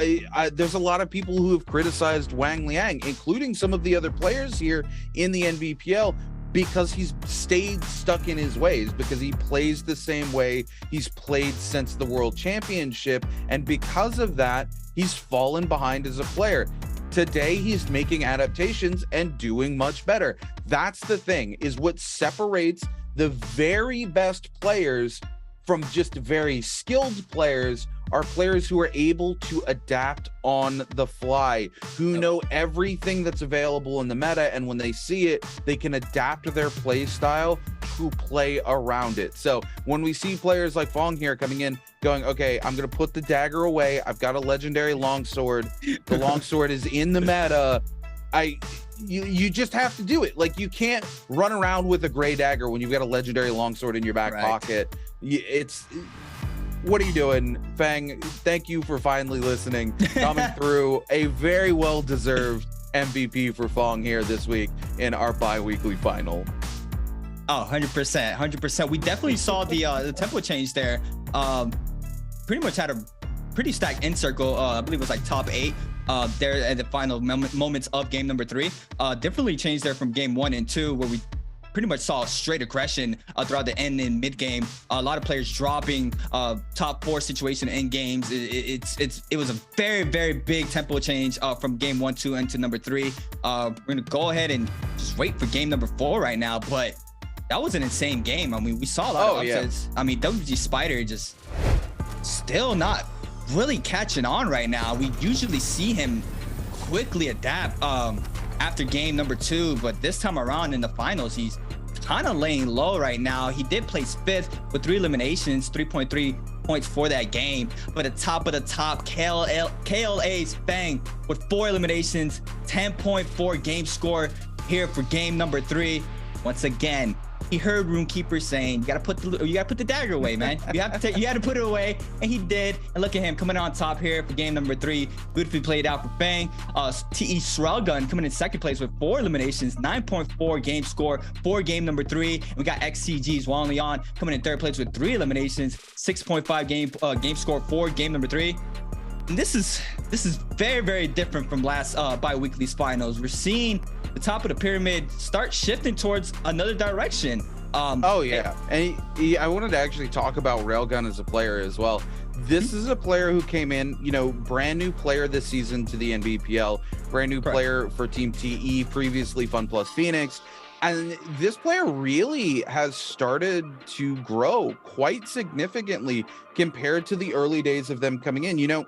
there's a lot of people who have criticized Wang Liang, including some of the other players here in the Nbpl, because he's stayed stuck in his ways, because he plays the same way he's played since the World Championship. And because of that, he's fallen behind as a player. Today, he's making adaptations and doing much better. That's the thing, is what separates the very best players from just very skilled players are players who are able to adapt on the fly, who know everything that's available in the meta, and when they see it, they can adapt their play style to play around it. So when we see players like Fong here coming in, going, okay, I'm gonna put the dagger away, I've got a legendary longsword, the longsword is in the meta, you just have to do it. Like, you can't run around with a gray dagger when you've got a legendary longsword in your back pocket. What are you doing, Fang? Thank you for finally listening, coming through. A very well-deserved MVP for Fong here this week in our bi-weekly final. Oh, 100%. We definitely saw the tempo change there. Pretty much had a pretty stacked end circle. I believe it was like top 8 there at the final moments of game number 3. Definitely changed there from game 1 and 2, where we pretty much saw straight aggression throughout the end and mid game. A lot of players dropping top 4 situation in games. It was a very, very big tempo change from game 1, 2 into number 3. We're gonna go ahead and just wait for game number 4 right now, but that was an insane game. I mean, we saw a lot of upsets. I mean, WG Spider just still not really catching on right now. We usually see him quickly adapt after game number 2, but this time around in the finals, he's kind of laying low right now. He did place 5th with 3 eliminations, 3.3 points for that game, but at top of the top, KLA's Fang with 4 eliminations, 10.4 game score here for game number 3. Once again, he heard Runekeeper saying, you gotta put the dagger away, man. You had to put it away, and he did. And look at him coming on top here for game number 3. Beautifully played out for Fang. TE Shrelgun coming in second place with 4 eliminations, 9.4 game score for game number 3. And we got XCG's Wang Leon coming in third place with 3 eliminations, 6.5 game score for game number 3. And this is very, very different from last bi-weekly's finals. We're seeing the top of the pyramid start shifting towards another direction. Oh yeah, and I wanted to actually talk about Railgun as a player as well. This is a player who came in, you know, brand new player this season to the NBPL, brand new player for Team TE, previously Fun Plus Phoenix. And this player really has started to grow quite significantly compared to the early days of them coming in. You know,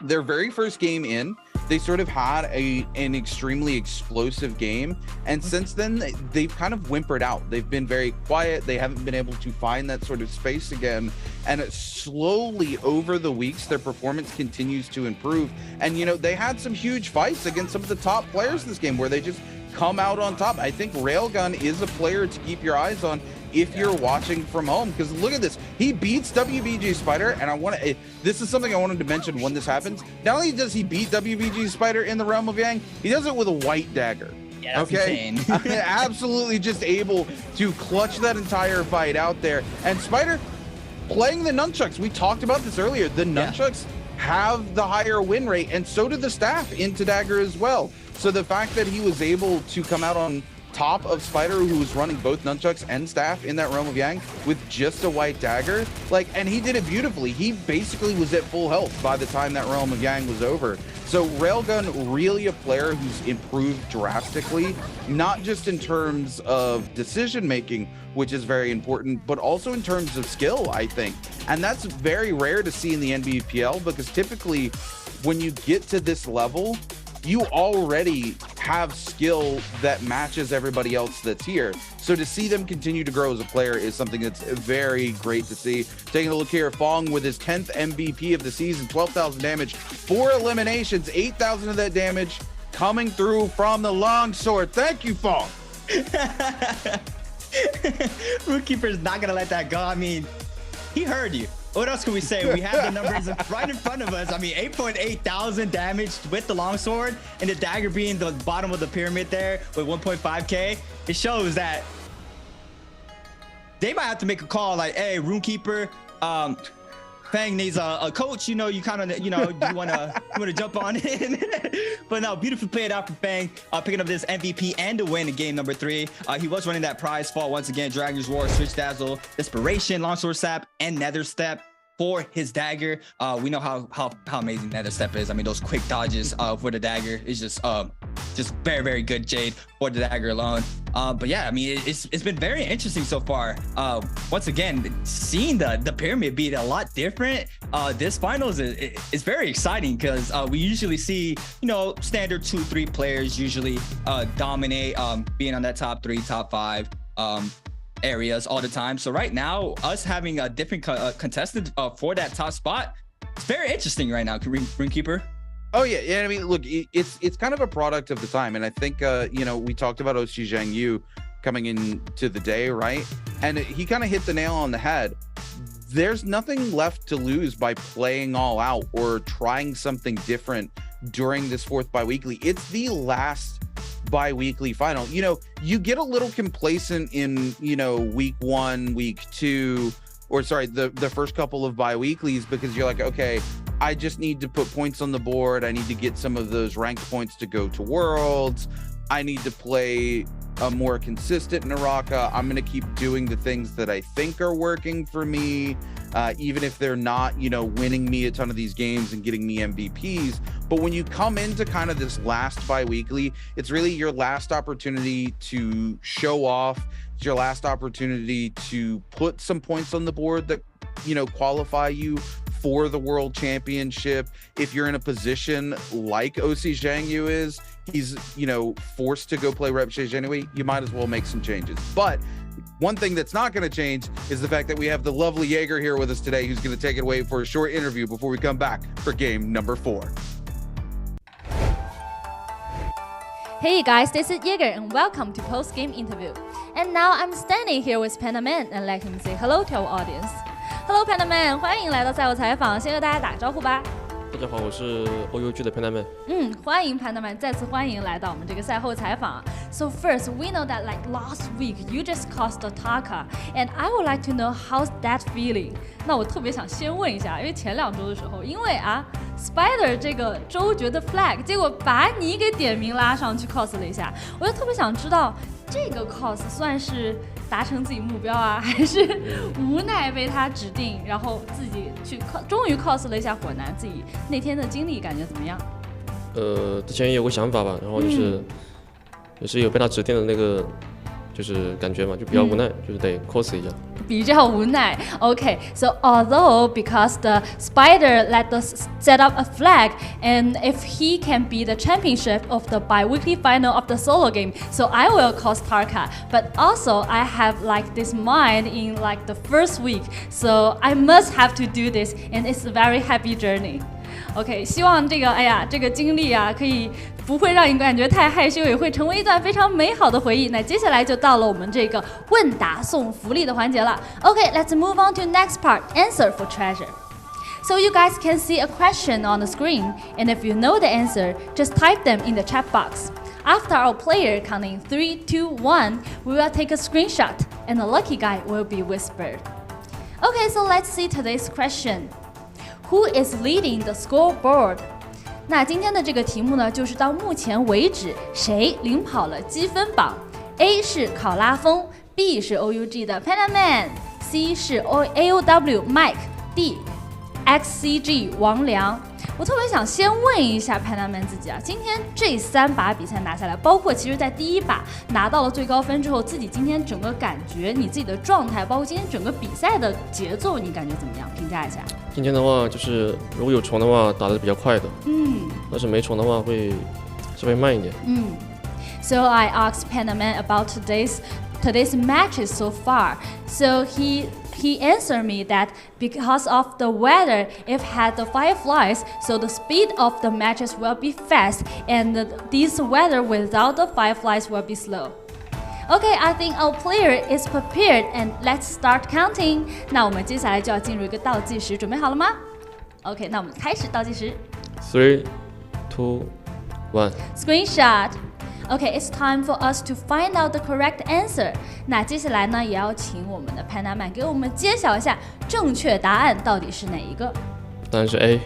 their very first game in, they sort of had an extremely explosive game, and since then they've kind of whimpered out. They've been very quiet. They haven't been able to find that sort of space again, and slowly over the weeks their performance continues to improve. And you know, they had some huge fights against some of the top players this game where they just come out on top. I think Railgun is a player to keep your eyes on if you're watching from home, because look at this. He beats WBG Spider, and this is something I wanted to mention when this happens. Not only does he beat WBG Spider in the Realm of Yang, he does it with a white dagger. Yeah, that's okay, insane. Absolutely just able to clutch that entire fight out there. And Spider playing the nunchucks. We talked about this earlier. The nunchucks have the higher win rate, and so did the staff into dagger as well. So the fact that he was able to come out on top of Spider, who was running both nunchucks and staff in that Realm of Yang with just a white dagger, and he did it beautifully. He basically was at full health by the time that Realm of Yang was over. So Railgun, really a player who's improved drastically, not just in terms of decision making, which is very important, but also in terms of skill, I think. And that's very rare to see in the NBPL, because typically when you get to this level, you already have skill that matches everybody else that's here. So to see them continue to grow as a player is something that's very great to see. Taking a look here, Fong with his 10th MVP of the season, 12,000 damage, 4 eliminations, 8,000 of that damage coming through from the longsword. Thank you, Fong. Runekeeper's not gonna let that go. I mean, he heard you. What else can we say? We have the numbers right in front of us. I mean, 8.8 thousand damage with the longsword, and the dagger being the bottom of the pyramid there with 1.5k. It shows that they might have to make a call like, hey, Runekeeper, Fang needs a coach. You know, you kind of, you wanna jump on in. But no, beautifully played out for Fang, picking up this MVP and a win in game number 3. He was running that prize fault once again: Dragon's Roar, Switch Dazzle, Desperation, Longsword Sap, and Nether Step for his dagger. We know how amazing Nether Step is. I mean, those quick dodges for the dagger is just very, very good, Jade, for the dagger alone. But yeah, I mean, it's been very interesting so far. Once again, seeing the pyramid be a lot different this finals is very exciting, because we usually see, you know, standard 2-3 players usually dominate, being on that top 3, top 5 areas all the time. So right now, us having a different contestant for that top spot, it's very interesting right now, Runekeeper. Oh yeah, I mean, look, it's kind of a product of the time, and I think you know, we talked about Oshi Zhang Yu coming into the day, right? And he kind of hit the nail on the head. There's nothing left to lose by playing all out or trying something different during this 4th bi-weekly. It's the last bi-weekly final. You know, you get a little complacent in, you know, week 1, week 2, or sorry, the first couple of bi-weeklies, because you're like, okay, I just need to put points on the board. I need to get some of those ranked points to go to Worlds. I need to play a more consistent NARAKA. I'm going to keep doing the things that I think are working for me, even if they're not, you know, winning me a ton of these games and getting me MVPs. But when you come into kind of this last bi-weekly, it's really your last opportunity to show off. It's your last opportunity to put some points on the board that, you know, qualify you for the World Championship. If you're in a position like Oshi Zhang Yu is, he's, you know, forced to go play rep stage anyway, you might as well make some changes. But one thing that's not going to change is the fact that we have the lovely Jaeger here with us today, who's going to take it away for a short interview before we come back for game number 4. Hey guys, this is Jaeger and welcome to post-game interview. And now I'm standing here with Panaman and let him say hello to our audience. Hello Panaman， 欢迎来到赛后采访，先和大家打个招呼吧。大家好，我是 OUG 的 Panaman。欢迎 Panaman， 再次欢迎来到我们这个赛后采访。So first, we know that like last week you just caused a Taka, and I would like to know how's that feeling. 那我特别想先问一下，因为前2周的时候，因为Spider 这个周决的 flag， 结果把你给点名拉上去 cos 了一下，我就特别想知道这个 cos 算是达成自己目标还是无奈被他指定，然后自己去终于 cos 了一下火男，自己那天的经历感觉怎么样？之前有个想法吧，然后就是也是有被他指定的那个就是感觉嘛，就比较无奈，就是得 cos 一下。比较无奈。Okay, so although because the Spider let us set up a flag, and if he can be the championship of the bi-weekly final of the solo game, so I will cause Tarka. But also I have like this mind in like the first week, so I must have to do this, and it's a very happy journey. OK， 希望这个经历可以不会让你感觉太害羞，也会成为一段非常美好的回忆。那接下来就到了我们这个问答送福利的环节了。OK, let's move on to next part, answer for treasure. So you guys can see a question on the screen, and if you know the answer, just type them in the chat box. After our player counting 3, 2, 1, we will take a screenshot, and the lucky guy will be whispered. OK, so let's see today's question.Who is leading the scoreboard? 那今天的这个题目呢，就是到目前为止谁领跑了积分榜 ？A 是考拉风 ，B 是 OUG 的 Panaman，C 是 AOW Mike，D XCG 王良。我特别想先问一下 Panaman 自己今天这3把比赛拿下来，包括其实在第1把拿到了最高分之后，自己今天整个感觉，你自己的状态，包括今天整个比赛的节奏，你感觉怎么样？评价一下。今天的话，就是如果有虫的话，打得比较快的，但是没虫的话会稍微慢一点。So I asked Panaman about today's matches so far. So he answered me that because of the weather, it had the fireflies, so the speed of the matches will be fast, and this weather without the fireflies will be slow. Okay, I think our player is prepared, and let's start counting. 那我们接下来就要进入一个倒计时，准备好了吗 ？OK， 那我们开始倒计时。3, 2, 1. Screenshot.Okay, it's time for us to find out the correct answer. 那接下来呢，也要请我们的 Panaman 给我们揭晓一下正确答案到底是哪一个。答案是 A.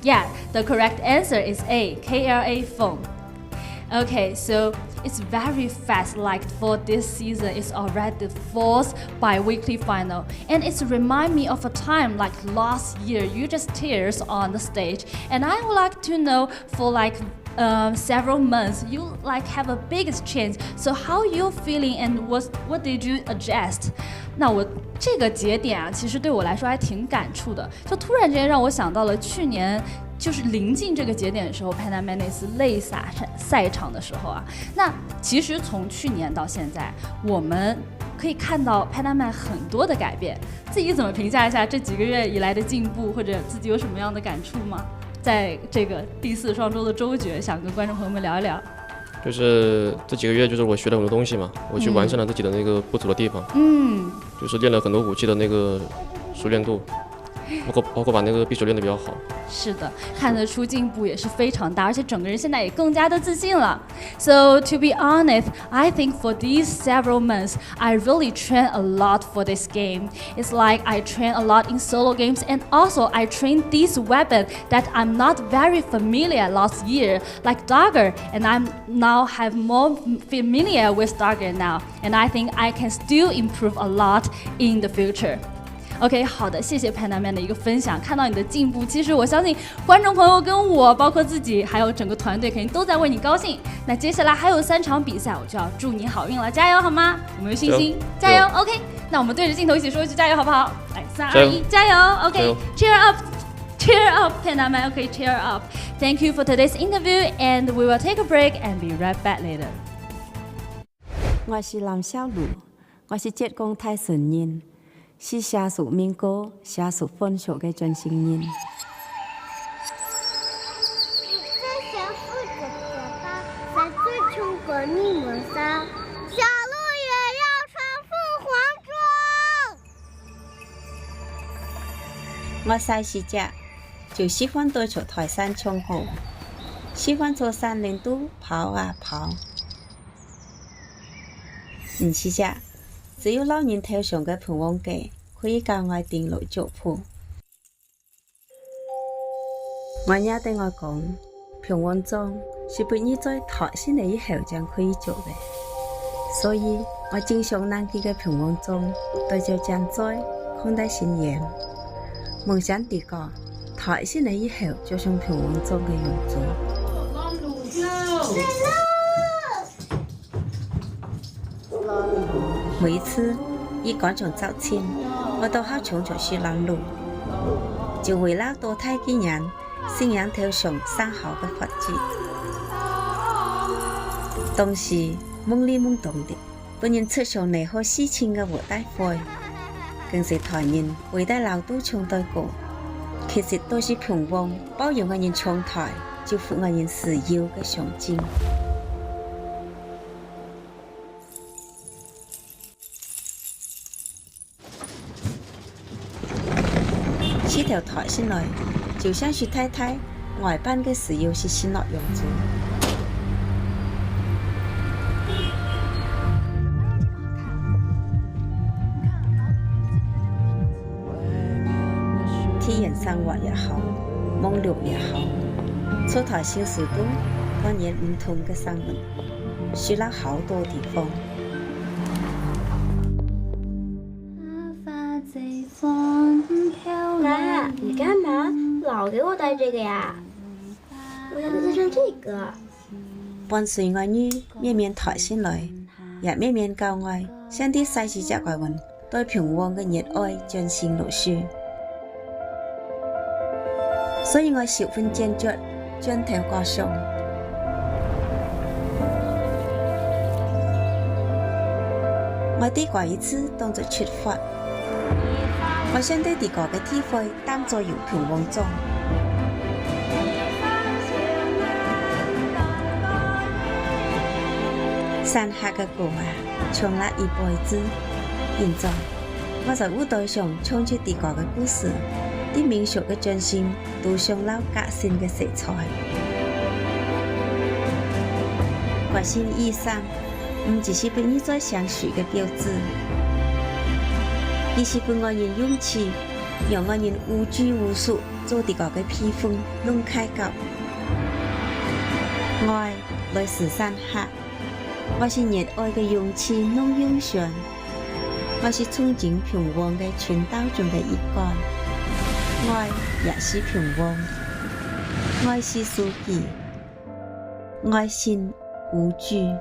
Yeah, the correct answer is A, KLA phone. Okay, so it's very fast, like for this season, it's already the 4th bi-weekly final. And it's remind me of a time like last year, you just tears on the stage. And I would like to know for like several months, you like have a biggest change. So how you feeling and what did you adjust? 那我这个节点其实对我来说还挺感触的，就突然之间让我想到了去年。就是临近这个节点的时候 ，Panaman 那次泪洒赛场的时候那其实从去年到现在，我们可以看到 Panaman 很多的改变。自己怎么评价一下这几个月以来的进步，或者自己有什么样的感触吗？在这个第4双周的周决，想跟观众朋友们聊一聊。就是这几个月，就是我学了很多东西嘛，我去完善了自己的那个不足的地方。就是练了很多武器的那个熟练度。包括把那个匕首练得比较好。是的，看得出进步也是非常大，而且整个人现在也更加的自信了。So to be honest, I think for these several months, I really train a lot for this game. It's like I train a lot in solo games, and also I train this weapon that I'm not very familiar last year, like Dagger, and I'm now have more familiar with Dagger now, and I think I can still improve a lot in the future.OK， 好的，谢谢 Panaman 的一个分享，看到你的进步，其实我相信观众朋友跟我，包括自己，还有整个团队，肯定都在为你高兴。那接下来还有3场比赛，我就要祝你好运了，加油好吗？有没有信心？加油 ！OK， 那我们对着镜头一起说一句加油好不好？来，3、2、1，加油 ！OK，cheer up，cheer up Panaman， OK， cheer up。Thank you for today's interview, and we will take a break and be right back later。我是林小璐，我是浙江泰顺人。是下属民歌、下属分手的专心人。你最想负责的吧，在最穷国你们仨，小鹿也要我赛时者就喜欢对着台山冲火，喜欢坐山林都跑啊跑。唔是者，只有老人头上嘅盘王機可以教我定路腳譜。我也對我講，平王中是不你在台先嚟以後將可以做嘅，所以我經常難記嘅平王中對就將在看待心嚴。夢想地個台先嚟以後就像平王中嘅樣子。每一次一趕上早前，我都好衝着去攔路，就為了多睇幾人信仰頭上生好嘅法子。當時懵裡懵懂的，本人出上嚟好事情嘅活大會，更是台人為得老都衝對過，其實都是平王包容我人衝台，就負我人自由嘅象徵。這條台先來，就像是太太外班嘅時候是先落樣子。體驗生活也好，夢綠也好，出台小時都當然唔同嘅生活，去了好多地方。妈，你干嘛？老给我戴这个呀？我要戴上这个。伴隨我女面面台先來，也面面教我，像啲細時隻怪運對平王嘅熱愛盡顯露出。所以我十分堅決將頭掛上。我啲過一次當作出發。我想對地個嘅體會當作有平王中。山下嘅歌啊，唱了一輩子。現在我在舞台上唱出地個嘅故事，啲民俗嘅進行都上了革新嘅色彩。革新衣裳唔只是俾你在相處嘅標誌。而是俾我人勇氣，讓我人無拘無束做啲個嘅披風弄開角。愛來自山下，我是熱愛嘅勇氣弄勇上，我是憧憬平王嘅傳道中嘅一環。愛也是平王，愛是書記，愛心無懼。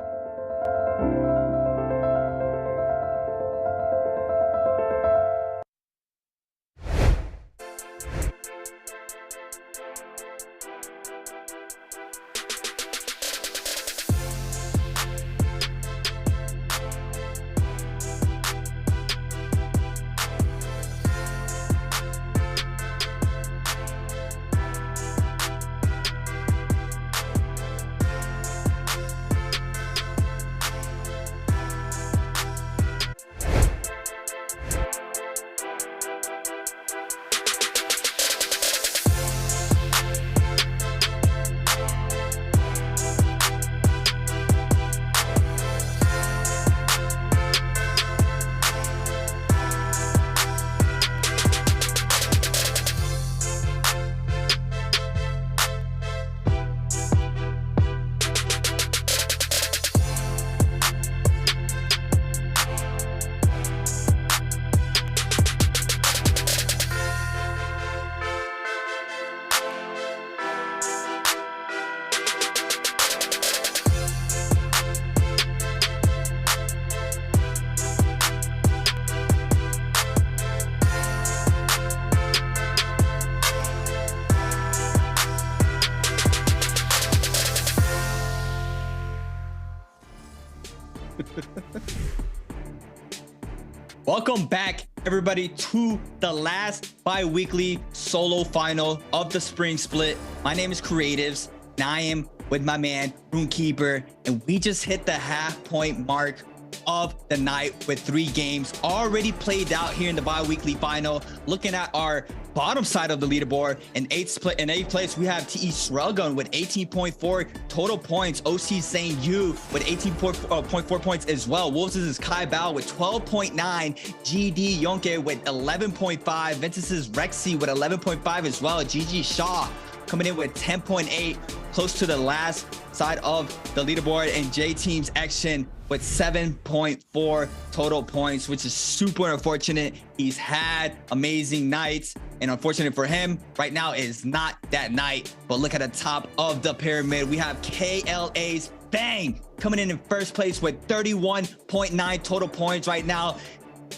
Welcome back, everybody, to the last bi-weekly solo final of the spring split. My name is Creatives, and I am with my man, Runekeeper, and we just hit the half-point mark of the night with 3 games already played out here in the bi-weekly final. Looking at our bottom side of the leaderboard, in 8th place we have TE Shruggun with 18.4 total points. OC Zane Yu with 18.4 points as well. Wolves is Kai Bao with 12.9. GD Yonke with 11.5. Ventus's Rexy with 11.5 as well. GG Shaw coming in with 10.8, close to the last side of the leaderboard. And J Team's Action with 7.4 total points, which is super unfortunate. He's had amazing nights, and unfortunate for him, right now is not that night. But look at the top of the pyramid. We have KLA's Bang coming in first place with 31.9 total points right now,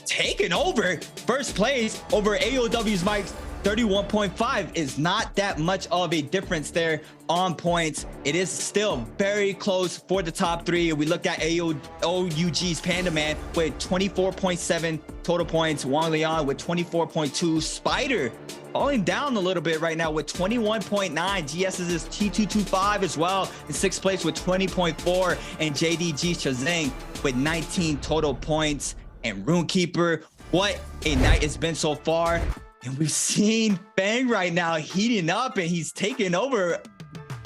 taking over first place over AOW's Mike's 31.5. Is not that much of a difference there on points. It is still very close for the top 3. We look at OUG's Panda Man with 24.7 total points. Wang Liang with 24.2. Spider falling down a little bit right now with 21.9. GS's is T225 as well in 6th place with 20.4. And JDG Chazeng with 19 total points. And Runekeeper, what a night it's been so far. And we've seen Fang right now heating up, and he's taking over.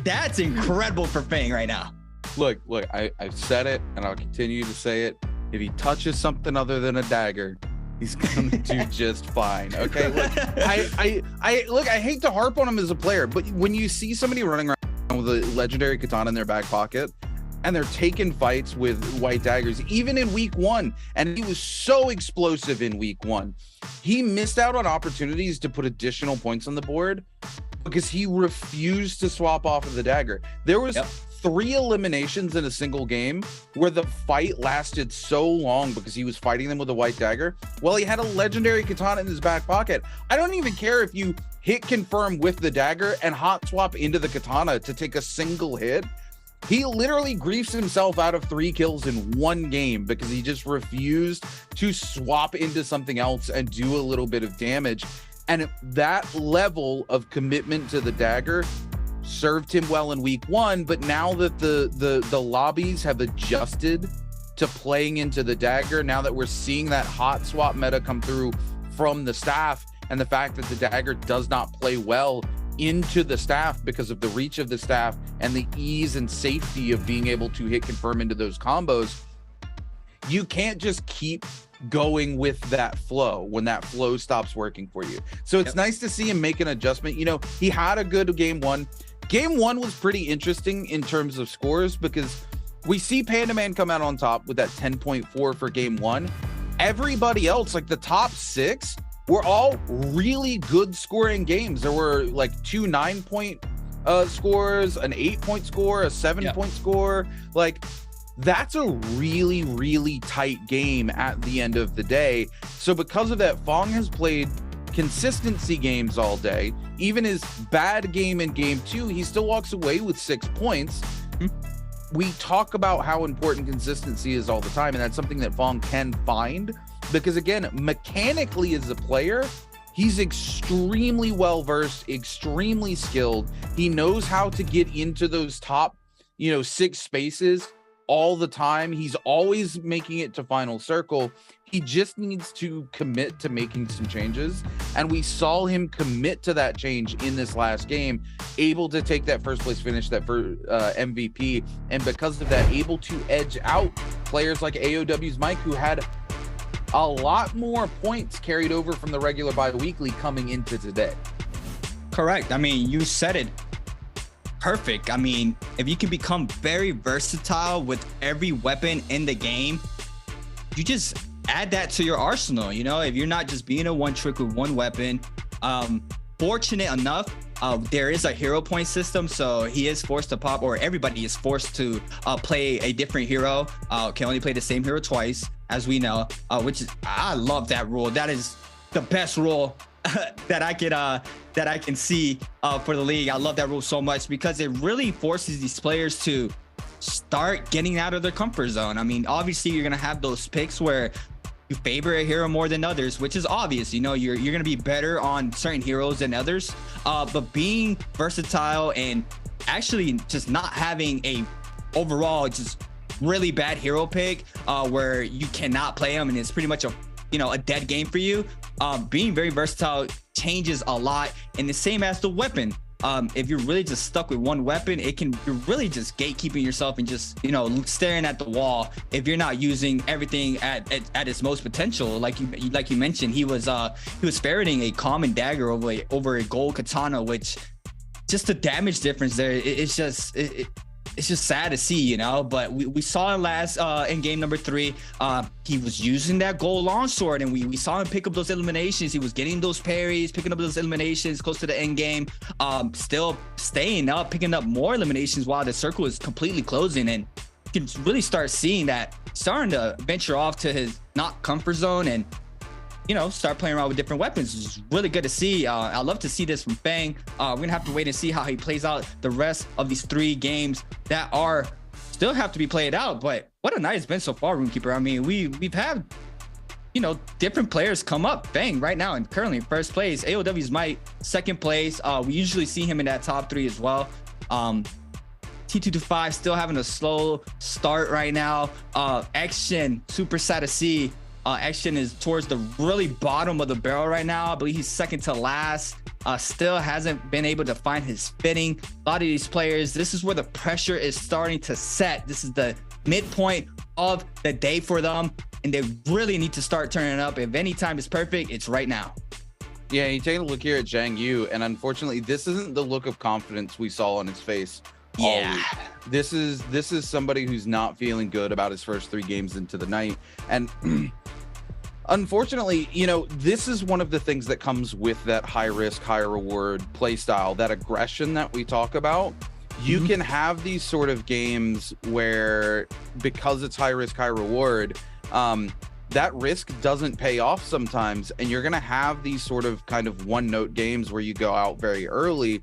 That's incredible for Fang right now. Look, I've said it, and I'll continue to say it. If he touches something other than a dagger, he's gonna do just fine. Okay, look, I hate to harp on him as a player, but when you see somebody running around with a legendary katana in their back pocket, and they're taking fights with white daggers, even in week 1. And he was so explosive in week 1. He missed out on opportunities to put additional points on the board because he refused to swap off of the dagger. There was 3 eliminations in a single game where the fight lasted so long because he was fighting them with a white dagger. Well, he had a legendary katana in his back pocket. I don't even care if you hit confirm with the dagger and hot swap into the katana to take a single hit. He literally griefs himself out of 3 kills in 1 game because he just refused to swap into something else and do a little bit of damage. And that level of commitment to the dagger served him well in week 1. But now that the lobbies have adjusted to playing into the dagger, now that we're seeing that hot swap meta come through from the staff, and the fact that the dagger does not play well into the staff because of the reach of the staff and the ease and safety of being able to hit confirm into those combos, you can't just keep going with that flow when that flow stops working for you. So it's nice to see him make an adjustment. You know, he had a good game 1. Game 1 was pretty interesting in terms of scores because we see Panda Man come out on top with that 10.4 for game 1. Everybody else, like the top 6, were all really good scoring games. There were like 2 9-point scores, an 8-point score, a 7-point score. Like, that's a really, really tight game at the end of the day. So because of that, Fong has played consistency games all day. Even his bad game in game 2, he still walks away with 6 points. We talk about how important consistency is all the time, and that's something that Fong can find. Because again, mechanically as a player, he's extremely well-versed, extremely skilled. He knows how to get into those top, 6 spaces all the time. He's always making it to final circle. He just needs to commit to making some changes. And we saw him commit to that change in this last game, able to take that first place finish, that for MVP. And because of that, able to edge out players like AOW's Mike, who had a lot more points carried over from the regular bi-weekly coming into today. Correct. I mean, you said it perfect. I mean, if you can become very versatile with every weapon in the game, you just add that to your arsenal. If you're not just being a one trick with one weapon. Fortunate enough, there is a hero point system, so he is forced to pop, or everybody is forced to play a different hero. Can only play the same hero twice, as we know, which is, I love that rule. That is the best rule that I can see for the league. I love that rule so much because it really forces these players to start getting out of their comfort zone. I mean, obviously you're gonna have those picks where you favor a hero more than others, which is obvious. You're gonna be better on certain heroes than others, but being versatile and actually just not having a overall just really bad hero pick where you cannot play him and it's pretty much a dead game for you. Being very versatile changes a lot, and the same as the weapon. If you're really just stuck with one weapon, you're really just gatekeeping yourself and just staring at the wall if you're not using everything at its most potential. Like you mentioned, he was ferreting a common dagger over a gold katana, which just the damage difference there, it's just sad to see, but we saw him last in game number 3. He was using that gold longsword, and we saw him pick up those eliminations. He was getting those parries, picking up those eliminations close to the end game, still staying up, picking up more eliminations while the circle is completely closing. And you can really start seeing that starting to venture off to his not comfort zone and start playing around with different weapons. It's really good to see. I love to see this from Fang. We're gonna have to wait and see how he plays out the rest of these 3 games that still have to be played out. But what a night it's been so far, Runekeeper. I mean, we've had different players come up. Fang right now and currently in first place. AOW's Might second place. We usually see him in that top 3 as well. T225 still having a slow start right now. Action, super sad to see. Action is towards the really bottom of the barrel right now. I believe he's second to last. Still hasn't been able to find his fitting. A lot of these players, this is where the pressure is starting to set. This is the midpoint of the day for them, and they really need to start turning up. If any time is perfect, it's right now. Yeah, you take a look here at Zhang Yu, and unfortunately, this isn't the look of confidence we saw on his face. Yeah, this is somebody who's not feeling good about his first 3 games into the night, and unfortunately, this is one of the things that comes with that high risk, high reward play style, that aggression that we talk about. You can have these sort of games where, because it's high risk, high reward, that risk doesn't pay off sometimes, and you're gonna have these sort of kind of one note games where you go out very early.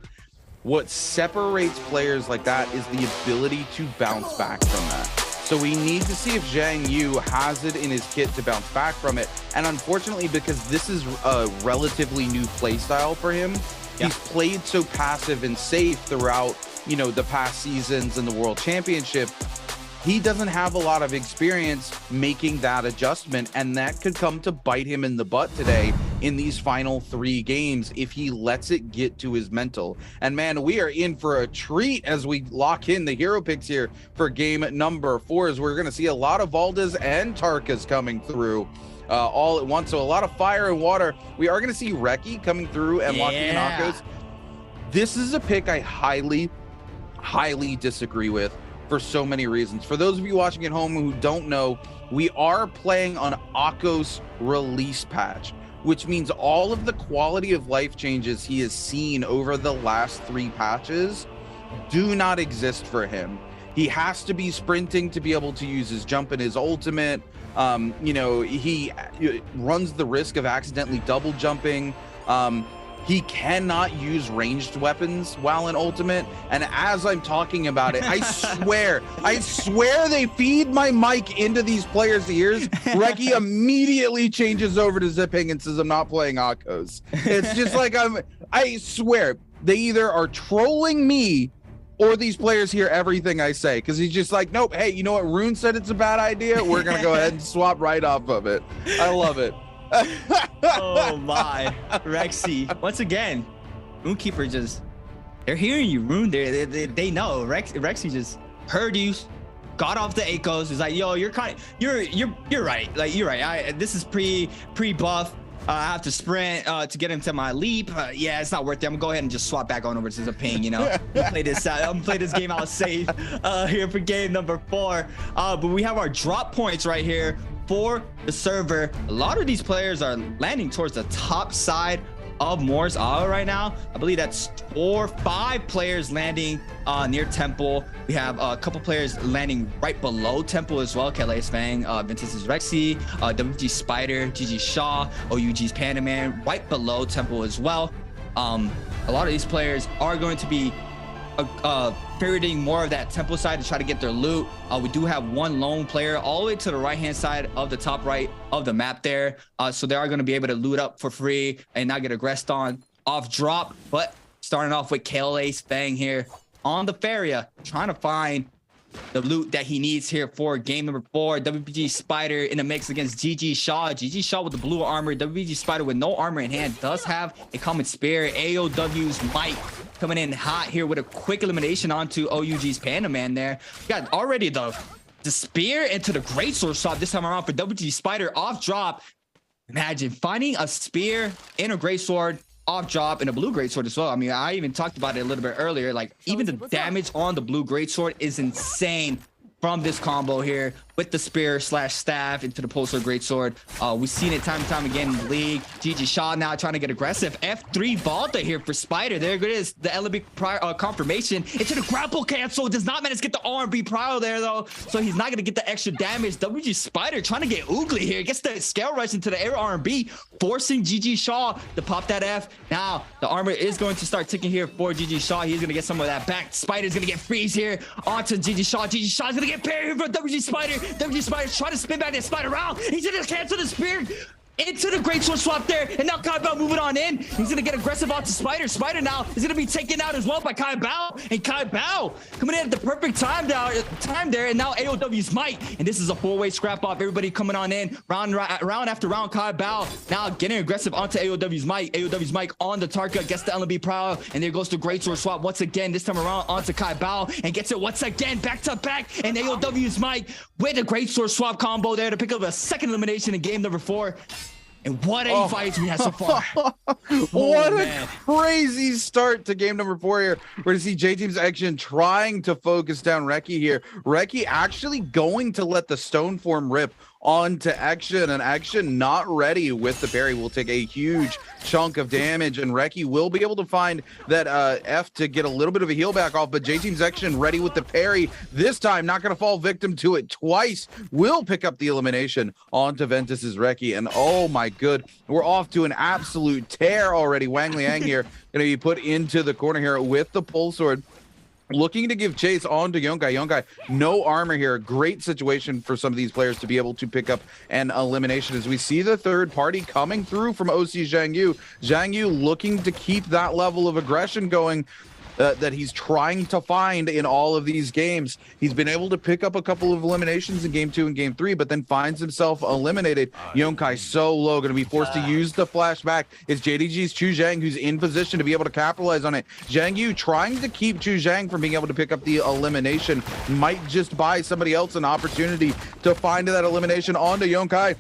What separates players like that is the ability to bounce back from that. So we need to see if Zhang Yu has it in his kit to bounce back from it. And unfortunately, because this is a relatively new play style for him, he's played so passive and safe throughout, the past seasons and the World Championship. He doesn't have a lot of experience making that adjustment, and that could come to bite him in the butt today in these final 3 games if he lets it get to his mental. And man, we are in for a treat as we lock in the hero picks here for game number 4, as we're going to see a lot of Valdas and Tarkas coming through all at once. So a lot of fire and water. We are going to see Reki coming through and locking in Akos. This is a pick I highly disagree with, for so many reasons. For those of you watching at home who don't know, we are playing on Akos release patch, which means all of the quality of life changes he has seen over the last 3 patches do not exist for him. He has to be sprinting to be able to use his jump and his ultimate. He runs the risk of accidentally double jumping. He cannot use ranged weapons while in ultimate. And as I'm talking about it, I swear they feed my mic into these players' ears. Reki immediately changes over to zipping and says, I'm not playing Akos. It's just like, I swear, they either are trolling me or these players hear everything I say. Because he's just like, nope, hey, you know what? Rune said it's a bad idea. We're going to go ahead and swap right off of it. I love it. Oh my, Rexy. Once again, Runekeeper they're hearing you, Rune. They know. Rexy just heard you, got off the Akos. He's like, yo, you're right. Like, you're right. This is pre-buff. I have to sprint to get into my leap. Yeah, it's not worth it. I'm gonna go ahead and just swap back on over to the ping, play this out. I'm gonna play this game out safe here for game number 4. But we have our drop points right here for the server. A lot of these players are landing towards the top side of Moore's Isle right now. I believe that's 4 or 5 players landing near Temple. We have a couple players landing right below Temple as well. Kelly's Fang, Vince's Rexy, WG Spider, GG Shaw, OUG's Panda Man right below Temple as well. A lot of these players are going to be ferreting more of that Temple side to try to get their loot. We do have one lone player all the way to the right hand side of the top right of the map there, so they are going to be able to loot up for free and not get aggressed on off drop. But starting off with KLA's Fang here on the Feria, trying to find the loot that he needs here for game number 4. WBG Spider in a mix against GG Shaw. GG Shaw with the blue armor. WBG Spider with no armor in hand does have a common spear. AOW's Mike coming in hot here with a quick elimination onto OUG's Panda Man there. Got already the spear into the greatsword swap this time around for WBG Spider off drop. Imagine finding a spear in a greatsword off drop and a blue greatsword as well. I mean, I even talked about it a little bit earlier. Like, even the damage on the blue greatsword is insane from this combo here with the spear slash staff into the polar greatsword. We've seen it time and time again in the league. GG Shaw now trying to get aggressive. F3 Volta here for Spider. There it is. The LB confirmation into the grapple cancel. Does not manage to get the R&B prio there though. So he's not going to get the extra damage. WG Spider trying to get oogly here. Gets the scale rush into the air R&B, forcing GG Shaw to pop that F. Now the armor is going to start ticking here for GG Shaw. He's going to get some of that back. Spider's going to get freeze here onto GG Shaw. GG Shaw is going to get parried here from WG Spider. WG Spider's trying to spin back that Spider around. He's going to cancel the spear into the greatsword swap there, and now Kai Bao moving on in. He's gonna get aggressive onto Spider. Spider now is gonna be taken out as well by Kai Bao, and Kai Bao coming in at the perfect time there, and now AOW's Mike, and this is a 4-way scrap off. Everybody coming on in round after round. Kai Bao now getting aggressive onto AOW's Mike. AOW's Mike on the Tarka, gets the LNB Prowl, and there goes the greatsword swap once again. This time around onto Kai Bao, and gets it once again back to back, and AOW's Mike with a greatsword swap combo there to pick up a second elimination in game number 4. And what a fight we had so far. What a crazy start to game number 4 here. We're going to see J-Team's Action trying to focus down Reki here. Reki actually going to let the stone form rip onto Action, and Action not ready with the parry. Will take a huge chunk of damage, and Reki will be able to find that F to get a little bit of a heal back off, but J-Team's Action ready with the parry. This time, not going to fall victim to it twice. Will pick up the elimination onto Ventus's Reki, and oh my good, we're off to an absolute tear already. Wang Liang here going to be put into the corner here with the pole sword, looking to give chase on to Yongkai. Yongkai, no armor here. Great situation for some of these players to be able to pick up an elimination as we see the third party coming through from OC Zhang Yu. Zhang Yu looking to keep that level of aggression going that he's trying to find in all of these games. He's been able to pick up a couple of eliminations in game 2 and game 3, but then finds himself eliminated. Yongkai so low, going to be forced to use the flashback. It's JDG's Chu Zhang who's in position to be able to capitalize on it. Zhang Yu trying to keep Chu Zhang from being able to pick up the elimination. Might just buy somebody else an opportunity to find that elimination onto Yongkai.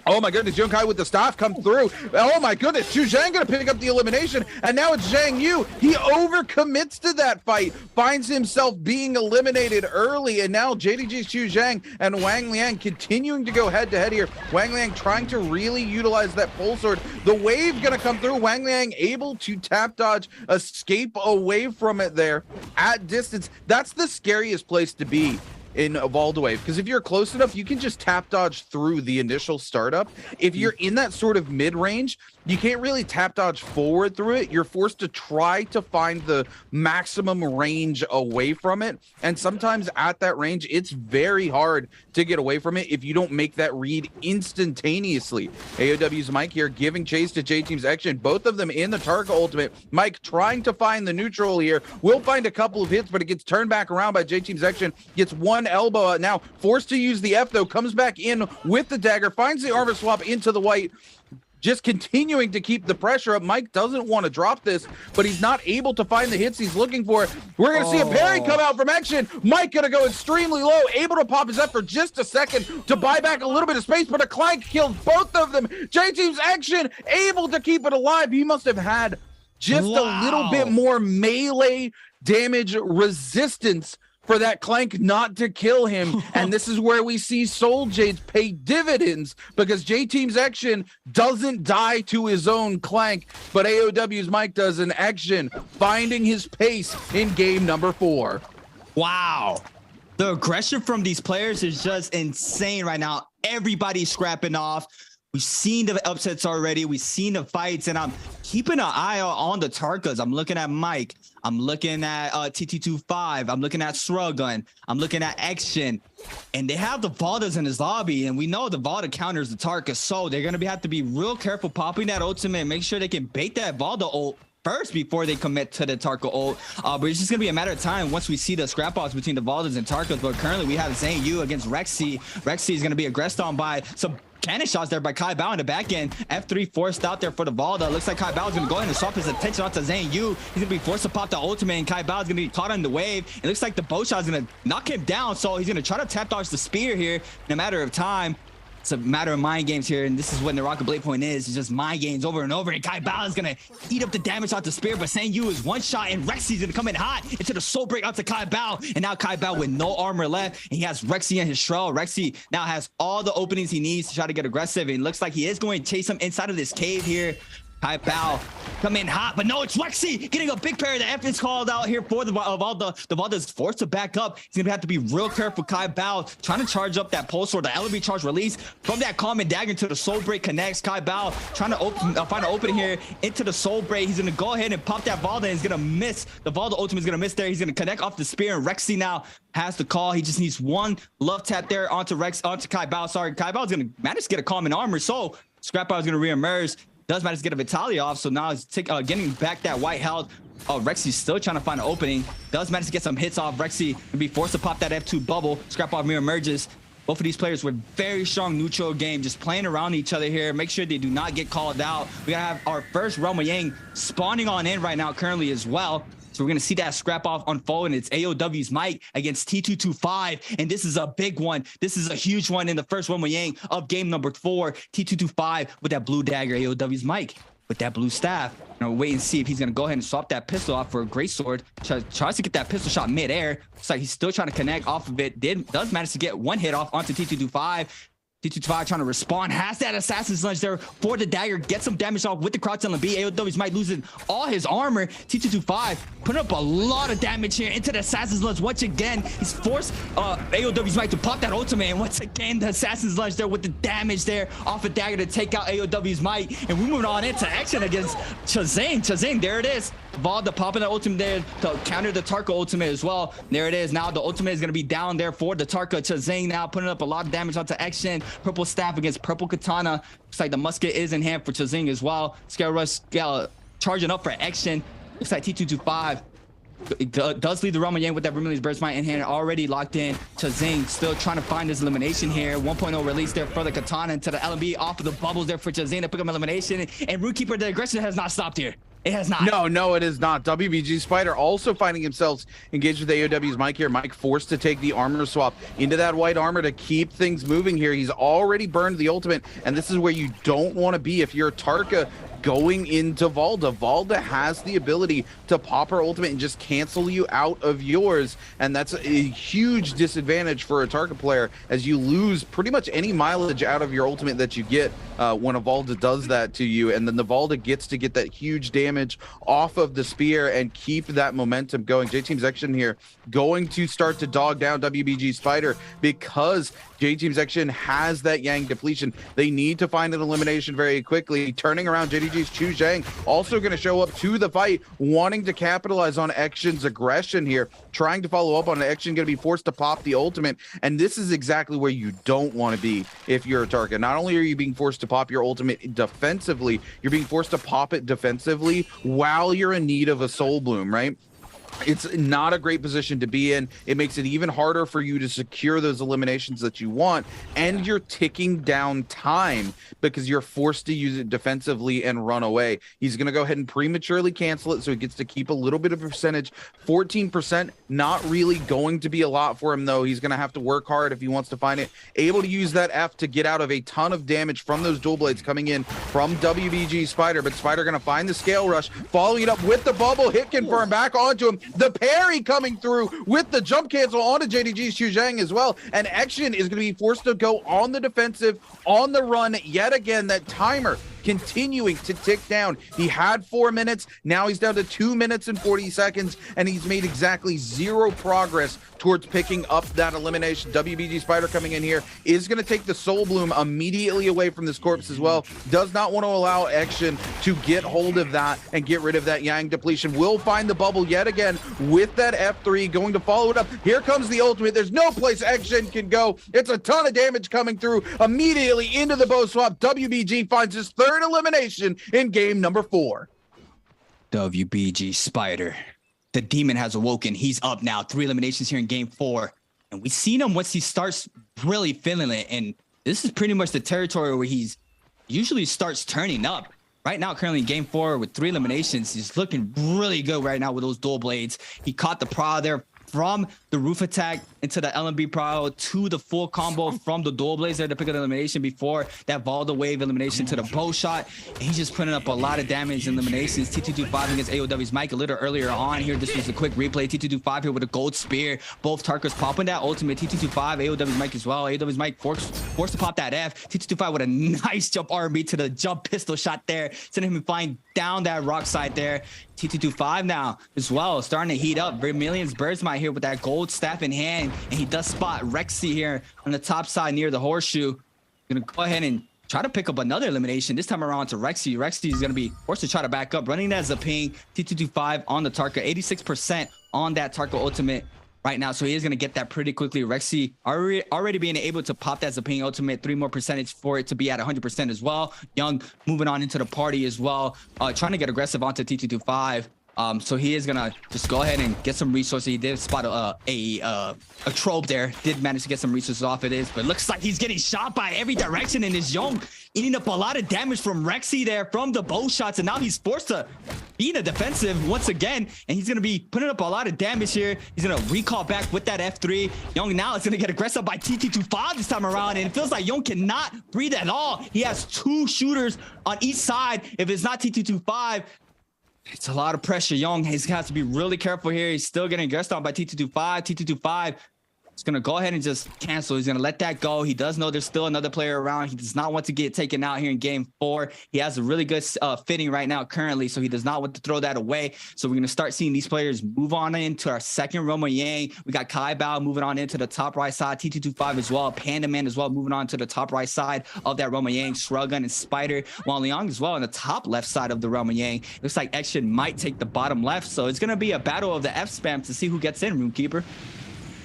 Oh my goodness, Yongkai with the staff come through. Oh my goodness, Chu Zhang gonna pick up the elimination, and now it's Zhang Yu. He overcommits to that fight, finds himself being eliminated early, and now JDG's Chu Zhang and Wang Liang continuing to go head to head here. Wang Liang trying to really utilize that pole sword. The wave gonna come through. Wang Liang able to tap dodge, escape away from it there at distance. That's the scariest place to be in Evolved Wave, because if you're close enough, you can just tap dodge through the initial startup. If you're in that sort of mid-range, you can't really tap dodge forward through it. You're forced to try to find the maximum range away from it, and sometimes at that range it's very hard to get away from it if you don't make that read instantaneously. AOW's Mike here giving chase to J-Team's Action, both of them in the Tarka ultimate. Mike trying to find the neutral here, will find a couple of hits, but it gets turned back around by J-Team's Action, gets one elbow out now, forced to use the F though, comes back in with the dagger, finds the armor swap into the white, just continuing to keep the pressure up. Mike doesn't want to drop this, but he's not able to find the hits he's looking for. We're going to see a parry come out from Action. Mike going to go extremely low, able to pop his F for just a second to buy back a little bit of space, but a Clank killed both of them. J-Team's Action able to keep it alive. He must have had just a little bit more melee damage resistance for that Clank not to kill him. And this is where we see Soul Jades pay dividends, because J-Team's Action doesn't die to his own Clank, but AOW's Mike does. An Action finding his pace in game number 4. Wow. The aggression from these players is just insane right now. Everybody's scrapping off. We've seen the upsets already. We've seen the fights, and I'm keeping an eye on the Tarkas. I'm looking at Mike. I'm looking at TT25. I'm looking at Srugun. I'm looking at Action. And they have the Valdas in his lobby, and we know the Valda counters the Tarkas, so they're going to have to be real careful popping that ultimate, make sure they can bait that Valda ult first before they commit to the Tarka ult. But it's just going to be a matter of time once we see the scrap-offs between the Valdas and Tarkas. But currently we have Zhang Yu against Rexy. Rexy is going to be aggressed on by some cannon shots there by Kai Bao in the back end. F3 forced out there for the Valda. Looks like Kai Bao is going to go ahead and swap his attention onto Zhang Yu. He's going to be forced to pop the ultimate, and Kai Bao is going to be caught on the wave. It looks like the bow shot is going to knock him down, so he's going to try to tap dodge the spear here in a matter of time. It's a matter of mind games here, and this is what NARAKA Blade Point is. It's just mind games over and over, and Kai Bao is going to eat up the damage off the spear, but Zhang Yu is one shot, and Rexy's going to come in hot into the soul break onto Kai Bao, and now Kai Bao with no armor left, and he has Rexy in his shroud. Rexy now has all the openings he needs to try to get aggressive, and it looks like he is going to chase him inside of this cave here. Kai Bao come in hot, but no, it's Rexy getting a big pair. The F is called out here for the Valda is forced to back up. He's gonna have to be real careful. Kai Bao trying to charge up that pulse or the LB charge release from that common dagger into the soul break connects. Kai Bao trying to find an opening here into the soul break. He's gonna go ahead and pop that Valda, and he's gonna miss. The Valda ultimate is gonna miss there. He's gonna connect off the spear, and Rexy now has the call. He just needs one love tap there onto Kai Bao. Sorry, Kai Bao is gonna manage to get a common armor, so Scrap Bao is gonna reemerge. Does manage to get a Vitalia off, so now he's getting back that white health. Rexy's still trying to find an opening. Does manage to get some hits off. Rexy and be forced to pop that F2 bubble. Scrap off mirror emerges. Both of these players with very strong neutral game, just playing around each other here. Make sure they do not get called out. We gotta have our first Realm of Yang spawning on in right now currently as well. So we're going to see that scrap off unfold, and it's AOW's Mike against T225. And this is a big one. This is a huge one in the first Realm of Yang of game number 4. T225 with that blue dagger. AOW's Mike with that blue staff. Wait and see if he's going to go ahead and swap that pistol off for a great sword. Tries to get that pistol shot midair. Looks like he's still trying to connect off of it. Does manage to get one hit off onto T225. T225 trying to respond, has that assassin's lunge there for the dagger, gets some damage off with the crouch LB. AOW's might losing all his armor. T225 putting up a lot of damage here into the assassin's lunge. Once again, he's forced AOW's might to pop that ultimate, and once again the assassin's lunge there with the damage there off a dagger to take out AOW's might. And we're moving on into action against Chazane. Chazane, there it is. Valda popping the ultimate there to counter the Tarka ultimate as well. There it is. Now the ultimate is going to be down there for the Tarka. Chazane now putting up a lot of damage onto action. Purple staff against purple katana. Looks like the musket is in hand for Chazing as well. Scale Rush charging up for action. Looks like T225 does leave the Realm of Yang with that Vermilion's Burst Might in hand, already locked in. Chazing still trying to find his elimination here. 1.0 release there for the katana into the LB off of the bubbles there for Chazing to pick up elimination. And Rootkeeper, the aggression has not stopped here. It has not. No, it is not. WBG Spider also finding himself engaged with AOW's Mike here. Mike forced to take the armor swap into that white armor to keep things moving here. He's already burned the ultimate, and this is where you don't want to be if you're Tarka going into Valda. Valda has the ability to pop her ultimate and just cancel you out of yours, and that's a huge disadvantage for a Tarka player, as you lose pretty much any mileage out of your ultimate that you get when a Valda does that to you. And then the Valda gets to get that huge damage off of the spear and keep that momentum going. J-Team's Action here going to start to dog down WBG Spider because J-Team's Action has that Yang depletion. They need to find an elimination very quickly. Turning around, JDG's Chu Zhang also going to show up to the fight, wanting to capitalize on Action's aggression here, trying to follow up on Action, going to be forced to pop the ultimate. And this is exactly where you don't want to be if you're a Tarka. Not only are you being forced to pop your ultimate defensively, you're being forced to pop it defensively while you're in need of a Soul Bloom, right? It's not a great position to be in. It makes it even harder for you to secure those eliminations that you want, and you're ticking down time because you're forced to use it defensively and run away. He's going to go ahead and prematurely cancel it so he gets to keep a little bit of a percentage. 14%, not really going to be a lot for him, though. He's going to have to work hard if he wants to find it. Able to use that F to get out of a ton of damage from those dual blades coming in from WBG Spider, but Spider going to find the Scale Rush, following it up with the bubble, hit confirm back onto him. The parry coming through with the jump cancel onto JDG's Xu Zhang as well. And Action is going to be forced to go on the defensive, on the run yet again. That timer continuing to tick down. He had 4 minutes. Now he's down to 2 minutes and 40 seconds, and he's made exactly 0 progress towards picking up that elimination. WBG Spider coming in here is going to take the Soul Bloom immediately away from this corpse as well. Does not want to allow Action to get hold of that and get rid of that Yang depletion. Will find the bubble yet again with that F3, going to follow it up. Here comes the ultimate. There's no place Action can go. It's a ton of damage coming through immediately into the bow swap. WBG finds his third elimination in game number 4. WBG Spider. The demon has awoken. He's up now. 3 eliminations here in game 4. And we've seen him once he starts really feeling it. And this is pretty much the territory where he's usually starts turning up. Right now, currently in game 4 with 3 eliminations, he's looking really good right now with those dual blades. He caught the prow there from the roof attack into the Nbpl to the full combo from the dual blades there to pick up the elimination before that Valda wave elimination to the bow shot. And he's just putting up a lot of damage in eliminations. T225 against AOW's Mike a little earlier on here. This was a quick replay. T225 here with a gold spear. Both Tarkas popping that ultimate. T225, AOW's Mike as well. AOW's Mike forced to pop that F. T225 with a nice jump R&B to the jump pistol shot there, sending him flying down that rock side there. T225 now as well, starting to heat up. Vermilion's Birdsmite here with that gold staff in hand, and he does spot Rexy here on the top side near the horseshoe. Gonna go ahead and try to pick up another elimination, this time around to Rexy. Rexy is gonna be forced to try to back up, running that Zaping. T225 on the Tarka, 86% on that Tarka ultimate right now, so he is going to get that pretty quickly. Rexy already being able to pop that Zaping ultimate, 3 more percentage for it to be at 100% as well. Young moving on into the party as well, trying to get aggressive onto T225. So he is gonna just go ahead and get some resources. He did spot a trope there, did manage to get some resources off of this, but looks like he's getting shot by every direction, and is Young eating up a lot of damage from Rexy there from the bow shots, and now he's forced to be in the defensive once again, and he's gonna be putting up a lot of damage here. He's gonna recall back with that F3. Young now is gonna get aggressive by T225 this time around, and it feels like Young cannot breathe at all. He has 2 shooters on each side. If it's not T225, it's a lot of pressure. Young has to be really careful here. He's still getting aggressed on by T225. T225 is going to go ahead and just cancel. He's going to let that go. He does know there's still another player around. He does not want to get taken out here in game 4. He has a really good fitting right now currently, so he does not want to throw that away. So we're going to start seeing these players move on into our second Roma Yang. We got Kai Bao moving on into the top right side. T225 as well. Panda Man as well moving on to the top right side of that Roma Yang. Shruggun and Spider. Wang Liang as well on the top left side of the Roma Yang. Looks like Action might take the bottom left. So it's going to be a battle of the F spam to see who gets in, Runekeeper.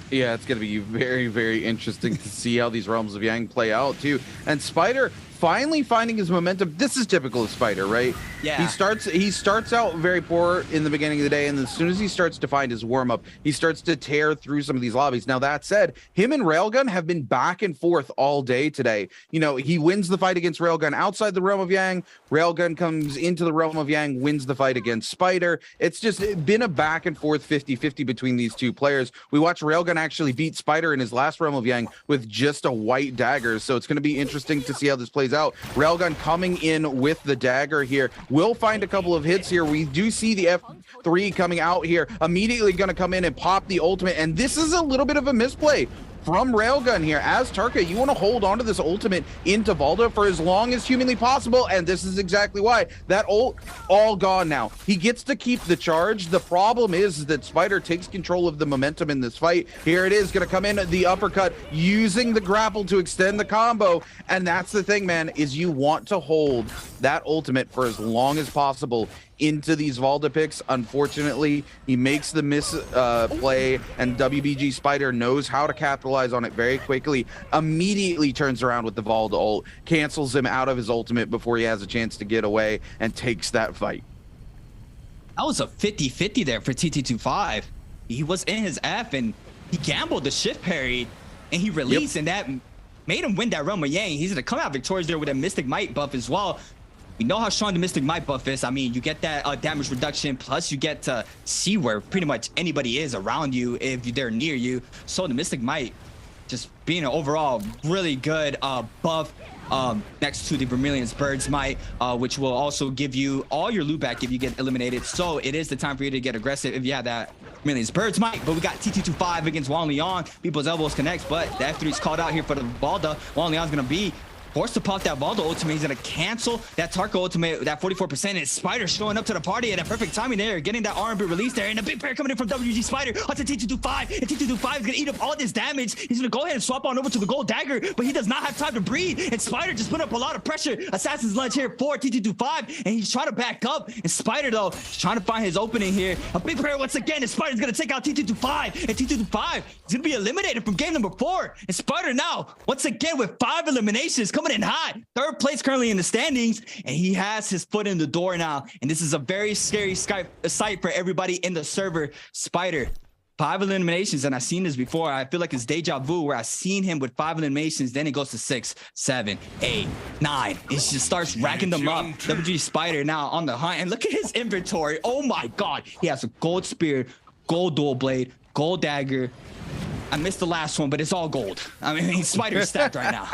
Yeah, it's going to be very, very interesting to see how these Realms of Yang play out, too. And Spider finally finding his momentum. This is typical of Spider, right? Yeah. He starts out very poor in the beginning of the day, and as soon as he starts to find his warm-up, he starts to tear through some of these lobbies. Now, that said, him and Railgun have been back and forth all day today. You know, he wins the fight against Railgun outside the Realm of Yang. Railgun comes into the Realm of Yang, wins the fight against Spider. It's just been a back and forth 50-50 between these two players. We watched Railgun actually beat Spider in his last Realm of Yang with just a white dagger, so it's going to be interesting to see how this plays out. Railgun coming in with the dagger here. Will find a couple of hits here. We do see the F3 coming out here. Immediately going to come in and pop the ultimate, and this is a little bit of a misplay from Railgun here. As Tarka, you want to hold on to this ultimate into Valda for as long as humanly possible, and this is exactly why. That ult all gone now. He gets to keep the charge. The problem is that Spider takes control of the momentum in this fight. Here it is, going to come in the uppercut, using the grapple to extend the combo, and that's the thing, man, is you want to hold that ultimate for as long as possible into these Valda picks. Unfortunately, he makes the play, and WBG Spider knows how to capitalize on it very quickly. Immediately turns around with the Valda ult, cancels him out of his ultimate before he has a chance to get away, and takes that fight. That was a 50-50 there for T225. He was in his F, and he gambled the shift parry, and he released, and that made him win that Realm of Yang. He's going to come out victorious there with a Mystic Might buff as well. We know how strong the Mystic Might buff is. I mean, you get that damage reduction, plus you get to see where pretty much anybody is around you if they're near you. So the Mystic Might just being an overall really good buff next to the Vermilion's Birdsmite, which will also give you all your loot back if you get eliminated. So it is the time for you to get aggressive if you have that Vermilion's Birdsmite. But we got T225 against Wang Liang. People's elbows connects, but the F3 is called out here for the Valda. Wang Liang's going to be forced to pop that Valda ultimate. He's going to cancel that Tarka ultimate, that 44%, and Spider showing up to the party at a perfect timing there, getting that R&B release there, and a big pair coming in from WG Spider onto T225, and T225 is going to eat up all this damage. He's going to go ahead and swap on over to the gold dagger, but he does not have time to breathe, and Spider just put up a lot of pressure. Assassin's Lunge here for T225, and he's trying to back up, and Spider, though, is trying to find his opening here. A big pair once again, and Spider's going to take out T225, and T225 is going to be eliminated from game number 4, and Spider now, once again, with 5 eliminations, coming coming in hot. Third place currently in the standings, and he has his foot in the door now. And this is a very scary sight for everybody in the server. Spider, 5 eliminations, and I've seen this before. I feel like it's deja vu where I've seen him with 5 eliminations, then it goes to 6, 7, 8, 9. It just starts racking them up. WG Spider now on the hunt, and look at his inventory. Oh my God. He has a gold spear, gold dual blade, gold dagger. I missed the last one, but it's all gold. I mean, Spider's stacked right now.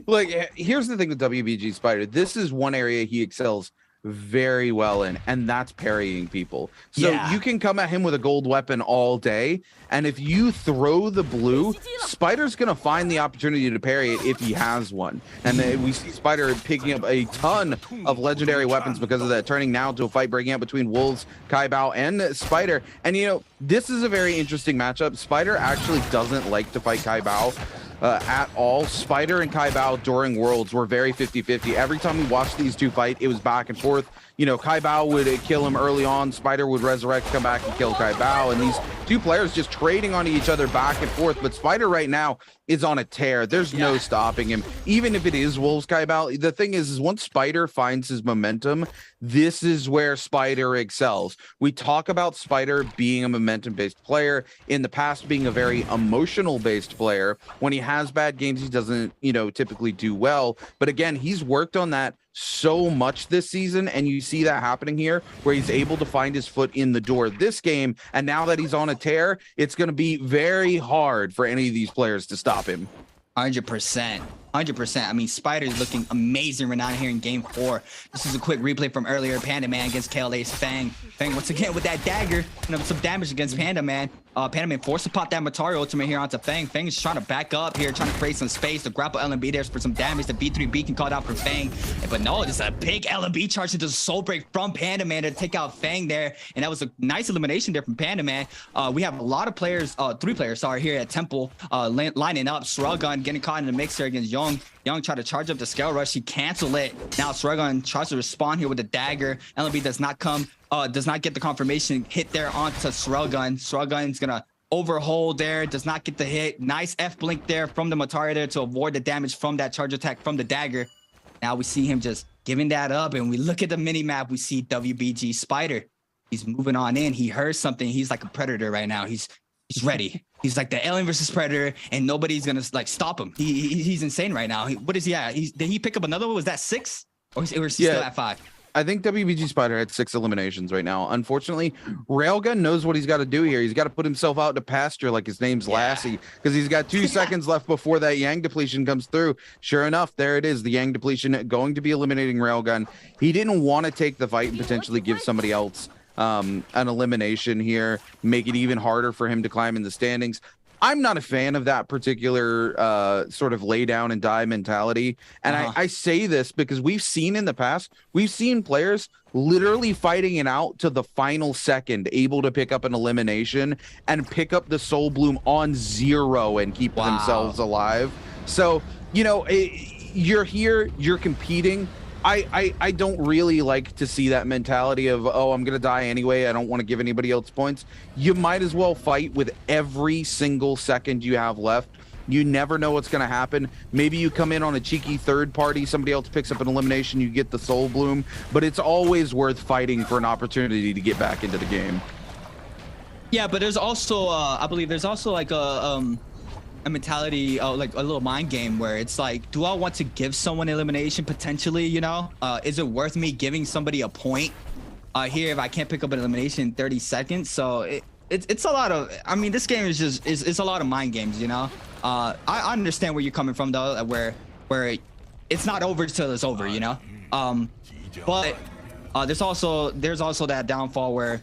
Look, here's the thing with WBG Spider. This is one area he excels very well in, and that's parrying people. So you can come at him with a gold weapon all day, and if you throw the blue, Spider's gonna find the opportunity to parry it if he has one. And we see Spider picking up a ton of legendary weapons because of that, turning now to a fight breaking out between Wolves, Kaibao, and Spider. And you know, this is a very interesting matchup. Spider actually doesn't like to fight Kaibao at all. Spider and Kaibao during Worlds were very 50-50. Every time we watched these two fight, it was back and forth. You know, Kaibao would kill him early on, Spider would resurrect, come back and kill Kaibao, and these two players just trading on each other back and forth. But Spider right now is on a tear. There's no stopping him. Even if it is Wolves Kaibao, the thing is once Spider finds his momentum, this is where Spider excels. We talk about Spider being a momentum-based player, in the past being a very emotional-based player. When he has bad games, he doesn't, you know, typically do well. But again, he's worked on that so much this season, and you see that happening here where he's able to find his foot in the door this game. And now that he's on a tear, it's going to be very hard for any of these players to stop him. 100%. 100%. I mean, Spider's looking amazing right now here in game 4. This is a quick replay from earlier. Panda Man against KLA's Fang. Fang once again with that dagger, some damage against Panda Man. Panda Man forced to pop that Matari ultimate here onto Fang. Fang is trying to back up here, trying to create some space to grapple LMB there for some damage. The B3B can call it out for Fang. But no, there's a big LMB charge into Soul Break from Panda Man to take out Fang there. And that was a nice elimination there from Panda Man. We have a lot of players, 3 players, sorry, here at Temple lining up. Srugun getting caught in the mix here against Young. Young tried to charge up the scale rush. He canceled it. Now Srugun tries to respond here with the dagger. LMB does not come, does not get the confirmation hit there onto Srugun. Srugun's gonna overhold there, does not get the hit. Nice F blink there from the Matari there to avoid the damage from that charge attack from the dagger. Now we see him just giving that up, and we look at the mini map. We see WBG Spider. He's moving on in. He heard something. He's like a predator right now. He's ready. He's like the alien versus predator, and nobody's gonna like stop him. He's insane right now. What is he at? Did he pick up another one? Was that 6? Or is he still at 5? I think WBG Spider had 6 eliminations right now. Unfortunately, Railgun knows what he's got to do here. He's got to put himself out to pasture like his name's Lassie, because he's got 2 seconds left before that Yang depletion comes through. Sure enough, there it is. The Yang depletion going to be eliminating Railgun. He didn't want to take the fight and potentially give somebody else an elimination here, make it even harder for him to climb in the standings. I'm not a fan of that particular sort of lay down and die mentality. And I say this because we've seen in the past, we've seen players literally fighting it out to the final second, able to pick up an elimination and pick up the Soul Bloom on 0 and keep themselves alive. So, you know, you're here, you're competing. I don't really like to see that mentality of, oh, I'm gonna die anyway, I don't want to give anybody else points. You might as well fight with every single second you have left. You never know what's gonna happen. Maybe you come in on a cheeky third party, somebody else picks up an elimination, you get the Soul Bloom, but it's always worth fighting for an opportunity to get back into the game. Yeah, but there's also I believe there's also like a mentality, like a little mind game where it's like, do I want to give someone elimination potentially, you know? Is it worth me giving somebody a point here if I can't pick up an elimination in 30 seconds? So it's a lot of, I mean, this game is just it's a lot of mind games, you know? I understand where you're coming from though, where it's not over till it's over, you know? But there's also that downfall where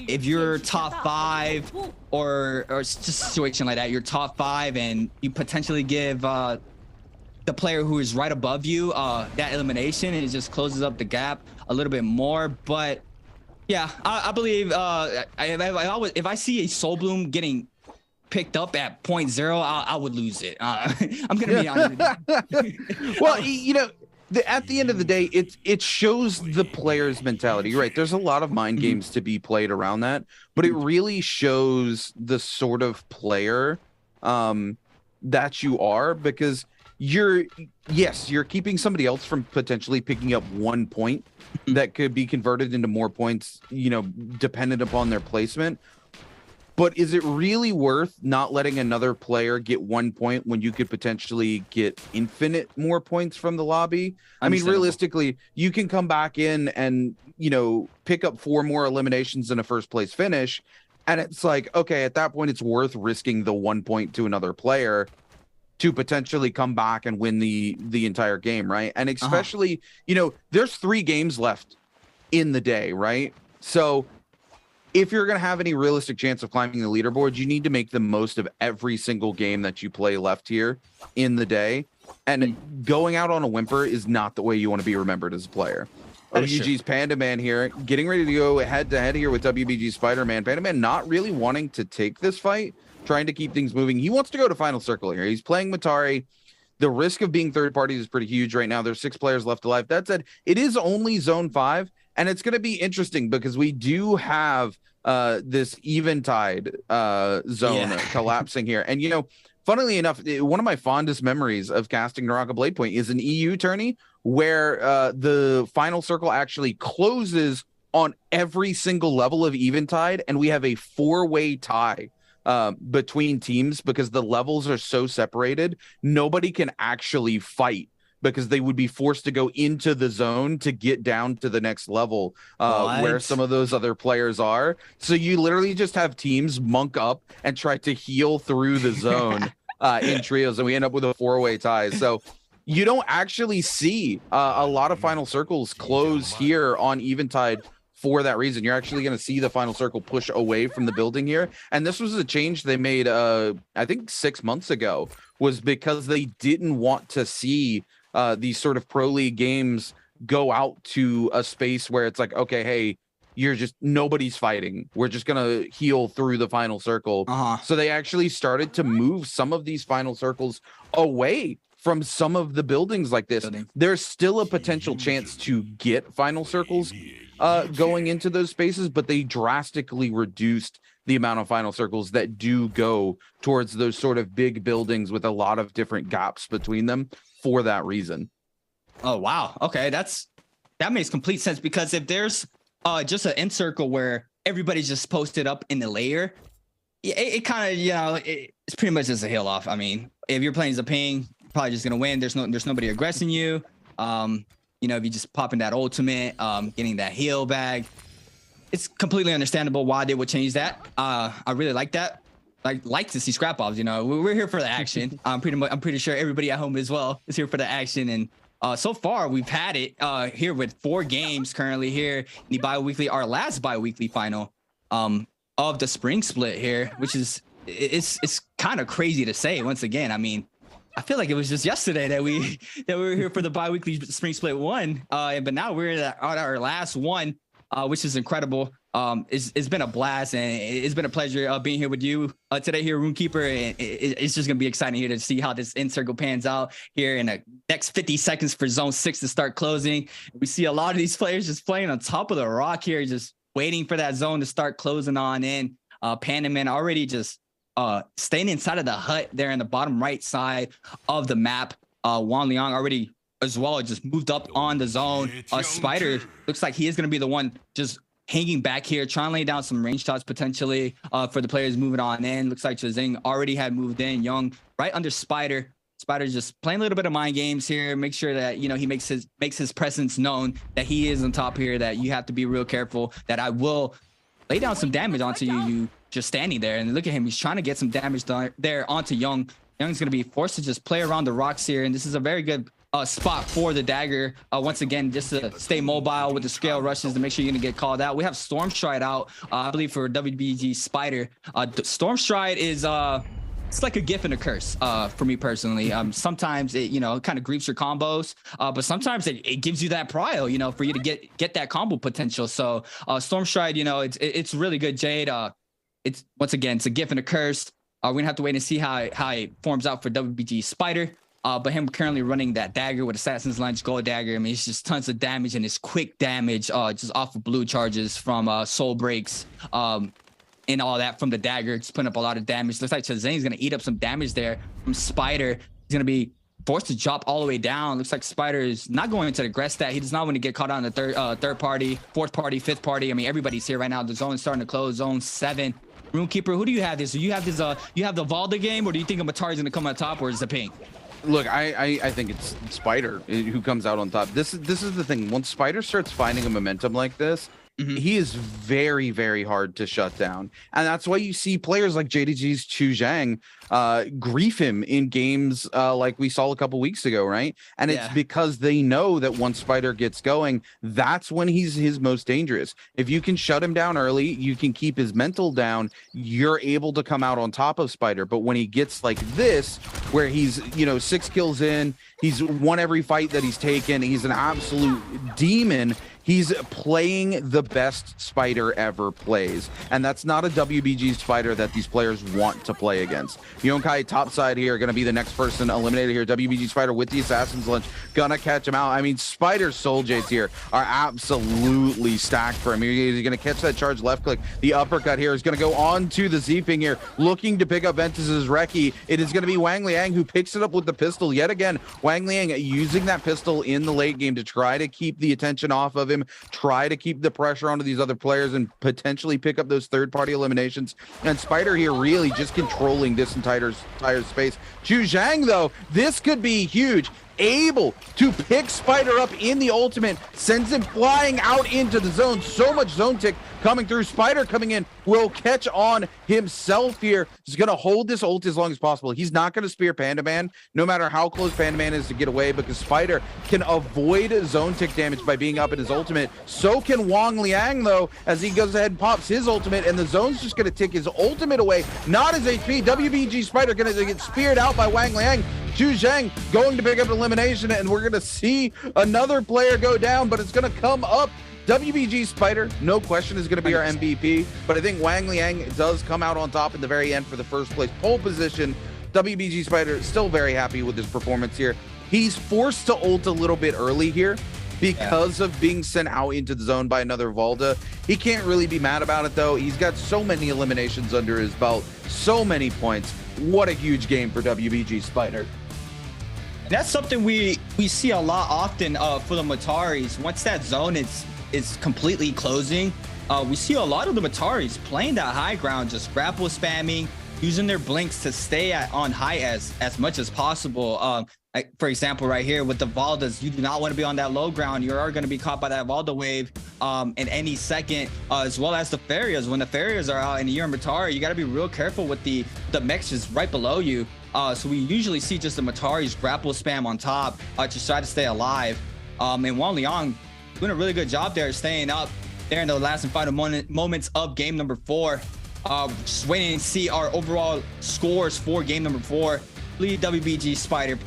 if you're top 5 or just a situation like that, you're top 5 and you potentially give the player who is right above you that elimination, and it just closes up the gap a little bit more. But yeah, I believe if I see a Soul Bloom getting picked up at 0.0, I would lose it. I'm gonna be honest with you. Well, you know, at the end of the day, it shows the player's mentality. You're right. There's a lot of mind games to be played around that, but it really shows the sort of player that you are, because you're keeping somebody else from potentially picking up 1 point that could be converted into more points, dependent upon their placement. But is it really worth not letting another player get 1 point when you could potentially get infinite more points from the lobby? I mean, realistically, you can come back in and, pick up 4 more eliminations in a first place finish. And it's like, okay, at that point, it's worth risking the 1 point to another player to potentially come back and win the entire game, right? And especially, there's 3 games left in the day, right? So if you're going to have any realistic chance of climbing the leaderboard, you need to make the most of every single game that you play left here in the day. And going out on a whimper is not the way you want to be remembered as a player. OUG's Panda Man here, getting ready to go head-to-head here with WBG Spider-Man. Panda Man not really wanting to take this fight, trying to keep things moving. He wants to go to Final Circle here. He's playing Matari. The risk of being third parties is pretty huge right now. There's 6 players left alive. That said, it is only Zone 5, and it's going to be interesting because we do have this eventide zone collapsing here. And, funnily enough, one of my fondest memories of casting NARAKA BLADEPOINT is an EU tourney where the Final Circle actually closes on every single level of eventide, and we have a 4-way tie between teams because the levels are so separated. Nobody can actually fight because they would be forced to go into the zone to get down to the next level where some of those other players are. So you literally just have teams monk up and try to heal through the zone in trios, and we end up with a 4-way tie. So you don't actually see a lot of Final Circles close here on eventide for that reason. You're actually going to see the Final Circle push away from the building here. And this was a change they made, I think 6 months ago, was because they didn't want to see these sort of pro league games go out to a space where it's like, okay, hey, nobody's fighting. We're just going to heal through the Final Circle. So they actually started to move some of these Final Circles away from some of the buildings like this. There's still a potential chance to get Final Circles going into those spaces, but they drastically reduced the amount of Final Circles that do go towards those sort of big buildings with a lot of different gaps between them for that reason. Oh, wow. Okay, that makes complete sense, because if there's just an end circle where everybody's just posted up in the layer, it kind of, it's pretty much just a heal off. I mean, if you're playing as a ping, you're probably just gonna win. There's nobody aggressing you. If you just popping that ultimate, getting that heal bag, it's completely understandable why they would change that. I really like that. Like to see scrap offs. We're here for the action. I'm pretty sure everybody at home as well is here for the action. And so far we've had it here with 4 games currently here in the bi-weekly, our last bi-weekly final of the spring split here, which is it's kind of crazy to say once again. I mean, I feel like it was just yesterday that we were here for the bi-weekly spring split 1, but now we're at our last one, which is incredible. It's been a blast, and it's been a pleasure being here with you today here, Runekeeper. And it's just gonna be exciting here to see how this end circle pans out here in the next 50 seconds for Zone 6 to start closing. We see a lot of these players just playing on top of the rock here, just waiting for that zone to start closing on in. Panda Man already just staying inside of the hut there in the bottom right side of the map. Wan Liang already as well just moved up on the zone. Spider looks like he is going to be the one just hanging back here, trying to lay down some range shots potentially for the players moving on in. Looks like Chazing already had moved in. Young right under Spider. Spider's just playing a little bit of mind games here, make sure that he makes his presence known, that he is on top here, that you have to be real careful, that I will lay down some damage onto you just standing there. And look at him, he's trying to get some damage there onto Young. Young's going to be forced to just play around the rocks here, and this is a very good spot for the dagger. Once again, just to stay mobile with the scale rushes to make sure you're going to get called out. We have Stormstride out, I believe, for WBG Spider. Stormstride is it's like a gift and a curse for me personally. Sometimes it kind of grieves your combos, but sometimes it gives you that prio, for you to get that combo potential. So Stormstride, it's really good, Jade. It's once again, it's a gift and a curse. We're gonna have to wait and see how it forms out for WBG Spider. But him currently running that dagger with Assassin's Lunge Gold Dagger. I mean, it's just tons of damage, and it's quick damage just off of blue charges from soul breaks and all that from the dagger. It's putting up a lot of damage. Looks like Chazing's going to eat up some damage there from Spider. He's going to be forced to drop all the way down. Looks like Spider is not going to the stat. He does not want to get caught out in the third party, fourth party, fifth party. I mean, everybody's here right now. The zone is starting to close. Zone 7. Runekeeper, who do you have this? Do you have this? You have the Valda game, or do you think Matari's going to come on top, or is it Pink? Look, I think it's Spider who comes out on top. This is the thing. Once Spider starts finding a momentum like this, he is very, very hard to shut down. And that's why you see players like JDG's Chu Zhang grief him in games like we saw a couple weeks ago, right? And it's because they know that once Spider gets going, that's when he's his most dangerous. If you can shut him down early, you can keep his mental down, you're able to come out on top of Spider. But when he gets like this, where he's, 6 kills in, he's won every fight that he's taken, he's an absolute demon. He's playing the best Spider ever plays. And that's not a WBG Spider that these players want to play against. Yonkai topside here, going to be the next person eliminated here. WBG Spider with the Assassin's Lunch, gonna catch him out. I mean, Spider's Soul Jades here are absolutely stacked for him. He's going to catch that charge left click. The uppercut here is going to go on to the Z-Ping here, looking to pick up Ventus's Reki. It is going to be Wang Liang who picks it up with the pistol yet again. Wang Liang using that pistol in the late game to try to keep the attention off of him, try to keep the pressure onto these other players and potentially pick up those third-party eliminations. And Spider here really just controlling this entire space. Chu Zhang, though, this could be huge. Able to pick Spider up in the ultimate, sends him flying out into the zone. So much zone tick coming through. Spider coming in will catch on himself here. He's going to hold this ult as long as possible. He's not going to spear Panda Man, no matter how close Panda Man is to get away, because Spider can avoid zone tick damage by being up in his ultimate. So can Wang Liang, though, as he goes ahead and pops his ultimate, and the zone's just going to tick his ultimate away, not his HP. WBG Spider going to get speared out by Wang Liang. Chu Zhang going to pick up elimination, and we're going to see another player go down, but it's going to come up. WBG Spider, no question, is going to be our MVP, but I think Wang Liang does come out on top in the very end for the first place pole position. WBG Spider still very happy with his performance here. He's forced to ult a little bit early here because of being sent out into the zone by another Valda. He can't really be mad about it, though. He's got so many eliminations under his belt, so many points. What a huge game for WBG Spider. That's something we see a lot often for the Mataris. Once that zone is completely closing, we see a lot of the Mataris playing that high ground, just grapple spamming, using their blinks to stay on high as much as possible. Like, for example, right here with the Valdas, you do not want to be on that low ground. You are going to be caught by that Valda wave in any second, as well as the Farriers. When the Farriers are out and you're a Matari, you got to be real careful with the mechs just right below you. So we usually see just the Mataris grapple spam on top to try to stay alive. And Wang Liang doing a really good job there, staying up there in the last and final moments of game number 4. Just waiting to see our overall scores for game number 4. Lead WBG Spider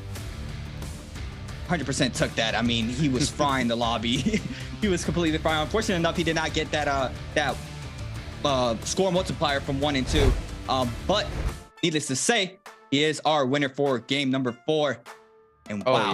100% took that. I mean, he was frying the lobby. He was completely frying. Unfortunately enough, he did not get that score multiplier from 1 and 2. But needless to say, he is our winner for game number 4. And wow. Oh,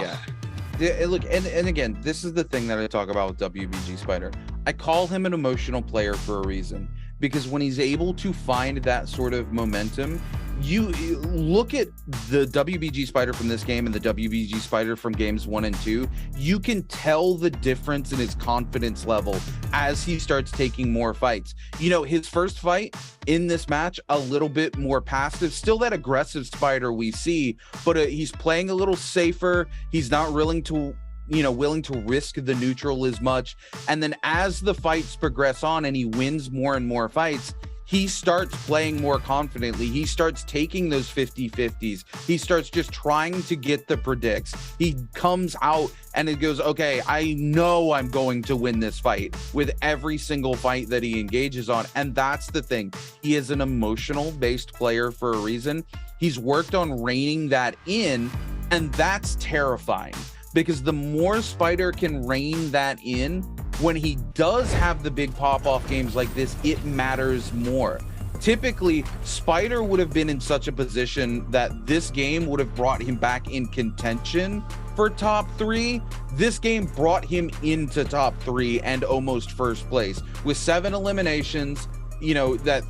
yeah. Look, and again, this is the thing that I talk about with WBG Spider. I call him an emotional player for a reason, because when he's able to find that sort of momentum, you look at the WBG Spider from this game and the WBG Spider from games 1 and 2, you can tell the difference in his confidence level as he starts taking more fights. His first fight in this match, a little bit more passive, still that aggressive Spider we see, but he's playing a little safer. He's not willing to risk the neutral as much. And then as the fights progress on and he wins more and more fights, he starts playing more confidently. He starts taking those 50-50s. He starts just trying to get the predicts. He comes out and it goes, okay, I know I'm going to win this fight with every single fight that he engages on. And that's the thing. He is an emotional based player for a reason. He's worked on reining that in, and that's terrifying, because the more Spider can rein that in, when he does have the big pop-off games like this, it matters more. Typically, Spider would have been in such a position that this game would have brought him back in contention for top 3. This game brought him into top 3 and almost first place. With 7 eliminations, that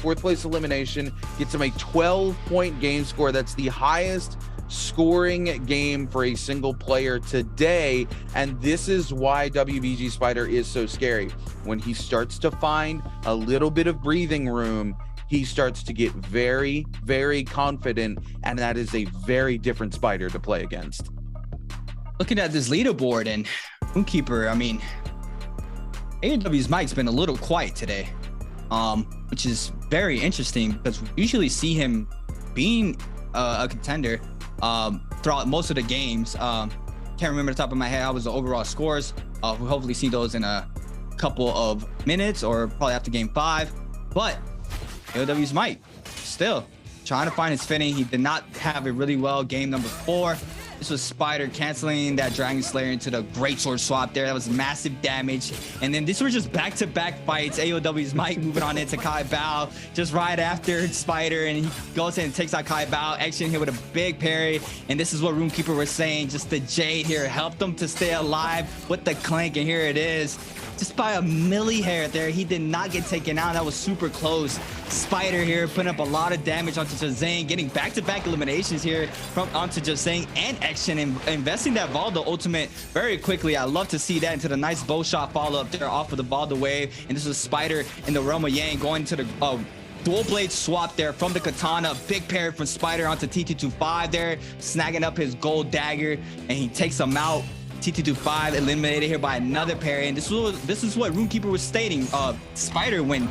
fourth place elimination gets him a 12-point game score. That's the highest scoring game for a single player today. And this is why WBG Spider is so scary. When he starts to find a little bit of breathing room, he starts to get very, very confident, and that is a very different Spider to play against. Looking at this leaderboard and RuneKeeper, I mean, AOW's Mike's been a little quiet today, which is very interesting because we usually see him being a contender throughout most of the games. Can't remember the top of my head how was the overall scores. We'll hopefully see those in a couple of minutes or probably after game 5. But AOW's Mike still trying to find his fitting. He did not have a really well game number 4. This was Spider canceling that Dragon Slayer into the Greatsword swap there. That was massive damage. And then these were just back-to-back fights. AOW's Mike moving on into Kai Bao just right after Spider, and he goes in and takes out Kai Bao. Action here with a big parry. And this is what RuneKeeper was saying. Just the Jade here helped him to stay alive with the clank, and here it is. Just by a milli hair there, he did not get taken out. That was super close. Spider here putting up a lot of damage onto Jazang, getting back-to-back eliminations here onto Jazang and Action, and investing that Valdo ultimate very quickly. I love to see that into the nice bow shot follow-up there off of the Valdo wave. And this is Spider in the realm of Yang going to the dual blade swap there from the katana. Big parry from Spider onto T225 there, snagging up his gold dagger, and he takes him out. T225 eliminated here by another parry. And this is what RuneKeeper was stating. Spider, when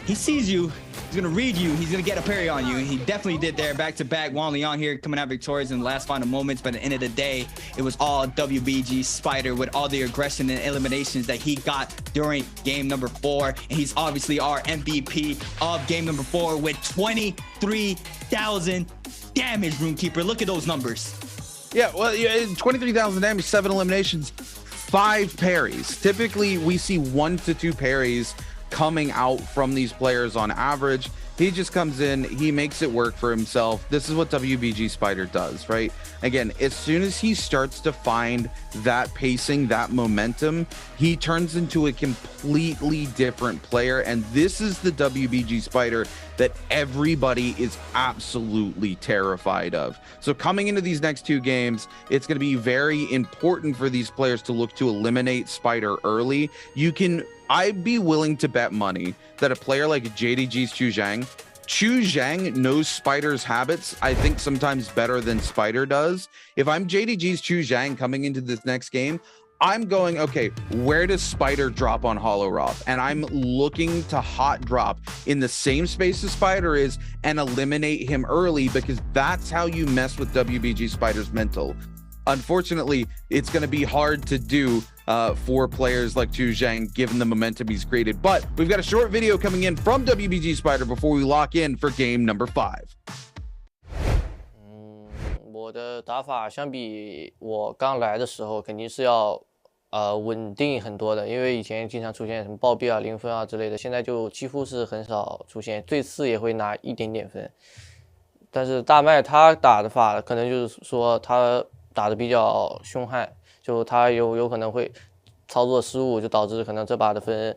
he sees you, he's gonna read you, he's gonna get a parry on you, and he definitely did there. Back-to-back, Wan Leon here coming out victorious in the last final moments. But at the end of the day, it was all WBG Spider with all the aggression and eliminations that he got during game number 4. And he's obviously our MVP of game number 4 with 23,000 damage. RuneKeeper, look at those numbers. Yeah, well, 23,000 damage, 7 eliminations, 5 parries. Typically, we see 1 to 2 parries coming out from these players on average. He just comes in, he makes it work for himself. This is what WBG Spider does, right? Again, as soon as he starts to find that pacing, that momentum, he turns into a completely different player. And this is the WBG Spider that everybody is absolutely terrified of. So coming into these next 2 games, it's going to be very important for these players to look to eliminate Spider early. I'd be willing to bet money that a player like JDG's Chu Zhang knows Spider's habits, I think, sometimes better than Spider does. If I'm JDG's Chu Zhang coming into this next game, I'm going, okay, where does Spider drop on Hollow Roth? And I'm looking to hot drop in the same space as Spider is and eliminate him early, because that's how you mess with WBG Spider's mental. Unfortunately, it's going to be hard to do for players like Chu Zhang, given the momentum he's created. But we've got a short video coming in from WBG Spider before we lock in for game number 5. 我的打法相比我刚来的时候肯定是要稳定很多的，因为以前经常出现什么暴毙啊、0分啊之类的，现在就几乎是很少出现，最次也会拿1点点分。但是大麦他打的法可能就是说他打的比较凶悍，就他有可能会操作失误，就导致可能这把的分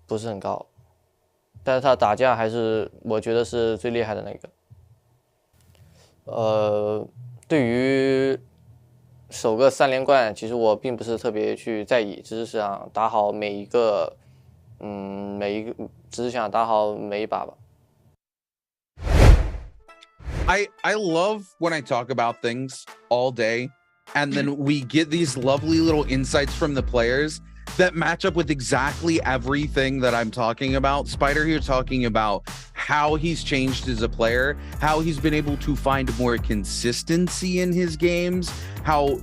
不是很高。但是他打架还是我觉得是最厉害的那个。对于首个3连冠，其实我并不是特别去在意，只是想打好每一把吧。I love when I talk about things all day, and then we get these lovely little insights from the players that match up with exactly everything that I'm talking about. Spider here talking about how he's changed as a player, how he's been able to find more consistency in his games, how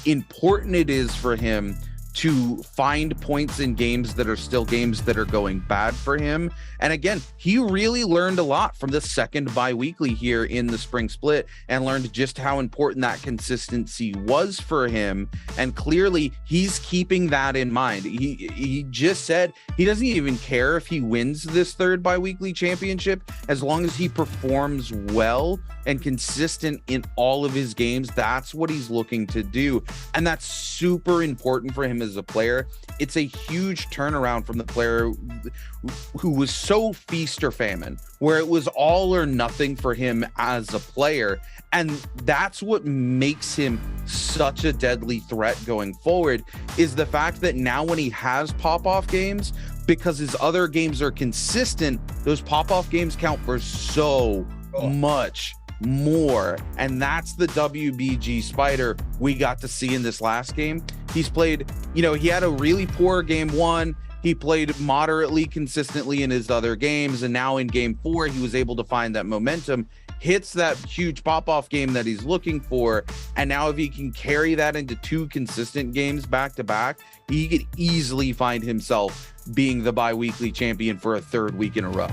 important it is for him to find points in games that are still games that are going bad for him. And again, he really learned a lot from the second bi-weekly here in the spring split and learned just how important that consistency was for him. And clearly he's keeping that in mind. He just said he doesn't even care if he wins this third bi-weekly championship, as long as he performs well and consistent in all of his games. That's what he's looking to do. And that's super important for him him as a player, it's a huge turnaround from the player who was so feast or famine, where it was all or nothing for him as a player. And that's what makes him such a deadly threat going forward, is the fact that now when he has pop-off games, because his other games are consistent, those pop-off games count for so much more. And that's the WBG Spider we got to see in this last game. He's played, you know, he had a really poor game 1. He played moderately consistently in his other games, and now in game 4 he was able to find that momentum, hits that huge pop-off game that he's looking for, and now if he can carry that into 2 consistent games back to back, he could easily find himself being the bi-weekly champion for a 3rd week in a row.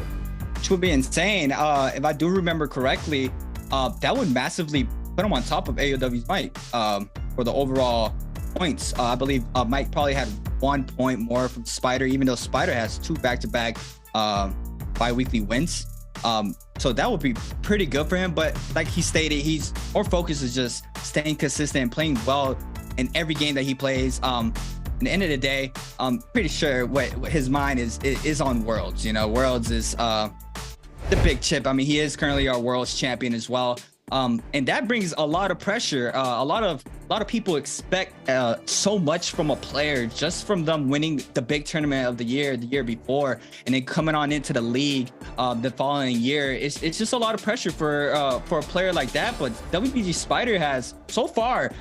Which would be insane. If I do remember correctly, that would massively put him on top of AOW's Mike for the overall points. I believe Mike probably had 1 point more from Spider, even though Spider has 2 back-to-back bi-weekly wins. So that would be pretty good for him. But like he stated, our focus is just staying consistent and playing well in every game that he plays. At the end of the day, I'm pretty sure what his mind is on Worlds. You know, Worlds is the big chip. I mean, he is currently our Worlds champion as well. And that brings a lot of pressure. A lot of people expect so much from a player just from them winning the big tournament of the year before, and then coming on into the league the following year. It's just a lot of pressure for a player like that. But WBG Spider has so far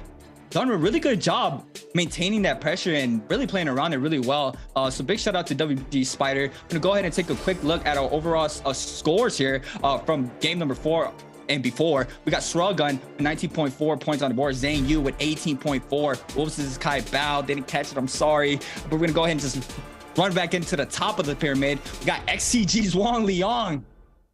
done a really good job maintaining that pressure and really playing around it really well. So big shout out to WBG Spider. I'm gonna go ahead and take a quick look at our overall scores here from game number 4 and before. We got Sruggun 19.4 points on the board. Zhang Yu with 18.4. Wolves is Kai Bao. Didn't catch it, I'm sorry. But we're gonna go ahead and just run back into the top of the pyramid. We got XCG's Wang Liang.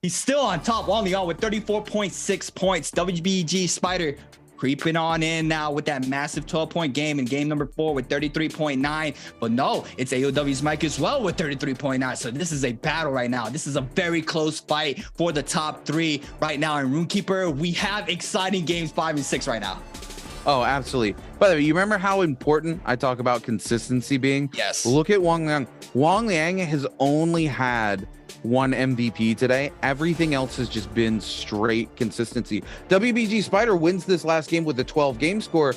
He's still on top. Wang Liang with 34.6 points. WBG Spider creeping on in now with that massive 12-point game in game number 4 with 33.9. But no, it's AOW's Mike as well with 33.9. So this is a battle right now. This is a very close fight for the top 3 right now. In RuneKeeper, we have exciting games 5 and 6 right now. Oh, absolutely. By the way, you remember how important I talk about consistency being? Yes. Look at Wang Liang. Wang Liang has only had 1 MVP today. Everything else has just been straight consistency. WBG Spider wins this last game with a 12 game score,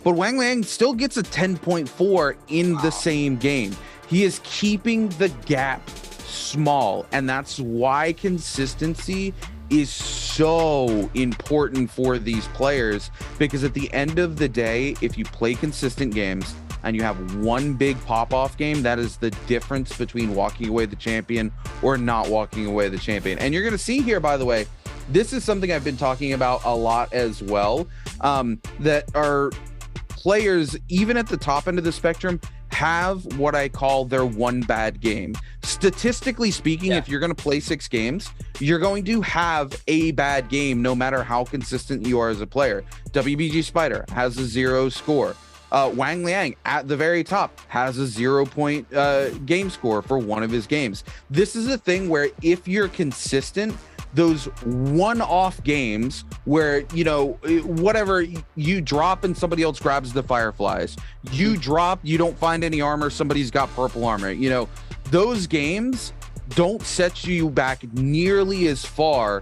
but Wang Liang still gets a 10.4 in the same game. He is keeping the gap small, and that's why consistency is so important for these players, because at the end of the day, if you play consistent games and you have 1 big pop-off game, that is the difference between walking away the champion or not walking away the champion. And you're going to see here, by the way, this is something I've been talking about a lot as well, that are players, even at the top end of the spectrum, have what I call their 1 bad game. Statistically speaking, if you're going to play 6 games, you're going to have a bad game no matter how consistent you are as a player. WBG Spider has a 0 score. Wang Liang at the very top has a 0-point game score for 1 of his games. This is a thing where if you're consistent, those one-off games where, you know, whatever, you drop and somebody else grabs the fireflies, you drop, you don't find any armor, somebody's got purple armor, you know, those games don't set you back nearly as far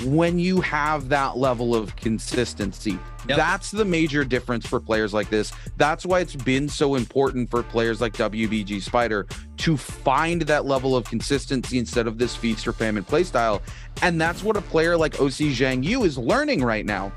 when you have that level of consistency. That's the major difference for players like this. That's why it's been so important for players like WBG Spider to find that level of consistency instead of this feast or famine playstyle. And that's what a player like OC Zhang Yu is learning right now.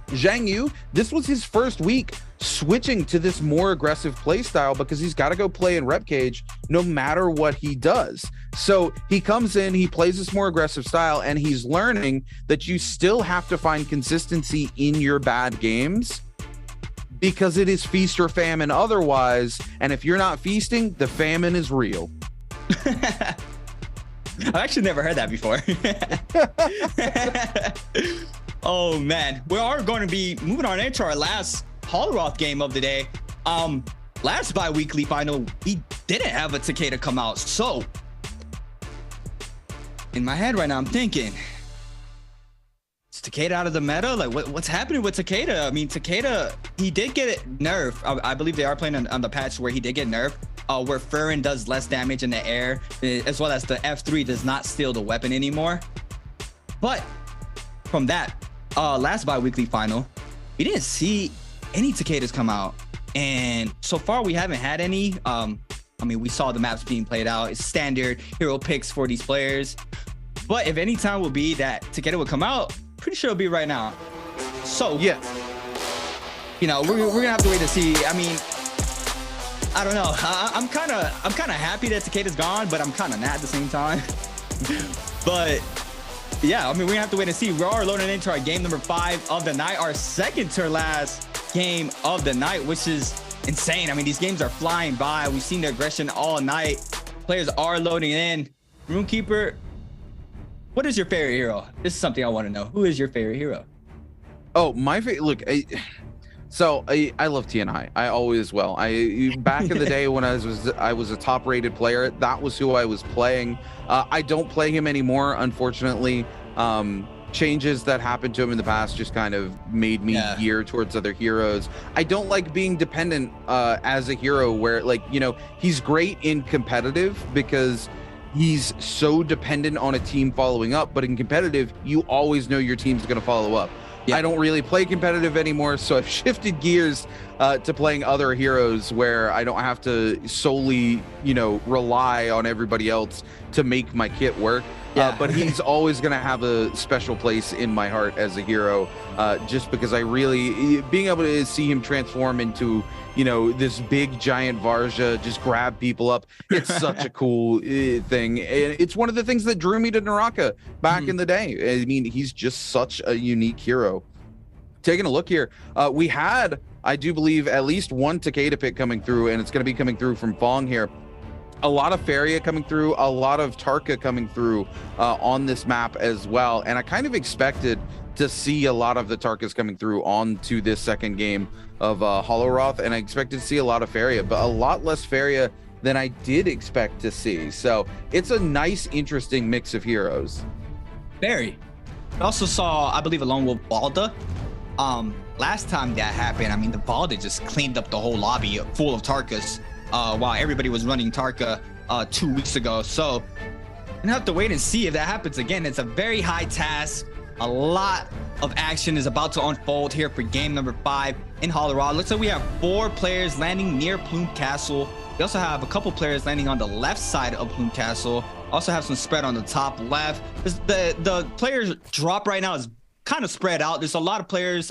Zhang Yu, this was his first week switching to this more aggressive play style because he's got to go play in rep cage no matter what he does. So he comes in, he plays this more aggressive style, and he's learning that you still have to find consistency in your bad games because it is feast or famine otherwise. And if you're not feasting, the famine is real. I've actually never heard that before. Oh man, we are going to be moving on into our last Hallroth game of the day. Last bi-weekly final, we didn't have a Takeda come out. So in my head right now, I'm thinking, Takeda out of the meta? Like, what's happening with Takeda? I mean, Takeda, he did get it nerfed. I believe they are playing on the patch where he did get nerfed, where Furin does less damage in the air, as well as the F3 does not steal the weapon anymore. But from that last bi-weekly final, we didn't see any Takedas come out. And so far, we haven't had any. I mean, we saw the maps being played out. It's standard hero picks for these players. But if any time will be that Takeda would come out, pretty sure it'll be right now. So yeah, you know, we're gonna have to wait to see. I mean, I don't know. I'm kind of happy that Takeda's gone, but I'm kind of not at the same time. But yeah, I mean, we're gonna have to wait and see. We are loading into our game number 5 of the night, our second to last game of the night, which is insane. I mean, these games are flying by. We've seen the aggression all night. Players are loading in. Runekeeper, what is your favorite hero? This is something I want to know. Who is your favorite hero? Oh, my favorite. Look, I love TNI. I always will. Back in the day when I was a top-rated player, that was who I was playing. I don't play him anymore, unfortunately. Changes that happened to him in the past just kind of made me gear towards other heroes. I don't like being dependent as a hero where, like, you know, he's great in competitive because he's so dependent on a team following up, but in competitive, you always know your team's going to follow up. Yeah. I don't really play competitive anymore, so I've shifted gears to playing other heroes where I don't have to solely, you know, rely on everybody else to make my kit work. Yeah. But he's always going to have a special place in my heart as a hero, just because I really, being able to see him transform into, you know, this big giant Varja, just grab people up. It's such a cool thing. And it's one of the things that drew me to NARAKA back in the day. I mean, he's just such a unique hero. Taking a look here, we had, I do believe, at least one Takeda pick coming through, and it's going to be coming through from Fong here. A lot of Faria coming through, a lot of Tarka coming through on this map as well. And I kind of expected to see a lot of the Tarkas coming through onto this second game of Holoroth, and I expected to see a lot of Faria, but a lot less Faria than I did expect to see. So it's a nice, interesting mix of heroes. Very. I also saw, I believe, along with Balda. Last time that happened, I mean, the Balda just cleaned up the whole lobby full of Tarkas while everybody was running Tarka 2 weeks ago. So I'm gonna have to wait and see if that happens again. It's a very high task. A lot of action is about to unfold here for game number 5 in Holoroth. Looks like we have 4 players landing near Plume Castle. We also have a couple players landing on the left side of Plume Castle. Also have some spread on the top left. The players drop right now is kind of spread out. There's a lot of players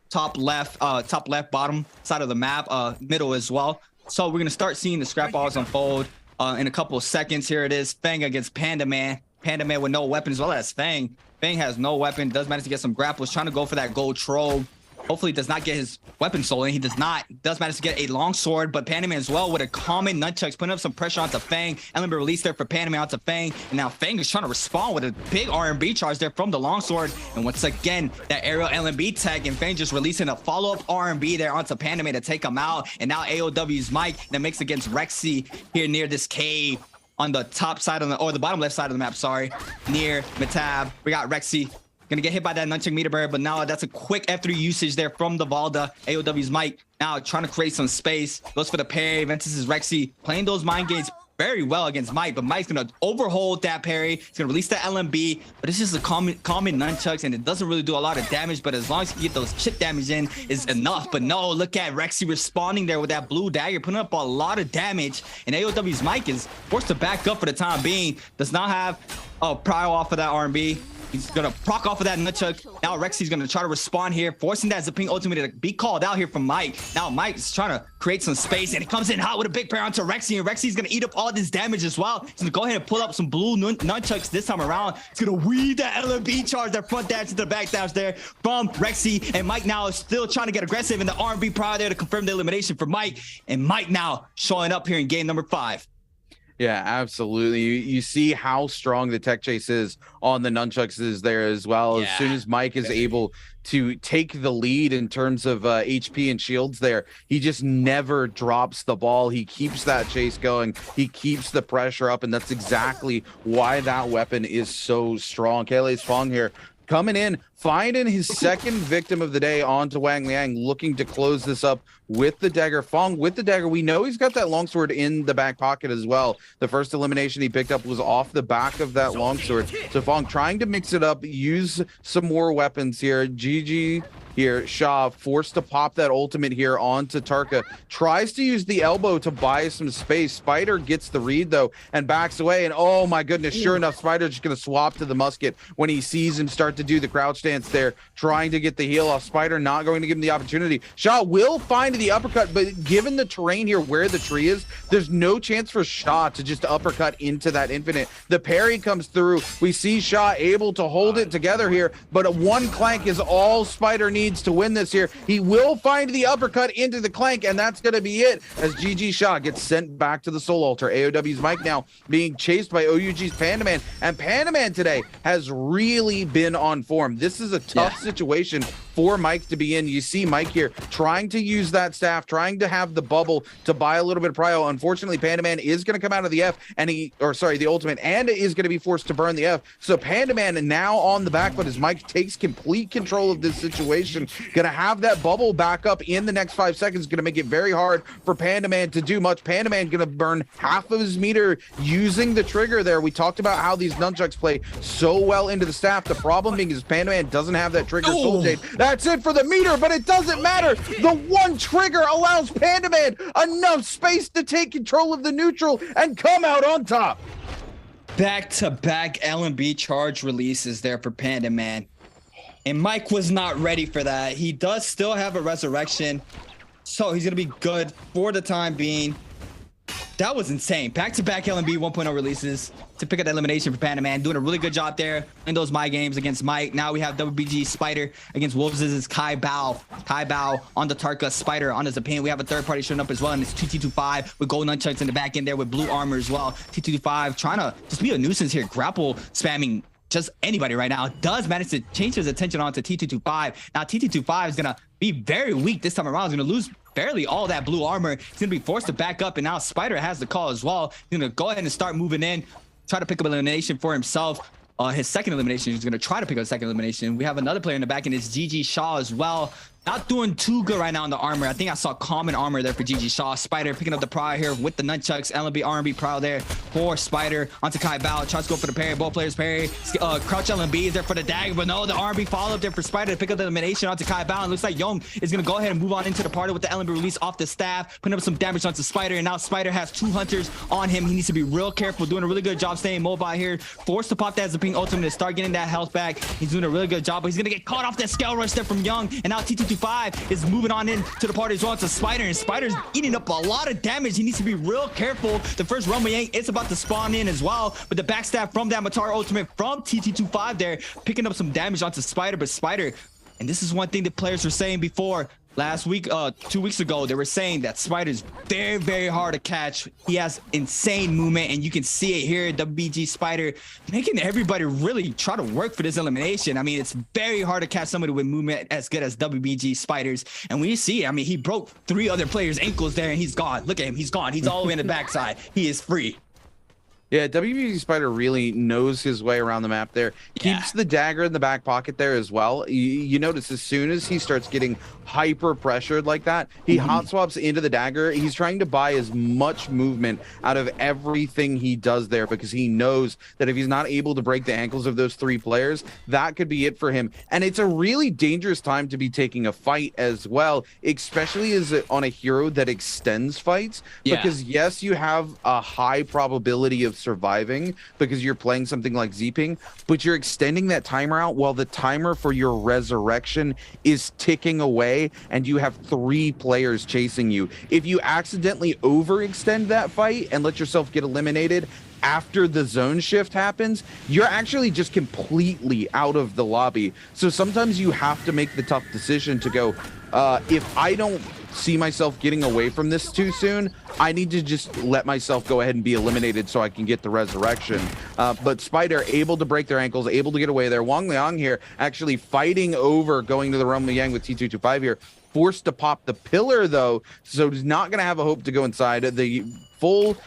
top left, bottom side of the map, middle as well. So we're gonna start seeing the scrap balls unfold in a couple of seconds. Here it is, Fang against Panda Man. Panda Man with no weapon, as well as Fang. Fang has no weapon, does manage to get some grapples, trying to go for that gold troll. Hopefully does not get his weapon stolen. He does not. Does manage to get a long sword, but Panda Man as well with a common nunchucks, putting up some pressure onto Fang. Element release there for Panda Man onto Fang. And now Fang is trying to respond with a big RMB charge there from the long sword. And once again, that aerial LMB tag, and Fang just releasing a follow-up RMB there onto Panda Man to take him out. And now AOW's Mike in the mix against Rexy here near this cave on the top side of the, or the bottom left side of the map, sorry, near Metab. We got Rexy. Gonna get hit by that nunchuck meter bird, but now that's a quick F3 usage there from the Valda. AOW's Mike now trying to create some space. Goes for the parry. Ventus is Rexy playing those mind games very well against Mike, but Mike's gonna overhold that parry. He's gonna release the LMB, but it's just a common nunchucks, and it doesn't really do a lot of damage, but as long as you get those chip damage in is enough. But no, look at Rexy responding there with that blue dagger, putting up a lot of damage, and AOW's Mike is forced to back up for the time being. Does not have a prio off of that RMB. He's gonna proc off of that nunchuck. Now Rexy's gonna try to respond here, forcing that Zipping ultimate to be called out here from Mike. Now Mike's trying to create some space, and it comes in hot with a big parry onto Rexy, and Rexy's gonna eat up all this damage as well. He's gonna go ahead and pull up some blue nunchucks this time around. He's gonna weave that LMB charge, that front dash to the back dash there from Rexy, and Mike now is still trying to get aggressive in the RMB prior there to confirm the elimination for Mike, and Mike now showing up here in game number 5. Yeah, absolutely. You see how strong the tech chase is on the nunchucks is there as well. Yeah. As soon as Mike is able to take the lead in terms of HP and shields there, he just never drops the ball. He keeps that chase going. He keeps the pressure up, and that's exactly why that weapon is so strong. Kaylee's Fong here coming in, finding his second victim of the day onto Wang Liang, looking to close this up with the dagger. Fong with the dagger. We know he's got that longsword in the back pocket as well. The first elimination he picked up was off the back of that longsword. So Fong trying to mix it up, use some more weapons here. GG here. Shaw forced to pop that ultimate here onto Tarka. Tries to use the elbow to buy some space. Spider gets the read though and backs away. And oh my goodness, sure enough, Spider's just going to swap to the musket when he sees him start to do the crouch dance there, trying to get the heal off. Spider not going to give him the opportunity. Shaw will find the uppercut, but given the terrain here where the tree is, there's no chance for Shaw to just uppercut into that infinite. The parry comes through. We see Shaw able to hold it together here, but a one clank is all Spider needs to win this here. He will find the uppercut into the clank, and that's going to be it as GG Shaw gets sent back to the Soul Altar. AOW's Mike now being chased by OUG's Pandaman, and Pandaman today has really been on form. This is a tough situation for Mike to be in. You see Mike here trying to use that staff, trying to have the bubble to buy a little bit of prio. Unfortunately, Pandaman is going to come out of the F, and the ultimate, and is going to be forced to burn the F. So Pandaman now on the back foot as Mike takes complete control of this situation. Going to have that bubble back up in the next 5 seconds. Going to make it very hard for Pandaman to do much. Pandaman going to burn half of his meter using the trigger there. We talked about how these nunchucks play so well into the staff. The problem being is Pandaman doesn't have that trigger soul jade. That's it for the meter, but it doesn't matter. The one trigger allows Pandaman enough space to take control of the neutral and come out on top. Back-to-back LMB charge releases there for Pandaman. And Mike was not ready for that. He does still have a resurrection, so he's going to be good for the time being. That was insane. Back-to-back LMB 1.0 releases to pick up that elimination for Pandaman. Doing a really good job there in those My Games against Mike. Now we have WBG Spider against Wolves' Kai Bao. Kai Bao on the Tarka, Spider on his opinion. We have a third party showing up as well, and it's TT25 with gold nunchucks in the back end there with blue armor as well. TT25 trying to just be a nuisance here, grapple spamming just anybody right now. Does manage to change his attention onto TT25. Now TT25 is gonna be very weak this time around. He's gonna lose barely all that blue armor. He's gonna be forced to back up, and now Spider has the call as well. He's gonna go ahead and start moving in, try to pick up elimination for himself. His second elimination, he's gonna try to pick up a second elimination. We have another player in the back end, it's GG Shaw as well. Not doing too good right now in the armor. I think I saw common armor there for GG Shaw. Spider picking up the prio here with the nunchucks. LMB, R&B prio there for Spider onto Kai Bao. Tries to go for the parry. Both players parry. Crouch LMB is there for the dagger, but no, the R&B follow up there for Spider to pick up the elimination onto Kai Bao. And looks like Young is going to go ahead and move on into the party with the LMB release off the staff, putting up some damage onto Spider. And now Spider has 2 hunters on him. He needs to be real careful, doing a really good job staying mobile here. Forced to pop that Zaping ultimate to start getting that health back. He's doing a really good job, but he's going to get caught off that scale rush there from Young. And now TT25 is moving on in to the party as well. It's a Spider, and Spider's eating up a lot of damage. He needs to be real careful. The first Rumble Yang is about to spawn in as well, but the backstab from that Matar ultimate from TT25 there, picking up some damage onto Spider. But Spider, and this is one thing that players were saying before, last week, 2 weeks ago, they were saying that Spider's very, very hard to catch. He has insane movement, and you can see it here. WBG Spider making everybody really try to work for this elimination. I mean, it's very hard to catch somebody with movement as good as WBG Spiders. And when you see, I mean, he broke 3 other players' ankles there, and he's gone. Look at him. He's gone. He's all the way in the backside. He is free. Yeah, WBG Spider really knows his way around the map there. Keeps the dagger in the back pocket there as well. You notice as soon as he starts getting hyper pressured like that, he hot swaps into the dagger. He's trying to buy as much movement out of everything he does there, because he knows that if he's not able to break the ankles of those 3 players, that could be it for him. And it's a really dangerous time to be taking a fight as well, especially as on a hero that extends fights. Because yes, you have a high probability of surviving because you're playing something like Zaping, but you're extending that timer out while the timer for your resurrection is ticking away and you have 3 players chasing you. If you accidentally overextend that fight and let yourself get eliminated after the zone shift happens, you're actually just completely out of the lobby. So sometimes you have to make the tough decision to go, if I don't see myself getting away from this too soon, I need to just let myself go ahead and be eliminated so I can get the resurrection. But Spider able to break their ankles, able to get away there. Wang Liang here actually fighting over going to the Rumble Yang with T225 here. forced to pop the pillar though, so he's not going to have a hope to go inside. The full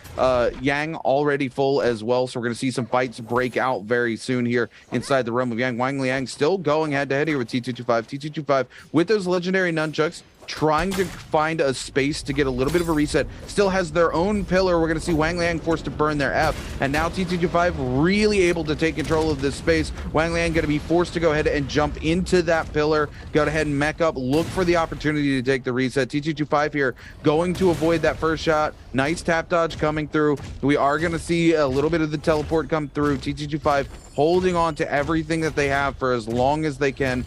Yang already full as well, so we're going to see some fights break out very soon here inside the realm of Yang. Wang Liang still going head to head here with T225. T225 with those legendary nunchucks, trying to find a space to get a little bit of a reset. Still has their own pillar. We're going to see Wang Liang forced to burn their F, and now T225 really able to take control of this space. Wang Liang going to be forced to go ahead and jump into that pillar, go ahead and mech up, look for the opportunity to take the reset. T225 here going to avoid that first shot. Nice tap dodge coming through. We are going to see a little bit of the teleport come through. T225 holding on to everything that they have for as long as they can.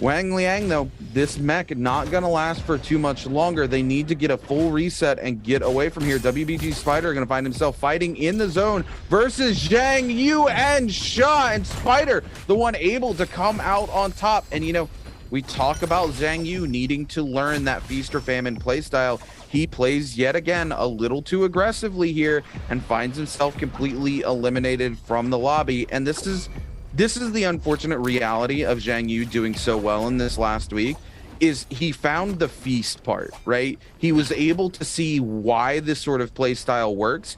Wang Liang, though, this mech not going to last for too much longer. They need to get a full reset and get away from here. WBG Spider going to find himself fighting in the zone versus Zhang Yu and Sha, and Spider, the one able to come out on top. And, you know, we talk about Zhang Yu needing to learn that feast or famine playstyle. He plays yet again a little too aggressively here and finds himself completely eliminated from the lobby. And this is the unfortunate reality of Zhang Yu doing so well in this last week, is he found the feast part, right? He was able to see why this sort of play style works,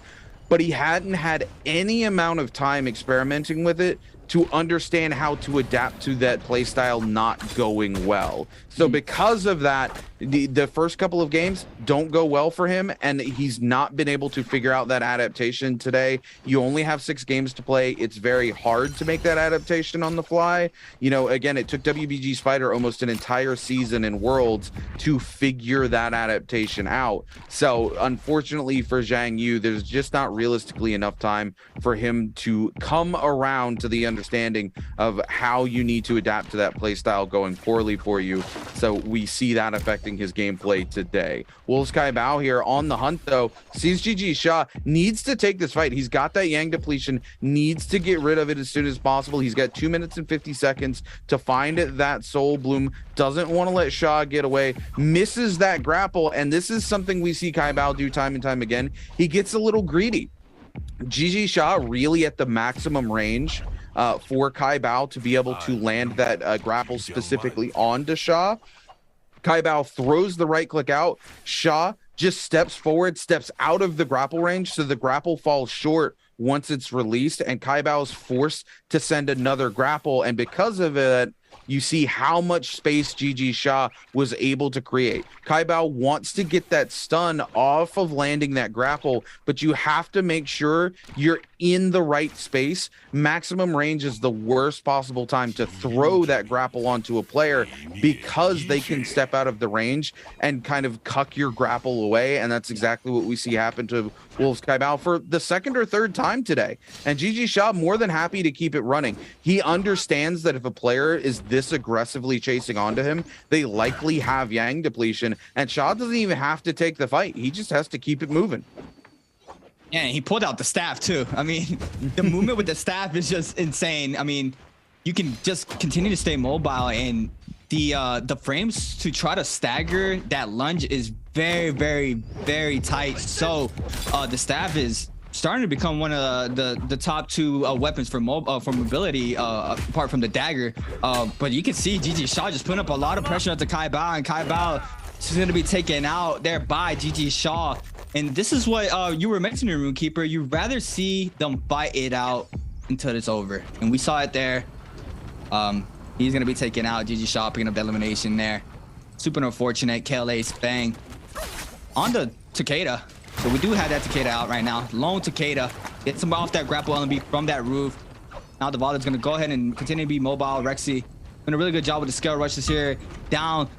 but he hadn't had any amount of time experimenting with it to understand how to adapt to that play style not going well. So because of that, the first couple of games don't go well for him, and he's not been able to figure out that adaptation today. You only have 6 games to play. It's very hard to make that adaptation on the fly. You know, again, it took WBG Spider almost an entire season in Worlds to figure that adaptation out. So unfortunately for Zhang Yu, there's just not realistically enough time for him to come around to the understanding of how you need to adapt to that play style going poorly for you. So we see that affecting his gameplay today. Wolves Kai Bao here on the hunt though, sees GG Sha, needs to take this fight. He's got that Yang depletion, needs to get rid of it as soon as possible. He's got 2 minutes and 50 seconds to find that Soul Bloom, doesn't want to let Sha get away, misses that grapple, and this is something we see Kai Bao do time and time again. He gets a little greedy. GG Sha really at the maximum range for Kai Bao to be able to land that grapple specifically onto Sha. Kai Bao throws the right click out. Sha just steps forward, steps out of the grapple range, so the grapple falls short once it's released, and Kai Bao is forced to send another grapple, and because of it, you see how much space GG Sha was able to create. Kai Bao wants to get that stun off of landing that grapple, but you have to make sure you're in the right space. Maximum range is the worst possible time to throw that grapple onto a player, because they can step out of the range and kind of cuck your grapple away, and that's exactly what we see happen to Wolves Kai Bao for the second or third time today. And GG Sha more than happy to keep it running. He understands that if a player is this aggressively chasing onto him, they likely have Yang depletion, and Sha doesn't even have to take the fight. He just has to keep it moving. Yeah, and he pulled out the staff too. I mean, the movement with the staff is just insane. I mean, you can just continue to stay mobile, and the frames to try to stagger that lunge is very, very, very tight. So the staff is starting to become one of the top 2 weapons for mobility, apart from the dagger. But you can see GG Sha just putting up a lot of pressure onto Kai Bao, and Kai Bao is going to be taken out there by GG Sha. And this is what you were mentioning, Runekeeper. You'd rather see them fight it out until it's over. And we saw it there. He's going to be taken out. GG Sha picking up the elimination there. Super unfortunate. KLA's Fang on the Takeda. So we do have that Takeda out right now. Lone Takeda gets him off that grapple LMB from that roof. Now the Vald's going to go ahead and continue to be mobile. Rexy doing a really good job with the scale rushes here. Down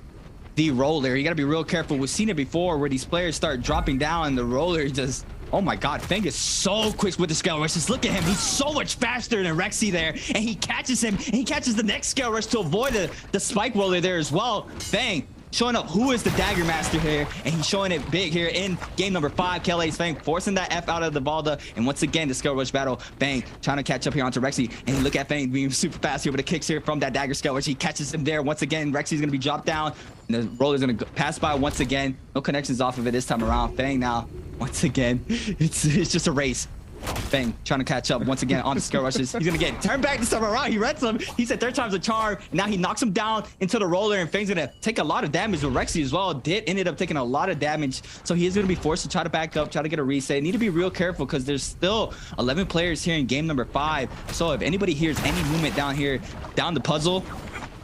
the roller. You got to be real careful. We've seen it before where these players start dropping down and the roller just... Oh my God, Fang is so quick with the scale rush. Just look at him. He's so much faster than Rexy there. And he catches him, and he catches the next scale rush to avoid the spike roller there as well. Fang showing up who is the dagger master here, and he's showing it big here in game number 5. KLA's Fang forcing that F out of the Valda, and once again the scale rush battle. Fang trying to catch up here onto Rexy, and look at Fang being super fast here with the kicks here from that dagger scale rush. He catches him there once again. Rexy's gonna be dropped down, and the roller's gonna pass by once again. No connections off of it this time around. Fang now once again, it's just a race. Fang trying to catch up once again on the skill rushes. He's gonna get turned back this time around. He reds him. He said 3rd time's a charm. And now he knocks him down into the roller, and Fang's gonna take a lot of damage. With Rexy as well ended up taking a lot of damage. So he is gonna be forced to try to back up, try to get a reset. Need to be real careful because there's still 11 players here in game number 5. So if anybody hears any movement down here, down the puzzle,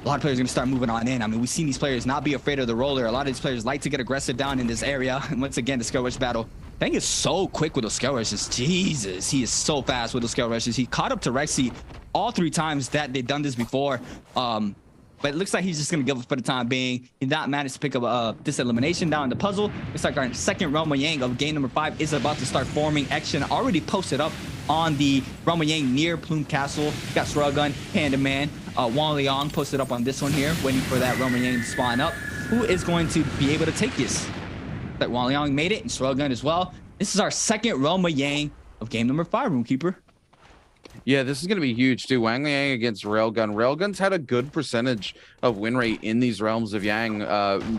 a lot of players are going to start moving on in. I mean, we've seen these players not be afraid of the roller. A lot of these players like to get aggressive down in this area. And once again, the skill rush battle. Fang is so quick with those skill rushes. Jesus, he is so fast with those skill rushes. He caught up to Rexy all 3 times that they've done this before. But it looks like he's just going to give up for the time being. He not managed to pick up this elimination down in the puzzle. Looks like our second Realm of Yang of game number 5 is about to start forming. Action already posted up on the Realm of Yang near Plume Castle. Got Shruggun, Panda Man, Wang Liang posted up on this one here, waiting for that Realm of Yang to spawn up. Who is going to be able to take this? That Wang Liang made it, and Shruggun as well. This is our second Realm of Yang of game number 5, Roomkeeper. Yeah, this is going to be huge too. Wang Liang against Railgun. Railgun's had a good percentage of win rate in these Realms of Yang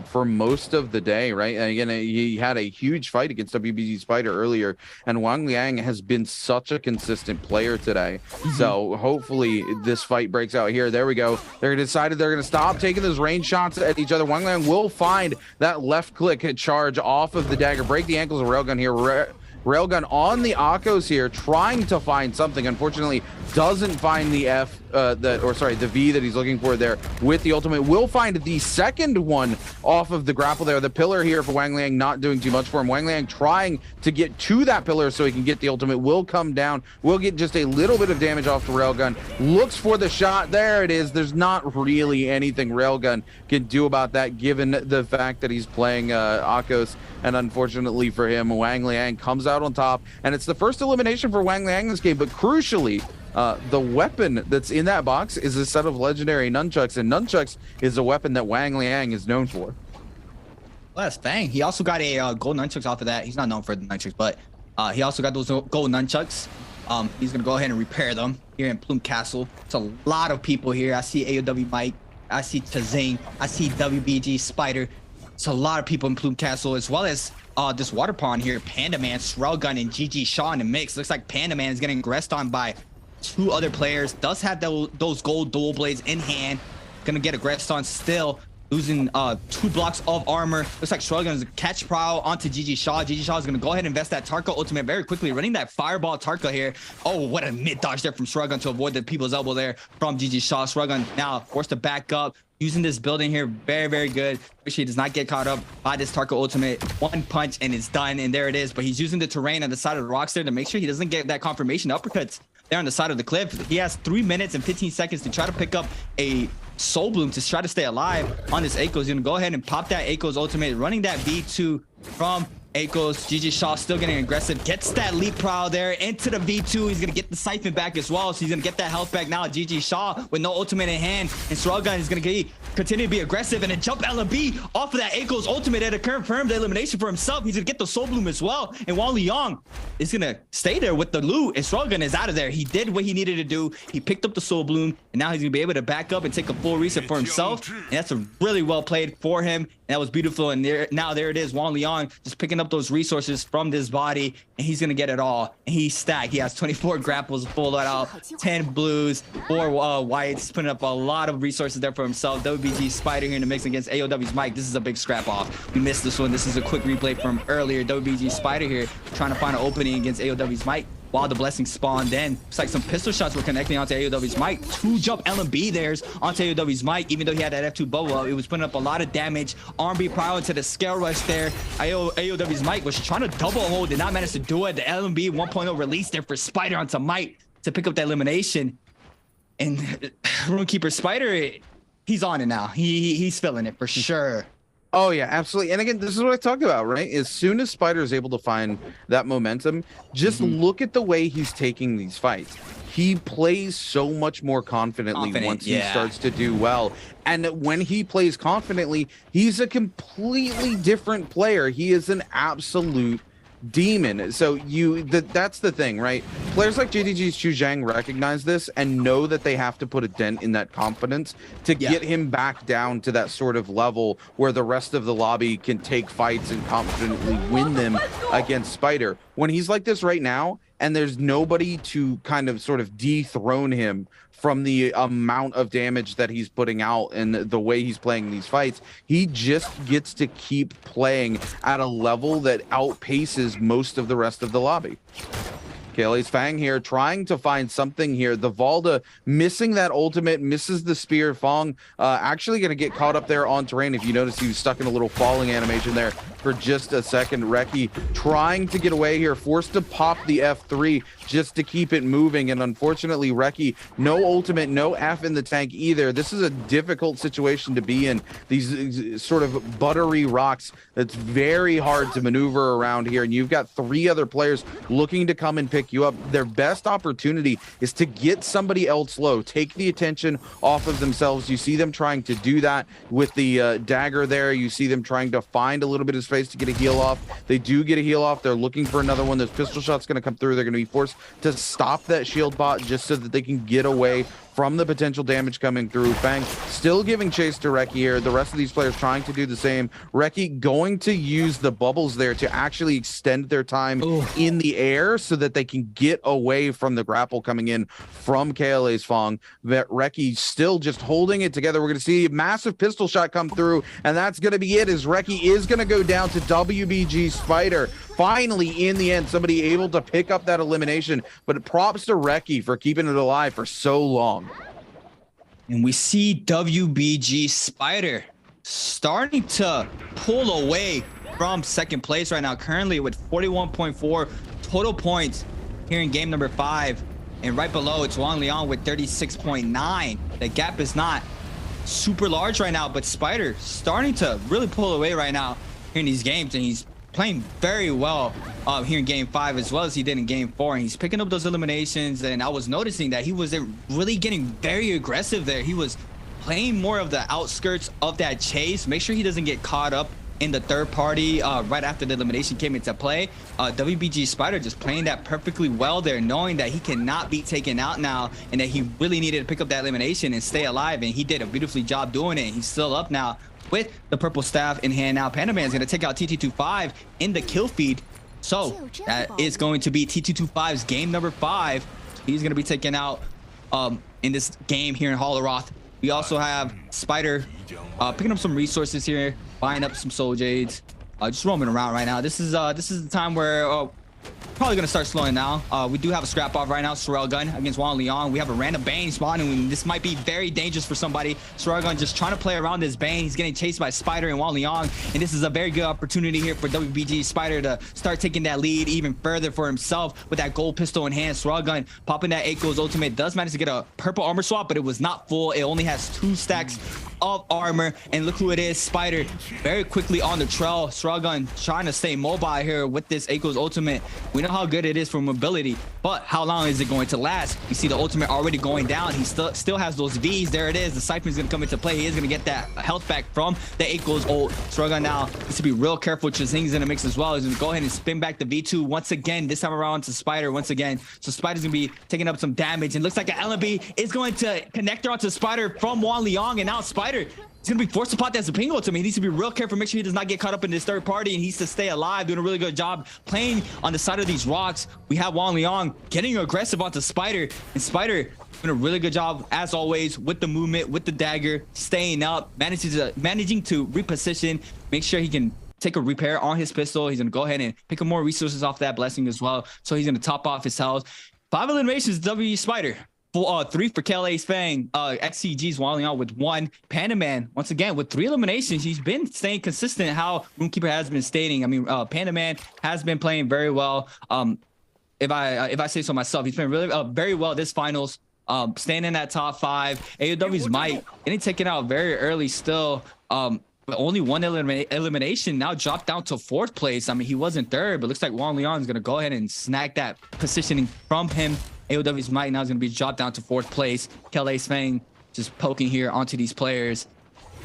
for most of the day, right? And again, he had a huge fight against WBG Spider earlier, and Wang Liang has been such a consistent player today. So hopefully this fight breaks out here. There we go. They're decided they're going to stop taking those range shots at each other. Wang Liang will find that left click charge off of the dagger, break the ankles of Railgun here. Railgun on the Akos here, trying to find something. Unfortunately, doesn't find the the V that he's looking for there with the ultimate. Will find the second one off of the grapple there. The pillar here for Wang Liang not doing too much for him. Wang Liang trying to get to that pillar so he can get the ultimate. Will come down. Will get just a little bit of damage off to Railgun. Looks for the shot. There it is. There's not really anything Railgun can do about that, given the fact that he's playing Akos. And unfortunately for him, Wang Liang comes out on top. And it's the first elimination for Wang Liang this game. But crucially, the weapon that's in that box is a set of legendary nunchucks. And nunchucks is a weapon that Wang Liang is known for. Well, that's Fang. He also got a gold nunchucks off of that. He's not known for the nunchucks, but he also got those gold nunchucks. He's going to go ahead and repair them here in Plume Castle. It's a lot of people here. I see AOW Mike. I see Tazing. I see WBG Spider. It's a lot of people in Plume Castle, as well as this water pond here. Panda Man, Shruggun, and GG Shaw in the mix. Looks like Panda Man is getting aggressed on by 2 other players. Does have those gold dual blades in hand. Gonna get aggressed on still. Losing 2 blocks of armor. Looks like Shruggun is a catch prowl onto GG Shaw. GG Shaw is going to go ahead and invest that Tarka ultimate very quickly, running that fireball Tarka here. Oh, what a mid dodge there from Shruggun to avoid the people's elbow there from GG Shaw. Shruggun now forced to back up. Using this building here, very, very good. He does not get caught up by this Tarka ultimate. 1 punch and it's done, and there it is. But he's using the terrain on the side of the rocks there to make sure he doesn't get that confirmation uppercuts there on the side of the cliff. He has 3 minutes and 15 seconds to try to pick up a Soul Bloom to try to stay alive on this Akos. He's gonna go ahead and pop that Akos ultimate, running that V2 from Akos. GG Shaw still getting aggressive, gets that leap prowl there into the V2. He's gonna get the siphon back as well, so he's gonna get that health back now. GG Shaw with no ultimate in hand, and Shruggun is gonna continue to be aggressive and then jump LB off of that Akos ultimate to confirm the elimination for himself. He's gonna get the Soul Bloom as well, and Wang Liang is gonna stay there with the loot, and Shruggun is out of there. He did what he needed to do. He picked up the Soul Bloom, and now he's gonna be able to back up and take a full reset for himself, and that's a really well played for him. And that was beautiful, and there it is. Wang Liang just picking up those resources from this body, and he's gonna get it all. And he's stacked. He has 24 grapples full out, 10 blues, 4 whites, putting up a lot of resources there for himself. WBG Spider here in the mix against AOW's Mike. This is a big scrap off. We missed this one. This is a quick replay from earlier. WBG Spider here trying to find an opening against AOW's Mike while the blessing spawned. Then looks like some pistol shots were connecting onto AOW's Mike. 2 jump LMB there's onto AOW's Mike. Even though he had that F2 bubble, it was putting up a lot of damage. RB prior to the scale rush there. AOW's Mike was trying to double hold, did not manage to do it. The LMB 1.0 release there for Spider onto Mike to pick up that elimination. And Runekeeper Spider, he's on it now. He's feeling it for sure. Oh yeah, absolutely. And again, this is what I talked about, right? As soon as Spider is able to find that momentum, just look at the way he's taking these fights. He plays so much more confidently once he starts to do well. And when he plays confidently, he's a completely different player. He is an absolute demon. So that's the thing, right? Players like JDG's Chu Zhang recognize this and know that they have to put a dent in that confidence to get him back down to that sort of level where the rest of the lobby can take fights and confidently win them against Spider. When he's like this right now, and there's nobody to kind of sort of dethrone him from the amount of damage that he's putting out and the way he's playing these fights. He just gets to keep playing at a level that outpaces most of the rest of the lobby. Kaylee's Fang here trying to find something here. The Valda missing that ultimate, misses the spear. Fong actually going to get caught up there on terrain. If you notice, he was stuck in a little falling animation there for just a second. Reki trying to get away here, forced to pop the F3 just to keep it moving. And unfortunately, Reki, no ultimate, no F in the tank either. This is a difficult situation to be in. These sort of buttery rocks that's very hard to maneuver around here. And you've got 3 other players looking to come and pick you up. Their best opportunity is to get somebody else low, take the attention off of themselves. You see them trying to do that with the dagger there. You see them trying to find a little bit of space to get a heal off. They do get a heal off. They're looking for another one. Those pistol shots going to come through. They're going to be forced to stop that shield bot just so that they can get away from the potential damage coming through. Fang still giving chase to Reki here. The rest of these players trying to do the same. Reki going to use the bubbles there to actually extend their time in the air so that they can get away from the grapple coming in from KLA's Fong. Reki still just holding it together. We're going to see a massive pistol shot come through, and that's going to be it, as Reki is going to go down to WBG Spider. Finally, in the end, somebody able to pick up that elimination, but props to Reki for keeping it alive for so long. And we see WBG Spider starting to pull away from second place right now, currently with 41.4 total points here in game number 5. And right below, it's Wang Liang with 36.9. The gap is not super large right now, but Spider starting to really pull away right now here in these games, and he's playing very well here in game 5 as well as he did in game 4, and he's picking up those eliminations. And I was noticing that he was really getting very aggressive there. He was playing more of the outskirts of that chase, make sure he doesn't get caught up in the third party right after the elimination came into play. WBG Spider just playing that perfectly well there, knowing that he cannot be taken out now and that he really needed to pick up that elimination and stay alive, and he did a beautifully job doing it. He's still up now with the purple staff in hand. Now Panda Man is going to take out TT25 in the kill feed, so that is going to be TT25's game number 5. He's going to be taken out in this game here in Holleroth. We also have Spider picking up some resources here, buying up some soul jades, just roaming around right now. This is the time where probably gonna start slowing down. We do have a scrap off right now. Sorrel Gun against Wang Liang. We have a random Bane spawning, and this might be very dangerous for somebody. Sorrel Gun just trying to play around this Bane. He's getting chased by Spider and Wang Liang, and this is a very good opportunity here for WBG Spider to start taking that lead even further for himself with that gold pistol in hand. Sorrel Gun popping that 8 goals ultimate, does manage to get a purple armor swap, but it was not full. It only has 2 stacks of armor, and look who it is. Spider very quickly on the trail. Sorrel Gun trying to stay mobile here with this 8 goals ultimate. We know how good it is for mobility, but how long is it going to last? You see the ultimate already going down. He still has those V's. There it is. The Siphon is going to come into play. He is going to get that health back from the 8 goals ult. Sorrel Gun now needs to be real careful. Chazing's in the mix as well. He's going to go ahead and spin back the V2 once again, this time around to Spider once again. So Spider's going to be taking up some damage, and looks like an LB is going to connect her onto Spider from Wang Liang, and now Spider he's going to be forced to pop that Zapingo ultimate. He needs to be real careful, make sure he does not get caught up in this third party, and he needs to stay alive, doing a really good job playing on the side of these rocks. We have Wang Liang getting aggressive onto Spider, and Spider doing a really good job, as always, with the movement, with the dagger, staying up, managing to reposition, make sure he can take a repair on his pistol. He's going to go ahead and pick up more resources off that blessing as well, so he's going to top off his health. 5 eliminations, W Spider. 3 for KLA's Fang. XCG's Wang Liang with 1. Panda Man, once again, with 3 eliminations. He's been staying consistent, how Roomkeeper has been stating. I mean, Panda Man has been playing very well. If I say so myself, he's been really very well this finals. Staying in that top 5. AOW's Might getting taken out very early still. But only 1 elimination, now dropped down to 4th place. I mean, he wasn't 3rd, but looks like Wang Liang is going to go ahead and snag that positioning from him. AOW's Might now is going to be dropped down to 4th place. KLA's Fang just poking here onto these players.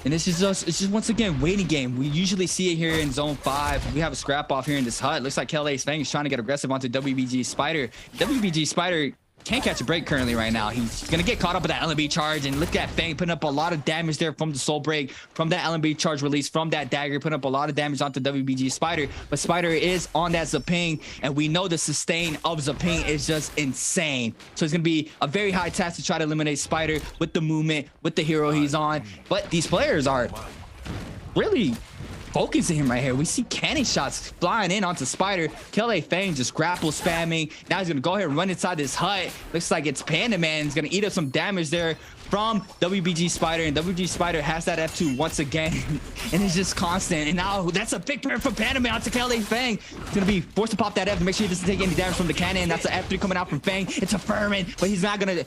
And this is it's just once again waiting game. We usually see it here in zone 5. We have a scrap off here in this hut. Looks like KLA's Fang is trying to get aggressive onto WBG Spider. WBG Spider can't catch a break currently right now. He's gonna get caught up with that LMB charge, and look at Fang putting up a lot of damage there from the soul break, from that LMB charge release, from that dagger, putting up a lot of damage onto WBG Spider. But Spider is on that Zaping, and we know the sustain of Zaping is just insane. So it's gonna be a very high task to try to eliminate Spider with the movement, with the hero he's on. But these players are really focusing him right here. We see cannon shots flying in onto Spider. KLA Fang just grapple spamming. Now he's gonna go ahead and run inside this hut. Looks like it's Panda Man. He's gonna eat up some damage there from WBG Spider, and WBG Spider has that F2 once again, and it's just constant. And now that's a big pair from Panda Man onto KLA Fang. He's gonna be forced to pop that F to make sure he doesn't take any damage from the cannon. That's the F3 coming out from Fang. It's a Furman, but he's not gonna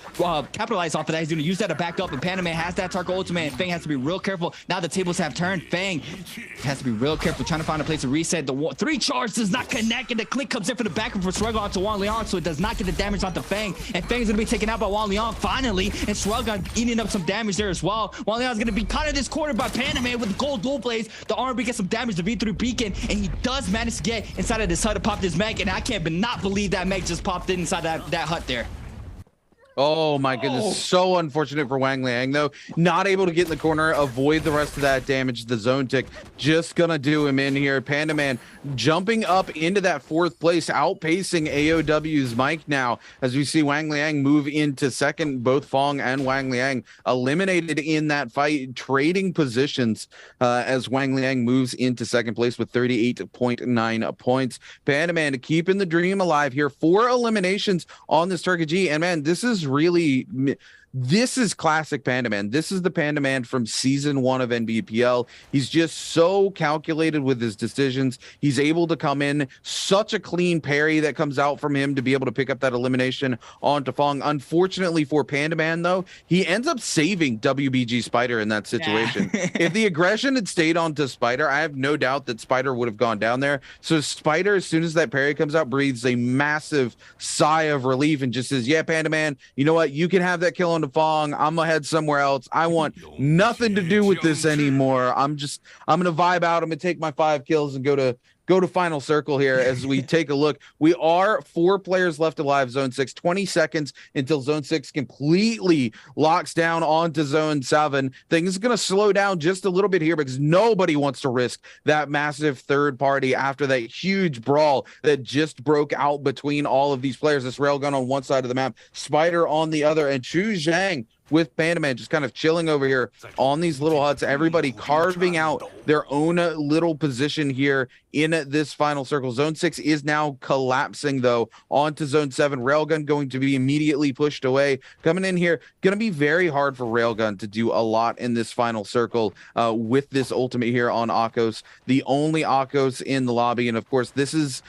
capitalize off of that. He's gonna use that to back up, and Panda Man has that Tarka ultimate, and Fang has to be real careful. Now the tables have turned. Fang has to be real careful, trying to find a place to reset. The 3 charge does not connect, and the click comes in for the back and for Shruggun onto Wang Liang, so it does not get the damage onto Fang. And Fang's gonna be taken out by Wang Liang finally, and Shruggun eating up some damage there as well. Wang Liang's gonna be caught in this corner by Panda Man with gold dual blades. The RB gets some damage to V3 Beacon, and he does manage to get inside of this hut to pop this mech, and I can't not believe that mech just popped in inside that hut there. Oh my goodness, so unfortunate for Wang Liang though. Not able to get in the corner, avoid the rest of that damage. The zone tick just gonna do him in here. Panda Man jumping up into that 4th place, outpacing AOW's Mike now, as we see Wang Liang move into second. Both Fong and Wang Liang eliminated in that fight, trading positions as Wang Liang moves into second place with 38.9 points. Panda Man keeping the dream alive here. 4 eliminations on this Turkey G, and man, this is classic Panda Man. This is the Panda Man from season 1 of NBPL. He's just so calculated with his decisions. He's able to come in, such a clean parry that comes out from him to be able to pick up that elimination onto Fong. Unfortunately for Panda Man though, he ends up saving WBG Spider in that situation. If the aggression had stayed onto Spider, I have no doubt that Spider would have gone down there. So Spider, as soon as that parry comes out, breathes a massive sigh of relief and just says, yeah, Panda Man, you know what? You can have that kill on the Fong. I'm gonna head somewhere else. I want nothing to do with this anymore. I'm gonna vibe out. I'm gonna take my 5 kills and go to final circle here as we take a look. We are 4 players left alive, Zone 6, 20 seconds until Zone 6 completely locks down onto Zone 7. Things are going to slow down just a little bit here because nobody wants to risk that massive third party after that huge brawl that just broke out between all of these players. This railgun on one side of the map, Spider on the other, and Chu Zhang with Panda Man just kind of chilling over here on these little huts. Everybody carving out their own little position here in this final circle. Zone 6 is now collapsing though onto Zone 7. Railgun going to be immediately pushed away. Coming in here, going to be very hard for Railgun to do a lot in this final circle with this ultimate here on Akos. The only Akos in the lobby, and of course this is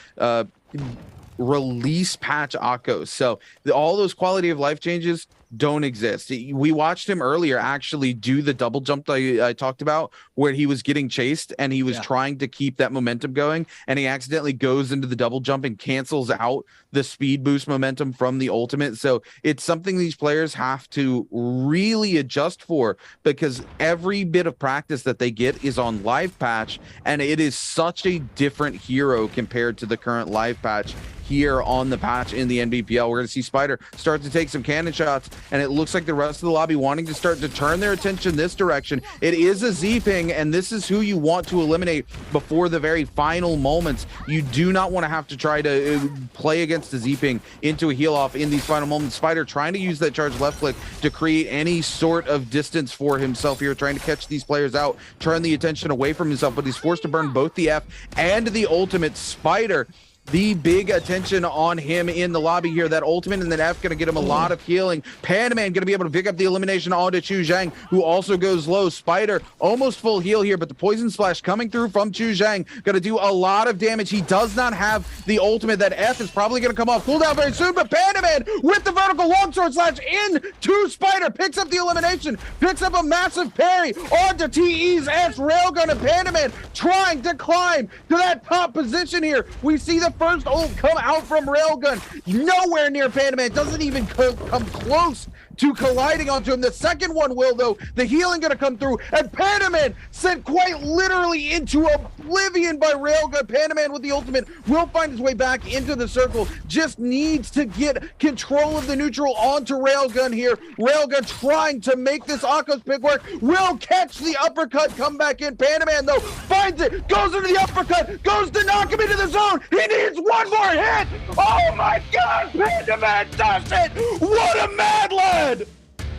release patch Akos. So all those quality of life changes don't exist. We watched him earlier actually do the double jump that I talked about, where he was getting chased and he was trying to keep that momentum going, and he accidentally goes into the double jump and cancels out the speed boost momentum from the ultimate. So it's something these players have to really adjust for, because every bit of practice that they get is on live patch, and it is such a different hero compared to the current live patch here on the patch in the NBPL. We're going to see Spider start to take some cannon shots, and it looks like the rest of the lobby wanting to start to turn their attention this direction. It is a Z-Ping, and this is who you want to eliminate before the very final moments. You do not want to have to try to play against the Z-Ping into a heal off in these final moments. Spider trying to use that charge left click to create any sort of distance for himself here, trying to catch these players out, turn the attention away from himself, but he's forced to burn both the F and the ultimate. Spider, the big attention on him in the lobby here. That ultimate and that F going to get him a lot of healing. Panda Man going to be able to pick up the elimination onto Chu Zhang, who also goes low. Spider almost full heal here, but the poison splash coming through from Chu Zhang going to do a lot of damage. He does not have the ultimate. That F is probably going to come off cooldown very soon, but Panda Man with the vertical longsword slash into Spider picks up the elimination, picks up a massive parry onto TE's S. Railgun, and Panda Man trying to climb to that top position here. We see the first ult come out from Railgun, nowhere near Panda Man, doesn't even come close to colliding onto him. The second one will, though. The healing going to come through, and Panaman sent quite literally into oblivion by Railgun. Panaman with the ultimate will find his way back into the circle. Just needs to get control of the neutral onto Railgun here. Railgun trying to make this Akko's pick work. Will catch the uppercut, come back in. Panaman, though, finds it, goes into the uppercut, goes to knock him into the zone. He needs one more hit. Oh my God, Panaman does it. What a mad lad.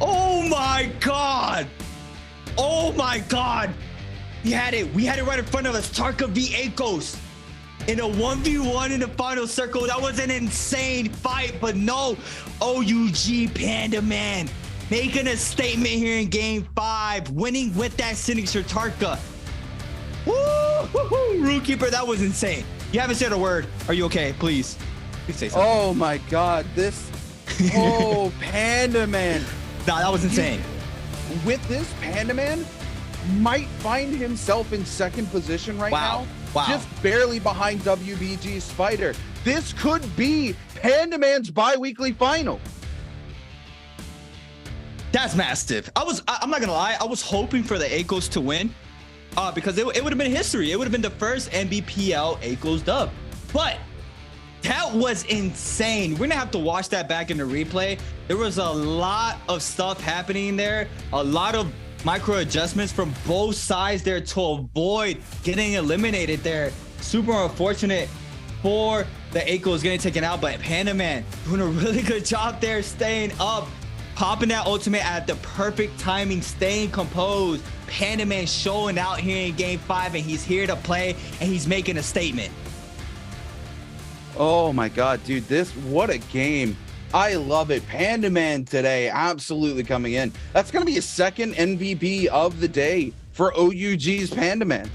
Oh my God. Oh my God. We had it right in front of us. Tarka v Akos in a 1v1 in the final circle. That was an insane fight, but no, OUG Pandaman making a statement here in game 5, winning with that signature Tarka. Woo! Rootkeeper, that was insane. You haven't said a word. Are you okay? Please say something. Oh my God, this. Oh, Pandaman. Nah, that was insane. With this, Pandaman might find himself in second position right now. Wow. Just barely behind WBG Spider. This could be Pandaman's bi-weekly final. That's massive. I'm not gonna lie, I was hoping for the Akos to win because it would have been history. It would have been the first NBPL Akos dub. But that was insane. We're gonna have to watch that back in the replay. There was a lot of stuff happening there, a lot of micro adjustments from both sides there to avoid getting eliminated there. Super unfortunate for the Akos getting taken out, but Pandaman doing a really good job there, staying up, popping that ultimate at the perfect timing, staying composed. Pandaman showing out here in game 5, and he's here to play, and he's making a statement. Oh my God, dude, what a game. I love it. Pandaman today absolutely coming in. That's going to be a second MVP of the day for OUG's Pandaman.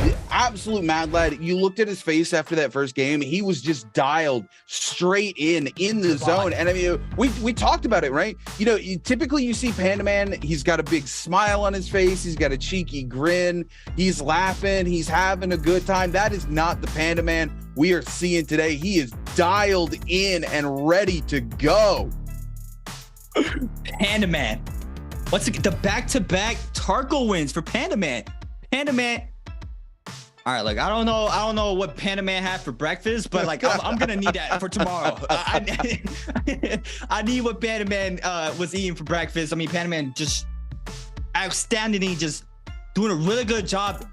The absolute mad lad. You looked at his face after that first game. He was just dialed straight in the zone. And I mean, we talked about it, right? You know, typically you see Pandaman, he's got a big smile on his face. He's got a cheeky grin. He's laughing. He's having a good time. That is not the Pandaman we are seeing today. He is dialed in and ready to go. Pandaman. What's the back-to-back Tarko wins for Pandaman? Pandaman. All right, like I don't know what Pandaman had for breakfast, but like I'm gonna need that for tomorrow. I need what Pandaman was eating for breakfast. I mean, Pandaman just outstanding, just doing a really good job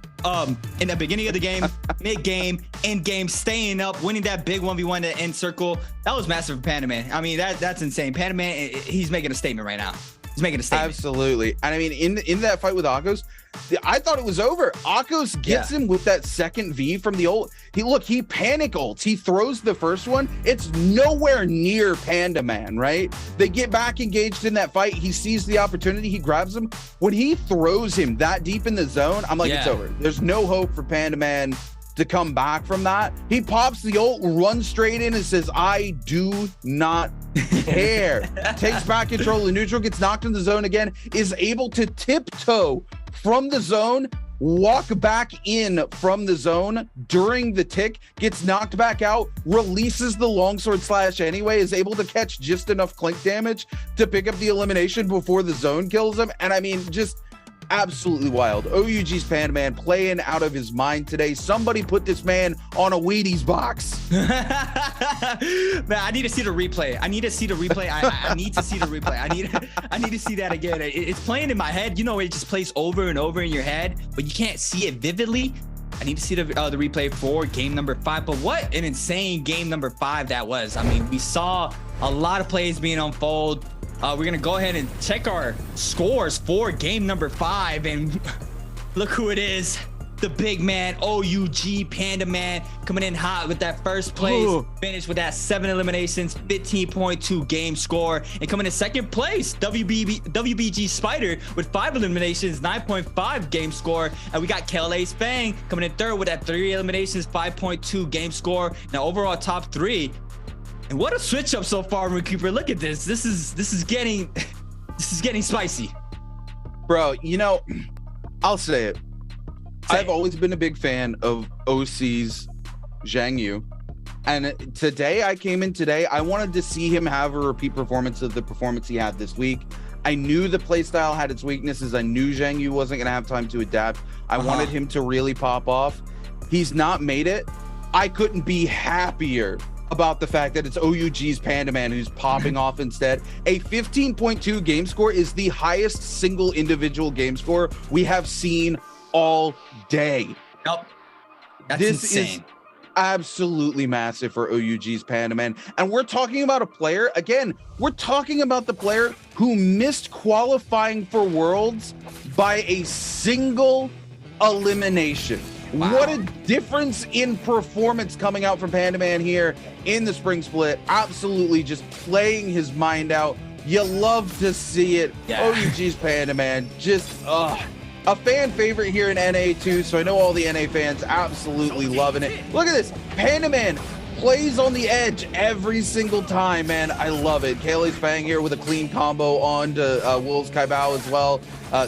in the beginning of the game, mid-game, end-game, staying up, winning that big 1v1 in the end circle. That was massive for Pandaman. I mean, that's insane. Pandaman, he's making a statement right now. He's making a statement. Absolutely. And I mean, in that fight with Akos, I thought it was over. Akos gets him with that second V from the ult. He panic ults. He throws the first one. It's nowhere near Pandaman, right? They get back engaged in that fight. He sees the opportunity. He grabs him. When he throws him that deep in the zone, I'm like, it's over. There's no hope for Pandaman to come back from that. He pops the ult, runs straight in and says, I do not care. Takes back control of the neutral, gets knocked in the zone again, is able to tiptoe from the zone, walk back in from the zone during the tick, gets knocked back out, releases the longsword slash anyway, is able to catch just enough clink damage to pick up the elimination before the zone kills him. And I mean, just absolutely wild. OUG's Pandaman playing out of his mind today. Somebody put this man on a Wheaties box. Man, I need to see the replay. I need to see the replay. I need to see the replay. I need to see that again. It's playing in my head. You know, it just plays over and over in your head, but you can't see it vividly. I need to see the replay for game number 5. But what an insane game number 5 that was. I mean, we saw a lot of plays being unfold. We're going to go ahead and check our scores for game number 5. And look who it is. The big man, OUG Pandaman, coming in hot with that first place. Finished with that 7 eliminations, 15.2 game score. And coming in second place, WBG Spider with 5 eliminations, 9.5 game score. And we got KLA Spang coming in third with that 3 eliminations, 5.2 game score. Now overall top 3. And what a switch up so far, Rootkeeper. Look at this. This is getting spicy. Bro, you know, I'll say it. I've always been a big fan of OC's Zhang Yu. And today, I came in today, I wanted to see him have a repeat performance of the performance he had this week. I knew the playstyle had its weaknesses. I knew Zhang Yu wasn't going to have time to adapt. I wanted him to really pop off. He's not made it. I couldn't be happier about the fact that it's OUG's Panda Man who's popping off instead. A 15.2 game score is the highest single individual game score we have seen all day. Yep. That's this insane. Is absolutely massive for OUG's Panda Man. And we're talking about a player, again, we're talking about the player who missed qualifying for Worlds by a single elimination. Wow. What a difference in performance coming out from Panda Man here in the spring split. Absolutely just playing his mind out. You love to see it. Yeah. OUG's Panda Man, just a fan favorite here in NA too. So I know all the NA fans absolutely loving it. Look at this. Panda Man plays on the edge every single time, man. I love it. Kaylee's Fang here with a clean combo on to Wolves Kaibao as well.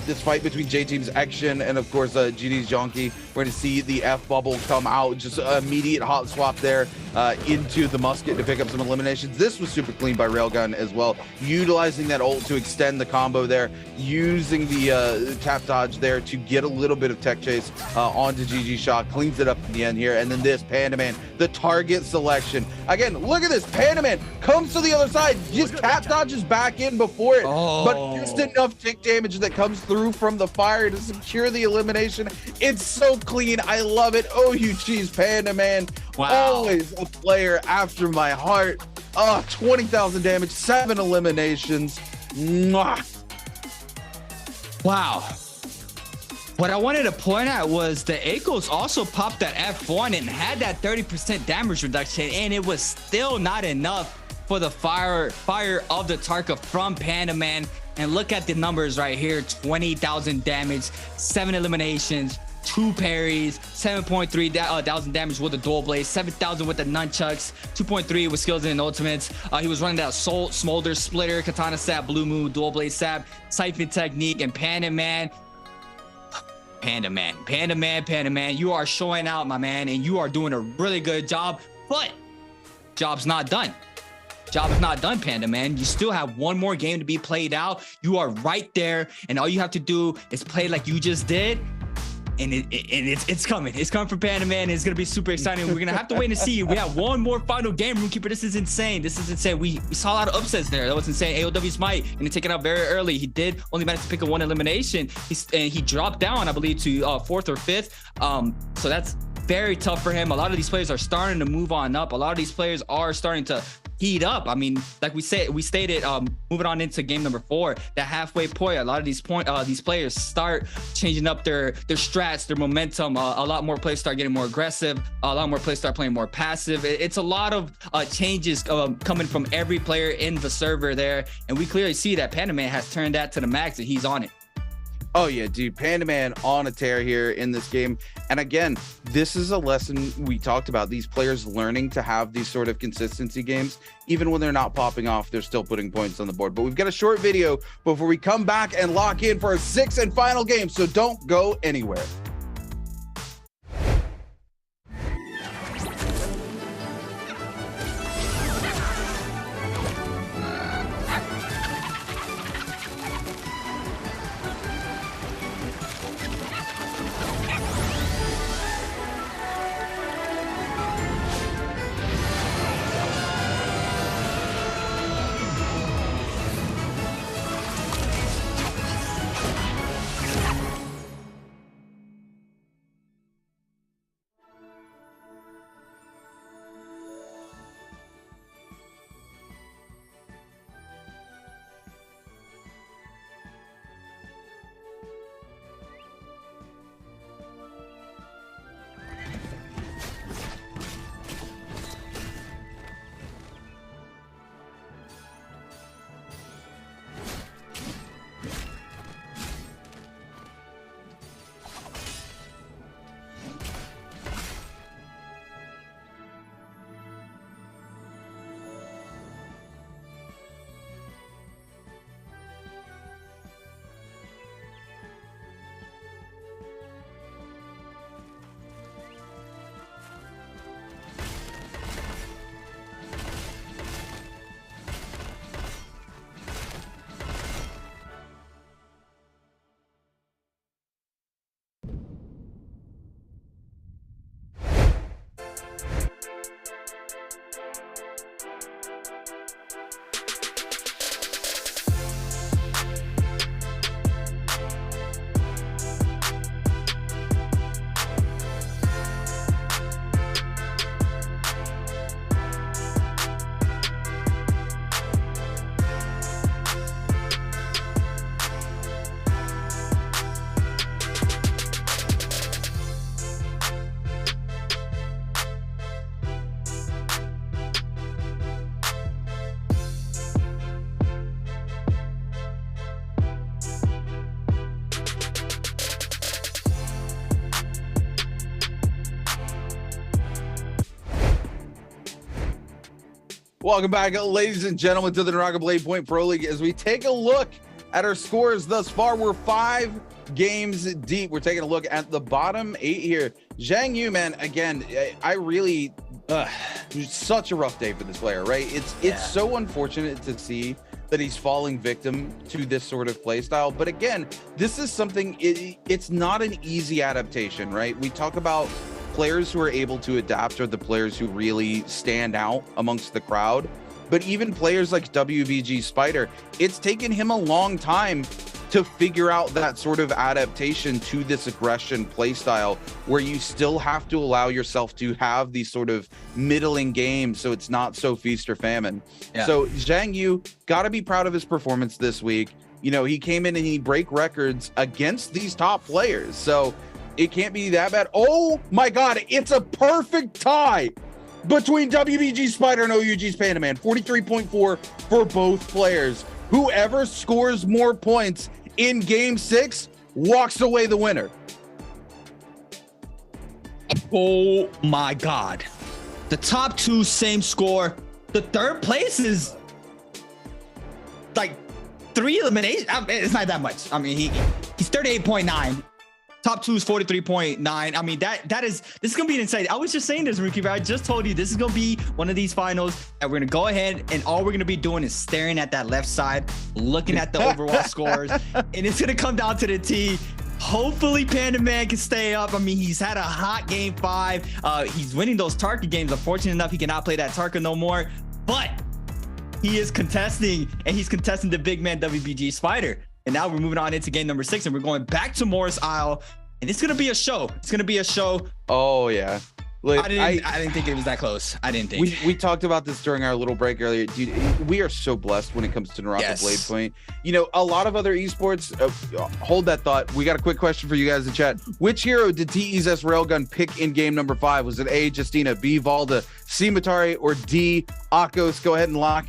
This fight between J-Team's Action and, of course, GD's Jonky. We're going to see the F bubble come out. Just immediate hot swap there into the musket to pick up some eliminations. This was super clean by Railgun as well. Utilizing that ult to extend the combo there. Using the tap dodge there to get a little bit of tech chase onto GG Shot. Cleans it up in the end here. And then this Panda Man, the target selection. Again, look at this. Panda Man comes to the other side. Just tap dodges back in before it. But just enough tick damage that comes through from the fire to secure the elimination. It's so clean. I love it. OUG's Panda Man. Wow. Always a player after my heart. 20,000 damage, 7 eliminations. Mwah. Wow. What I wanted to point out was the Echoes also popped that F1 and had that 30% damage reduction, and it was still not enough for the fire of the Tarka from Panda Man. And look at the numbers right here. 20,000 damage, 7 eliminations, 2 parries, 7.3 thousand damage with the dual blade, 7,000 with the nunchucks, 2.3 with skills and ultimates. He was running that Soul Smolder Splitter, Katana Stab, Blue Moon, dual blade stab, Siphon Technique, and Panda Man. Panda Man, you are showing out, my man, and you are doing a really good job, but job's not done. Job is not done, Panda Man. You still have one more game to be played out. You are right there, and all you have to do is play like you just did, and it's coming. It's coming from Panda Man. It's gonna be super exciting. We're gonna have to wait and see. We have one more final game, Roomkeeper. This is insane. We saw a lot of upsets there. That was insane. AOW's Might and take it out very early. He did only manage to pick up 1 elimination. He dropped down, I believe, to 4th or 5th. So that's very tough for him. A lot of these players are starting to move on up. A lot of these players are starting to heat up. I mean, like we stated, moving on into game number 4, the halfway point, a lot of these players start changing up their strats, their momentum. A lot more players start getting more aggressive. A lot more players start playing more passive. It's a lot of changes coming from every player in the server there, and we clearly see that Panda Man has turned that to the max, and he's on it. Oh yeah, dude, Panda Man on a tear here in this game. And again, this is a lesson we talked about, these players learning to have these sort of consistency games. Even when they're not popping off, they're still putting points on the board. But we've got a short video before we come back and lock in for our 6th and final game, so don't go anywhere. Welcome back, ladies and gentlemen, to the NARAKA Blade Point Pro League. As we take a look at our scores thus far, we're 5 games deep. We're taking a look at the bottom 8 here. Zhang Yu, man, again, I really, such a rough day for this player, right? It's so unfortunate to see that he's falling victim to this sort of play style. But again, this is something, it's not an easy adaptation, right? We talk about players who are able to adapt are the players who really stand out amongst the crowd. But even players like WBG Spider, it's taken him a long time to figure out that sort of adaptation to this aggression playstyle, where you still have to allow yourself to have these sort of middling games so it's not so feast or famine. Yeah. So Zhang Yu, got to be proud of his performance this week. You know, he came in and he break records against these top players. So it can't be that bad. Oh my God, it's a perfect tie between WBG Spider and OUG's Panda Man. 43.4 for both players. Whoever scores more points in game 6 walks away the winner. Oh my God. The top 2, same score. The third place is like 3 eliminations. I mean, it's not that much. I mean, he's 38.9. Top 2 is 43.9. I mean, this is gonna be insane. I was just saying this, Rookie, but I just told you this is gonna be one of these finals, and we're gonna go ahead and all we're gonna be doing is staring at that left side, looking at the overall scores, and it's gonna come down to the T. Hopefully Panda Man can stay up. I mean, he's had a hot game 5. He's winning those Tarka games. Unfortunately enough, he cannot play that Tarka no more, but he is contesting, and he's contesting the big man WBG Spider. And now we're moving on into game number 6, and we're going back to Morris Isle, and it's gonna be a show. It's gonna be a show. Oh yeah. Like, I didn't think it was that close. I didn't think. We talked about this during our little break earlier. Dude, we are so blessed when it comes to NARAKA Blade Point. You know, a lot of other esports, hold that thought. We got a quick question for you guys in chat. Which hero did TES Railgun pick in game number 5? Was it A, Justina, B, Valda, C, Matari, or D, Akos? Go ahead and lock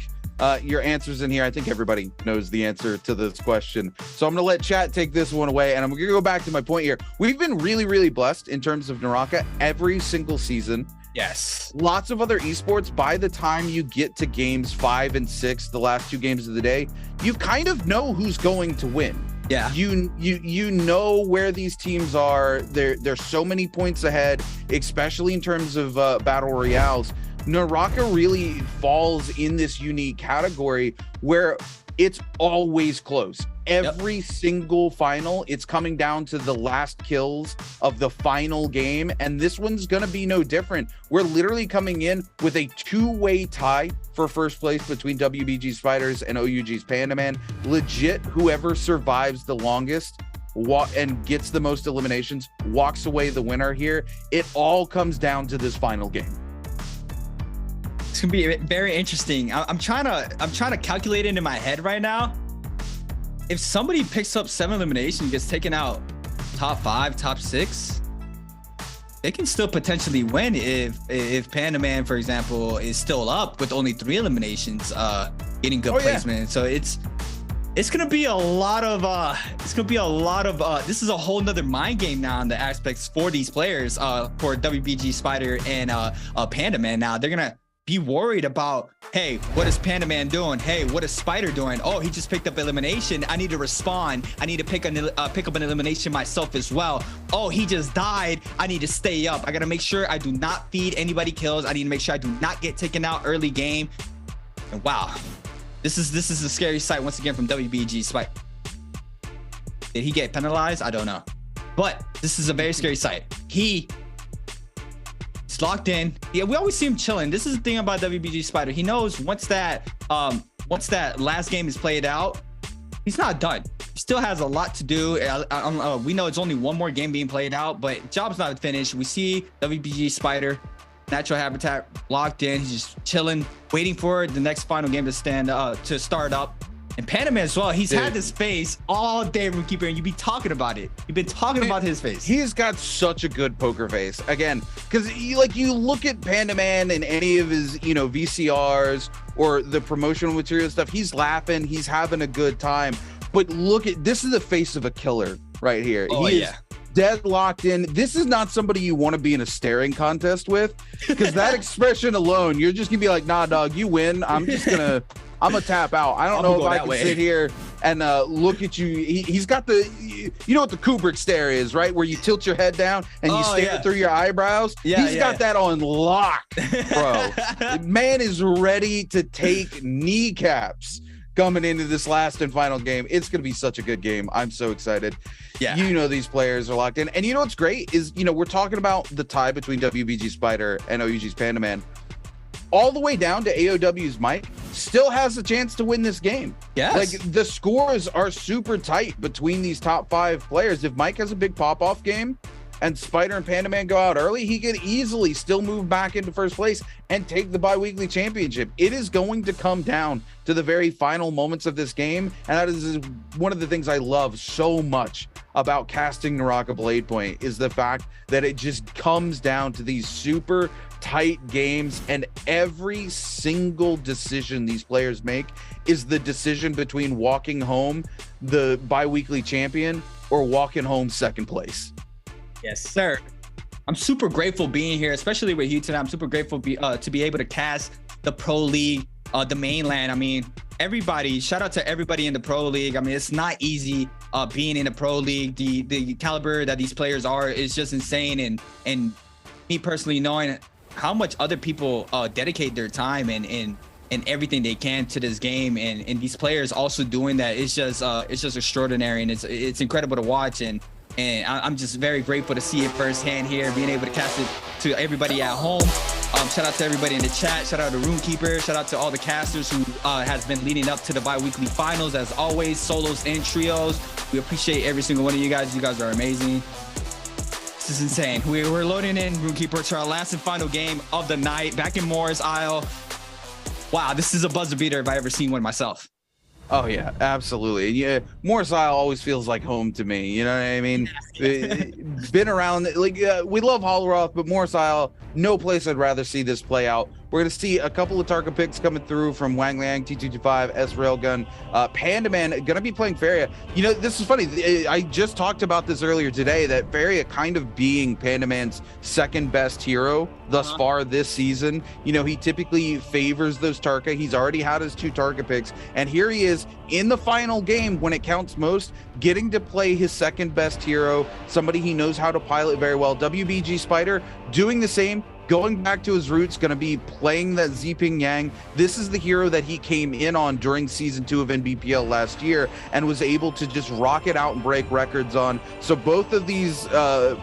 your answers in here. I think everybody knows the answer to this question. So I'm going to let chat take this one away, and I'm going to go back to my point here. We've been really, really blessed in terms of NARAKA every single season. Yes. Lots of other esports, by the time you get to games 5 and 6, the last 2 games of the day, you kind of know who's going to win. Yeah. You know where these teams are. There's so many points ahead, especially in terms of battle royales. NARAKA really falls in this unique category where it's always close. Every single final, it's coming down to the last kills of the final game, and this one's gonna be no different. We're literally coming in with a 2-way tie for first place between WBG Spiders and OUG's Panda Man. Legit, whoever survives the longest and gets the most eliminations walks away the winner here. It all comes down to this final game. It's gonna be very interesting. I'm trying to calculate it in my head right now. If somebody picks up 7 eliminations, gets taken out top 5, top 6, they can still potentially win if Panda Man, for example, is still up with only 3 eliminations, getting good placement. Yeah. So it's gonna be a lot of this is a whole nother mind game now in the aspects for these players, for WBG Spider and Panda Man. Now they're gonna be worried about, hey, what is Panda Man doing? Hey, what is Spider doing? Oh, he just picked up elimination. I need to respond. I need to pick up an elimination myself as well. Oh, he just died. I need to stay up. I gotta make sure I do not feed anybody kills. I need to make sure I do not get taken out early game. And wow, this is a scary sight once again from WBG Spider. Did he get penalized? I don't know, but this is a very scary sight. He's locked in. Yeah, we always see him chilling. This is the thing about WBG Spider. He knows once that last game is played out, he's not done. He still has a lot to do. We know it's only one more game being played out, but job's not finished. We see WBG Spider, natural habitat, locked in. He's just chilling, waiting for the next final game to start up. And Panda Man as well, he's had this face all day, Rookie Bear, and you be talking about it. You've been talking about his face. He's got such a good poker face. Again, because you look at Panda Man in any of his, VCRs or the promotional material stuff, he's laughing, he's having a good time. But look at, this is the face of a killer right here. Oh, He is dead locked in. This is not somebody you want to be in a staring contest with, because that expression alone, you're just gonna be like, nah, dog, you win. I'm gonna tap out. I don't know if I can sit here and look at you. He's got the, you know what the Kubrick stare is, right? Where you tilt your head down and you stare through your eyebrows. He's got that on lock, bro. Man is ready to take kneecaps coming into this last and final game. It's going to be such a good game. I'm so excited. Yeah. You know, these players are locked in. And you know what's great is, you know, we're talking about the tie between WBG Spider and OUG's Panda Man. All the way down to AOW's Mike still has a chance to win this game. Yes. Like, the scores are super tight between these top 5 players. If Mike has a big pop-off game and Spider and Panda Man go out early, he could easily still move back into first place and take the bi-weekly championship. It is going to come down to the very final moments of this game, and that is one of the things I love so much about casting NARAKA BLADEPOINT, is the fact that it just comes down to these super tight games, and every single decision these players make is the decision between walking home the bi-weekly champion or walking home second place. Yes, sir. I'm super grateful being here, especially with you today. I'm super grateful to be able to cast the Pro League, the mainland. I mean, everybody, shout out to everybody in the Pro League. I mean, it's not easy being in the Pro League. The caliber that these players are is just insane. And me personally, knowing how much other people dedicate their time and everything they can to this game, and these players also doing that, it's just extraordinary, and it's incredible to watch. And I'm just very grateful to see it firsthand here, being able to cast it to everybody at home. Shout out to everybody in the chat. Shout out to Roomkeeper. Shout out to all the casters who has been leading up to the bi-weekly finals, as always, solos and trios. We appreciate every single one of you guys. You guys are amazing. This is insane. We're loading in Roomkeeper to our last and final game of the night, back in Morris Isle. Wow, this is a buzzer beater if I ever seen one myself. Oh yeah, absolutely. Yeah, Morris Isle always feels like home to me. You know what I mean? Been around, like, we love Hollowroth, but Morris Isle, no place I'd rather see this play out. We're going to see a couple of Tarka picks coming through from Wang Liang, T225, S Railgun, Panda Man going to be playing Faria. You know, this is funny. I just talked about this earlier today, that Faria kind of being Panda Man's second best hero thus far this season. You know, he typically favors those Tarka. He's already had his 2 Tarka picks, and here he is in the final game when it counts most, getting to play his second best hero, somebody he knows how to pilot very well. WBG Spider doing the same, going back to his roots, going to be playing that Ziping Yang. This is the hero that he came in on during season 2 of NBPL last year and was able to just rock it out and break records on. So both of these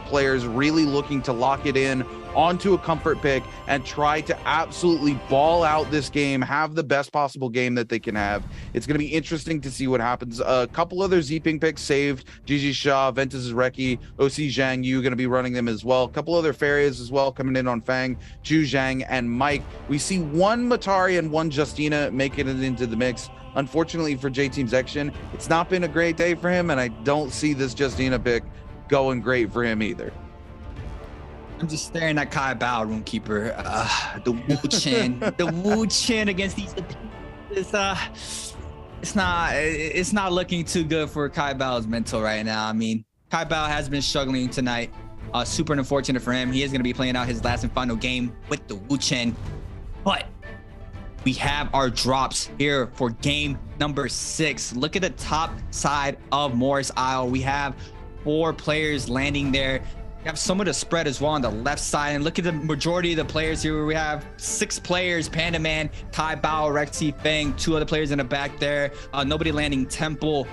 players really looking to lock it in onto a comfort pick and try to absolutely ball out this game, have the best possible game that they can have. It's going to be interesting to see what happens. A couple other Ziping picks saved. Gigi Shaw, Ventus Reki, OC Zhang Yu going to be running them as well. A couple other Farias as well coming in on Fang, Chu Zhang, and Mike. We see one Matari and one Justina making it into the mix. Unfortunately for J-Team's Action, it's not been a great day for him, and I don't see this Justina pick going great for him either. I'm just staring at Kai Bao, Roomkeeper. The Wu Chin, the Wu Chin against these. It's not looking too good for Kai Bao's mental right now. I mean, Kai Bao has been struggling tonight. Super unfortunate for him. He is going to be playing out his last and final game with the Wu Chin. But we have our drops here for game number 6. Look at the top side of Morris Isle. We have 4 players landing there. We have some of the spread as well on the left side. And look at the majority of the players here. We have 6 players: Panda Man, Kai Bao, Rexy, Feng, 2 other players in the back there. Nobody landing Temple,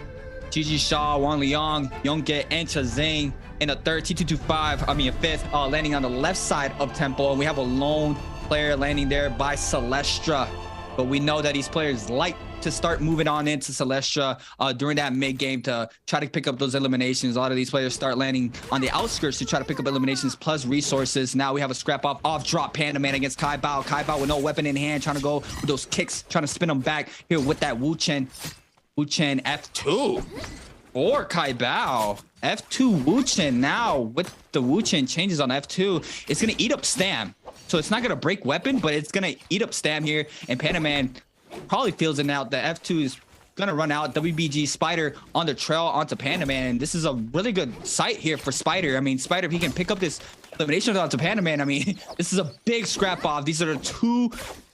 Gigi Shaw, Wang Liang, Yongke, and Chazing. And a third, T225, a 5th, landing on the left side of Temple. And we have a lone player landing there by Celestra. But we know that these players like to start moving on into Celestra during that mid game to try to pick up those eliminations. A lot of these players start landing on the outskirts to try to pick up eliminations plus resources. Now we have a scrap off drop Panda Man against Kai Bao. Kai Bao with no weapon in hand, trying to go with those kicks, trying to spin them back here with that Wu Chen. Wu Chen F2 for Kai Bao. F2 Wu Chen now with the Wu Chen changes on F2. It's going to eat up Stam. So it's not going to break weapon, but it's going to eat up Stam here. And Panda Man probably feels it out. The F2 is gonna run out. WBG Spider on the trail onto Panda Man. And this is a really good sight here for Spider. I mean, Spider, if he can pick up this elimination onto Panda Man, I mean, this is a big scrap off. These are the 2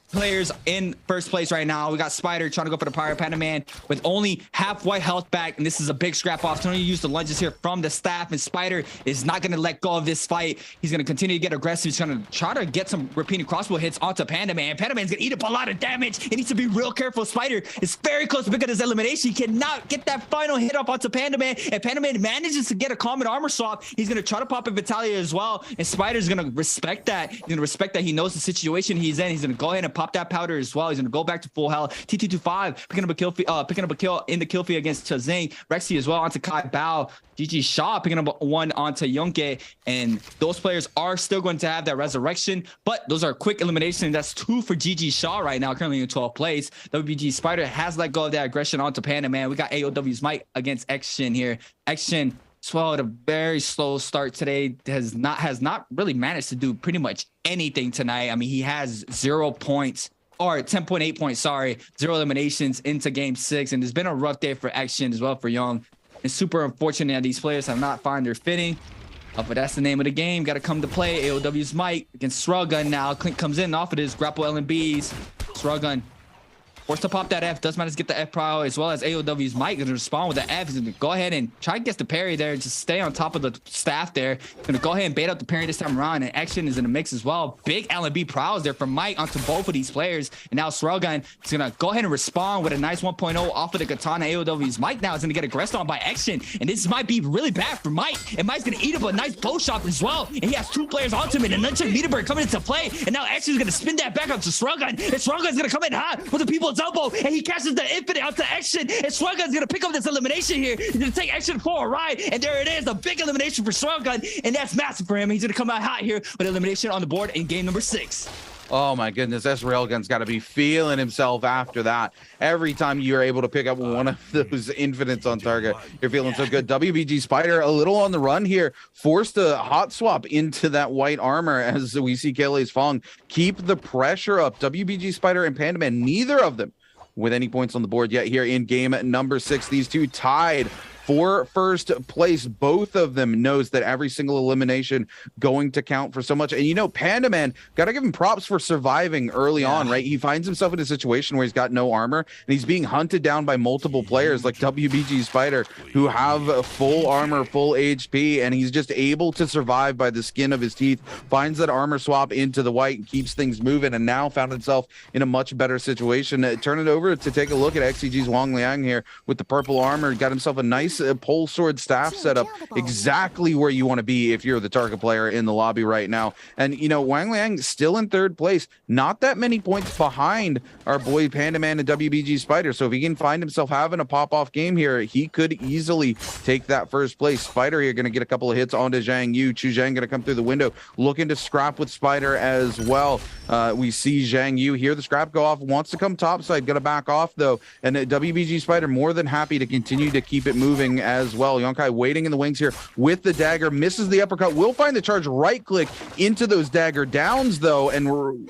players in first place right now. We got Spider trying to go for the Pyro Panda Man with only half white health back, and this is a big scrap off. Tony used the lunges here from the staff, and Spider is not going to let go of this fight. He's going to continue to get aggressive. He's going to try to get some repeating crossbow hits onto Panda Man. Panda Man's going to eat up a lot of damage. He needs to be real careful. Spider is very close to picking his elimination. He cannot get that final hit up onto Panda Man, and Panda Man manages to get a common armor swap. He's going to try to pop a Vitalia as well, and Spider's going to respect that. He's going to respect that he knows the situation he's in. He's going to go ahead and pop that powder as well. He's going to go back to full health. TT25 picking up a kill in the kill feed against Chazing. Rexy as well onto Kai Bao. GG Shaw picking up one onto Yonke, and those players are still going to have that resurrection, but those are quick elimination. That's 2 for GG Shaw right now, currently in 12th place. WBG Spider has let go of that aggression onto Panda Man. We got AOW's Mike against X-Shin here. X-Shin swallowed a very slow start today. Has not really managed to do pretty much anything tonight. I mean, he has 0 points. Or 10.8 points, sorry. 0 eliminations into game 6. And it's been a rough day for Action as well for Young. It's super unfortunate that these players have not found their fitting. But that's the name of the game. Got to come to play. AOW's Mike against Srugun now. Clint comes in off of this. Grapple LMBs. Srugun forced to pop that F. Does manage to get the F prio, as well as AOW's Mike going to respond with the F. He's going to go ahead and try to get the parry there. Just stay on top of the staff there. Going to go ahead and bait up the parry this time around. And Action is in the mix as well. Big LMB prios there from Mike onto both of these players. And now Srugun is going to go ahead and respond with a nice 1.0 off of the katana. AOW's Mike now is going to get aggressed on by Action. And this might be really bad for Mike. And Mike's going to eat up a nice bow shot as well. And he has 2 players onto him. And Nunchuck Meterbird coming into play. And now Action is going to spin that back up to Srugun. And Srugun's going to come in hot with the people's elbow. And he catches the infinite onto Action, and Srugun's gonna pick up this elimination here. He's gonna take Action for a ride, and there it is, a big elimination for Srugun, and that's massive for him. He's gonna come out hot here with elimination on the board in game number 6. Oh my goodness, S Railgun's got to be feeling himself after that. Every time you're able to pick up one of those infinites on target, you're feeling so good. WBG Spider a little on the run here, forced a hot swap into that white armor as we see Kele's Fong keep the pressure up. WBG Spider and Panda Man, neither of them with any points on the board yet here in game number 6. These two tied for first place. Both of them knows that every single elimination going to count for so much. And you know, Panda Man, got to give him props for surviving early on, right? He finds himself in a situation where he's got no armor and he's being hunted down by multiple players like WBG Spider who have full armor, full HP, and he's just able to survive by the skin of his teeth, finds that armor swap into the white and keeps things moving, and now found himself in a much better situation. Turn it over to take a look at XCG's Wang Liang here with the purple armor. Got himself a nice pole sword staff setup, exactly where you want to be if you're the target player in the lobby right now. And you know, Wang Liang still in 3rd place, not that many points behind our boy Panda Man and WBG Spider. So if he can find himself having a pop-off game here, he could easily take that 1st place. Spider here going to get a couple of hits onto Zhang Yu. Chu Zhang going to come through the window, looking to scrap with Spider as well. We see Zhang Yu here, the scrap go off, wants to come topside, going to back off though. And WBG Spider more than happy to continue to keep it moving as well. Yonkai waiting in the wings here with the dagger, misses the uppercut, will find the charge, right click into those dagger downs though, and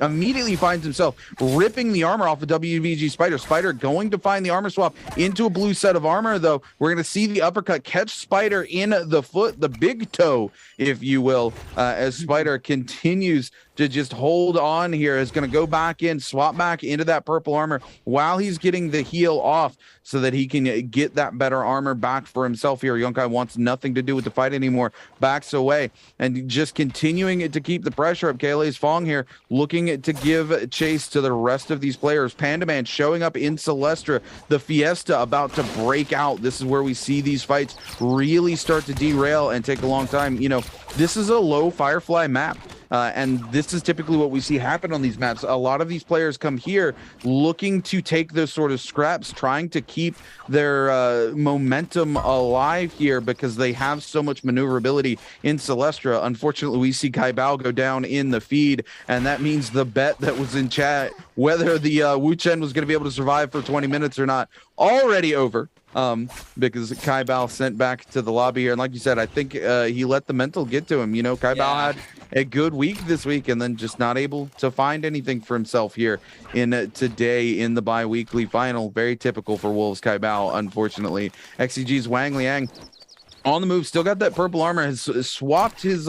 immediately finds himself ripping the armor off of WBG Spider. Spider going to find the armor swap into a blue set of armor though. We're going to see the uppercut catch Spider in the foot, the big toe, if you will, as Spider continues to just hold on here. Is going to go back in, swap back into that purple armor while he's getting the heal off so that he can get that better armor back for himself here. Yonkai wants nothing to do with the fight anymore, backs away, and just continuing to keep the pressure up. Kele's Fong here looking to give chase to the rest of these players. Panda Man showing up in Celestra, the Fiesta about to break out. This is where we see these fights really start to derail and take a long time. You know, this is a low Firefly map. And this is typically what we see happen on these maps. A lot of these players come here looking to take those sort of scraps, trying to keep their momentum alive here because they have so much maneuverability in Celestra. Unfortunately, we see Kai Bao go down in the feed, and that means the bet that was in chat, whether the Wu Chen was going to be able to survive for 20 minutes or not, already over. because Kai Bao sent back to the lobby here. And like you said, I think he let the mental get to him. You know, Kai Bao had a good week this week and then just not able to find anything for himself here in today in the bi-weekly final. Very typical for Wolves Kai Bao, unfortunately. XCG's Wang Liang on the move, still got that purple armor, has swapped his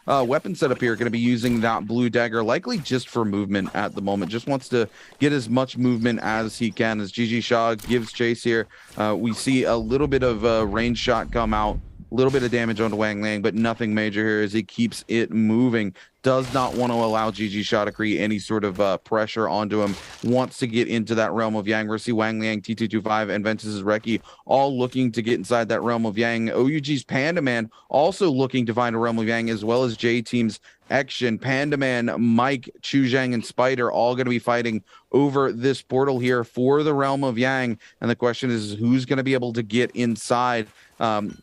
weapon setup here. Going to be using that blue dagger, likely just for movement at the moment. Just wants to get as much movement as he can as GG Shaw gives chase here. We see a little bit of range shot come out, a little bit of damage onto Wang Liang, but nothing major here as he keeps it moving. Does not want to allow GG Shaw to create any sort of pressure onto him. Wants to get into that realm of Yang. We're see Wang Liang, T225, and Ventus's Reki all looking to get inside that realm of Yang. OUG's Panda Man also looking to find a realm of Yang, as well as J Team's Action. Panda Man, Mike, Chu Zhang, and Spider all going to be fighting over this portal here for the realm of Yang. And the question is, who's going to be able to get inside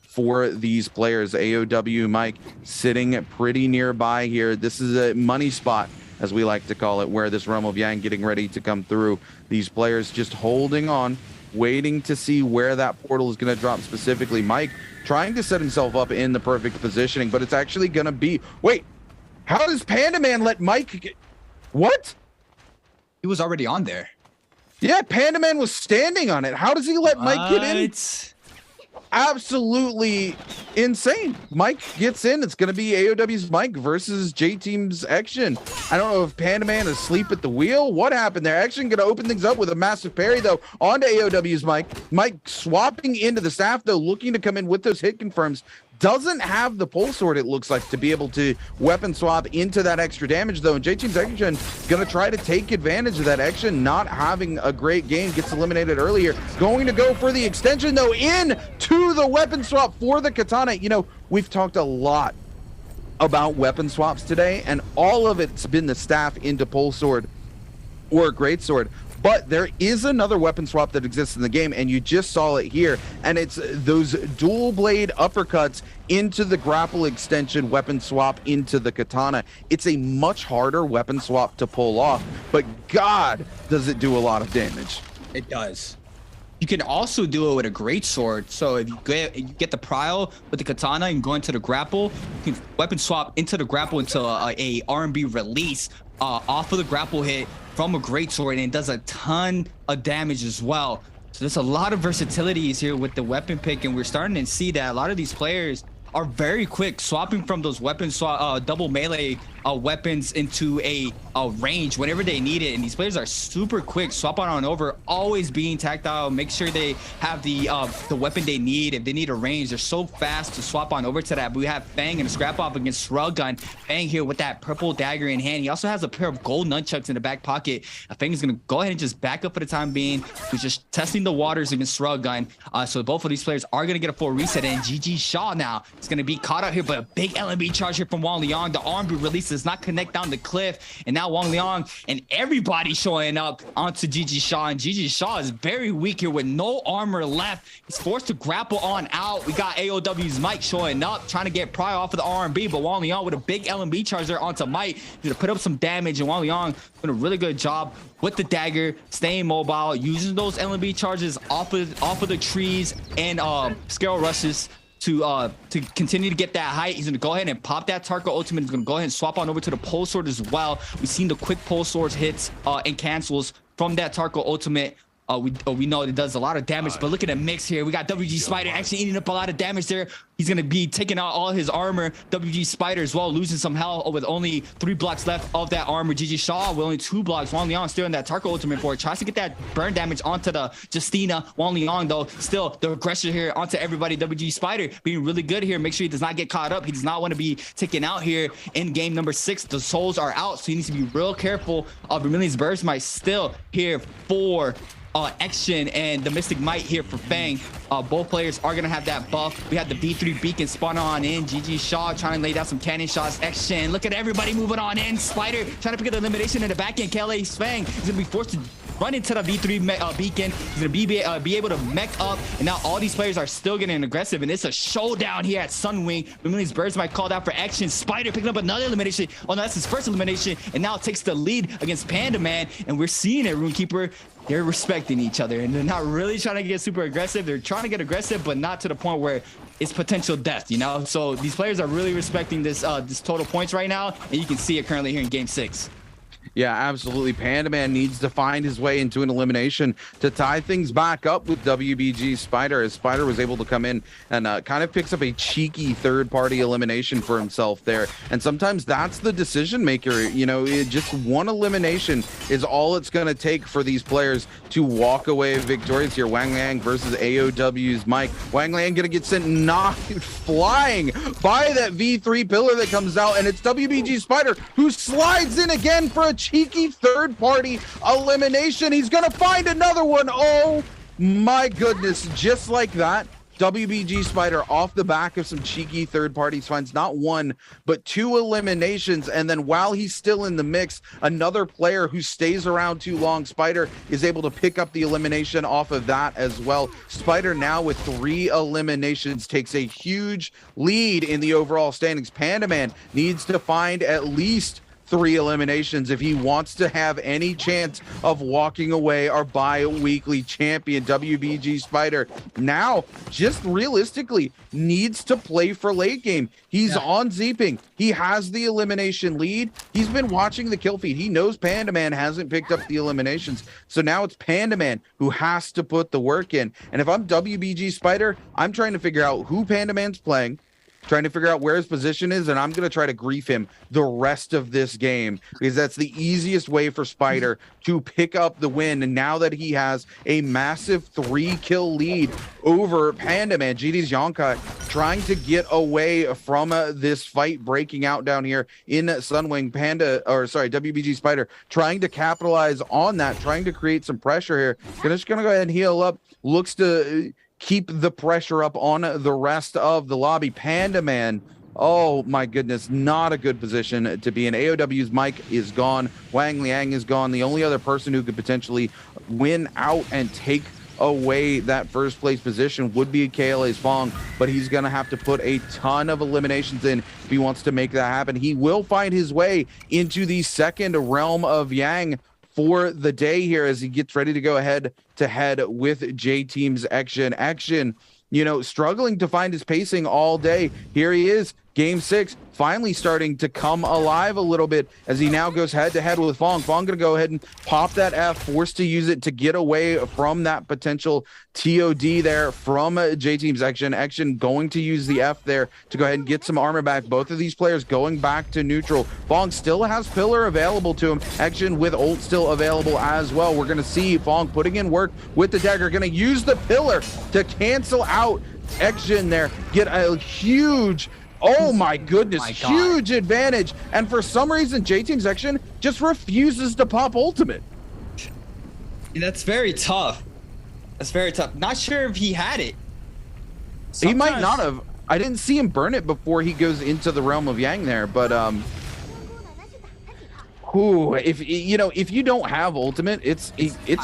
for these players? AOW, Mike, sitting pretty nearby here. This is a money spot, as we like to call it, where this realm of Yang getting ready to come through. These players just holding on, waiting to see where that portal is going to drop specifically. Mike trying to set himself up in the perfect positioning, but it's actually going to be... Wait, how does Panda Man let Mike get... What? He was already on there. Yeah, Panda Man was standing on it. How does he let Mike get in? Absolutely insane. Mike gets in. It's going to be AOW's Mike versus J Team's Action. I don't know if Panda Man is asleep at the wheel. What happened there? Action going to open things up with a massive parry, though, onto AOW's Mike. Mike swapping into the staff, though, looking to come in with those hit confirms. Doesn't have the pole sword, it looks like, to be able to weapon swap into that extra damage, though. And J Team's Action going to try to take advantage of that. Action not having a great game, gets eliminated earlier. Going to go for the extension, though, in to the weapon swap for the katana. You know, we've talked a lot about weapon swaps today, and all of it's been the staff into pole sword or great sword. But there is another weapon swap that exists in the game, and you just saw it here, and it's those dual blade uppercuts into the grapple extension weapon swap into the katana. It's a much harder weapon swap to pull off, but God, does it do a lot of damage. It does. You can also do it with a great sword. So if you get the prio with the katana and go into the grapple, you can weapon swap into the grapple into a R&B release off of the grapple hit from a great sword, and it does a ton of damage as well. So there's a lot of versatilities here with the weapon pick, and we're starting to see that a lot of these players are very quick swapping from those weapon double melee weapons into a range whenever they need it. And these players are super quick, swap on over, always being tactile, make sure they have the weapon they need. If they need a range, they're so fast to swap on over to that. But we have Fang and a scrap off against Shrug Gun. Fang here with that purple dagger in hand. He also has a pair of gold nunchucks in the back pocket. Fang is going to go ahead and just back up for the time being. He's just testing the waters against Shrug Gun. So both of these players are going to get a full reset, and GG Shaw now is going to be caught out here, but a big LMB charge here from Wang Liang. The arm release does not connect down the cliff, and now Wang Liang and everybody showing up onto GG Shaw, and GG Shaw is very weak here with no armor left. He's forced to grapple on out. We got AOW's Mike showing up, trying to get pry off of the R&B, but Wang Liang with a big LMB charge there onto Mike. He's gonna put up some damage, and Wang Liang doing a really good job with the dagger, staying mobile, using those LMB charges off of the trees and scale rushes to continue to get that height. He's going to go ahead and pop that Tarka ultimate. He's going to go ahead and swap on over to the pole sword as well. We've seen the quick pole swords hits and cancels from that Tarka ultimate. We know it does a lot of damage, but look at the mix here. We got WG Spider actually eating up a lot of damage there. He's going to be taking out all his armor. WG Spider as well, losing some health with only 3 blocks left of that armor. GG Shaw with only 2 blocks. Wang Liang still in that Tarka ultimate for it. Tries to get that burn damage onto the Justina. Wang Liang, though, still the aggression here onto everybody. WG Spider being really good here. Make sure he does not get caught up. He does not want to be taken out here in game number 6. The souls are out, so he needs to be real careful. Vermilion's Burst Might still here for Action and the Mystic Might here for Fang. Both players are gonna have that buff. We have the B3 beacon spawn on in. GG Shaw trying to lay down some cannon shots. Action, look at everybody moving on in. Spider trying to pick up the elimination in the back end. KLA's Fang is gonna be forced to run into the V3 beacon. He's gonna be able to mech up, and now all these players are still getting aggressive, and it's a showdown here at Sunwing. Millie's Birds might call out for action. Spider picking up another elimination. Oh no, that's his first elimination, and now takes the lead against Panda Man, and we're seeing it, Runekeeper. They're respecting each other, and they're not really trying to get super aggressive. They're trying to get aggressive, but not to the point where it's potential death, you know? So these players are really respecting this this total points right now, and you can see it currently here in Game 6. Yeah, absolutely. Panda Man needs to find his way into an elimination to tie things back up with WBG Spider, as Spider was able to come in and kind of picks up a cheeky third-party elimination for himself there. And sometimes that's the decision maker. You know, just one elimination is all it's going to take for these players to walk away victorious here. Wang Liang versus AOW's Mike. Wang Liang going to get sent knocked flying by that V3 pillar that comes out, and it's WBG Spider who slides in again for a cheeky third-party elimination. He's gonna find another one. Oh my goodness, just like that, WBG Spider off the back of some cheeky third parties finds not one but two eliminations, and then while he's still in the mix, another player who stays around too long, Spider is able to pick up the elimination off of that as well. Spider now with 3 eliminations takes a huge lead in the overall standings. Panda Man needs to find at least 3 eliminations if he wants to have any chance of walking away our bi-weekly champion. WBG Spider now just realistically needs to play for late game. He's on Zeeping. He has the elimination lead. He's been watching the kill feed. He knows Panda Man hasn't picked up the eliminations. So now it's Panda Man who has to put the work in. And if I'm WBG Spider, I'm trying to figure out who Panda Man's playing, trying to figure out where his position is, and I'm going to try to grief him the rest of this game, because that's the easiest way for Spider to pick up the win. And now that he has a massive 3-kill lead over Panda Man, GD's Yonkai trying to get away from this fight breaking out down here in Sunwing. WBG Spider trying to capitalize on that, trying to create some pressure here. Just going to go ahead and heal up. Looks to keep the pressure up on the rest of the lobby. Panda Man, oh my goodness, not a good position to be in. AOW's Mike is gone. Wang Liang is gone. The only other person who could potentially win out and take away that first place position would be KLA's Fong, but he's going to have to put a ton of eliminations in if he wants to make that happen. He will find his way into the second realm of Yang for the day here as he gets ready to go head to head with J Team's Action, you know, struggling to find his pacing all day. Here he is, Game 6, finally starting to come alive a little bit as he now goes head to head with Fong. Fong gonna go ahead and pop that F, forced to use it to get away from that potential TOD there from J Team's Action going to use the F there to go ahead and get some armor back. Both of these players going back to neutral. Fong still has Pillar available to him. Action with ult still available as well. We're gonna see Fong putting in work with the dagger, gonna use the Pillar to cancel out Action there, get a huge, oh my goodness, huge advantage. And for some reason, J Team's Action just refuses to pop ultimate. That's very tough. That's very tough. Not sure if he had it. He might not have. I didn't see him burn it before he goes into the realm of Yang there, but if you don't have ultimate, it's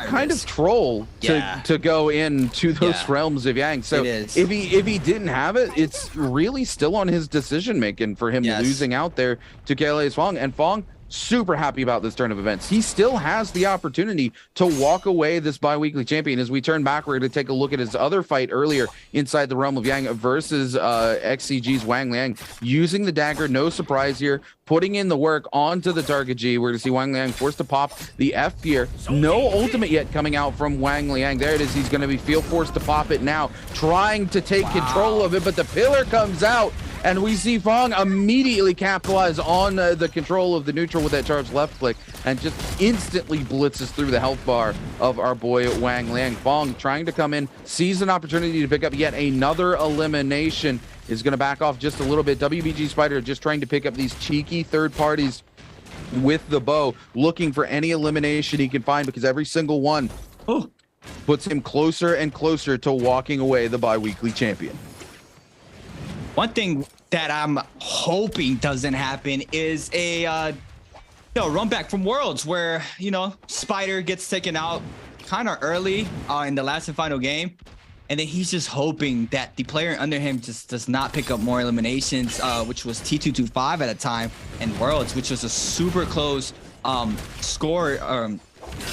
kind of troll to go into those realms of Yang. So if he didn't have it, it's really still on his decision making for him losing out there to KLA's Fong. And Fong super happy about this turn of events. He still has the opportunity to walk away this bi-weekly champion. As we turn back, we're going to take a look at his other fight earlier inside the realm of Yang versus XCG's Wang Liang, using the dagger. No surprise here, putting in the work onto the target G. We're going to see Wang Liang forced to pop the F here. No ultimate yet coming out from Wang Liang. There it is. He's going to be forced to pop it now, trying to take control of it, but the pillar comes out. And we see Fong immediately capitalize on the control of the neutral with that charged left click and just instantly blitzes through the health bar of our boy Wang Liang. Fong trying to come in, sees an opportunity to pick up yet another elimination, is going to back off just a little bit. WBG Spider just trying to pick up these cheeky third parties with the bow, looking for any elimination he can find, because every single one puts him closer and closer to walking away the bi-weekly champion. One thing that I'm hoping doesn't happen is a run back from Worlds where, Spider gets taken out kind of early in the last and final game. And then he's just hoping that the player under him just does not pick up more eliminations, which was T225 at a time, and Worlds, which was a super close score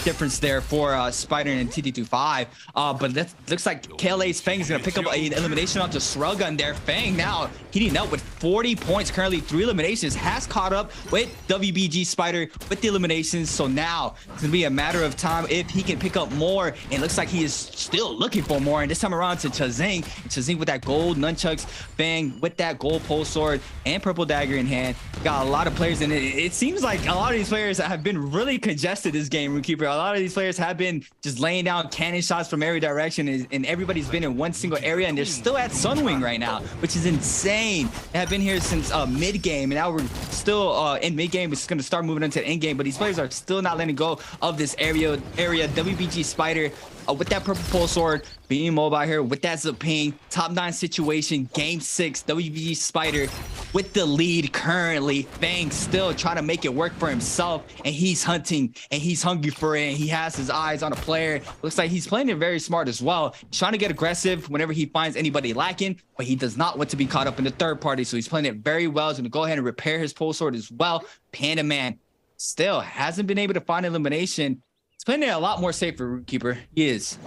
difference there for Spider and TT25. But that looks like KLA's Fang is going to pick up an elimination onto Shruggun there. Fang now heating up with 40 points, currently 3 eliminations, has caught up with WBG Spider with the eliminations. So now it's going to be a matter of time if he can pick up more. And it looks like he is still looking for more. And this time around to Chazing. Chazing with that gold nunchucks, Fang with that gold pole sword and purple dagger in hand. Got a lot of players in it. It seems like a lot of these players have been really congested this game, Rootkeeper. A lot of these players have been just laying down cannon shots from every direction, and everybody's been in one single area, and they're still at Sunwing right now, which is insane. They have been here since mid-game, and now we're still in mid-game. It's going to start moving into the end-game, but these players are still not letting go of this area. WBG Spider with that purple pole sword, being mobile here with that Zaping. Top 9 situation, game 6. WBG Spider with the lead currently. Fang still trying to make it work for himself, and he's hunting and he's hungry for it. And he has his eyes on a player. Looks like he's playing it very smart as well. He's trying to get aggressive whenever he finds anybody lacking, but he does not want to be caught up in the third party. So he's playing it very well. He's going to go ahead and repair his pole sword as well. Panda Man still hasn't been able to find elimination. He's playing it a lot more safer, Rootkeeper. He is.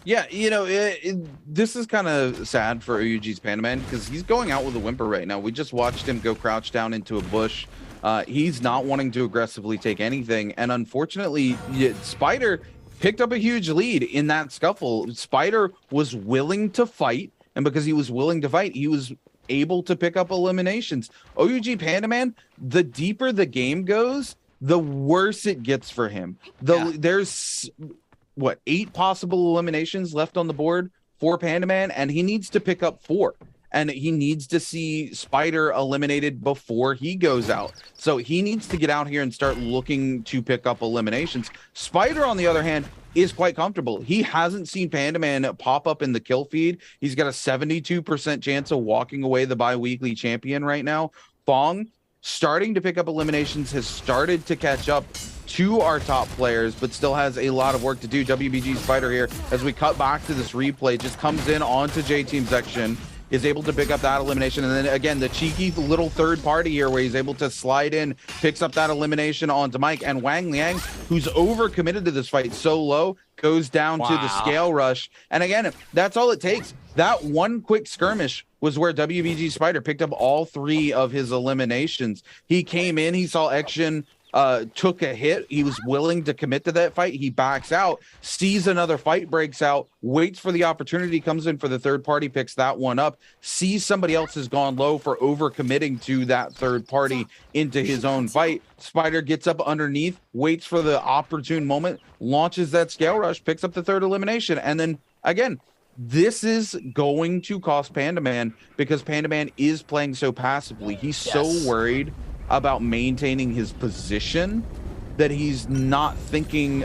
Yeah, this is kind of sad for OUG's Panda Man because he's going out with a whimper right now. We just watched him go crouch down into a bush. He's not wanting to aggressively take anything. And unfortunately, Spider picked up a huge lead in that scuffle. Spider was willing to fight. And because he was willing to fight, he was able to pick up eliminations. OUG Panda Man, the deeper the game goes, the worse it gets for him. There's 8 possible eliminations left on the board for Panda Man, and he needs to pick up 4. And he needs to see Spider eliminated before he goes out. So he needs to get out here and start looking to pick up eliminations. Spider, on the other hand, is quite comfortable. He hasn't seen Panda Man pop up in the kill feed. He's got a 72% chance of walking away the bi-weekly champion right now. Fong, starting to pick up eliminations, has started to catch up to our top players, but still has a lot of work to do. WBG Spider here, as we cut back to this replay, just comes in onto J-Team section, is able to pick up that elimination. And then again, the cheeky little third party here where he's able to slide in, picks up that elimination onto Mike, and Wang Liang, who's overcommitted to this fight so low, goes down to the scale rush. And again, that's all it takes. That one quick skirmish was where WBG Spider picked up all 3 of his eliminations. He came in, he saw Action took a hit. He was willing to commit to that fight. He backs out, sees another fight breaks out, waits for the opportunity, comes in for the third party, picks that one up, sees somebody else has gone low for overcommitting to that third party into his own fight. Spider gets up underneath, waits for the opportune moment, launches that scale rush, picks up the 3rd elimination. And then again, this is going to cost Panda Man because Panda Man is playing so passively. He's so worried about maintaining his position that he's not thinking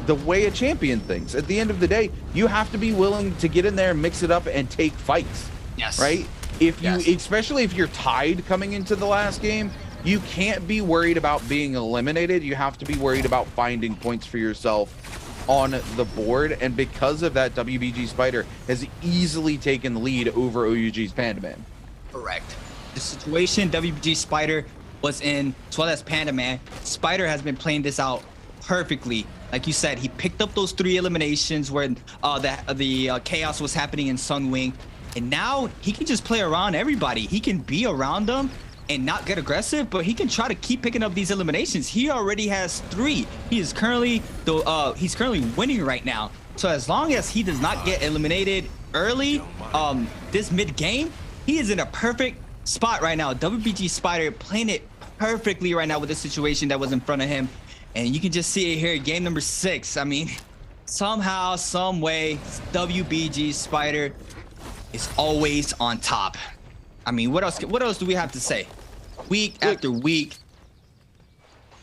the way a champion thinks. At the end of the day, you have to be willing to get in there, mix it up, and take fights. Yes. Right? If you, especially if you're tied coming into the last game, you can't be worried about being eliminated. You have to be worried about finding points for yourself on the board. And because of that, WBG Spider has easily taken the lead over OUG's Panda Man. Correct. The situation WBG Spider was in, as well as Panda Man, Spider has been playing this out perfectly. Like you said, he picked up those 3 eliminations where the chaos was happening in Sunwing, and now he can just play around everybody. He can be around them and not get aggressive, but he can try to keep picking up these eliminations. He already has 3. He is currently he's currently winning right now. So as long as he does not get eliminated early, this mid game, he is in a perfect spot right now. WBG Spider playing it perfectly right now with the situation that was in front of him, and you can just see it here, game number 6. I mean, somehow, some way, WBG Spider is always on top. I mean, what else do we have to say? Week after week,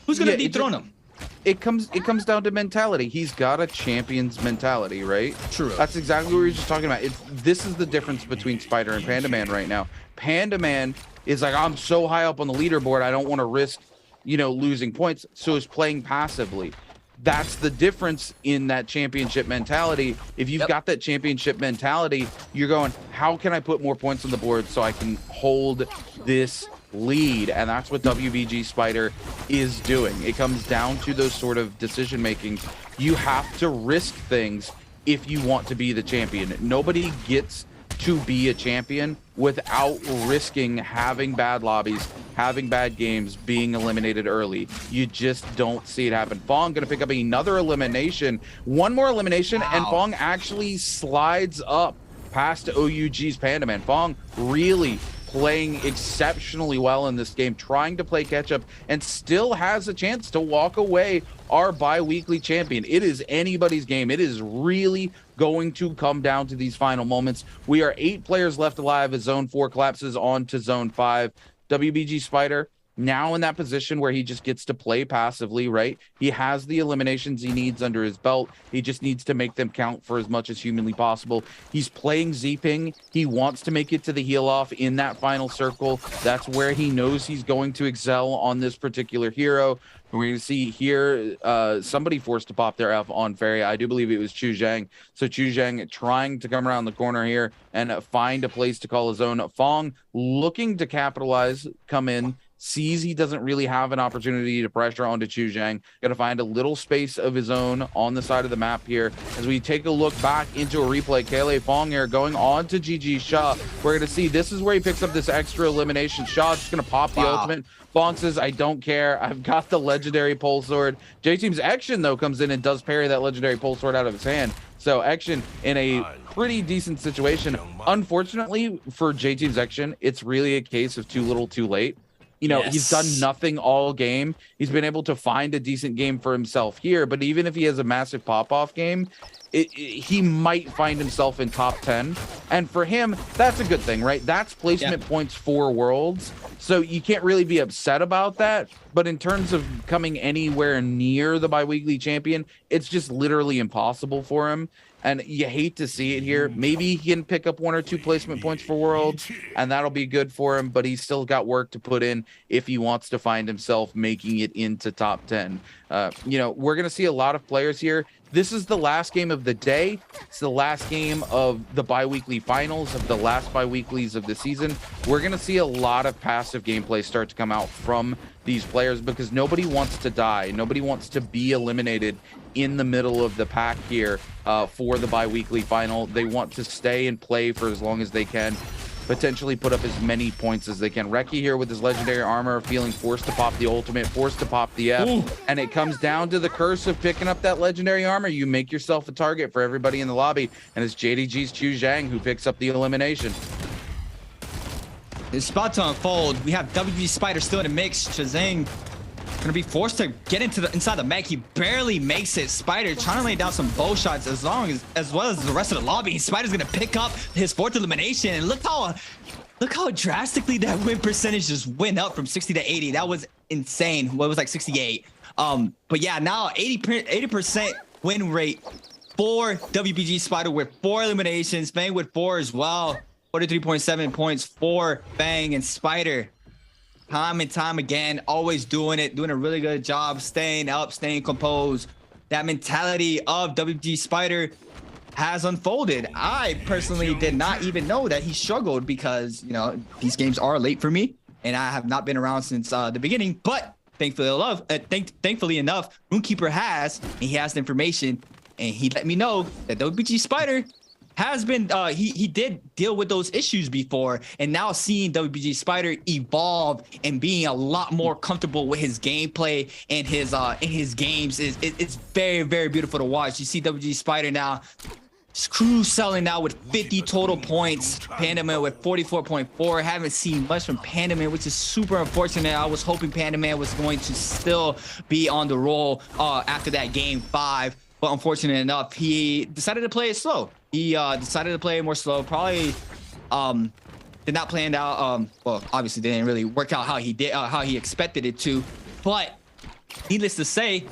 who's gonna dethrone him? It comes down to mentality. He's got a champion's mentality, right? True. That's exactly what we were just talking about. This is the difference between Spider and Panda Man right now. Panda Man is like, I'm so high up on the leaderboard, I don't want to risk losing points, so is playing passively. That's the difference in that championship mentality. If you've got that championship mentality, you're going, how can I put more points on the board so I can hold this lead? And that's what WBG Spider is doing. It comes down to those sort of decision making. You have to risk things if you want to be the champion. Nobody gets to be a champion without risking having bad lobbies, having bad games, being eliminated early. You just don't see it happen. Fong gonna pick up another elimination, one more elimination, and Fong actually slides up past OUG's Panda Man. Fong really playing exceptionally well in this game, trying to play catch up, and still has a chance to walk away our bi-weekly champion. It is anybody's game. It is really going to come down to these final moments. We are 8 players left alive as Zone 4 collapses on to Zone 5. WBG Spider now in that position where he just gets to play passively, right? He has the eliminations he needs under his belt. He just needs to make them count for as much as humanly possible. He's playing Z-Ping. He wants to make it to the heal off in that final circle. That's where he knows he's going to excel on this particular hero. We're going to see here somebody forced to pop their F on Fairy. I do believe it was Chu Zhang. So Chu Zhang trying to come around the corner here and find a place to call his own. Fong looking to capitalize, come in, sees he doesn't really have an opportunity to pressure onto Chu Zhang. Got to find a little space of his own on the side of the map here. As we take a look back into a replay, KLA Fong here going on to GG Shaw. We're going to see this is where he picks up this extra elimination. Shaw just going to pop the ultimate. Fong says, I don't care. I've got the legendary pole sword. J-Team's Action, though, comes in and does parry that legendary pole sword out of his hand. So Action in a pretty decent situation. Unfortunately for J-Team's Action, it's really a case of too little too late. He's done nothing all game. He's been able to find a decent game for himself here, but even if he has a massive pop-off game, he might find himself in top 10. And for him, that's a good thing, right? That's placement points for Worlds. So you can't really be upset about that. But in terms of coming anywhere near the bi-weekly champion, it's just literally impossible for him. And you hate to see it here. Maybe he can pick up 1 or 2 placement points for Worlds, and that'll be good for him, but he's still got work to put in if he wants to find himself making it into top 10. We're going to see a lot of players here. This is the last game of the day. It's the last game of the bi-weekly finals, of the last bi-weeklies of the season. We're going to see a lot of passive gameplay start to come out from these players because nobody wants to die. Nobody wants to be eliminated in the middle of the pack here for the bi-weekly final. They want to stay and play for as long as they can, potentially put up as many points as they can. Reki here with his legendary armor, feeling forced to pop the ultimate, forced to pop the F. And it comes down to the curse of picking up that legendary armor. You make yourself a target for everybody in the lobby, and it's JDG's Chu Zhang who picks up the elimination. It's about to unfold. We have WBG Spider still in the mix. Shazang gonna be forced to get inside the mech. He barely makes it. Spider trying to lay down some bow shots as well as the rest of the lobby. Spider's gonna pick up his 4th elimination, and look how drastically that win percentage just went up from 60 to 80. That was insane. What was like 68. But yeah, now 80% win rate for WBG Spider with 4 eliminations. Fang with 4 as well. 43.7 points for Fang and Spider. Time and time again, always doing a really good job, staying up, staying composed. That mentality of WBG Spider has unfolded. I personally did not even know that he struggled because, these games are late for me and I have not been around since the beginning, but thankfully enough, Runekeeper has, and he has the information, and he let me know that WBG Spider has been he did deal with those issues before, and now seeing WBG Spider evolve and being a lot more comfortable with his gameplay and his games it's very, very beautiful to watch. You see WBG Spider now Screw selling now with 50 total points. Pandaman with 44.4. Haven't seen much from Pandaman, which is super unfortunate. I was hoping Pandaman was going to still be on the roll after that game 5. But unfortunate enough, he decided to play it slow. He decided to play it more slow. Probably did not plan out. Well, obviously didn't really work out how he expected it to. But needless to say,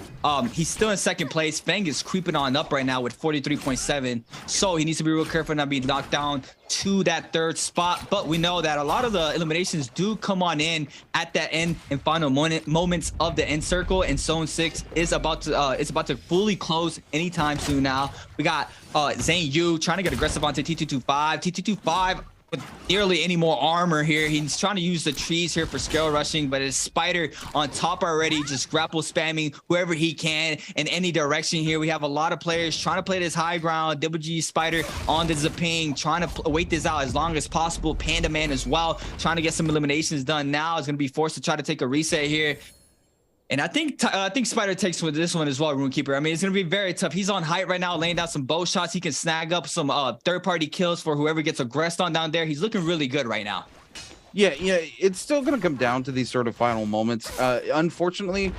he's still in second place. Fang is creeping on up right now with 43.7. So he needs to be real careful not being knocked down to that third spot. But we know that a lot of the eliminations do come on in at that end and final moments of the end circle. And Zone 6 is about to fully close anytime soon now. We got Zane Yu trying to get aggressive onto T225. T225 with nearly any more armor here. He's trying to use the trees here for scale rushing, but his Spider on top already, just grapple spamming whoever he can in any direction here. We have a lot of players trying to play this high ground. WG Spider on the Zaping, trying to wait this out as long as possible. Panda Man as well, trying to get some eliminations done now. Is going to be forced to try to take a reset here. And I think Spider takes with this one as well, Runekeeper. I mean, it's going to be very tough. He's on height right now, laying down some bow shots. He can snag up some third-party kills for whoever gets aggressed on down there. He's looking really good right now. Yeah, it's still going to come down to these sort of final moments. Unfortunately,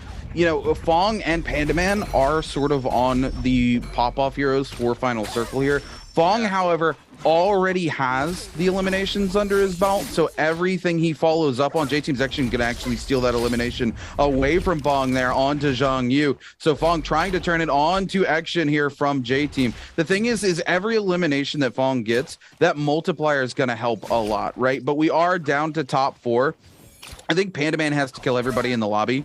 Fong and Panda Man are sort of on the pop-off heroes for Final Circle here. Fong, however, already has the eliminations under his belt, so everything he follows up on, J-Team's Action can actually steal that elimination away from Fong there onto Zhang Yu. So Fong trying to turn it on to Action here from J-Team. The thing is every elimination that Fong gets, that multiplier is going to help a lot, right? But we are down to top 4. I think Panda Man has to kill everybody in the lobby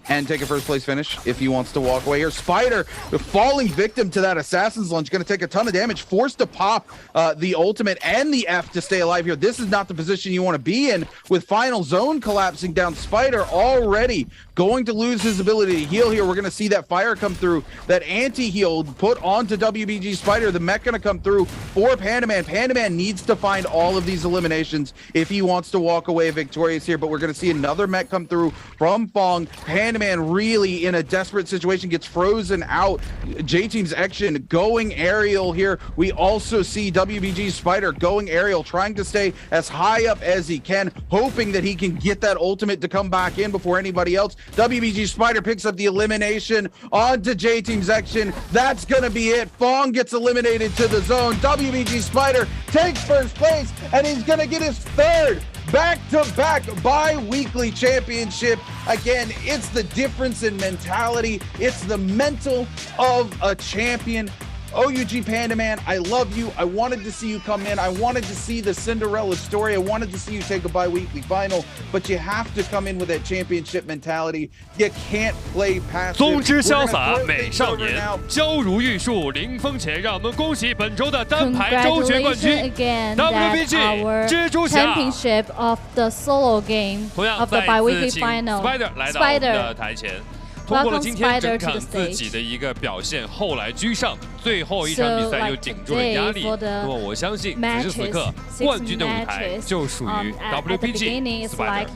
and take a first place finish if he wants to walk away here. Spider, the falling victim to that assassin's lunge, going to take a ton of damage, forced to pop the ultimate and the F to stay alive here. This is not the position you want to be in with final zone collapsing down. Spider already going to lose his ability to heal here. We're going to see that fire come through, that anti-heal put onto WBG Spider. The mech going to come through for Panda Man. Panda Man needs to find all of these eliminations if he wants to walk away victorious here, but we're going to see another mech come through from Fong. Panda Man really in a desperate situation, gets frozen out. J-Team's Action going aerial here. We also see WBG Spider going aerial, trying to stay as high up as he can, hoping that he can get that ultimate to come back in before anybody else. WBG Spider picks up the elimination onto J-Team's Action. That's gonna be it. Fong gets eliminated to the zone. WBG Spider takes first place, and he's gonna get his third back-to-back bi-weekly championship. Again, it's the difference in mentality. It's the mental of a champion. OUG Panda Man, I love you. I wanted to see you come in. I wanted to see the Cinderella story. I wanted to see you take a bi-weekly final, but you have to come in with that championship mentality. You can't play past it. 宗之潇洒美少年，娇如玉树临风前，让我们恭喜本周的单排周决冠军 WBG 蜘蛛侠。 Championship of the solo game 同样 of the 再 bi-weekly 次请 final. Spider 来到我们的台前。 通过了今天整场自己的一个表现，后来居上，最后一场比赛又顶住了压力。那么我相信此时此刻，冠军的舞台就属于 WBG Spider。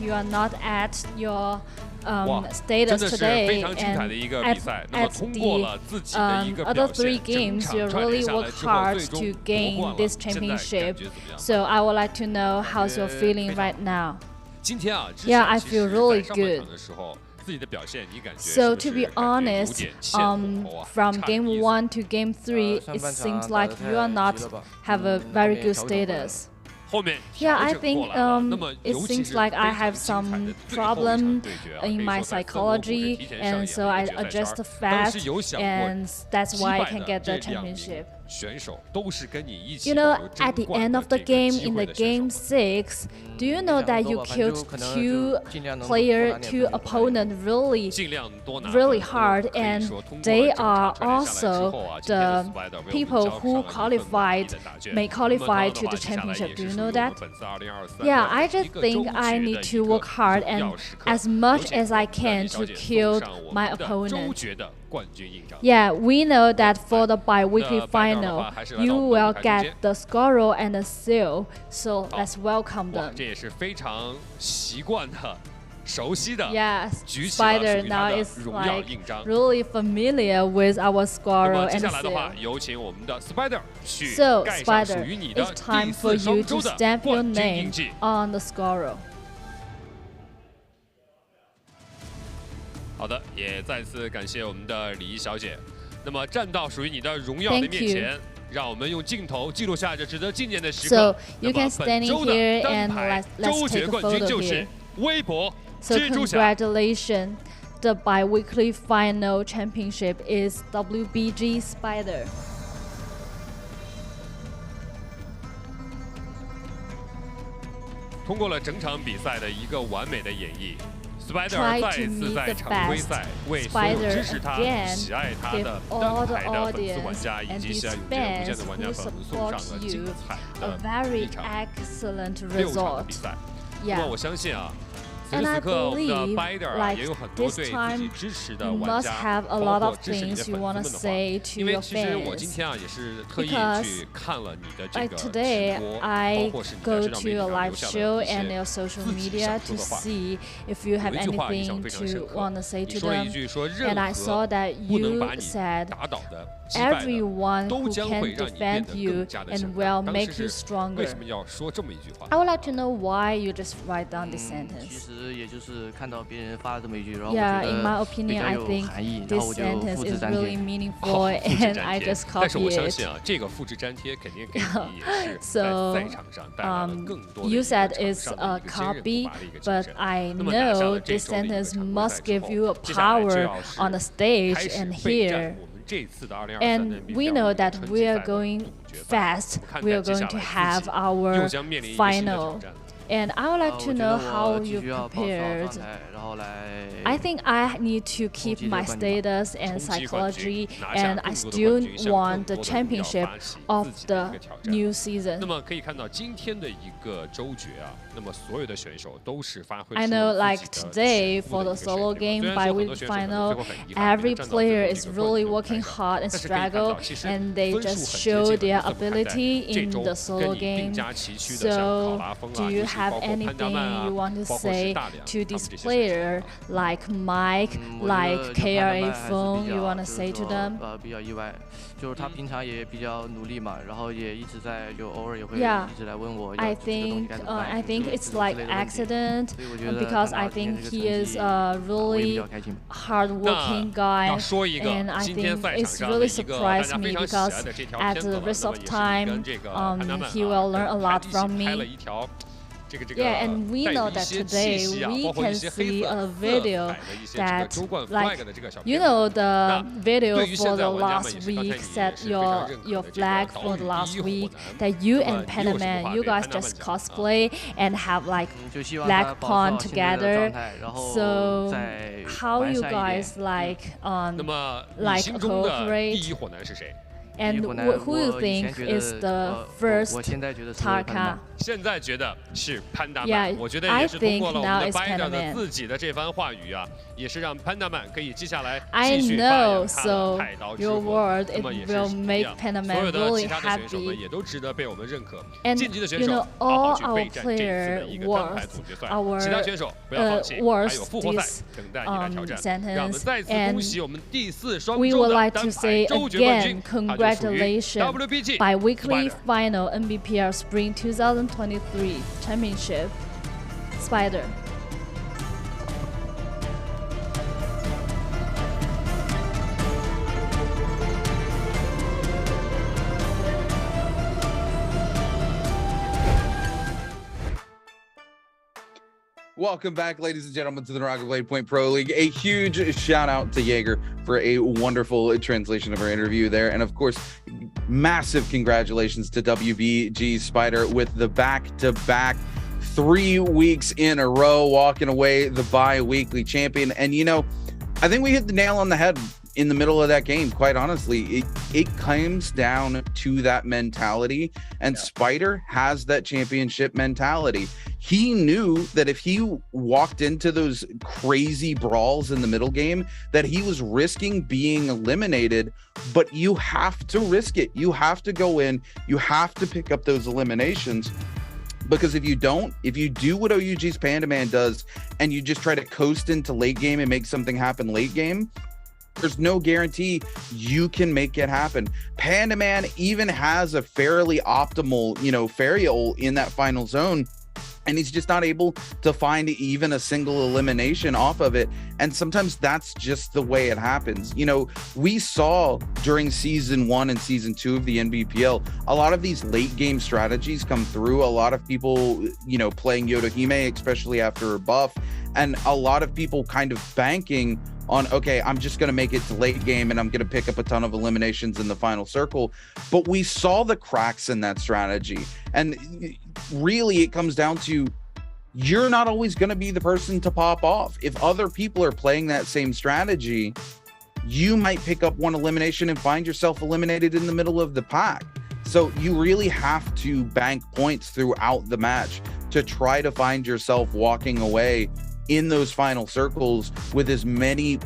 哇，真的是非常精彩的一个比赛。那么通过了自己的一个表现，整场串联下来之后，最终夺冠了。现在感觉怎么样 So I would like to know how's your feeling right now. 今天啊， Yeah, I feel really good. So to be honest, from game 1 to game 3, it seems like you are not have a very good status. Yeah, I think it seems like I have some problem in my psychology, and so I adjust fast, and that's why I can get the championship. You know, at the end of the game, in the game 6, do you know that you killed two opponents really hard, and they are also the people who may qualify to the championship. Do you know that? Yeah, I just think I need to work hard and as much as I can to kill my opponent. Yeah, we know that for the bi-weekly final, you will get the Scorro and the Seal, so let's welcome them. Yes, Spider now is like really familiar with our Scorro and Seal. So, Spider, it's time for you to stamp your name on the Scorro. 好的，也再次感谢我们的李怡小姐。那么站到属于你的荣耀的面前，让我们用镜头记录下这值得纪念的时刻。So you can stand in here and let's take a photo here. 微博 So congratulations the bi-weekly final championship is WBG Spider. 通过了整场比赛的一个完美的演绎 ，Spider 再一次在常规赛为所有支持他、喜爱他的灯牌的粉丝玩家以及喜爱永无限的玩家粉送上了精彩的一场6场的比赛。那么我相信啊。 此时此刻，我们的 Spider 也有很多对自己支持的玩家，包括支持你的粉丝们的话。因为其实我今天啊也是特意去看了你的这个直播，包括是你在社交媒体上留下的一些自己想说的话。有一句话印象非常深刻，你说了一句说任何不能把你打倒的。 Everyone who can defend you and will make you stronger. I would like to know why you just write down this sentence. 其实也就是看到别人发了这么一句，然后 Yeah, in my opinion, I think this sentence is really meaningful, and I just copy it. 但是我相信啊，这个复制粘贴肯定给你也是在赛场上带来了更多的 you said it's a copy, but I know this sentence must give you a power on the stage and here. And we know that we are going fast. We are going to have our final. And I would like to know how you prepared. I think I need to keep my status and psychology, and I still want the championship of the new season. 那么可以看到今天的一个周决啊，那么所有的选手都是发挥出 I know, like today for the solo game bi-week final, every player is really working hard and struggle, and they just show their ability in the solo game. So, do you have anything you want to say to this player, like Mike, like KRA Phone? You want to say to them? 比较意外，就是他平常也比较努力嘛，然后也一直在就偶尔也会一直来问我。I think it's like accident because I think he is a really hard-working guy, and I think it's really surprised me because at the rest of time, he will learn a lot from me. Yeah, and we know that today we can see a video that, like, you know, the video for the last week, set your flag for the last week, that you and Panaman, you guys just cooplay and have like BLADEPOINT together. So how you guys like cooperate? And who you think is the first NARAKA? 现在觉得是潘达曼，我觉得也是通过了我们的 Spider 的自己的这番话语啊，也是让潘达曼可以接下来继续发扬他的太刀之火。那么也是一样，所有的其他的选手们也都值得被我们认可。晋级的选手好好去备战这次的一个单排总决赛，其他选手不要放弃，还有复活赛等待你来挑战。让我们再次恭喜我们第4双周的单排周决冠军，他就属于 WBG bi-weekly final Nbpl Spring 2023 Championship Spider. Welcome back, ladies and gentlemen, to the NARAKA BLADEPOINT Pro League. A huge shout out to Jaeger for a wonderful translation of our interview there. And of course, massive congratulations to WBG Spider with the back-to-back 3 weeks in a row, walking away the bi-weekly champion. And, you know, I think we hit the nail on the head in the middle of that game. Quite honestly, it comes down to that mentality, and Spider has that championship mentality. He knew that if he walked into those crazy brawls in the middle game, that he was risking being eliminated, but you have to risk it. You have to go in, you have to pick up those eliminations. Because if you don't, if you do what OUG's Panda Man does and you just try to coast into late game and make something happen late game, there's no guarantee you can make it happen. Panda Man even has a fairly optimal, you know, Ferial in that final zone, and he's just not able to find even a single elimination off of it. And sometimes that's just the way it happens. You know, we saw during season 1 and season 2 of the NBPL, a lot of these late game strategies come through. A lot of people, you know, playing Yodohime, especially after a buff, and a lot of people kind of banking on, okay, I'm just going to make it to late game and I'm going to pick up a ton of eliminations in the final circle. But we saw the cracks in that strategy. And really it comes down to, you're not always going to be the person to pop off. If other people are playing that same strategy, you might pick up one elimination and find yourself eliminated in the middle of the pack. So you really have to bank points throughout the match to try to find yourself walking away in those final circles with as many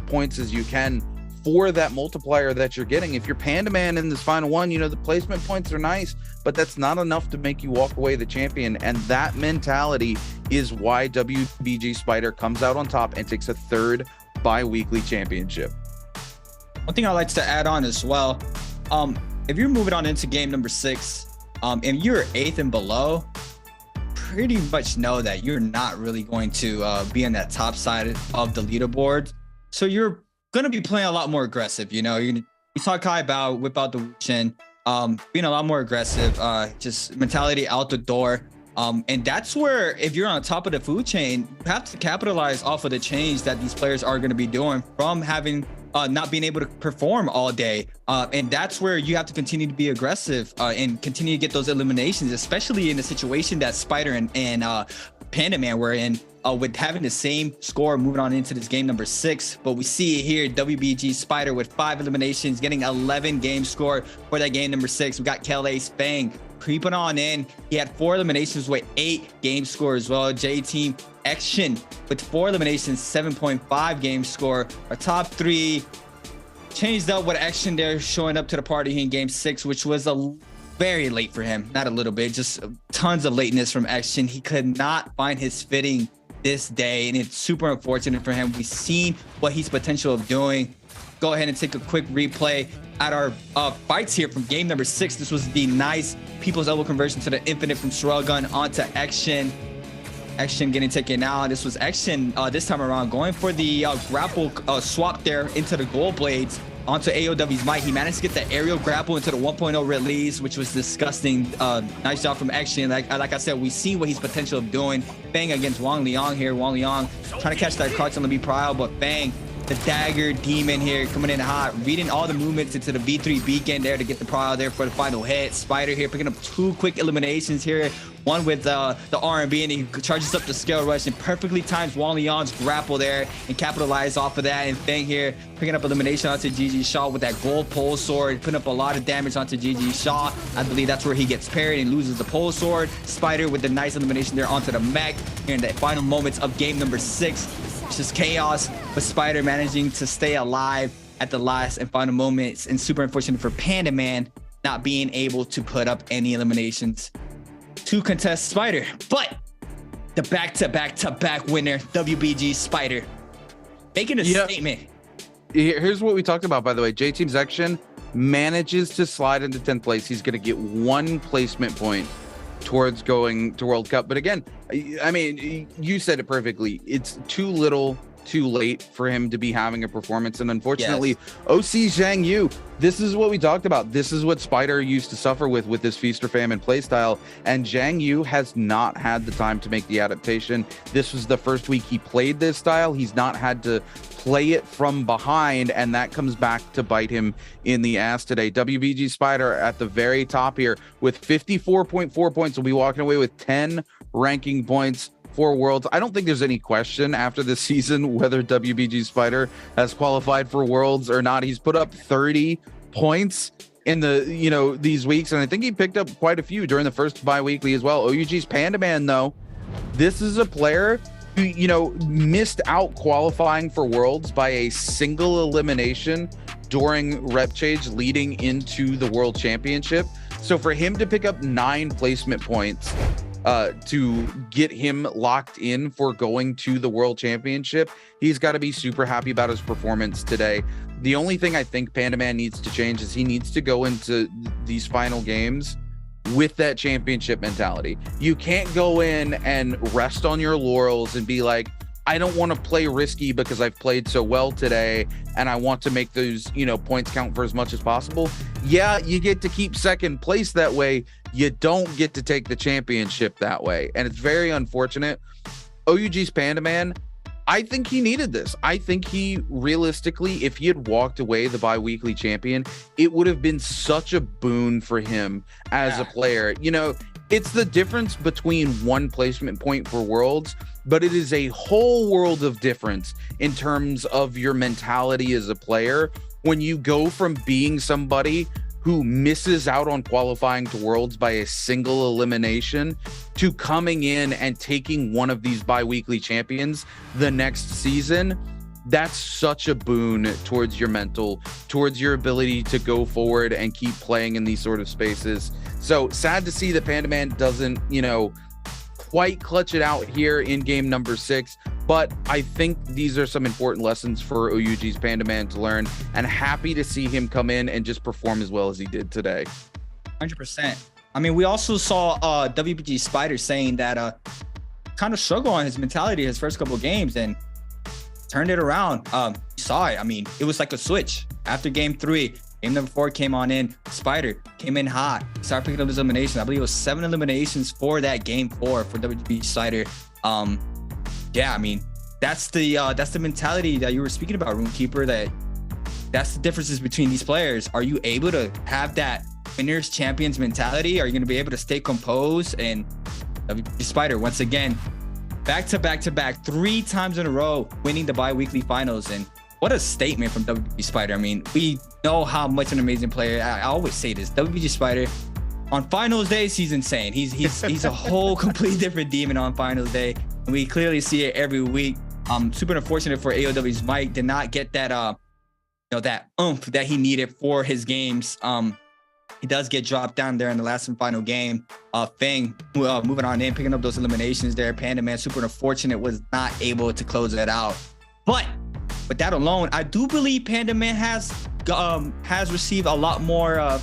points as you can for that multiplier that you're getting. If you're Panda Man in this final one, you know, the placement points are nice, but that's not enough to make you walk away the champion. And that mentality is why WBG Spider comes out on top and takes a third bi-weekly championship. One thing I'd like to add on as well, if you're moving on into game number 6, and you're 8th and below, pretty much know that you're not really going to be on that top side of the leaderboard. So you're going to be playing a lot more aggressive. You know, you saw Kai Bao whip out the Wuchen, being a lot more aggressive, just mentality out the door. And that's where, if you're on top of the food chain, you have to capitalize off of the change that these players are going to be doing from having not being able to perform all day. And that's where you have to continue to be aggressive and continue to get those eliminations, especially in the situation that Spider and Panda Man were in, with having the same score moving on into this game number 6. But we see here WBG Spider with 5 eliminations, getting 11 game score for that game number 6. We got Kelly Spang creeping on in. He had 4 eliminations with 8 game score as well. J-Team Action with 4 eliminations, 7.5 game score. Our top 3 changed up with Action there, showing up to the party here in game 6, which was very late for him. Not a little bit, just tons of lateness from Action. He could not find his fitting this day, and it's super unfortunate for him. We've seen what he's potential of doing. Go ahead and take a quick replay at our fights here from game number 6. This was the nice People's Elbow conversion to the infinite from Sorrel Gun onto Action. Action getting taken out. This was Action this time around going for the grapple swap there into the gold blades onto AOW's mic. He managed to get the aerial grapple into the 1.0 release, which was disgusting. Nice job from Action. Like I said, we see what he's potential of doing. Fang against Wang Liang here. Wang Liang trying to catch that crouch on the Nbpl, but Fang, the dagger demon here, coming in hot, reading all the movements into the V3 beacon there to get the Prowl there for the final hit. Spider here picking up 2 quick eliminations here. One with the R&B, and he charges up the scale rush and perfectly times Wang Liang's grapple there and capitalize off of that. And Fang here picking up elimination onto GG Shaw with that gold pole sword, putting up a lot of damage onto GG Shaw. I believe that's where he gets parried and loses the pole sword. Spider with the nice elimination there onto the mech here in the final moments of game number 6. It's just chaos, but Spider managing to stay alive at the last and final moments, and super unfortunate for Panda Man not being able to put up any eliminations to contest Spider. But the back-to-back winner, WBG Spider, making a statement. Here's what we talked about, by the way. J-Team's Action manages to slide into 10th place. He's going to get 1 placement point towards going to World Cup. But again, I mean, you said it perfectly. It's too little, too late for him to be having a performance. And unfortunately, OC Zhang Yu, this is what we talked about. This is what Spider used to suffer with this feast or famine playstyle. And Zhang Yu has not had the time to make the adaptation. This was the first week he played this style. He's not had to play it from behind, and that comes back to bite him in the ass today. WBG Spider at the very top here with 54.4 points. Will be walking away with 10 ranking points for Worlds. I don't think there's any question after this season whether WBG Spider has qualified for Worlds or not. He's put up 30 points in the, you know, these weeks, and I think he picked up quite a few during the first bi-weekly as well. OUG's Panda Man, though, this is a player who, you know, missed out qualifying for Worlds by a single elimination during rep change leading into the World Championship. So for him to pick up 9 placement points to get him locked in for going to the World Championship, he's got to be super happy about his performance today. The only thing I think Panda Man needs to change is he needs to go into these final games with that championship mentality. You can't go in and rest on your laurels and be like, I don't want to play risky because I've played so well today and I want to make those, you know, points count for as much as possible. Yeah, you get to keep second place that way. You don't get to take the championship that way. And it's very unfortunate. OUG's Panda Man, I think he needed this. I think he realistically, if he had walked away the bi-weekly champion, it would have been such a boon for him as a player. You know, it's the difference between one placement point for Worlds, but it is a whole world of difference in terms of your mentality as a player when you go from being somebody who misses out on qualifying to Worlds by a single elimination to coming in and taking one of these bi-weekly champions the next season. That's such a boon towards your mental, towards your ability to go forward and keep playing in these sort of spaces. So sad to see that Panda Man doesn't, you know, quite clutch it out here in game number 6. But I think these are some important lessons for OUG's Panda Man to learn, and happy to see him come in and just perform as well as he did today. 100%. I mean, we also saw WBG Spider saying that kind of struggled on his mentality his first couple of games and turned it around. You saw it. I mean, it was like a switch. After game 3, game number 4 came on in. Spider came in hot, started picking up his eliminations. I believe it was 7 eliminations for that game 4 for WBG Spider. Yeah, I mean, that's the mentality that you were speaking about, RuneKeeper. That's the differences between these players. Are you able to have that winners champions mentality? Are you going to be able to stay composed? And WBG Spider, once again, back to back 3 times in a row, winning the bi-weekly finals. And what a statement from WBG Spider. I mean, we know how much an amazing player. I always say this, WBG Spider on finals days, he's insane. He's a whole completely different demon on finals day. And we clearly see it every week. Super unfortunate for AOW's Mike, did not get that that oomph that he needed for his games. He does get dropped down there in the last and final game. Fang moving on in, picking up those eliminations there. Panda Man, super unfortunate, was not able to close that out. But with that alone, I do believe Panda Man has received a lot more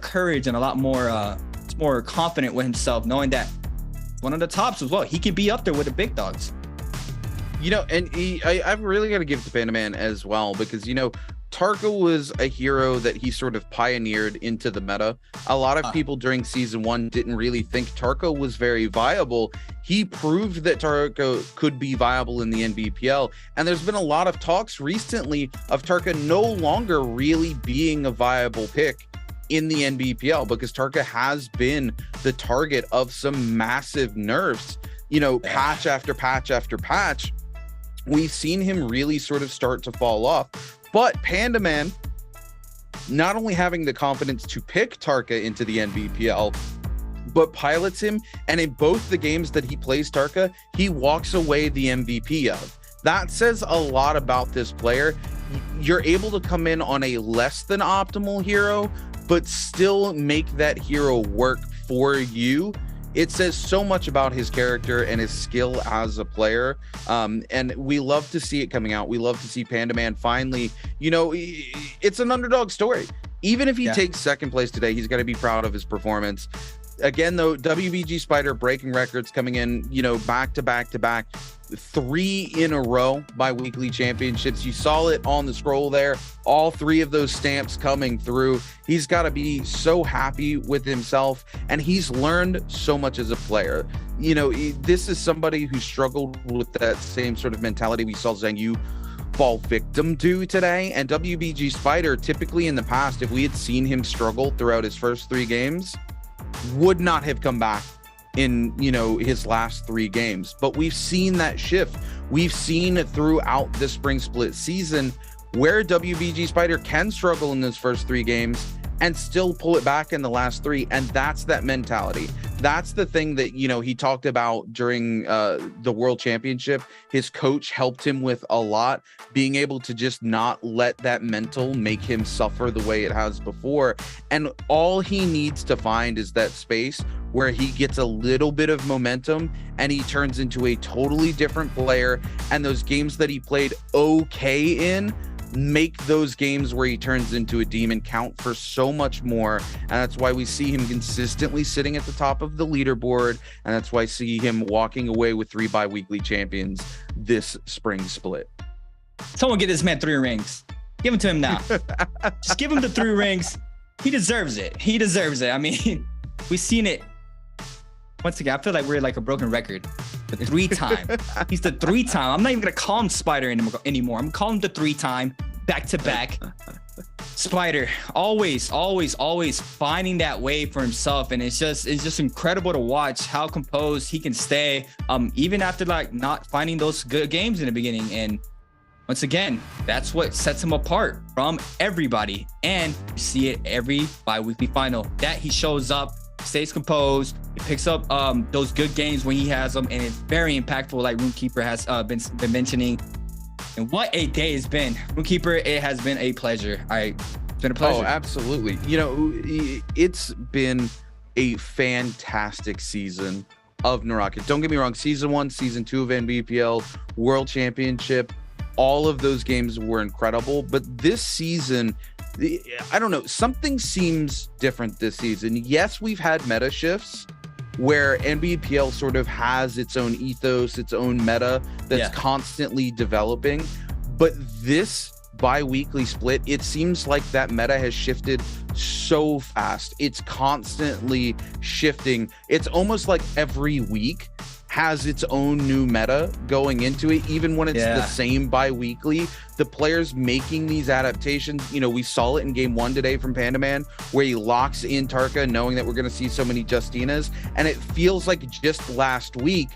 courage and a lot more confident with himself, knowing that one of the tops as well. He can be up there with the big dogs. You know, and I've really got to give it to Panda Man as well, because, you know, Tarka was a hero that he sort of pioneered into the meta. A lot of people during season 1 didn't really think Tarka was very viable. He proved that Tarka could be viable in the NBPL. And there's been a lot of talks recently of Tarka no longer really being a viable pick in the NBPL, because Tarka has been the target of some massive nerfs. You know, patch after patch after patch, we've seen him really sort of start to fall off. But Panda Man, not only having the confidence to pick Tarka into the NBPL, but pilots him, and in both the games that he plays Tarka, he walks away the MVP of. That says a lot about this player. You're able to come in on a less than optimal hero, but still make that hero work for you. It says so much about his character and his skill as a player. And we love to see it coming out. We love to see Panda Man finally, you know, it's an underdog story. Even if he takes second place today, he's got to be proud of his performance. Again, though, WBG Spider breaking records, coming in, you know, back to back, 3 in a row bi-weekly championships. You saw it on the scroll there, all 3 of those stamps coming through. He's got to be so happy with himself, and he's learned so much as a player. You know, this is somebody who struggled with that same sort of mentality we saw Zhang Yu fall victim to today. And WBG Spider, typically in the past, if we had seen him struggle throughout his first 3 games, would not have come back in, you know, his last 3 games. But we've seen that shift. We've seen throughout the spring split season where WBG Spider can struggle in those first 3 games and still pull it back in the last 3. And that's that mentality. That's the thing that, you know, he talked about during the World Championship. His coach helped him with a lot, being able to just not let that mental make him suffer the way it has before. And all he needs to find is that space where he gets a little bit of momentum and he turns into a totally different player. And those games that he played okay in, make those games where he turns into a demon count for so much more. And that's why we see him consistently sitting at the top of the leaderboard, and that's why I see him walking away with 3 bi-weekly champions this spring split. Someone get this man 3 rings. Give them to him now. Just give him the 3 rings. He deserves it. He deserves it. I mean, we've seen it. Once again, I feel like we're like a broken record. The 3-time. He's the 3-time. I'm not even gonna call him Spider anymore. I'm gonna call him the 3-time, back-to-back. Spider, always finding that way for himself, and it's just incredible to watch how composed he can stay, even after like not finding those good games in the beginning. And once again, that's what sets him apart from everybody. And you see it every bi-weekly final that he shows up, stays composed, he picks up those good games when he has them, and it's very impactful, like RuneKeeper has been mentioning. And what a day it's been. RuneKeeper, it has been a pleasure. It's been a pleasure. Oh, absolutely. You know, it's been a fantastic season of NARAKA. Don't get me wrong, season 1, season 2 of NBPL, World Championship, all of those games were incredible. But this season, I don't know, something seems different this season. Yes, we've had meta shifts where NBPL sort of has its own ethos, its own meta that's constantly developing. But this bi-weekly split, it seems like that meta has shifted so fast. It's constantly shifting. It's almost like every week has its own new meta going into it, even when it's the same bi-weekly. The players making these adaptations, you know, we saw it in game 1 today from Pandaman, where he locks in Tarka knowing that we're going to see so many Justinas, and it feels like just last week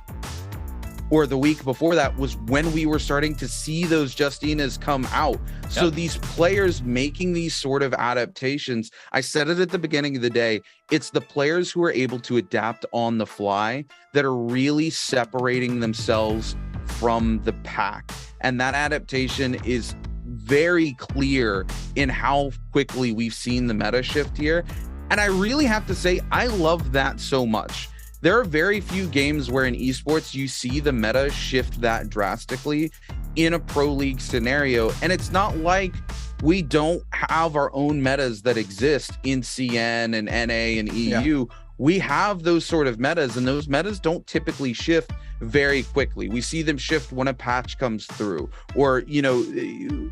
or the week before that was when we were starting to see those Justinas come out. So these players making these sort of adaptations, I said it at the beginning of the day, it's the players who are able to adapt on the fly that are really separating themselves from the pack. And that adaptation is very clear in how quickly we've seen the meta shift here. And I really have to say, I love that so much. There are very few games where in esports you see the meta shift that drastically in a pro league scenario. And it's not like we don't have our own metas that exist in CN and NA and EU. We have those sort of metas, and those metas don't typically shift very quickly. We see them shift when a patch comes through, or, you know,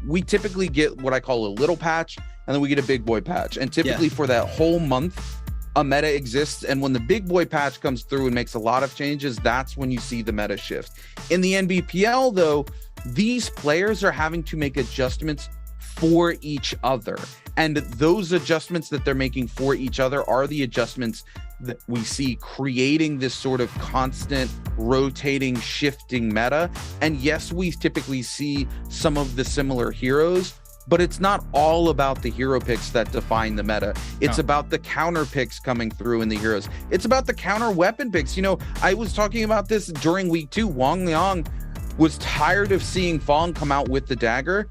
we typically get what I call a little patch, and then we get a big boy patch. And typically for that whole month, a meta exists, and when the big boy patch comes through and makes a lot of changes, that's when you see the meta shift. In the NBPL though, these players are having to make adjustments for each other, and those adjustments that they're making for each other are the adjustments that we see creating this sort of constant rotating, shifting meta. And yes, we typically see some of the similar heroes, but it's not all about the hero picks that define the meta. It's about the counter picks coming through in the heroes. It's about the counter weapon picks. You know, I was talking about this during week 2. Wang Liang was tired of seeing Fong come out with the dagger.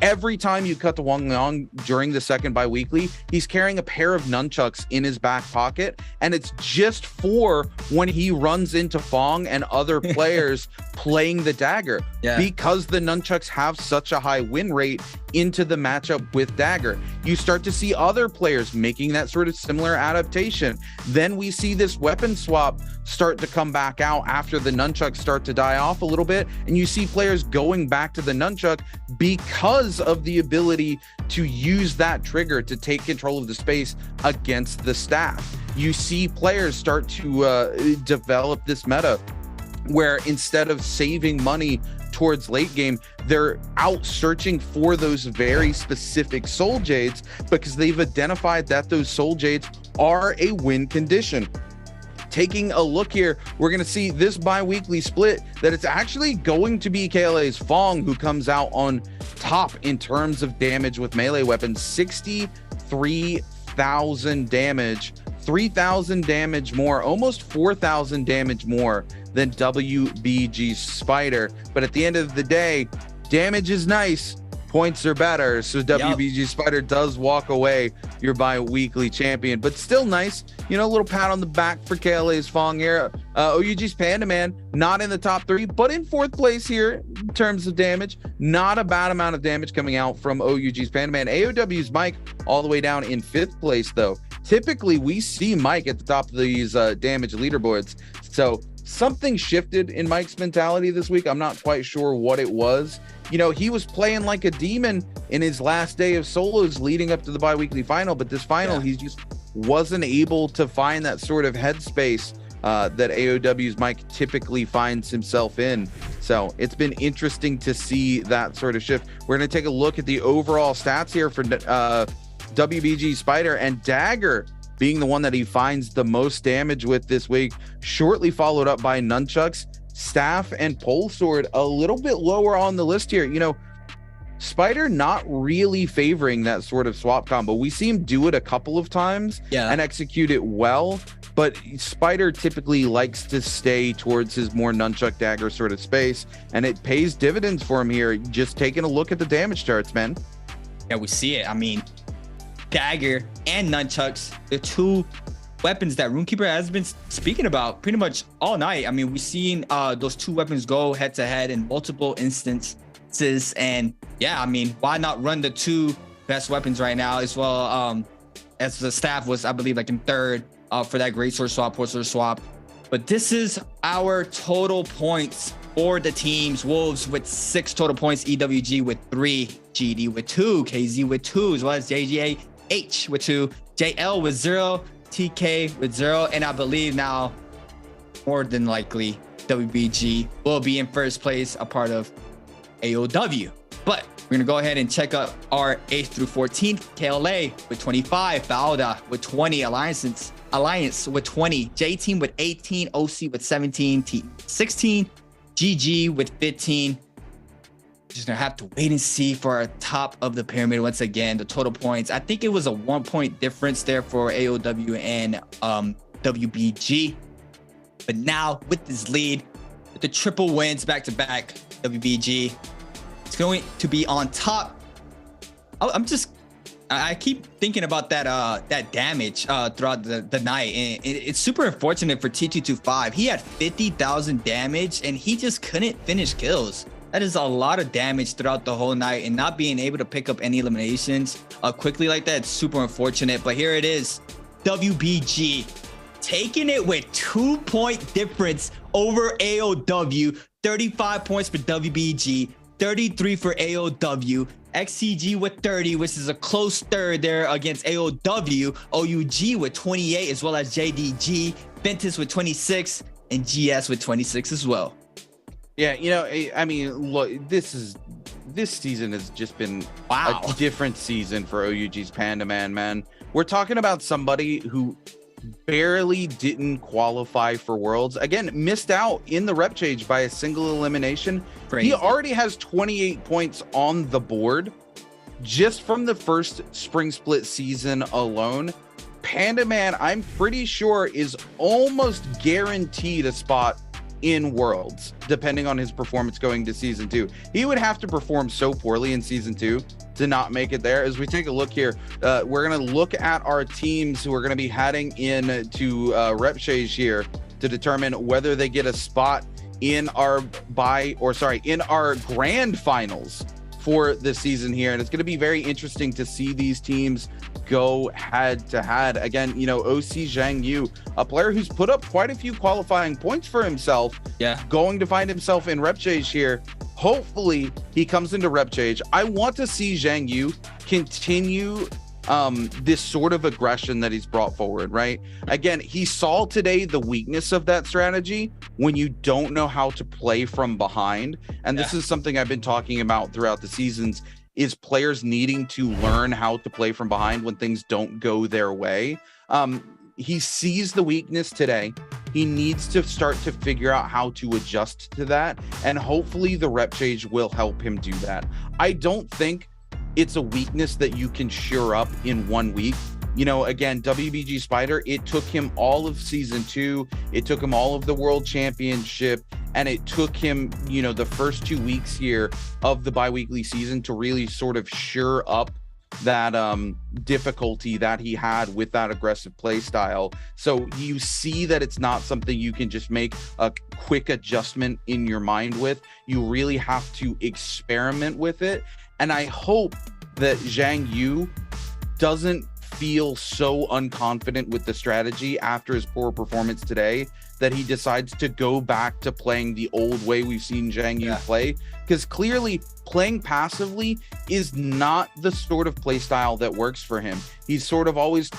Every time you cut to Wang Liang during the second bi-weekly, he's carrying a pair of nunchucks in his back pocket, and it's just for when he runs into Fong and other players playing the dagger, because the nunchucks have such a high win rate into the matchup with dagger. You start to see other players making that sort of similar adaptation. Then we see this weapon swap start to come back out after the nunchucks start to die off a little bit, and you see players going back to the nunchuck because of the ability to use that trigger to take control of the space against the staff. You see players start to develop this meta where instead of saving money towards late game, they're out searching for those very specific soul jades because they've identified that those soul jades are a win condition. Taking a look here, we're going to see this bi-weekly split that it's actually going to be KLA's Fong who comes out on top in terms of damage with melee weapons. 63,000 damage, 3,000 damage more, almost 4,000 damage more than WBG's Spider. But at the end of the day, damage is nice, points are better. So WBG Spider does walk away your bi-weekly champion, but still nice. You know, a little pat on the back for KLA's Fong here. OUG's Pandaman, not in the top 3, but in 4th place here in terms of damage. Not a bad amount of damage coming out from OUG's Pandaman. AOW's Mike all the way down in 5th place though. Typically, we see Mike at the top of these damage leaderboards. So something shifted in Mike's mentality this week. I'm not quite sure what it was. You know, he was playing like a demon in his last day of solos leading up to the bi-weekly final, but this final, he just wasn't able to find that sort of headspace that AOW's Mike typically finds himself in. So it's been interesting to see that sort of shift. We're going to take a look at the overall stats here for WBG Spider, and Dagger being the one that he finds the most damage with this week, shortly followed up by Nunchucks, Staff, and Pole Sword a little bit lower on the list here. You know, Spider not really favoring that sort of swap combo. We see him do it a couple of times and execute it well, but Spider typically likes to stay towards his more Nunchuck Dagger sort of space, and it pays dividends for him here. Just taking a look at the damage charts, man. Yeah, we see it. I mean, Dagger and Nunchucks, the two weapons that Runekeeper has been speaking about pretty much all night. I mean, we've seen those two weapons go head to head in multiple instances, and yeah, I mean, why not run the two best weapons right now as well? As the Staff was, I believe, like in third for that great sword swap, port sword swap. But this is our total points for the teams. Wolves with 6 total points, EWG with 3, GD with 2, KZ with 2, as well as JGAH with 2, JL with 0, TK with 0, and I believe now, more than likely, WBG will be in first place, a part of AOW. But we're gonna go ahead and check out our 8th through 14th. KLA with 25, Bauda with 20, Alliance with 20, J-Team with 18, OC with 17, T16, GG with 15. Just gonna have to wait and see for our top of the pyramid once again. The total points, I think it was a 1 point difference there for AOW and WBG. But now with this lead, with the triple wins back to back, WBG is going to be on top. I keep thinking about that damage throughout the night, and it's super unfortunate for T225. He had 50,000 damage and he just couldn't finish kills. That is a lot of damage throughout the whole night, and not being able to pick up any eliminations quickly like that, it's super unfortunate. But here it is, WBG taking it with 2 point difference over AOW. 35 points for WBG, 33 for AOW. XCG with 30, which is a close third there against AOW. OUG with 28, as well as JDG. Ventus with 26, and GS with 26 as well. Yeah, you know, I mean, look, this season has just been a different season for OUG's Panda Man. We're talking about somebody who barely didn't qualify for Worlds. Again, missed out in the rep change by a single elimination. Crazy. He already has 28 points on the board just from the first spring split season alone. Panda Man, I'm pretty sure, is almost guaranteed a spot in Worlds, depending on his performance going to season 2. He would have to perform so poorly in season 2 to not make it there. As we take a look here, we're going to look at our teams who are going to be heading in to rep change here to determine whether they get a spot in our in our grand finals for this season here. And it's going to be very interesting to see these teams go head to head. Again, you know, OC Zhang Yu, a player who's put up quite a few qualifying points for himself, going to find himself in rep change here. Hopefully he comes into rep change. I want to see Zhang Yu continue this sort of aggression that he's brought forward, right? Again, he saw today the weakness of that strategy when you don't know how to play from behind. And this is something I've been talking about throughout the seasons, is players needing to learn how to play from behind when things don't go their way. He sees the weakness today. He needs to start to figure out how to adjust to that. And hopefully the rep change will help him do that. I don't think it's a weakness that you can shore up in 1 week. You know, again, WBG Spider, it took him all of season 2. It took him all of the world championship. And it took him, you know, the first 2 weeks here of the bi-weekly season to really sort of shore up that difficulty that he had with that aggressive play style. So you see that it's not something you can just make a quick adjustment in your mind with. You really have to experiment with it. And I hope that Zhang Yu doesn't feel so unconfident with the strategy after his poor performance today that he decides to go back to playing the old way we've seen Zhang Yu play, because clearly playing passively is not the sort of play style that works for him. He's sort of always,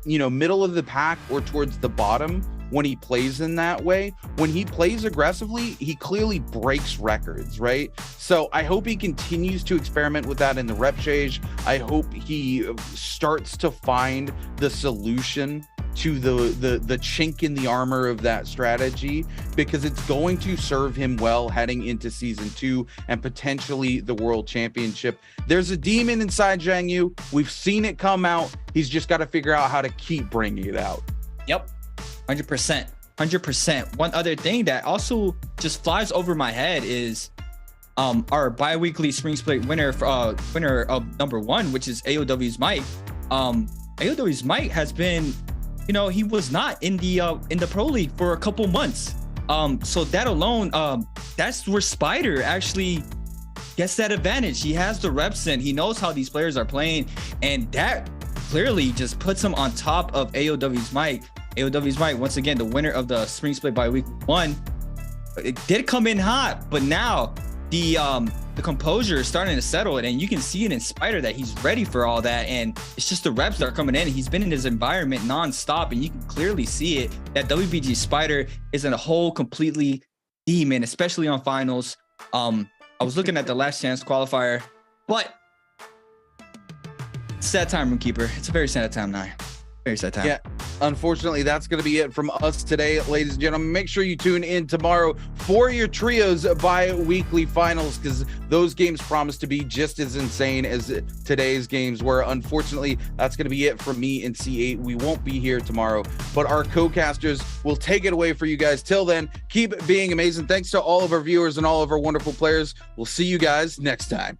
you know, middle of the pack or towards the bottom when he plays in that way. When he plays aggressively, he clearly breaks records, right? So I hope he continues to experiment with that in the rep change. I hope he starts to find the solution to the chink in the armor of that strategy, because it's going to serve him well heading into season 2 and potentially the world championship. There's a demon inside Zhang Yu. We've seen it come out. He's just got to figure out how to keep bringing it out. Yep, 100%. One other thing that also just flies over my head is our bi-weekly spring split winner of #1, which is AOW's Mike. AOW's Mike has been, you know, he was not in the pro league for a couple months. So that alone, that's where Spider actually gets that advantage. He has the reps in, he knows how these players are playing, and that clearly just puts him on top of AOW's Mike. AOW's Mike, once again, the winner of the spring split by week 1. It did come in hot, but now the composure is starting to settle it, and you can see it in Spider that he's ready for all that, and it's just the reps that are coming in. He's been in his environment non-stop, and you can clearly see it that WBG Spider is in a whole completely demon, especially on finals. I was looking at the last chance qualifier, but sad time, Roomkeeper. It's a very sad time now. Very sad time. Yeah, unfortunately, that's going to be it from us today, ladies and gentlemen. Make sure you tune in tomorrow for your trios bi-weekly finals, because those games promise to be just as insane as today's games were. Unfortunately, that's going to be it from me and C8. We won't be here tomorrow, but our co-casters will take it away for you guys. Till then, keep being amazing. Thanks to all of our viewers and all of our wonderful players. We'll see you guys next time.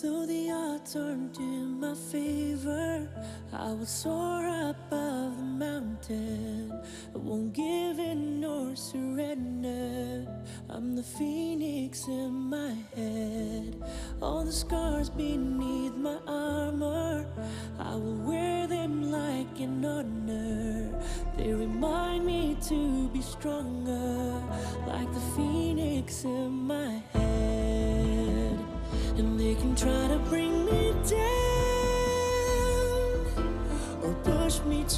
Though the odds aren't in my favor, I will soar above the mountain. I won't give in nor surrender. I'm the phoenix in my head. All the scars beneath my armor, I will wear them like an honor. They remind me to be stronger, like the phoenix in my head. And they can try to bring me down or push me